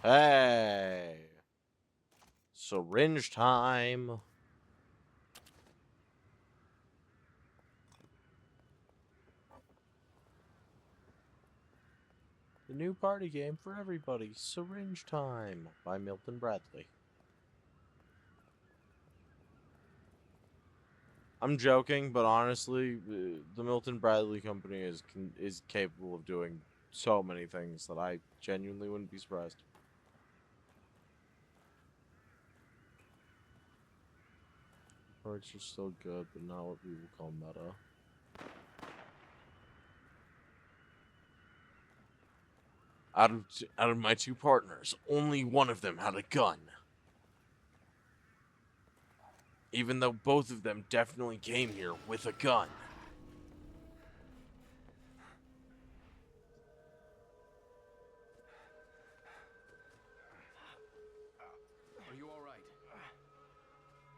Hey! Syringe time! The new party game for everybody, Syringe Time, by Milton Bradley. I'm joking, but honestly, the Milton Bradley company is capable of doing so many things that I genuinely wouldn't be surprised. Parts are still good, but not what people call meta. Out of my two partners, only one of them had a gun. Even though both of them definitely came here with a gun. Are you alright?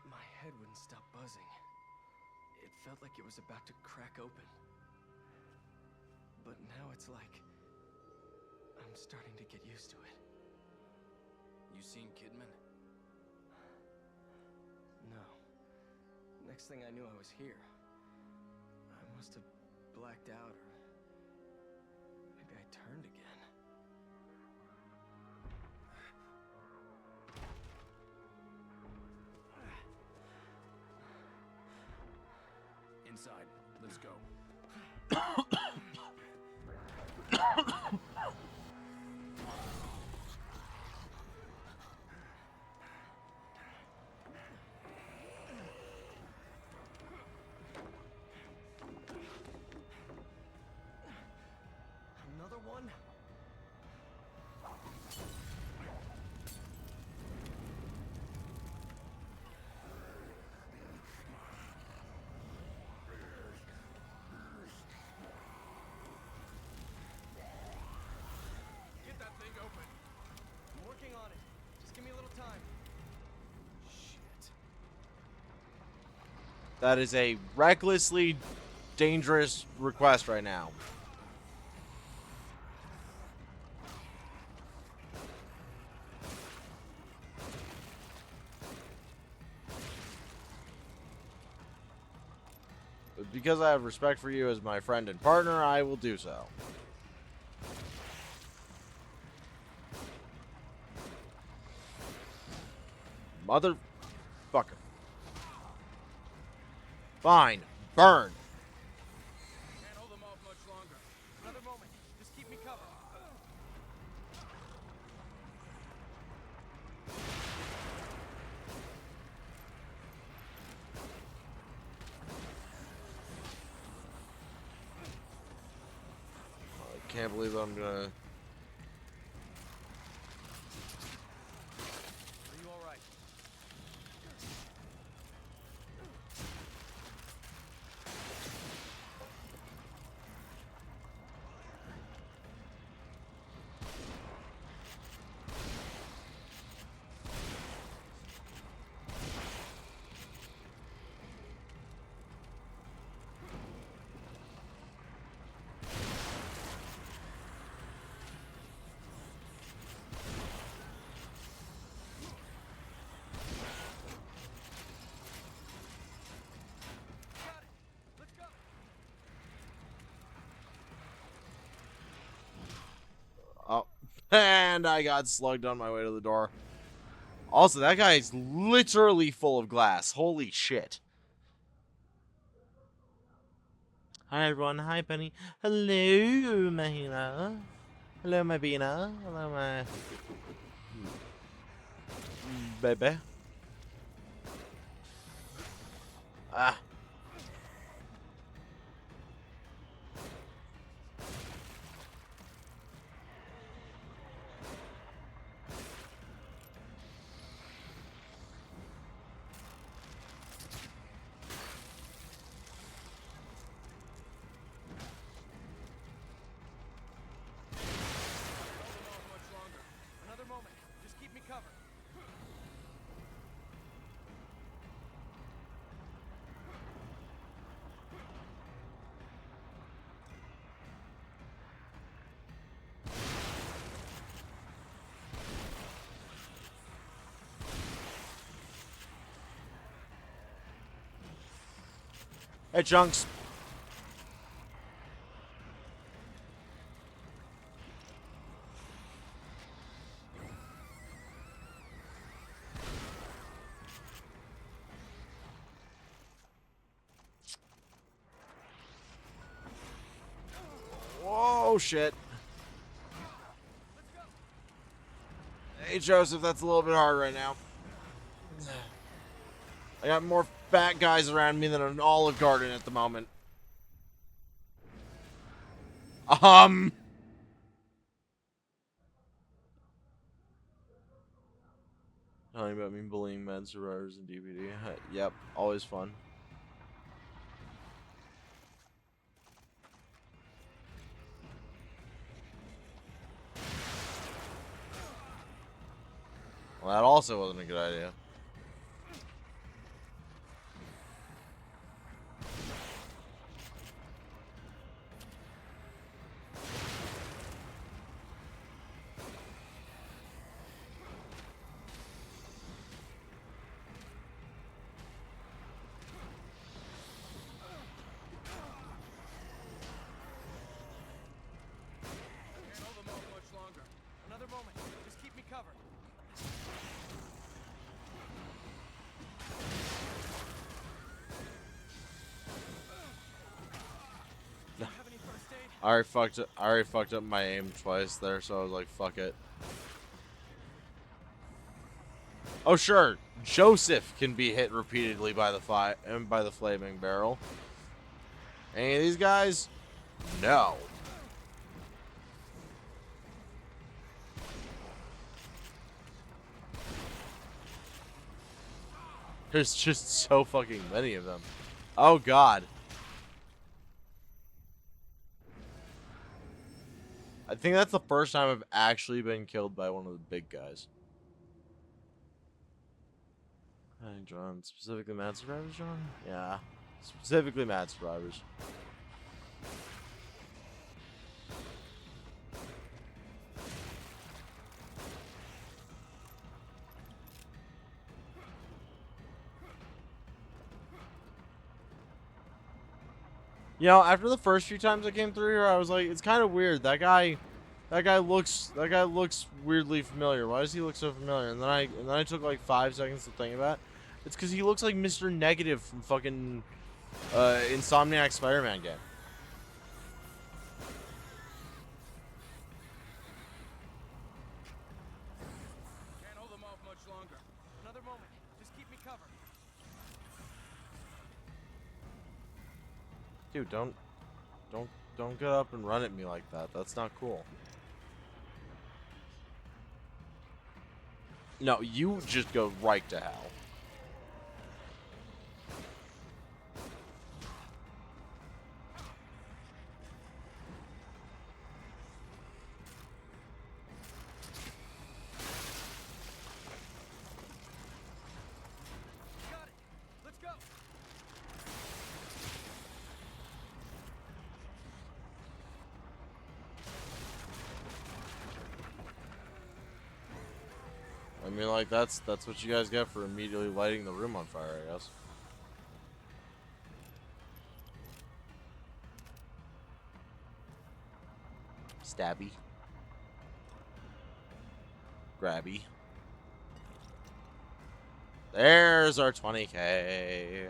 My head wouldn't stop buzzing. It felt like it was about to crack open. But now it's like I'm starting to get used to it. You seen Kidman? No. Next thing I knew, I was here. I must have blacked out, or maybe I turned again. Inside. Let's go. Another one? Get that thing open. I'm working on it. Just give me a little time. Shit. That is a recklessly dangerous request right now. But because I have respect for you as my friend and partner, I will do so. Motherfucker. Fine. Burn. Can't hold them off much longer. Another moment. Just keep me covered. I can't believe I'm gonna... Are you all right? Got it. Let's go. Oh. And I got slugged on my way to the door. Also, that guy is literally full of glass. Holy shit. Hi, everyone. Hi, Penny. Hello, Mahina. Hello, my Bina. Hello, my... baby. Ah. Hold them off much longer. Another moment. Just keep me covered. Hey, Chunks. Whoa, shit. Hey, Joseph, that's a little bit hard right now. I got more fat guys around me than an Olive Garden at the moment. Telling about me bullying med survivors in DPD. Yep, always fun. Well, that also wasn't a good idea. Can't hold them off much longer. Another moment. Just keep me covered. Do you have any first aid? I already fucked up my aim twice there, so I was like, fuck it. Oh sure, Joseph can be hit repeatedly by the flaming barrel. Any of these guys? No. There's just so fucking many of them. Oh god. I think that's the first time I've actually been killed by one of the big guys. Hi, John. Specifically Mad Survivors, John? Yeah. Specifically Mad Survivors. You know, after the first few times I came through here, I was like, it's kind of weird. That guy looks weirdly familiar. Why does he look so familiar? And then I took like 5 seconds to think about it. It's because he looks like Mr. Negative from fucking Insomniac Spider-Man game. Can't hold them off much longer. Another moment. Just keep me covered. Dude, don't get up and run at me like that. That's not cool. No, you just go right to hell. Got it. Let's go. I mean, like, that's what you guys get for immediately lighting the room on fire, I guess. Stabby. Grabby. There's our 20K.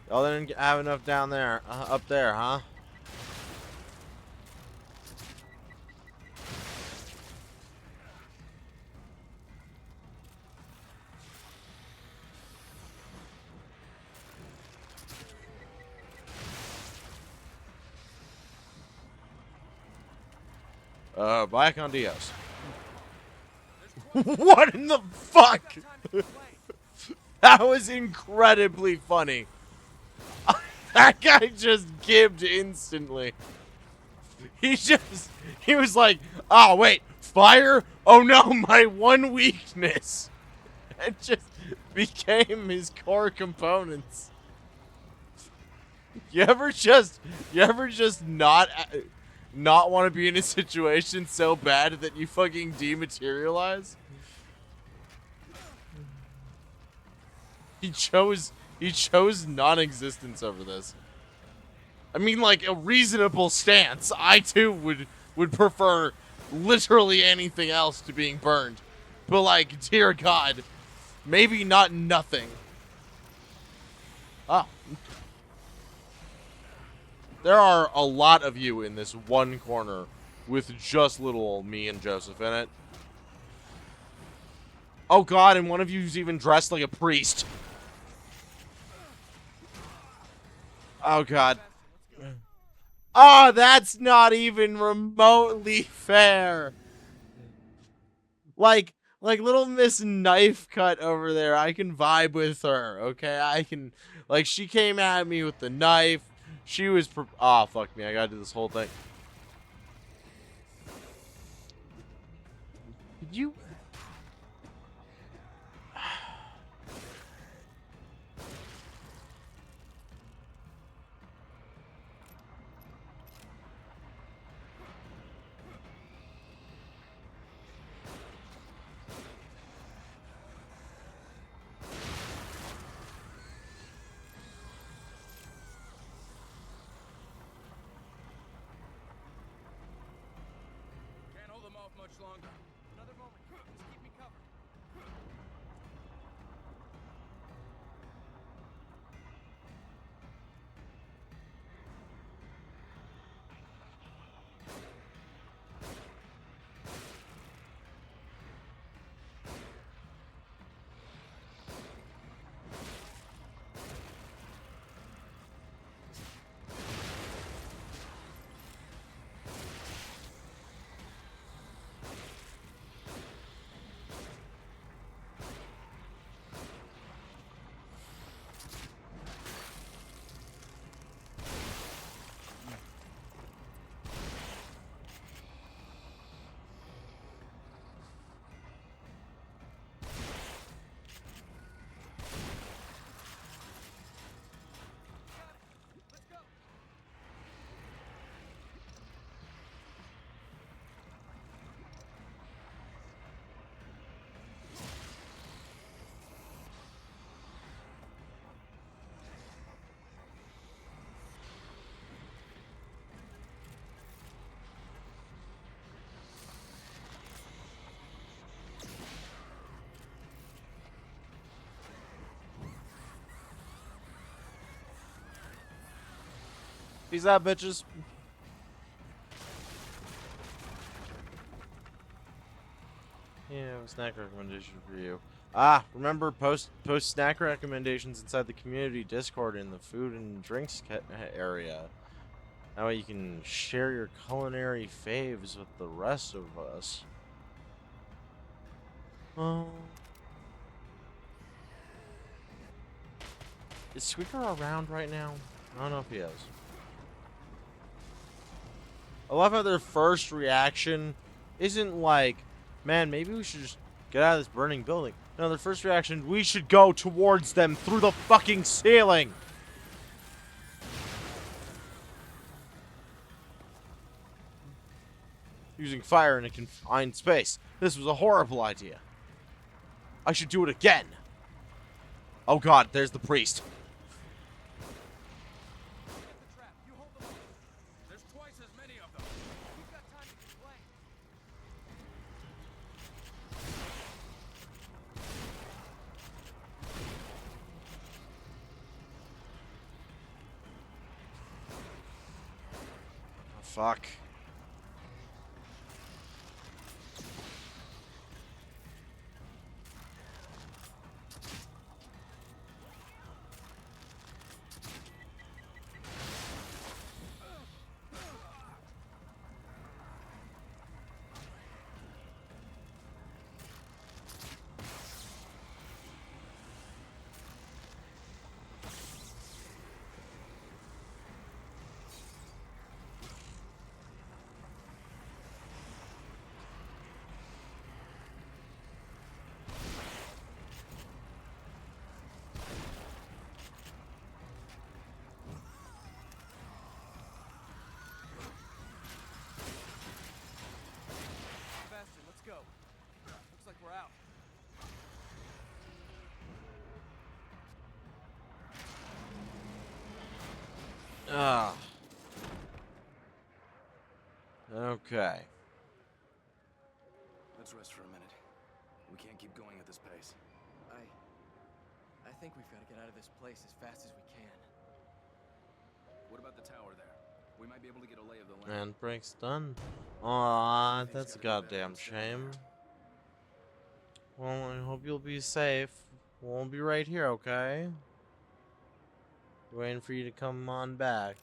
Y'all didn't have enough down there, up there, huh? Black on Dios. What in the fuck? That was incredibly funny. That guy just gibbed instantly. He was like, oh wait, fire? Oh no, my one weakness. It just became his core components. You ever just not want to be in a situation so bad that you fucking dematerialize? He chose non-existence over this. I mean, like, a reasonable stance. I too would prefer literally anything else to being burned. But like, dear God, maybe not nothing. Oh. There are a lot of you in this one corner with just little old me and Joseph in it. Oh God, and one of you's even dressed like a priest. Oh god. Oh, that's not even remotely fair. Like little Miss Knife Cut over there, I can vibe with her, okay? I can, like, she came at me with the knife. She was, oh, fuck me, I gotta do this whole thing. Did you? Can't hold them off much longer. Another moment. Just keep me covered. Peace out, bitches. Yeah, snack recommendation for you. Ah, remember post snack recommendations inside the community Discord in the food and drinks area. That way you can share your culinary faves with the rest of us. Oh. Is Squeaker around right now? I don't know if he is. I love how their first reaction isn't like, man, maybe we should just get out of this burning building. No, their first reaction, we should go towards them through the fucking ceiling. Using fire in a confined space. This was a horrible idea. I should do it again. Oh god, there's the priest. Fuck. Ah. Okay. Let's rest for a minute. We can't keep going at this pace. I think we've got to get out of this place as fast as we can. What about the tower there? We might be able to get a lay of the land. And break's done. Aw, that's a goddamn shame. Well, I hope you'll be safe. We'll be right here, okay? Waiting for you to come on back.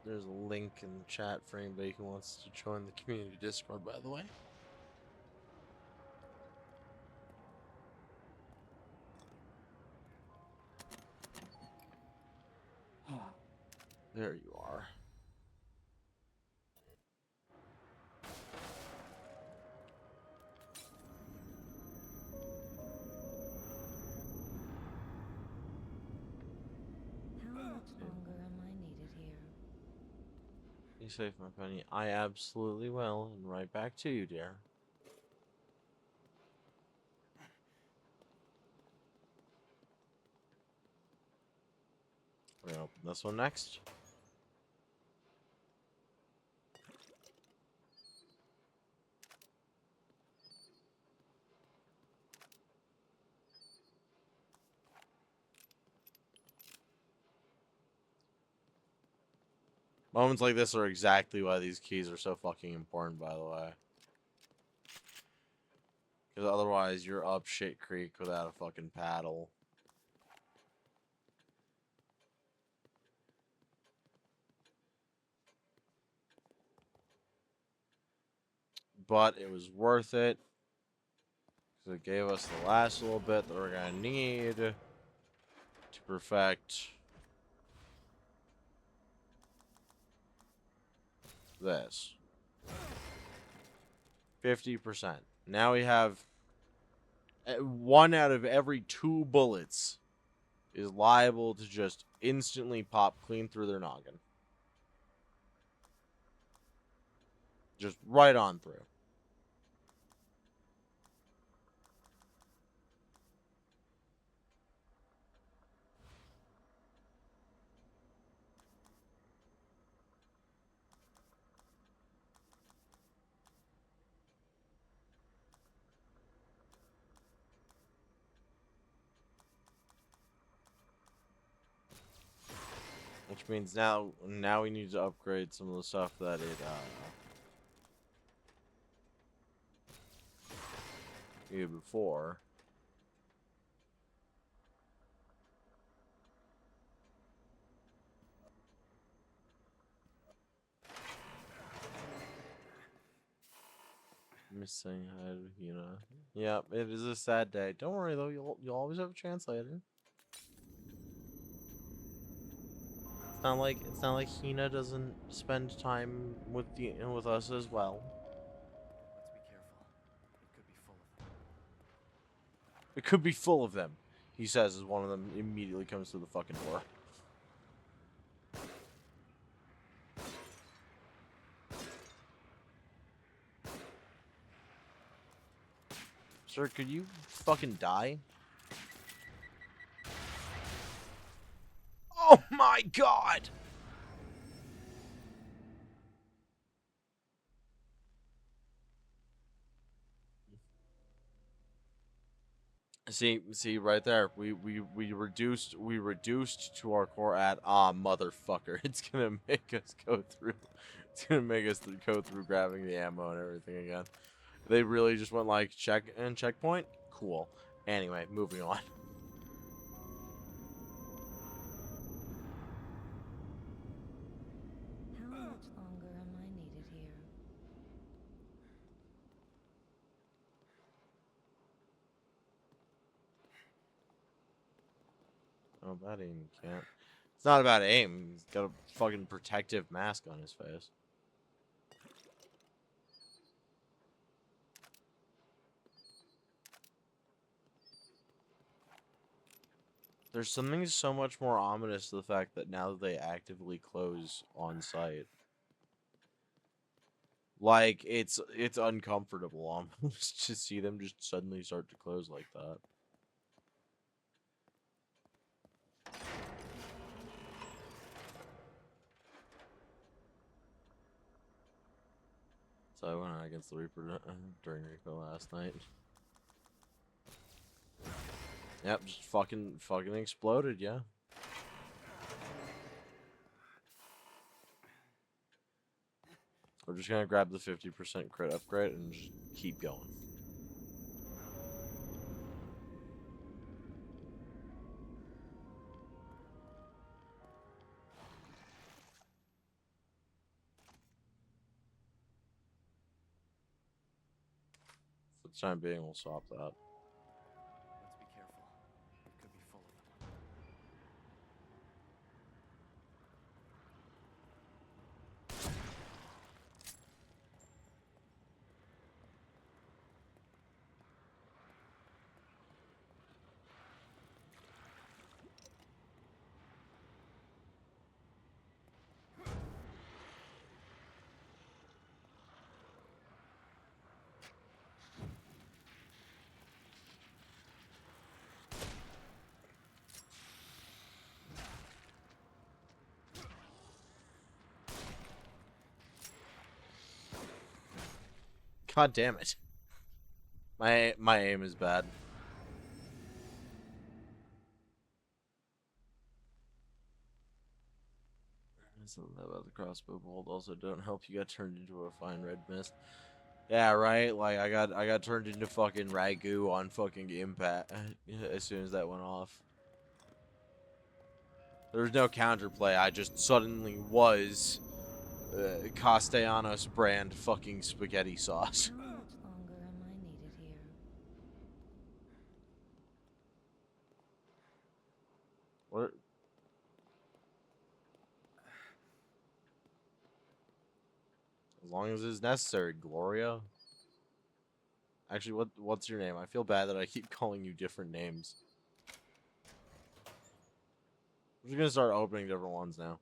There's a link in the chat for anybody who wants to join the community Discord, by the way. There you are. How much longer am I needed here? Be safe, my penny. I absolutely will, and right back to you, dear. We're gonna open this one next. Moments like this are exactly why these keys are so fucking important, by the way. Because otherwise, you're up shit creek without a fucking paddle. But it was worth it. Because it gave us the last little bit that we're going to need to perfect this. 50%. Now we have 1 out of every 2 bullets is liable to just instantly pop clean through their noggin. Just right on through. Which means now we need to upgrade some of the stuff that it did before. Missing head, you know. Yep, it is a sad day. Don't worry though, you'll always have a chance later. It's not like Hina doesn't spend time with us as well. Let's be careful. It could be full of them. It could be full of them, he says as one of them immediately comes through the fucking door. Sir, could you fucking die? Oh my god! See right there. We reduced to our core at motherfucker. It's gonna make us go through. It's gonna make us go through grabbing the ammo and everything again. They really just went like checkpoint. Cool. Anyway, moving on. How much longer am I needed here? Oh, bad aim, you can't. It's not about aim. He's got a fucking protective mask on his face. There's something so much more ominous to the fact that now they actively close on site. Like, it's uncomfortable almost to see them just suddenly start to close like that. So I went out against the Reaper during Rico last night. Yep, just fucking exploded, yeah. We're just gonna grab the 50% crit upgrade and just keep going. the time being, we'll swap that. Let's be careful. It could be full of them. God damn it. My aim is bad. Something about the crossbow bolt also don't help. You got turned into a fine red mist. Yeah, right. Like I got turned into fucking ragu on fucking impact as soon as that went off. There was no counterplay. I just suddenly was Castellanos brand fucking spaghetti sauce. How much longer am I needed here? What? As long as it's necessary, Gloria. Actually, what's your name? I feel bad that I keep calling you different names. I'm just gonna start opening different ones now.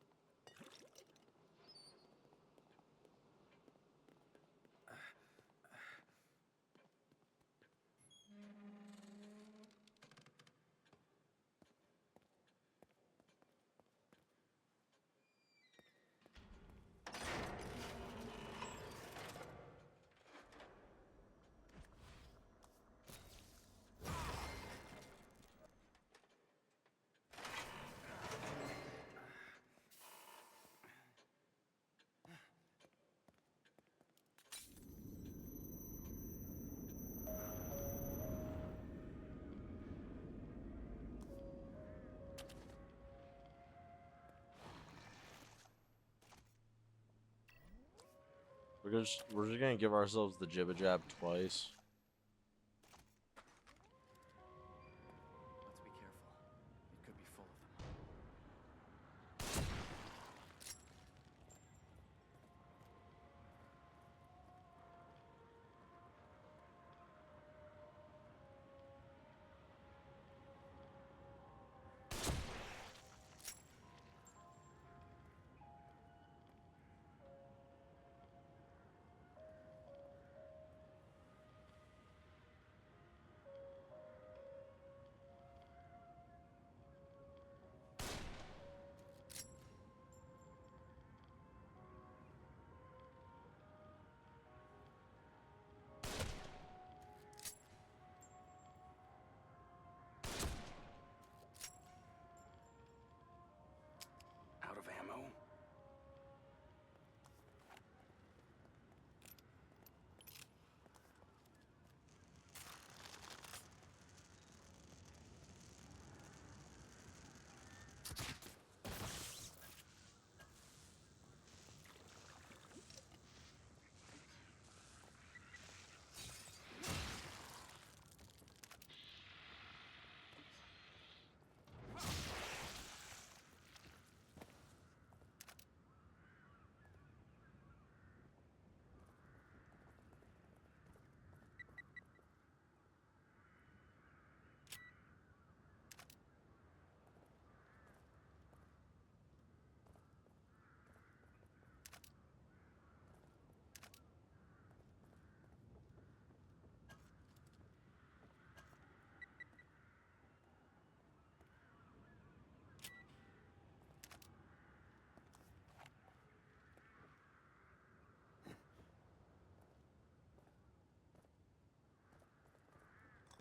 We're just gonna give ourselves the jibba jab twice. Let's be careful. It could be full of them. Out of ammo?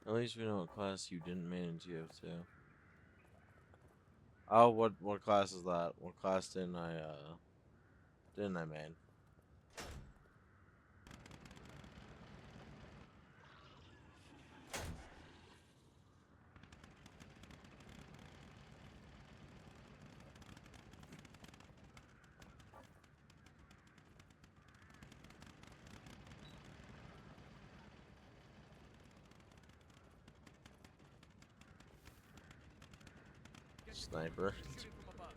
At least we know what class you didn't main in TF2. Oh, what class is that? What class didn't I main? Sniper. Shooting from above.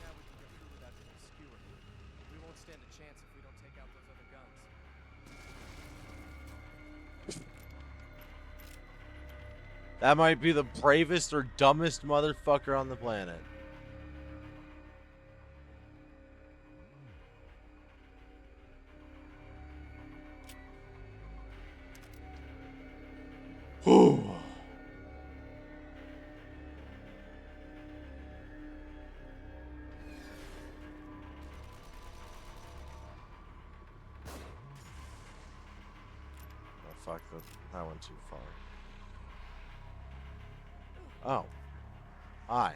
Now we can get through without getting skewered. We won't stand a chance if we don't take out those other guns. That might be the bravest or dumbest motherfucker on the planet. Whew. Oh, fuck, that went too far. Oh. Hi.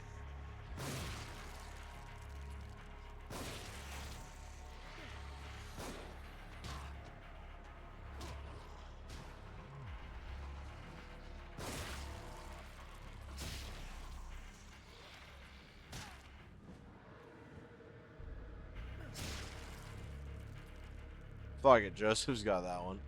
Fuck it, Joseph's got that one.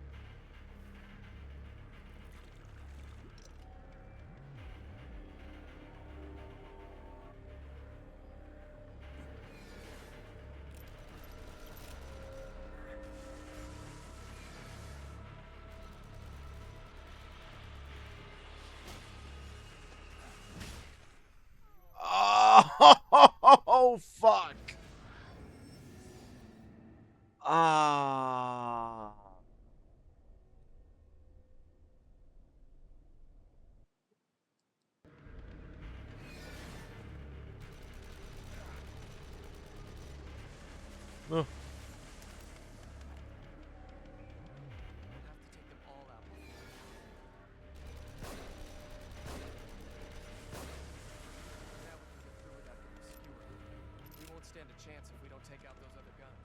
Oh, fuck. Ah. No. We'll have to take them all out. Now we can get through without getting skewered. We won't stand a chance if we don't take out those other guns.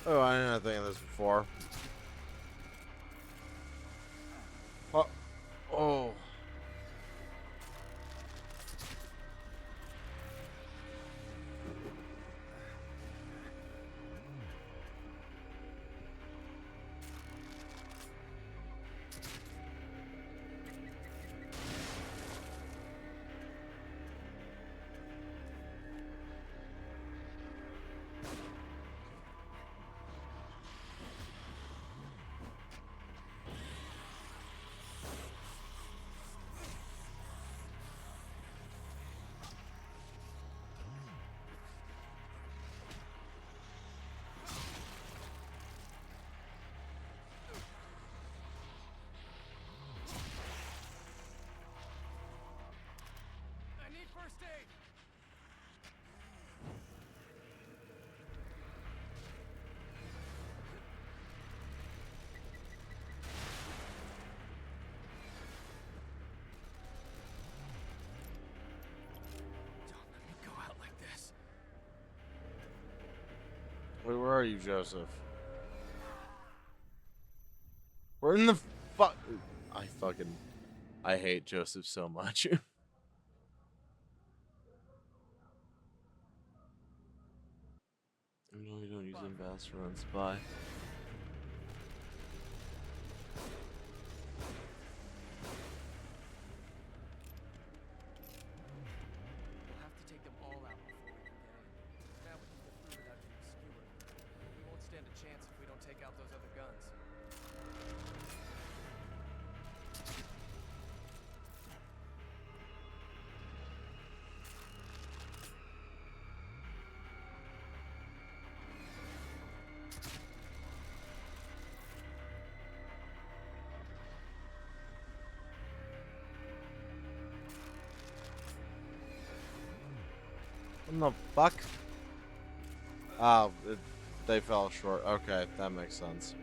Oh, I didn't think of this before. Oh. Oh. Where are you, Joseph? We're in the fuck. I hate Joseph so much. No, you don't use Ambassador on Spy. We'll have to take them all out before we can get in. Now we can get through without getting skewered. We won't stand a chance if we don't take out those other guns. What the fuck? Oh, they fell short. Okay, that makes sense.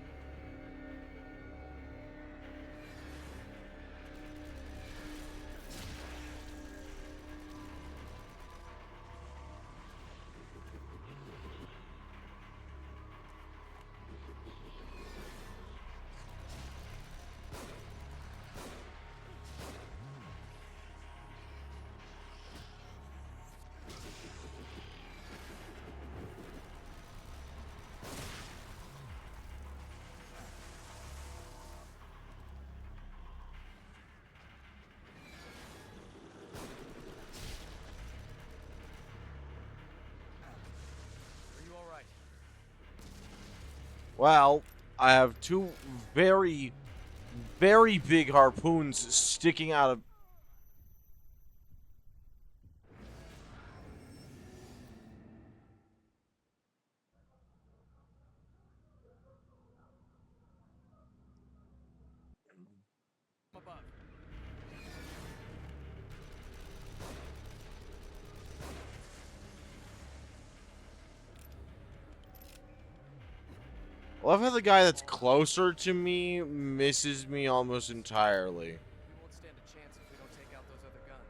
Are you alright? Well, I have two very, very big harpoons sticking out of. Above. I love how the guy that's closer to me misses me almost entirely. We won't stand a chance if we don't take out those other guns.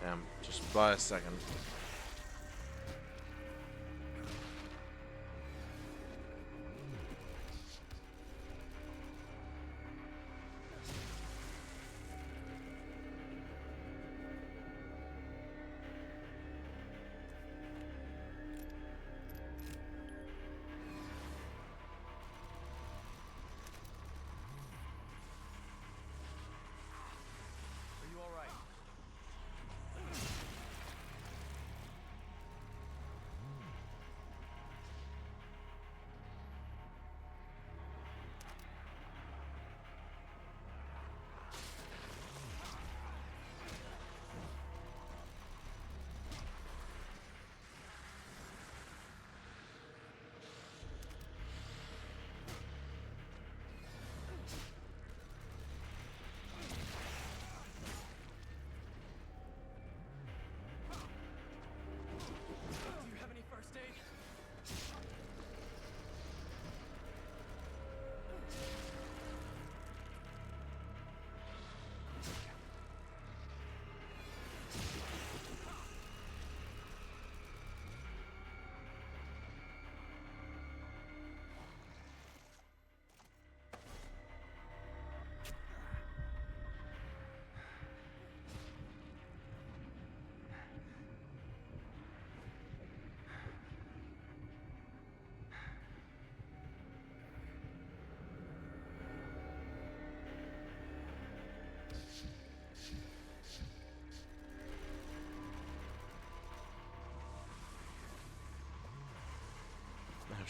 Damn, just by a second. Are you alright?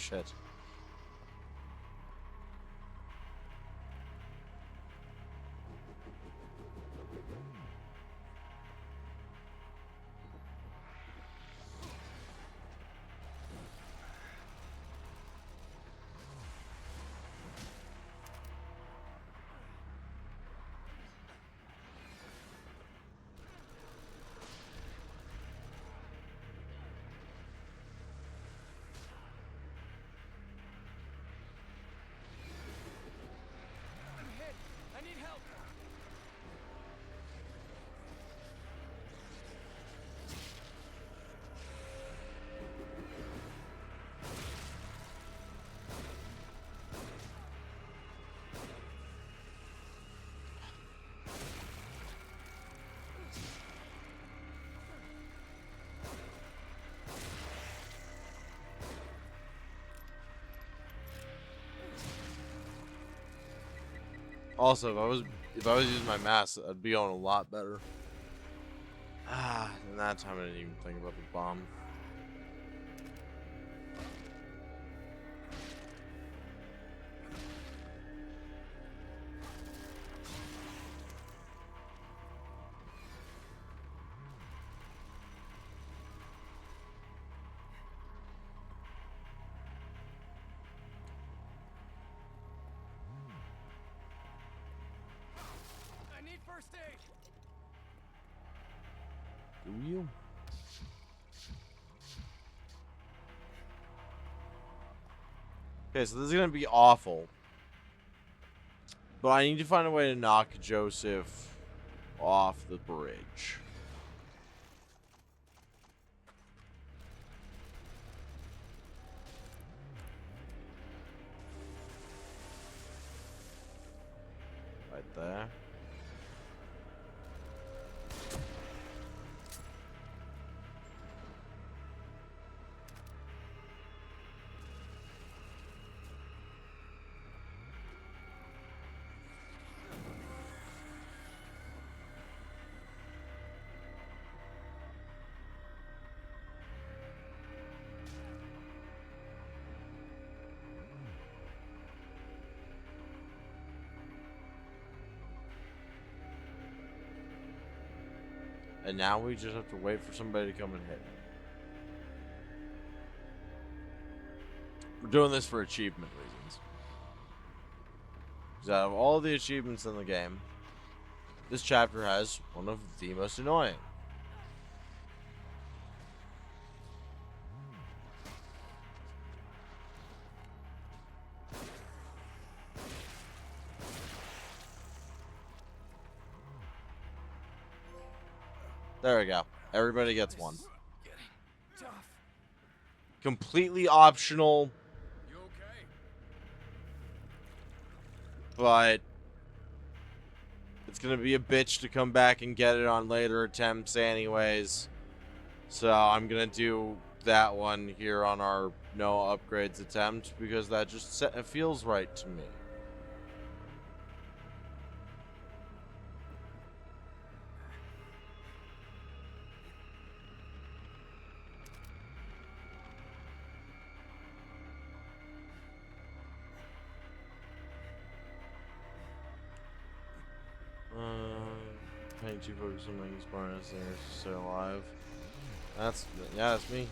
shit. I'm hit. I need help. Also, if I was using my mask, I'd be on a lot better. And that time I didn't even think about the bomb. I need first aid. Do you? Okay, so this is gonna be awful. But I need to find a way to knock Joseph off the bridge. Right there. And now we just have to wait for somebody to come and hit him. We're doing this for achievement reasons. Because out of all the achievements in the game, this chapter has one of the most annoying. There we go. Everybody gets one. Getting tough. Completely optional, You okay? but it's gonna be a bitch to come back and get it on later attempts anyways. So I'm gonna do that one here on our no upgrades attempt because that just it feels right to me. Paying too focused on making smartness and stay alive. That's me.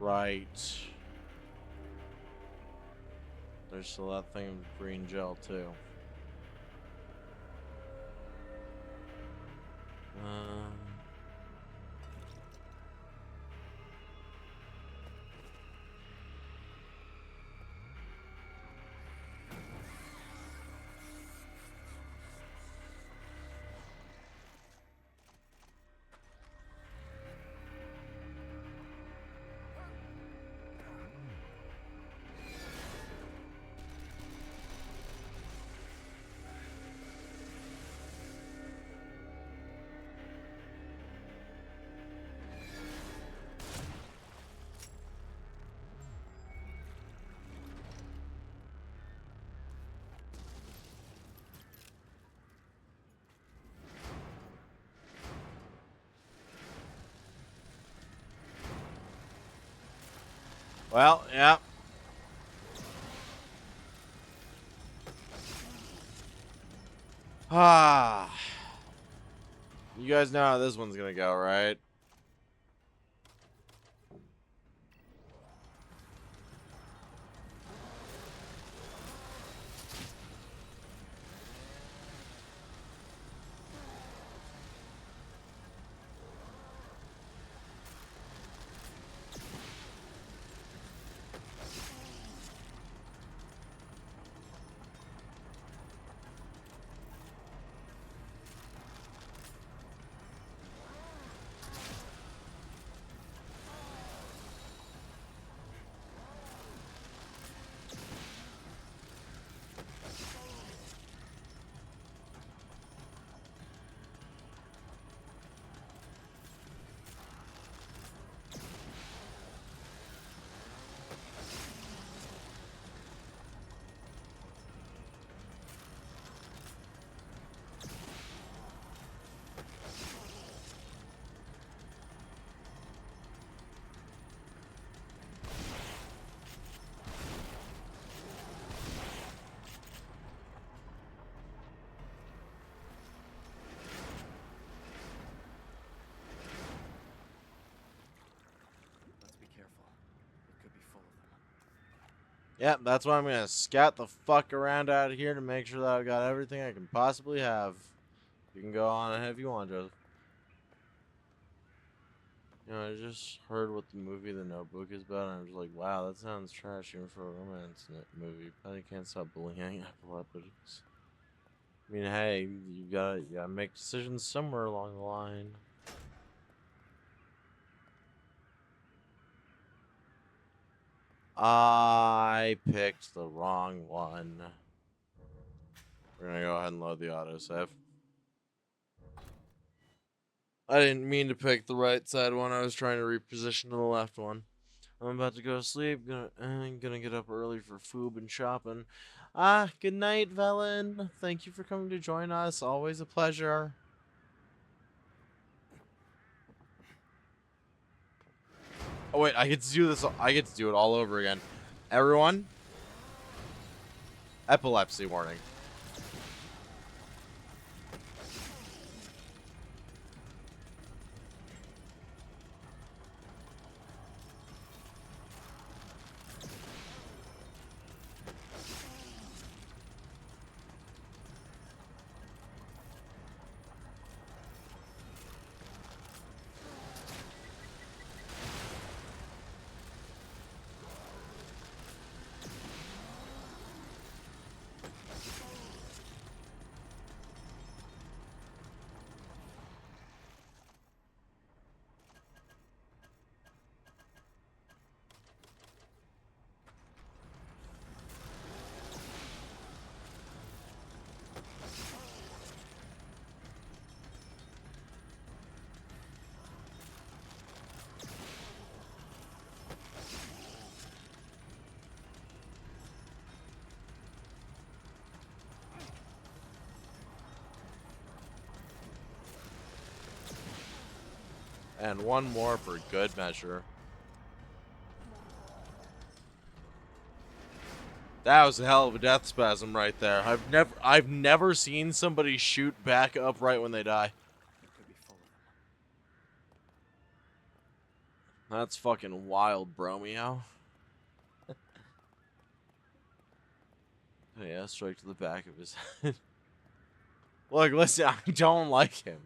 Right. There's still that thing of green gel too. Well, yeah. Ah. You guys know how this one's gonna go, right? Let's be careful. It could be full of them. Yep, that's why I'm gonna scout the fuck around out here to make sure that I've got everything I can possibly have. You can go on ahead if you want, Joseph. You know, I just heard what the movie The Notebook is about, and I was like, wow, that sounds trashy for a romance movie. But I can't stop bullying epileptics. I mean, hey, you gotta make decisions somewhere along the line. I picked the wrong one. We're gonna go ahead and load the autosave. I didn't mean to pick the right side one. I was trying to reposition to the left one. I'm about to go to sleep. Gonna get up early for food and shopping. Good night, Velen. Thank you for coming to join us. Always a pleasure. Oh wait, I get to do this. I get to do it all over again. Everyone, epilepsy warning. And one more for good measure. That was a hell of a death spasm right there. I've never seen somebody shoot back up right when they die. It could be full of them. That's fucking wild, Bromeo. Yeah, straight to the back of his head. Look, listen, I don't like him.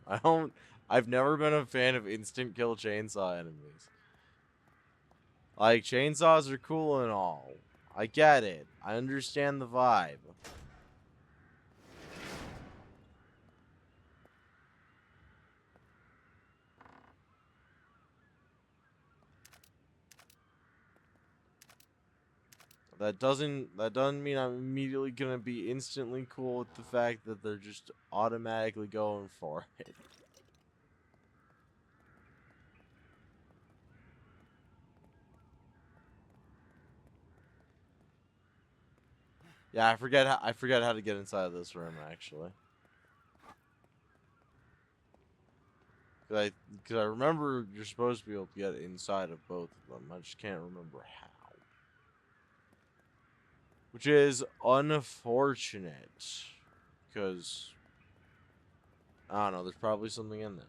I've never been a fan of instant kill chainsaw enemies. Like, chainsaws are cool and all. I get it. I understand the vibe. That doesn't mean I'm immediately gonna be instantly cool with the fact that they're just automatically going for it. Yeah, I forget how to get inside of this room actually. Cause I remember you're supposed to be able to get inside of both of them. I just can't remember how. which is unfortunate because I don't know. There's probably something in there.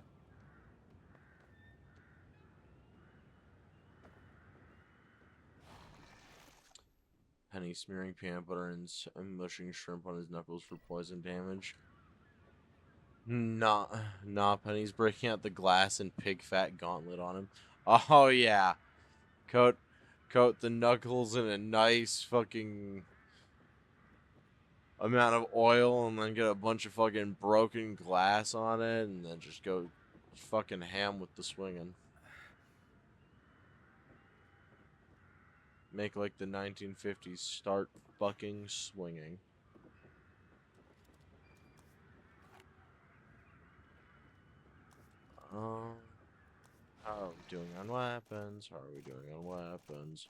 Penny smearing peanut butter and mushing shrimp on his knuckles for poison damage. Nah, Penny's breaking out the glass and pig fat gauntlet on him. Oh yeah, coat the knuckles in a nice fucking amount of oil, and then get a bunch of fucking broken glass on it, and then just go fucking ham with the swinging. Make like the 1950s, start fucking swinging. How are we doing on weapons? How are we doing on weapons?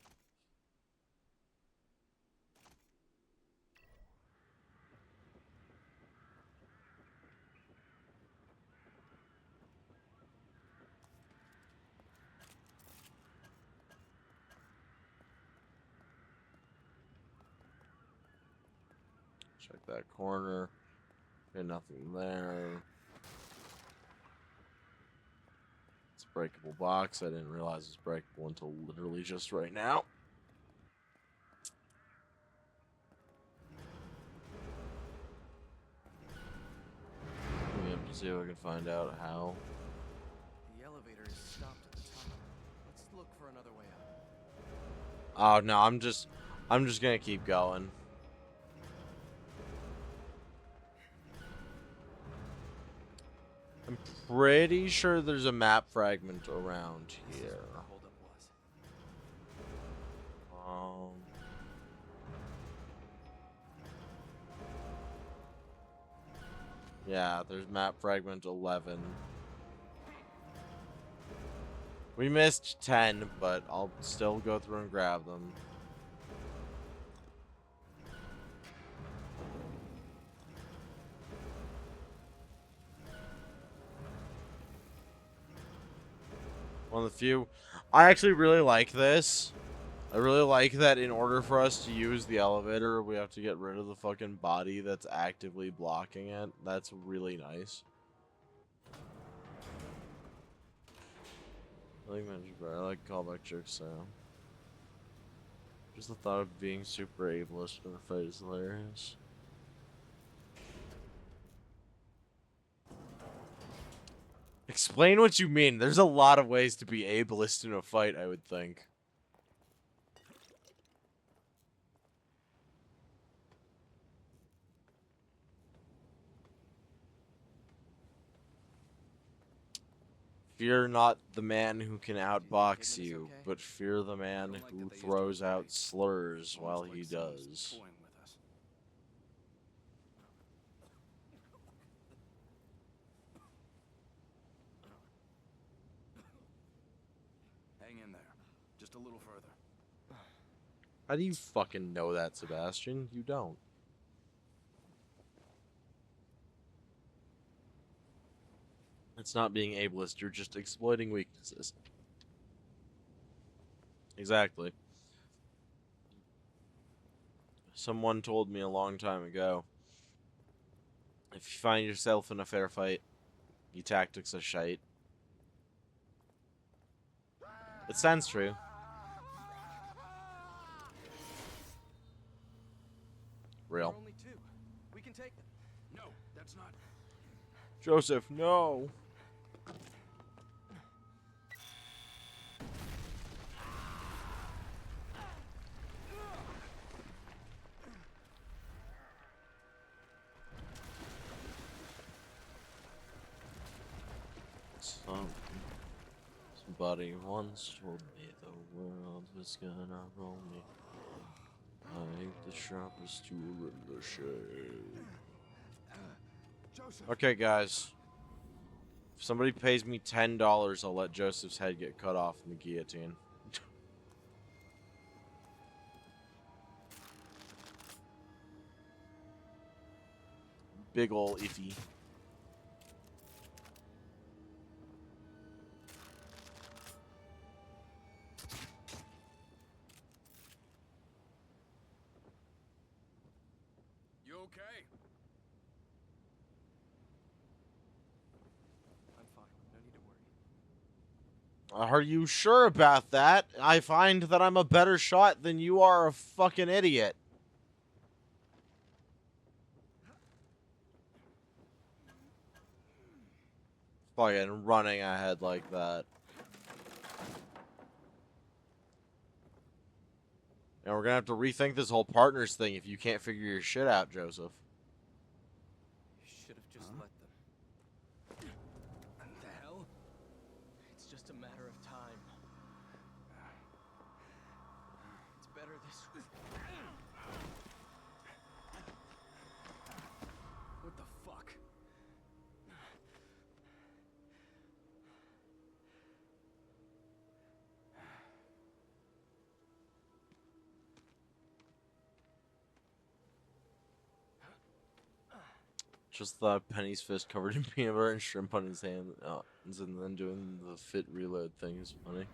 Check that corner. Okay, nothing there. It's a breakable box. I didn't realize it's breakable until literally just right now. We have to see if I can find out how. The elevator is stopped at the top. Let's look for another way out. Oh no, I'm just gonna keep going. I'm pretty sure there's a map fragment around This is here. where the holdup was. Yeah, there's map fragment 11. We missed 10, but I'll still go through and grab them. One of the few. I actually really like this. I really like that in order for us to use the elevator, we have to get rid of the fucking body that's actively blocking it. That's really nice. I like Magic Bar. I like callback jokes, so. Just the thought of being super ableist in a fight is hilarious. Explain what you mean. There's a lot of ways to be ableist in a fight, I would think. Fear not the man who can outbox you, but fear the man who throws out slurs while he does. Hang in there. Just a little further. How do you fucking know that, Sebastian? You don't. It's not being ableist, you're just exploiting weaknesses. Exactly. Someone told me a long time ago, if you find yourself in a fair fight, your tactics are shite. It sounds true. Real. There are only two. We can take them. No, that's not. Joseph, no. Somebody once told me the world was gonna roll me. I ain't the sharpest tool in the shade. Okay, guys. If somebody pays me $10, I'll let Joseph's head get cut off in the guillotine. Big ol' iffy. okay? I'm fine. No need to worry. Are you sure about that? I find that I'm a better shot than you are a fucking idiot. Fucking running ahead like that. And we're gonna have to rethink this whole partners thing if you can't figure your shit out, Joseph. You should have just let them. What the hell? It's just a matter of time. It's better this way. What the fuck? Just thought Penny's fist covered in peanut butter and shrimp on his hand, and then doing the fit reload thing is funny.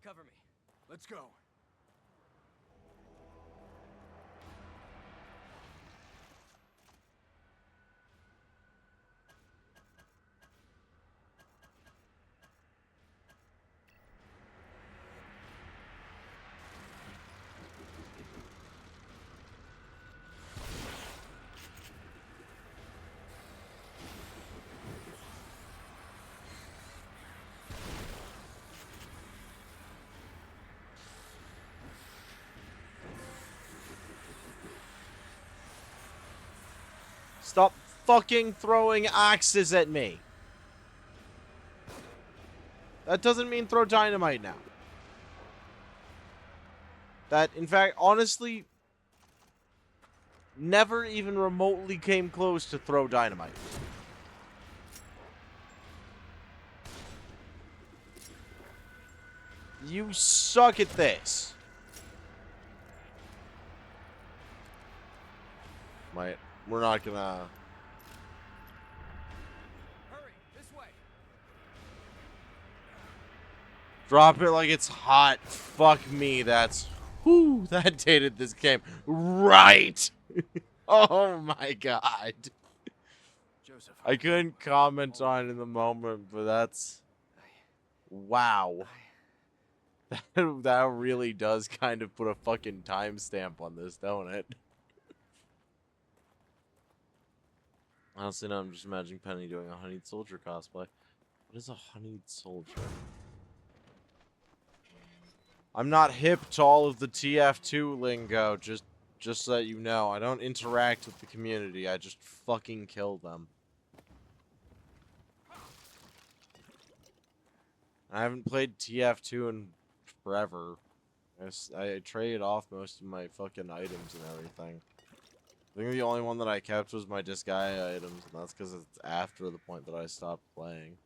Cover me. Let's go. Stop fucking throwing axes at me. That doesn't mean throw dynamite now. That, in fact, honestly, never even remotely came close to throw dynamite. You suck at this. We're not gonna... Hurry, this way. Drop it like it's hot. Fuck me, that's... Whew, that dated this game. Right! Oh my god. Joseph. I couldn't comment on it in the moment, but that's... Wow. That really does kind of put a fucking timestamp on this, don't it? Honestly, no, I'm just imagining Penny doing a honeyed soldier cosplay. What is a honeyed soldier? I'm not hip to all of the TF2 lingo, just so that you know. I don't interact with the community, I just fucking kill them. I haven't played TF2 in forever. I traded off most of my fucking items and everything. I think the only one that I kept was my Disgaea items, and that's because it's after the point that I stopped playing.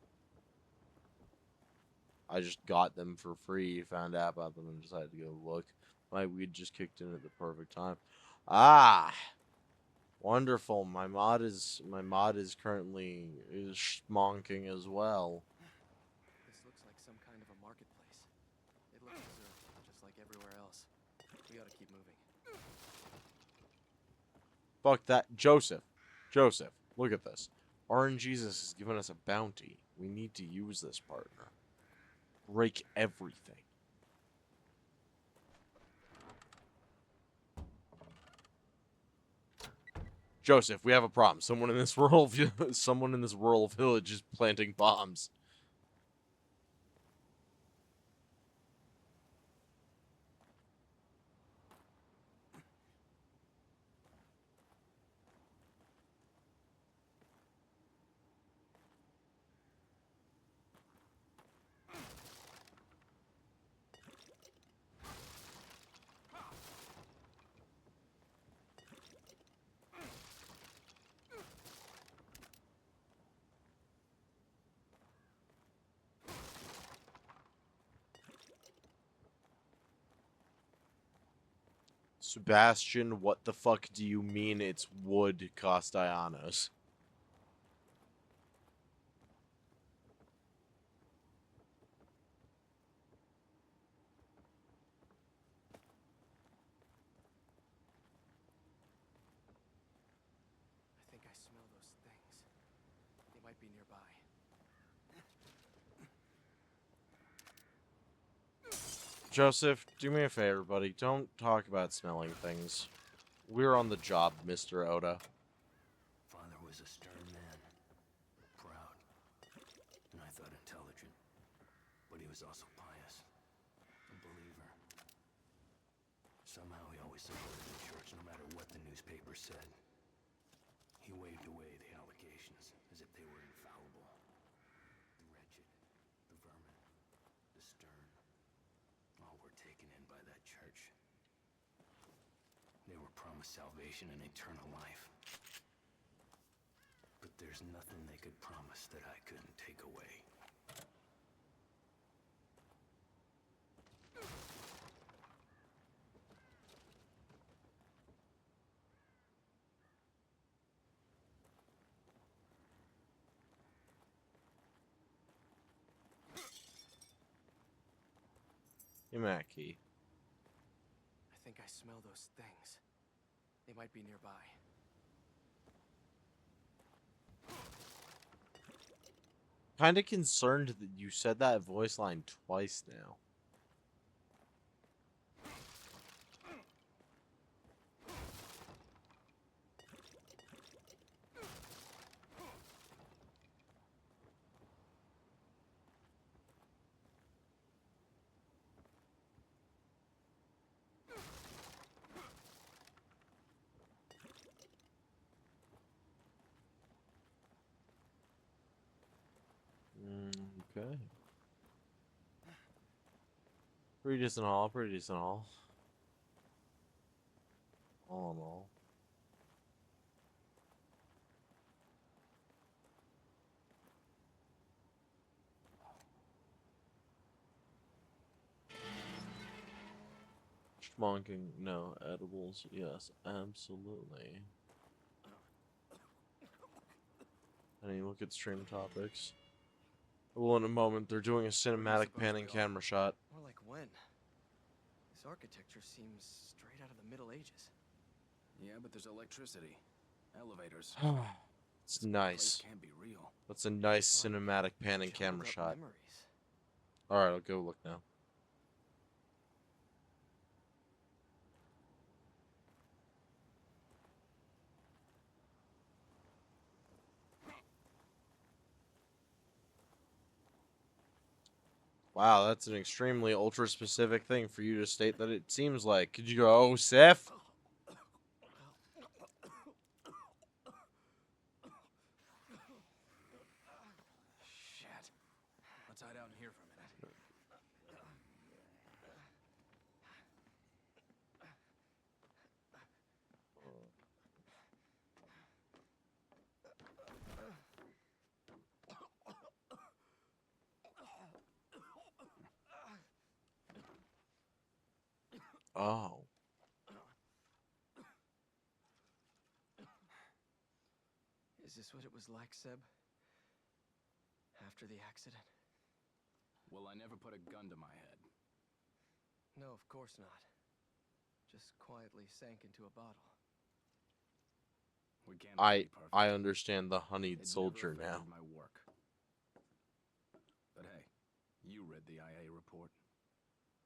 I just got them for free, found out about them, and decided to go look. My weed just kicked in at the perfect time. Ah! Wonderful. My mod is currently schmonking as well. This looks like some kind of a marketplace. It looks deserted, just like everywhere else. We ought to keep moving. Fuck that. Joseph, look at this. RNGesus has given us a bounty. We need to use this, partner. Break everything. Joseph, we have a problem. Someone in this rural village is planting bombs. Sebastian, what the fuck do you mean it's wood, Castellanos? I smell those things. They might be nearby. Joseph, do me a favor, buddy. Don't talk about smelling things. We're on the job, Mr. Oda. Father was a stern man, proud, and I thought intelligent. But he was also pious, a believer. Somehow he always supported the church, no matter what the newspaper said. He waved away the allegations as if they were infallible. The wretched, the vermin, the stern, all were taken in by that church. They were promised salvation and eternal life. But there's nothing they could promise that I couldn't take away. Imaki. I think I smell those things. They might be nearby. Kinda concerned that you said that voice line twice now. Okay. Pretty decent haul, pretty decent haul. All in all. Schmonking, no. Edibles, yes, absolutely. Any look at stream topics? Well, in a moment, they're doing a cinematic panning camera shot. More like when? This architecture seems straight out of the Middle Ages. Yeah, but there's electricity, elevators. It's This nice. place can't be real. That's a nice It's like cinematic panning jumbled camera up shot. memories. Alright, I'll go look now. Wow, that's an extremely ultra-specific thing for you to state that it seems like. Could you go, oh, Sif? Shit. Let's hide out in here for a minute. Oh. Is this what it was like, Seb? After the accident? Well, I never put a gun to my head. No, of course not. Just quietly sank into a bottle. We can't all be perfect. I understand the honeyed It soldier never now. affected my work. But hey, you read the IA report.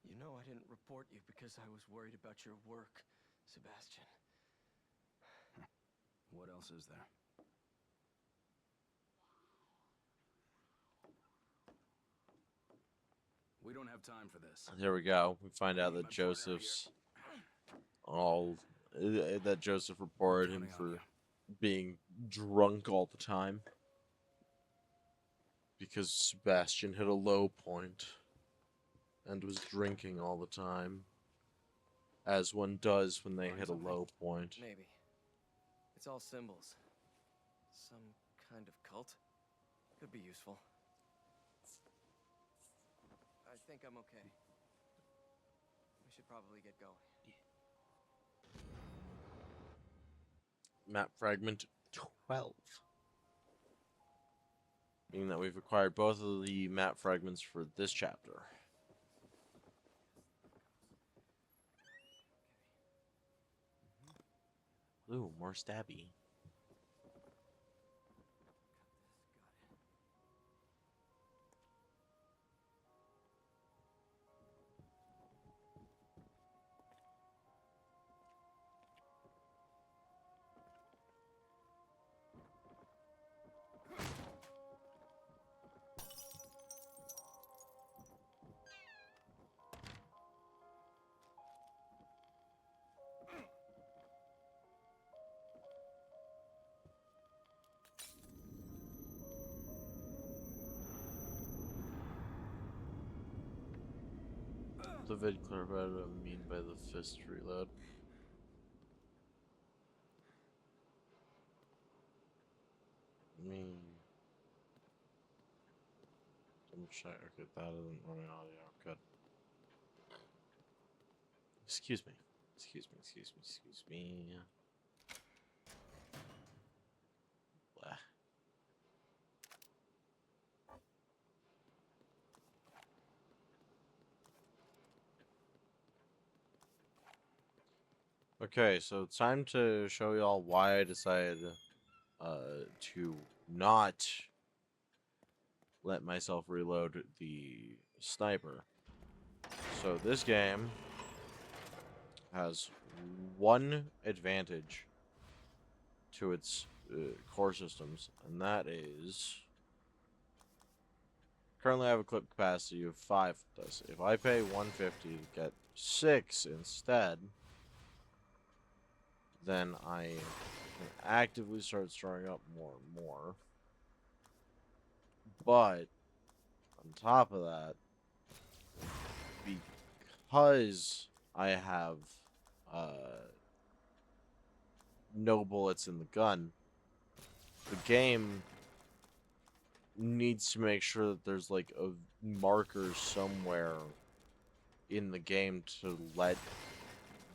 You know I didn't report you because I was worried about your work, Sebastian. What else is there? We don't have time for this. Here we go. We find out Need that my partner Joseph's that Joseph reported him Counting on for being drunk all the time because Sebastian hit a low point and was drinking all the time, as one does when they Find hit a something? low point. Maybe. It's all symbols. Some kind of cult. Could be useful. I think I'm okay. We should probably get going. Map fragment 12. Meaning that we've acquired both of the map fragments for this chapter. Ooh, more stabby. the vid clarify what I mean by the fist reload. Double check. Okay, that isn't running audio. Good. Excuse me. Excuse me. Excuse me. Excuse me. Blah. Okay, so it's time to show y'all why I decided to not let myself reload the sniper. So this game has one advantage to its core systems, and that is currently I have a clip capacity of 5 with this. If I pay 150 to get 6 instead, then I can actively start storing up more and more. But on top of that, because I have no bullets in the gun, the game needs to make sure that there's like a marker somewhere in the game to let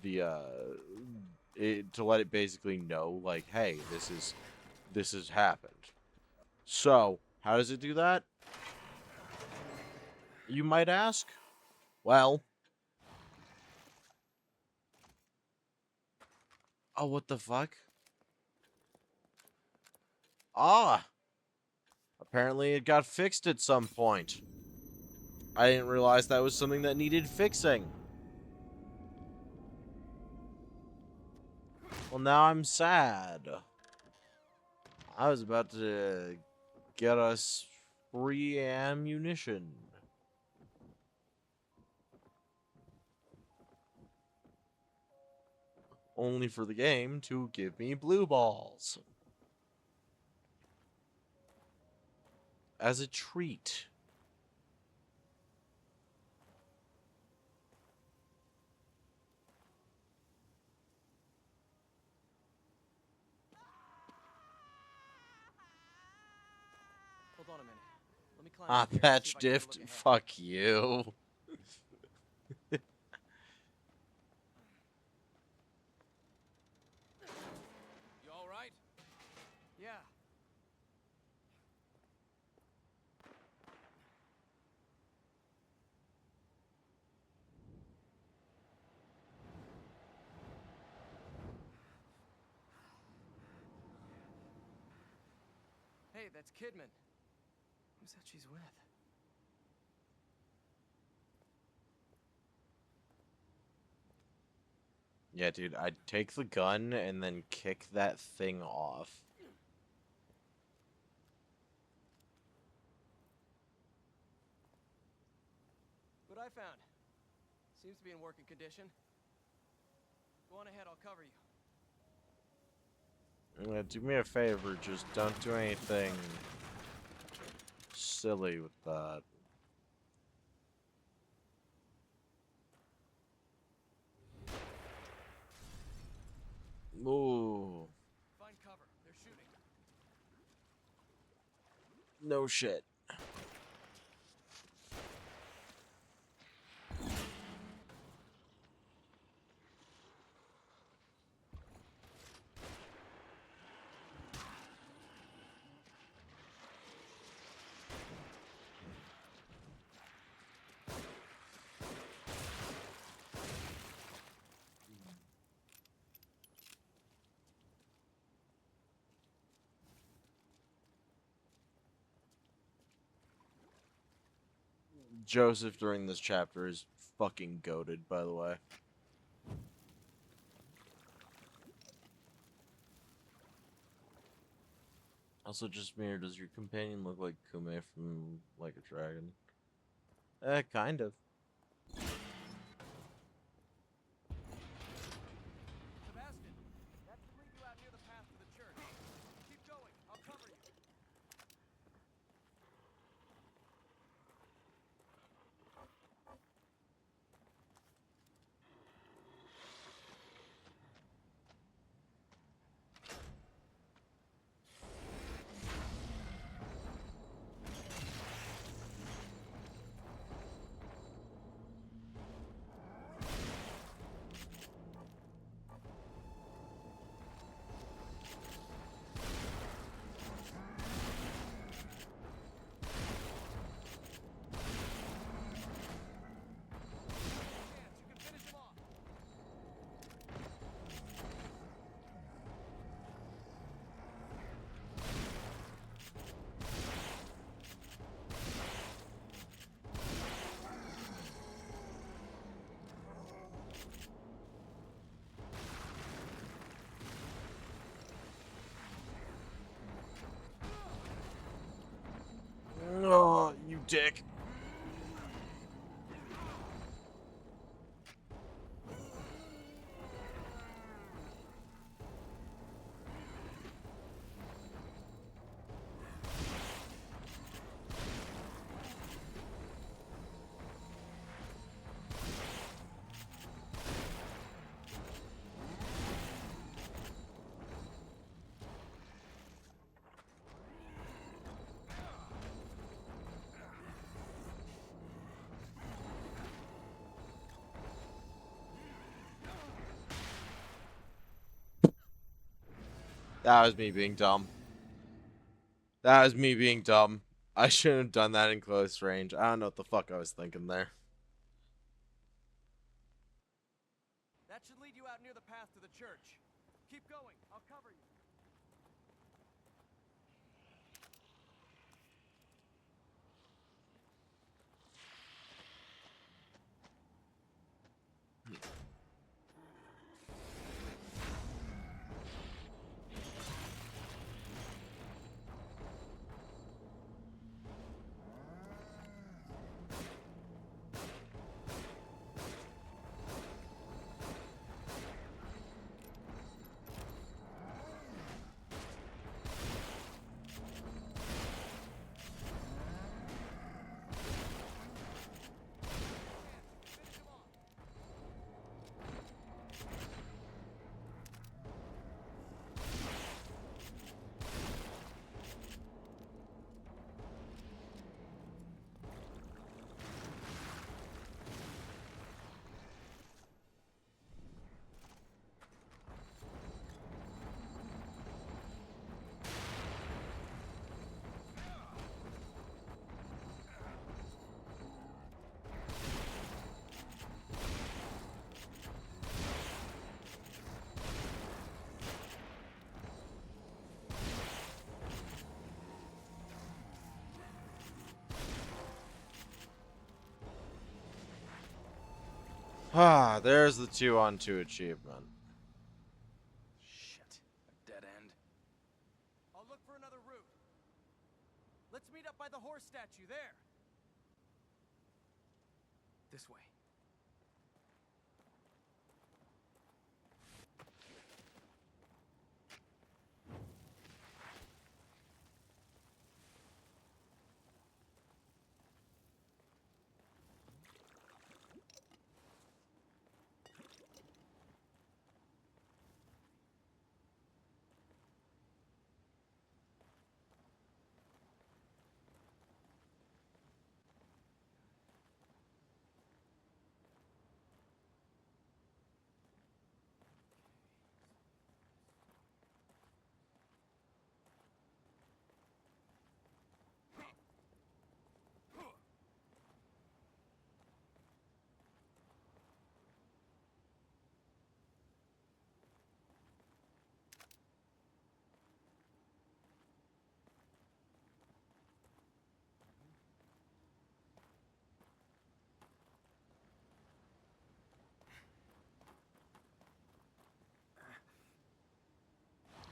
the to let it basically know, like, hey, this has happened. So how does it do that, you might ask? Well, oh, what the fuck? Ah, apparently it got fixed at some point. I didn't realize that was something that needed fixing. Well, now I'm sad. I was about to get us free ammunition. Only for the game to give me blue balls. As a treat. Hold on a minute. Let me climb Ah, up here and patch see if I can dift. look ahead. Fuck you. You all right? Yeah. Hey, that's Kidman. Who's that she's with? Yeah, dude, I'd take the gun and then kick that thing off. What I found. Seems to be in working condition. Go on ahead, I'll cover you. Yeah, do me a favor, just don't do anything silly with that. Ooh, Find cover. They're shooting. no shit. Joseph during this chapter is fucking goated, by the way. Also, just me, or does your companion look like Kume from Like a Dragon? Kind of. Sebastian, that should lead you out near the path to the church. Keep going. I'll cover you. dick. That was me being dumb. That was me being dumb. I shouldn't have done that in close range. I don't know what the fuck I was thinking there. That should lead you out near the path to the church. Keep going. I'll cover you. Ah, there's the 2-on-2 achievement. Shit. A dead end. I'll look for another route. Let's meet up by the horse statue there. This way.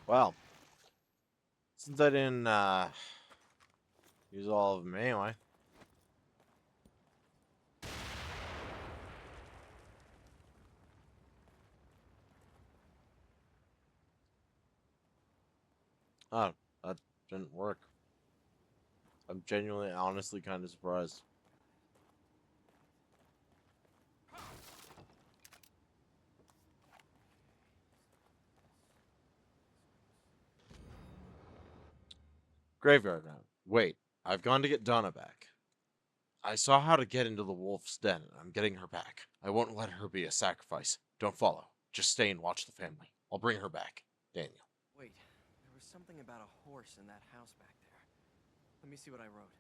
Well, since I didn't use all of them anyway. Oh, that didn't work. I'm genuinely, honestly kind of surprised. Graveyard now. Wait, I've gone to get Donna back. I saw how to get into the wolf's den, and I'm getting her back. I won't let her be a sacrifice. Don't follow. Just stay and watch the family. I'll bring her back. Daniel. Wait, there was something about a horse in that house back there. Let me see what I wrote.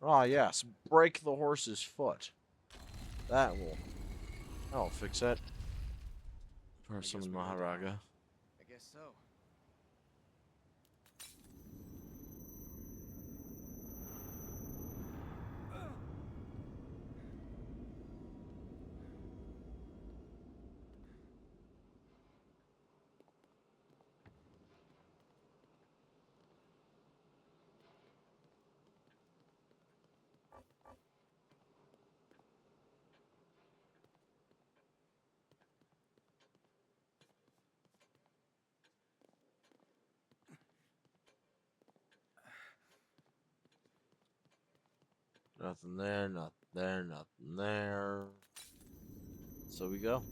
Ah, yes. Break the horse's foot. That'll fix it. Person Maharaga. I guess so. Nothing there, nothing there, nothing there. So we go.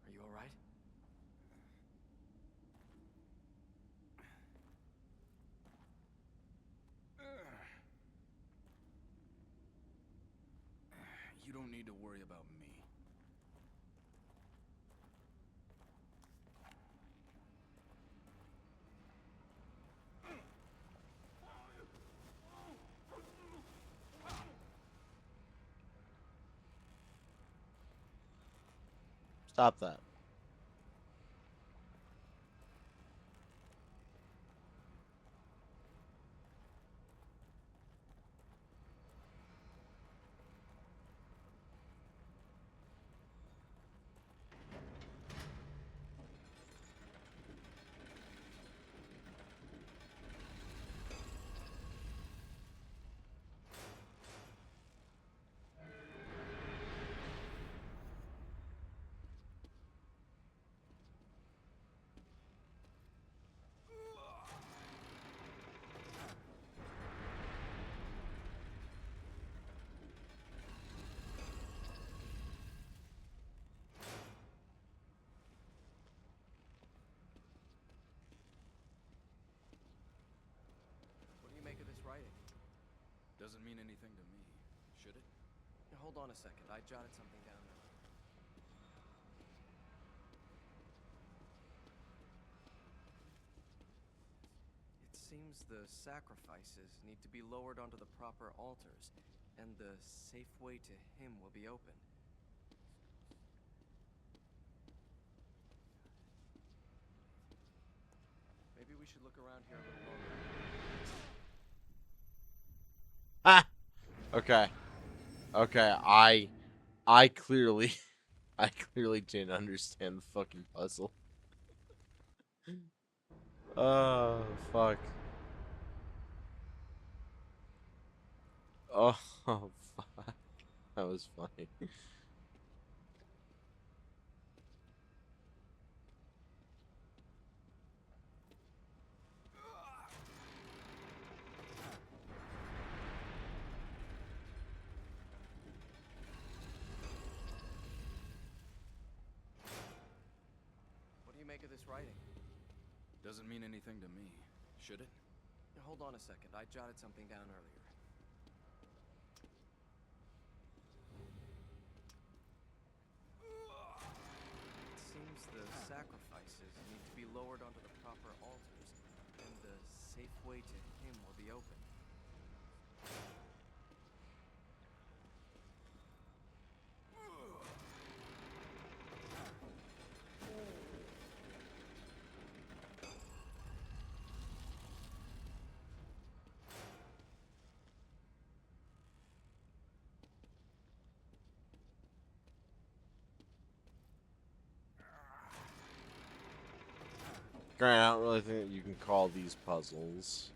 Are you alright? You don't need to worry about me. Stop that. What do you make of this writing? Doesn't mean anything to me, should it? Now, hold on a second. I jotted something down earlier. It seems the sacrifices need to be lowered onto the proper altars, and the safe way to him will be open. Maybe we should look around here a little longer. Ah! Okay. Okay, I clearly I clearly didn't understand the fucking puzzle. Oh, fuck. Oh, fuck. That was funny. What do you make of this writing? Doesn't mean anything to me, should it? Now, hold on a second. I jotted something down earlier. It seems the sacrifices need to be lowered onto the proper altars, and the safe way to him will be open. Grant, I don't really think that you can call these puzzles.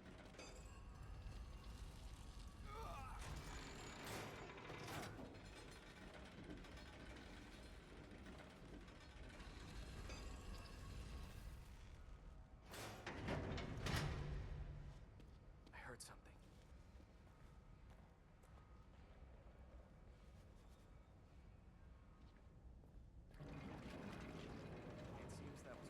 I heard something. It seems that was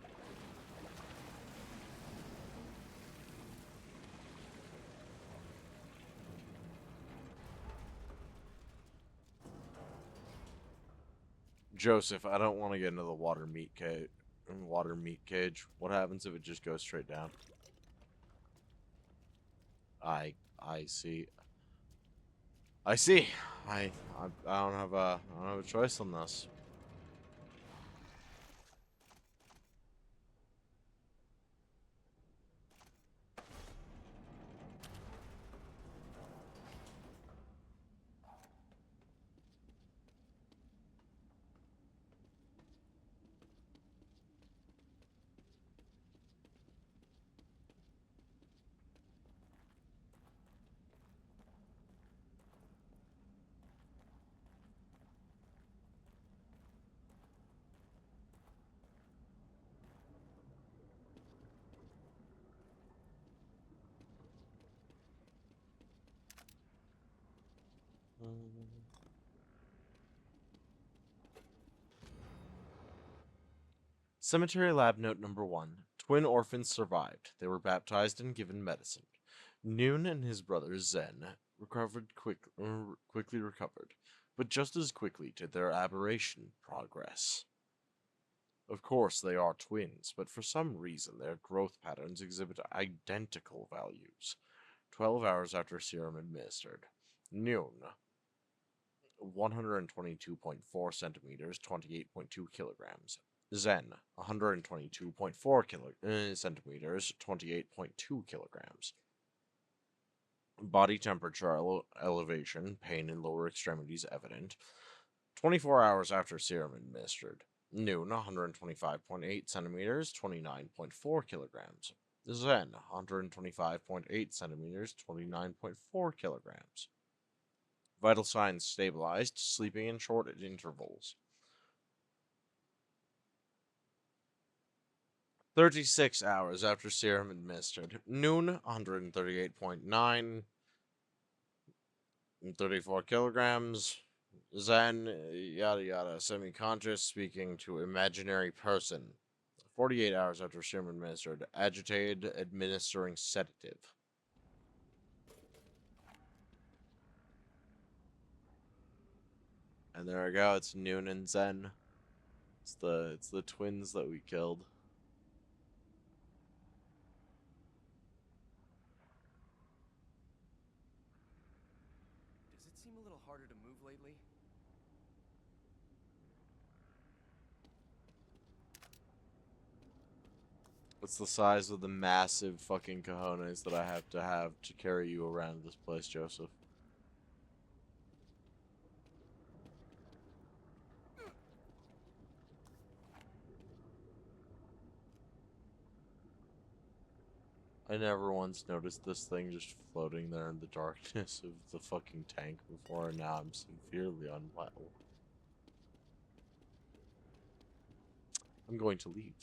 Joseph, I don't want to get into the water meat cage. Water meat cage. What happens if it just goes straight down? I see. I see. I don't have a choice on this. Cemetery Lab Note Number 1. Twin orphans survived. They were baptized and given medicine. Noon and his brother Zen quickly recovered, but just as quickly did their aberration progress. Of course, they are twins, but for some reason their growth patterns exhibit identical values. 12 hours after serum administered. Noon, 122.4 centimeters, 28.2 kilograms. Zen, 122.4 centimeters, 28.2 kilograms. Body temperature elevation, pain in lower extremities evident. 24 hours after serum administered. Noon, 125.8 centimeters, 29.4 kilograms. Zen, 125.8 centimeters, 29.4 kilograms. Vital signs stabilized, sleeping in short intervals. 36 hours after serum administered. Noon, 138.9, 34 kilograms. Zen, yada yada, semi-conscious, speaking to imaginary person. 48 hours after serum administered. Agitated, administering sedative. And there we go, it's Noon and Zen. It's the twins that we killed. Does it seem a little harder to move lately? What's the size of the massive fucking cojones that I have to carry you around this place, Joseph? I never once noticed this thing just floating there in the darkness of the fucking tank before, and now I'm severely unwell. I'm going to leave.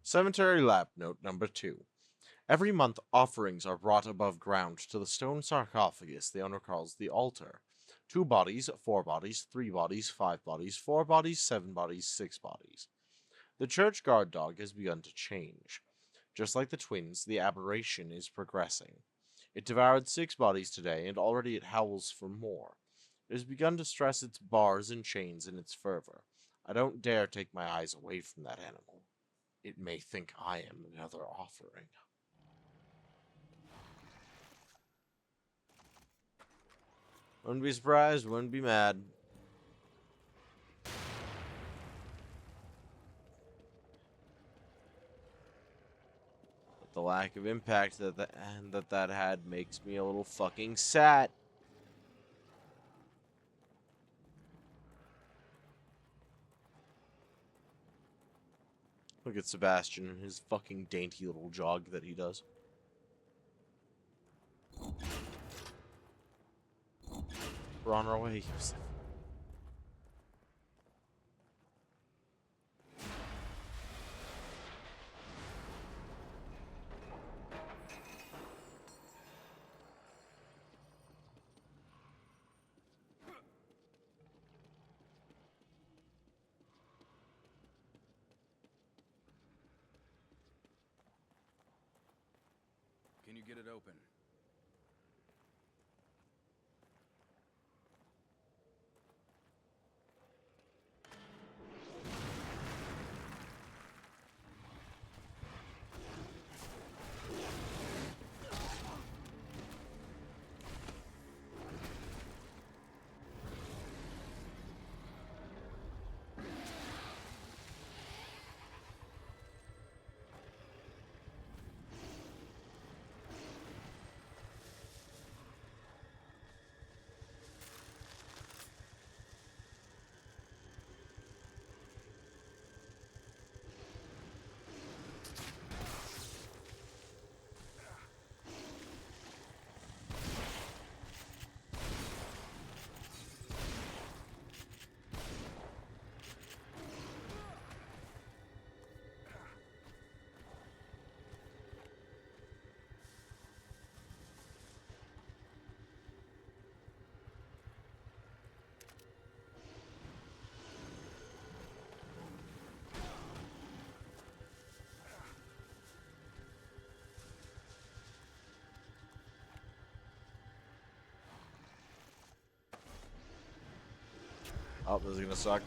Cemetery Lab Note Number 2. Every month, offerings are brought above ground to the stone sarcophagus the owner calls the altar. 2 bodies, 4 bodies, 3 bodies, 5 bodies, 4 bodies, 7 bodies, 6 bodies. The church guard dog has begun to change. Just like the twins, the aberration is progressing. It devoured 6 bodies today, and already it howls for more. It has begun to stress its bars and chains in its fervor. I don't dare take my eyes away from that animal. It may think I am another offering. Wouldn't be surprised, wouldn't be mad. But the lack of impact that had makes me a little fucking sad. Look at Sebastian and his fucking dainty little jog that he does. We're on our way, Yusuf. Can you get it open? Oh, this is gonna suck.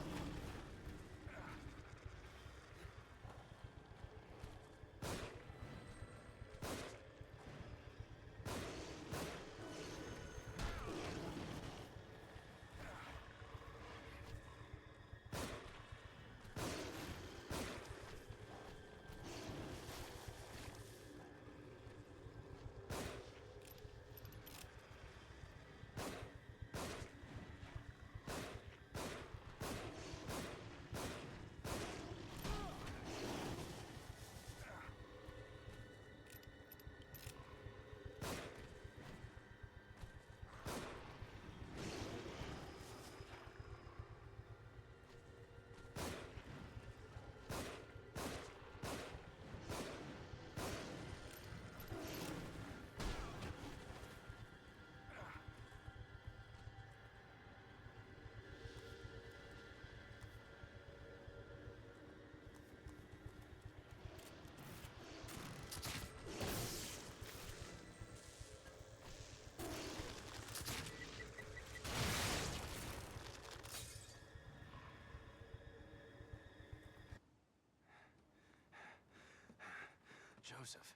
Joseph.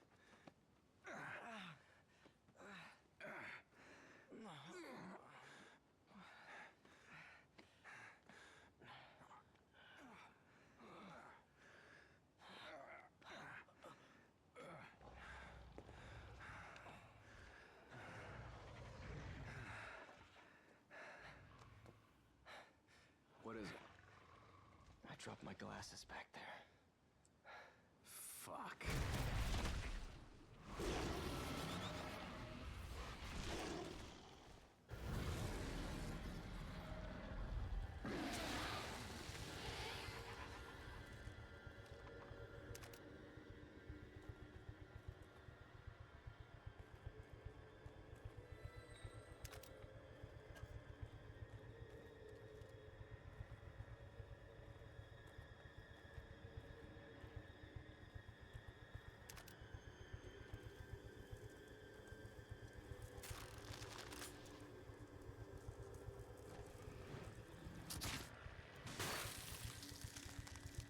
What is it? I dropped my glasses back there. Fuck.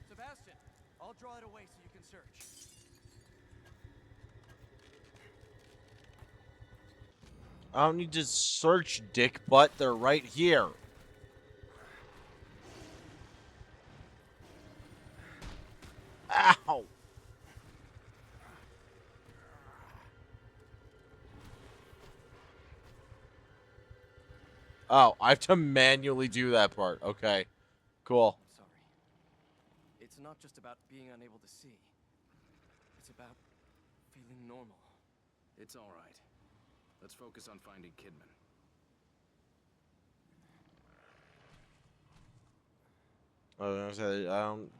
Sebastian, I'll draw it away so you can search. I don't need to search, dick butt. They're right here. Ow! Oh, I have to manually do that part. Okay, cool. I'm sorry. It's not just about being unable to see. It's about feeling normal. It's all right. Let's focus on finding Kidman. I was gonna say,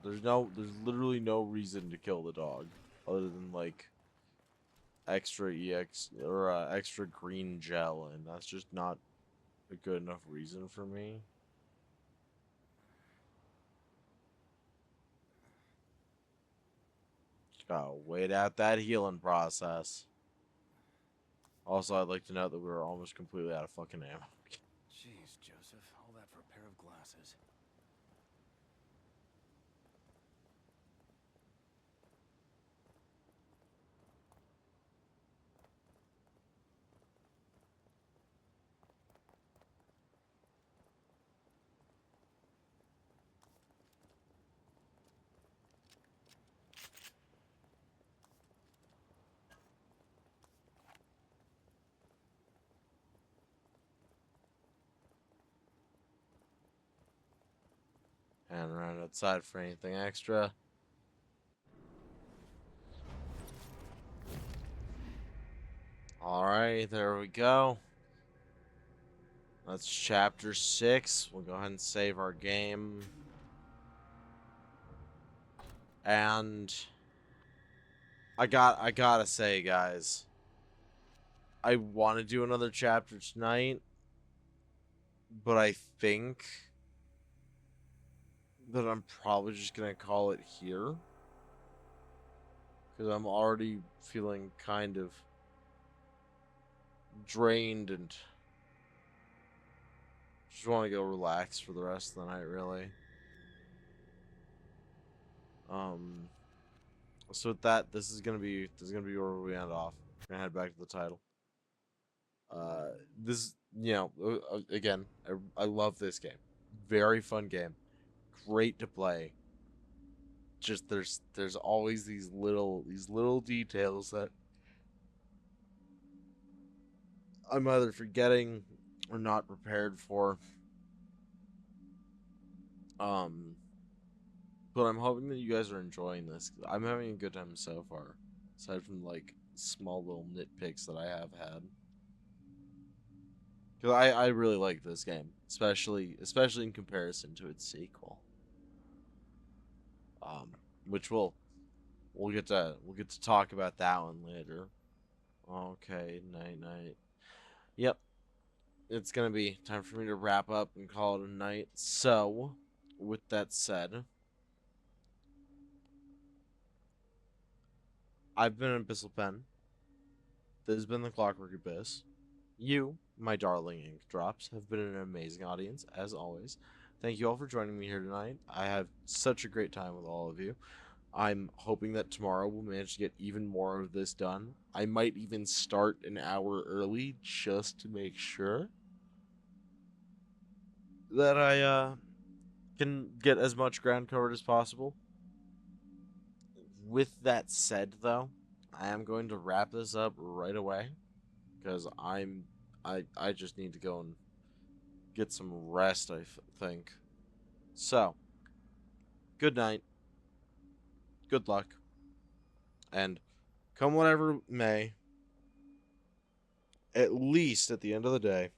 there's literally no reason to kill the dog, other than like extra EX or extra green gel, and that's just not a good enough reason for me. Just gotta wait out that healing process. Also, I'd like to note that we were almost completely out of fucking ammo. Jeez, Joseph. All that for a pair of glasses. And around outside for anything extra. Alright, there we go. That's chapter 6. We'll go ahead and save our game. And I gotta say, guys, I want to do another chapter tonight, but I think that I'm probably just gonna call it here, because I'm already feeling kind of drained and Just want to go relax for the rest of the night, really. So with that, this is gonna be where we end off. We're gonna head back to the title. This, again, I love this game. Very fun game. Great to play. Just there's always these little details that I'm either forgetting or not prepared for. But I'm hoping that you guys are enjoying this. I'm having a good time so far, aside from like small little nitpicks that I have had. Because I really like this game, especially in comparison to its sequel. Which we'll get to talk about that one later. Okay, night. Yep, it's gonna be time for me to wrap up and call it a night. So, with that said, I've been Abyssal Pen. This has been the Clockwork Abyss. You, my darling ink drops, have been an amazing audience, as always. Thank you all for joining me here tonight. I have such a great time with all of you. I'm hoping that tomorrow we'll manage to get even more of this done. I might even start an hour early just to make sure that I can get as much ground covered as possible. With that said, though, I am going to wrap this up right away because I just need to go and get some rest, I think. So, good night. Good luck. And come whatever may, at least at the end of the day,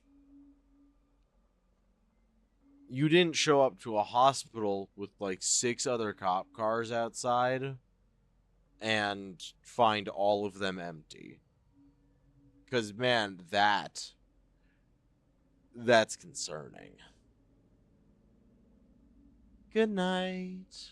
you didn't show up to a hospital with like 6 other cop cars outside and find all of them empty. Because, man, that's concerning. Good night.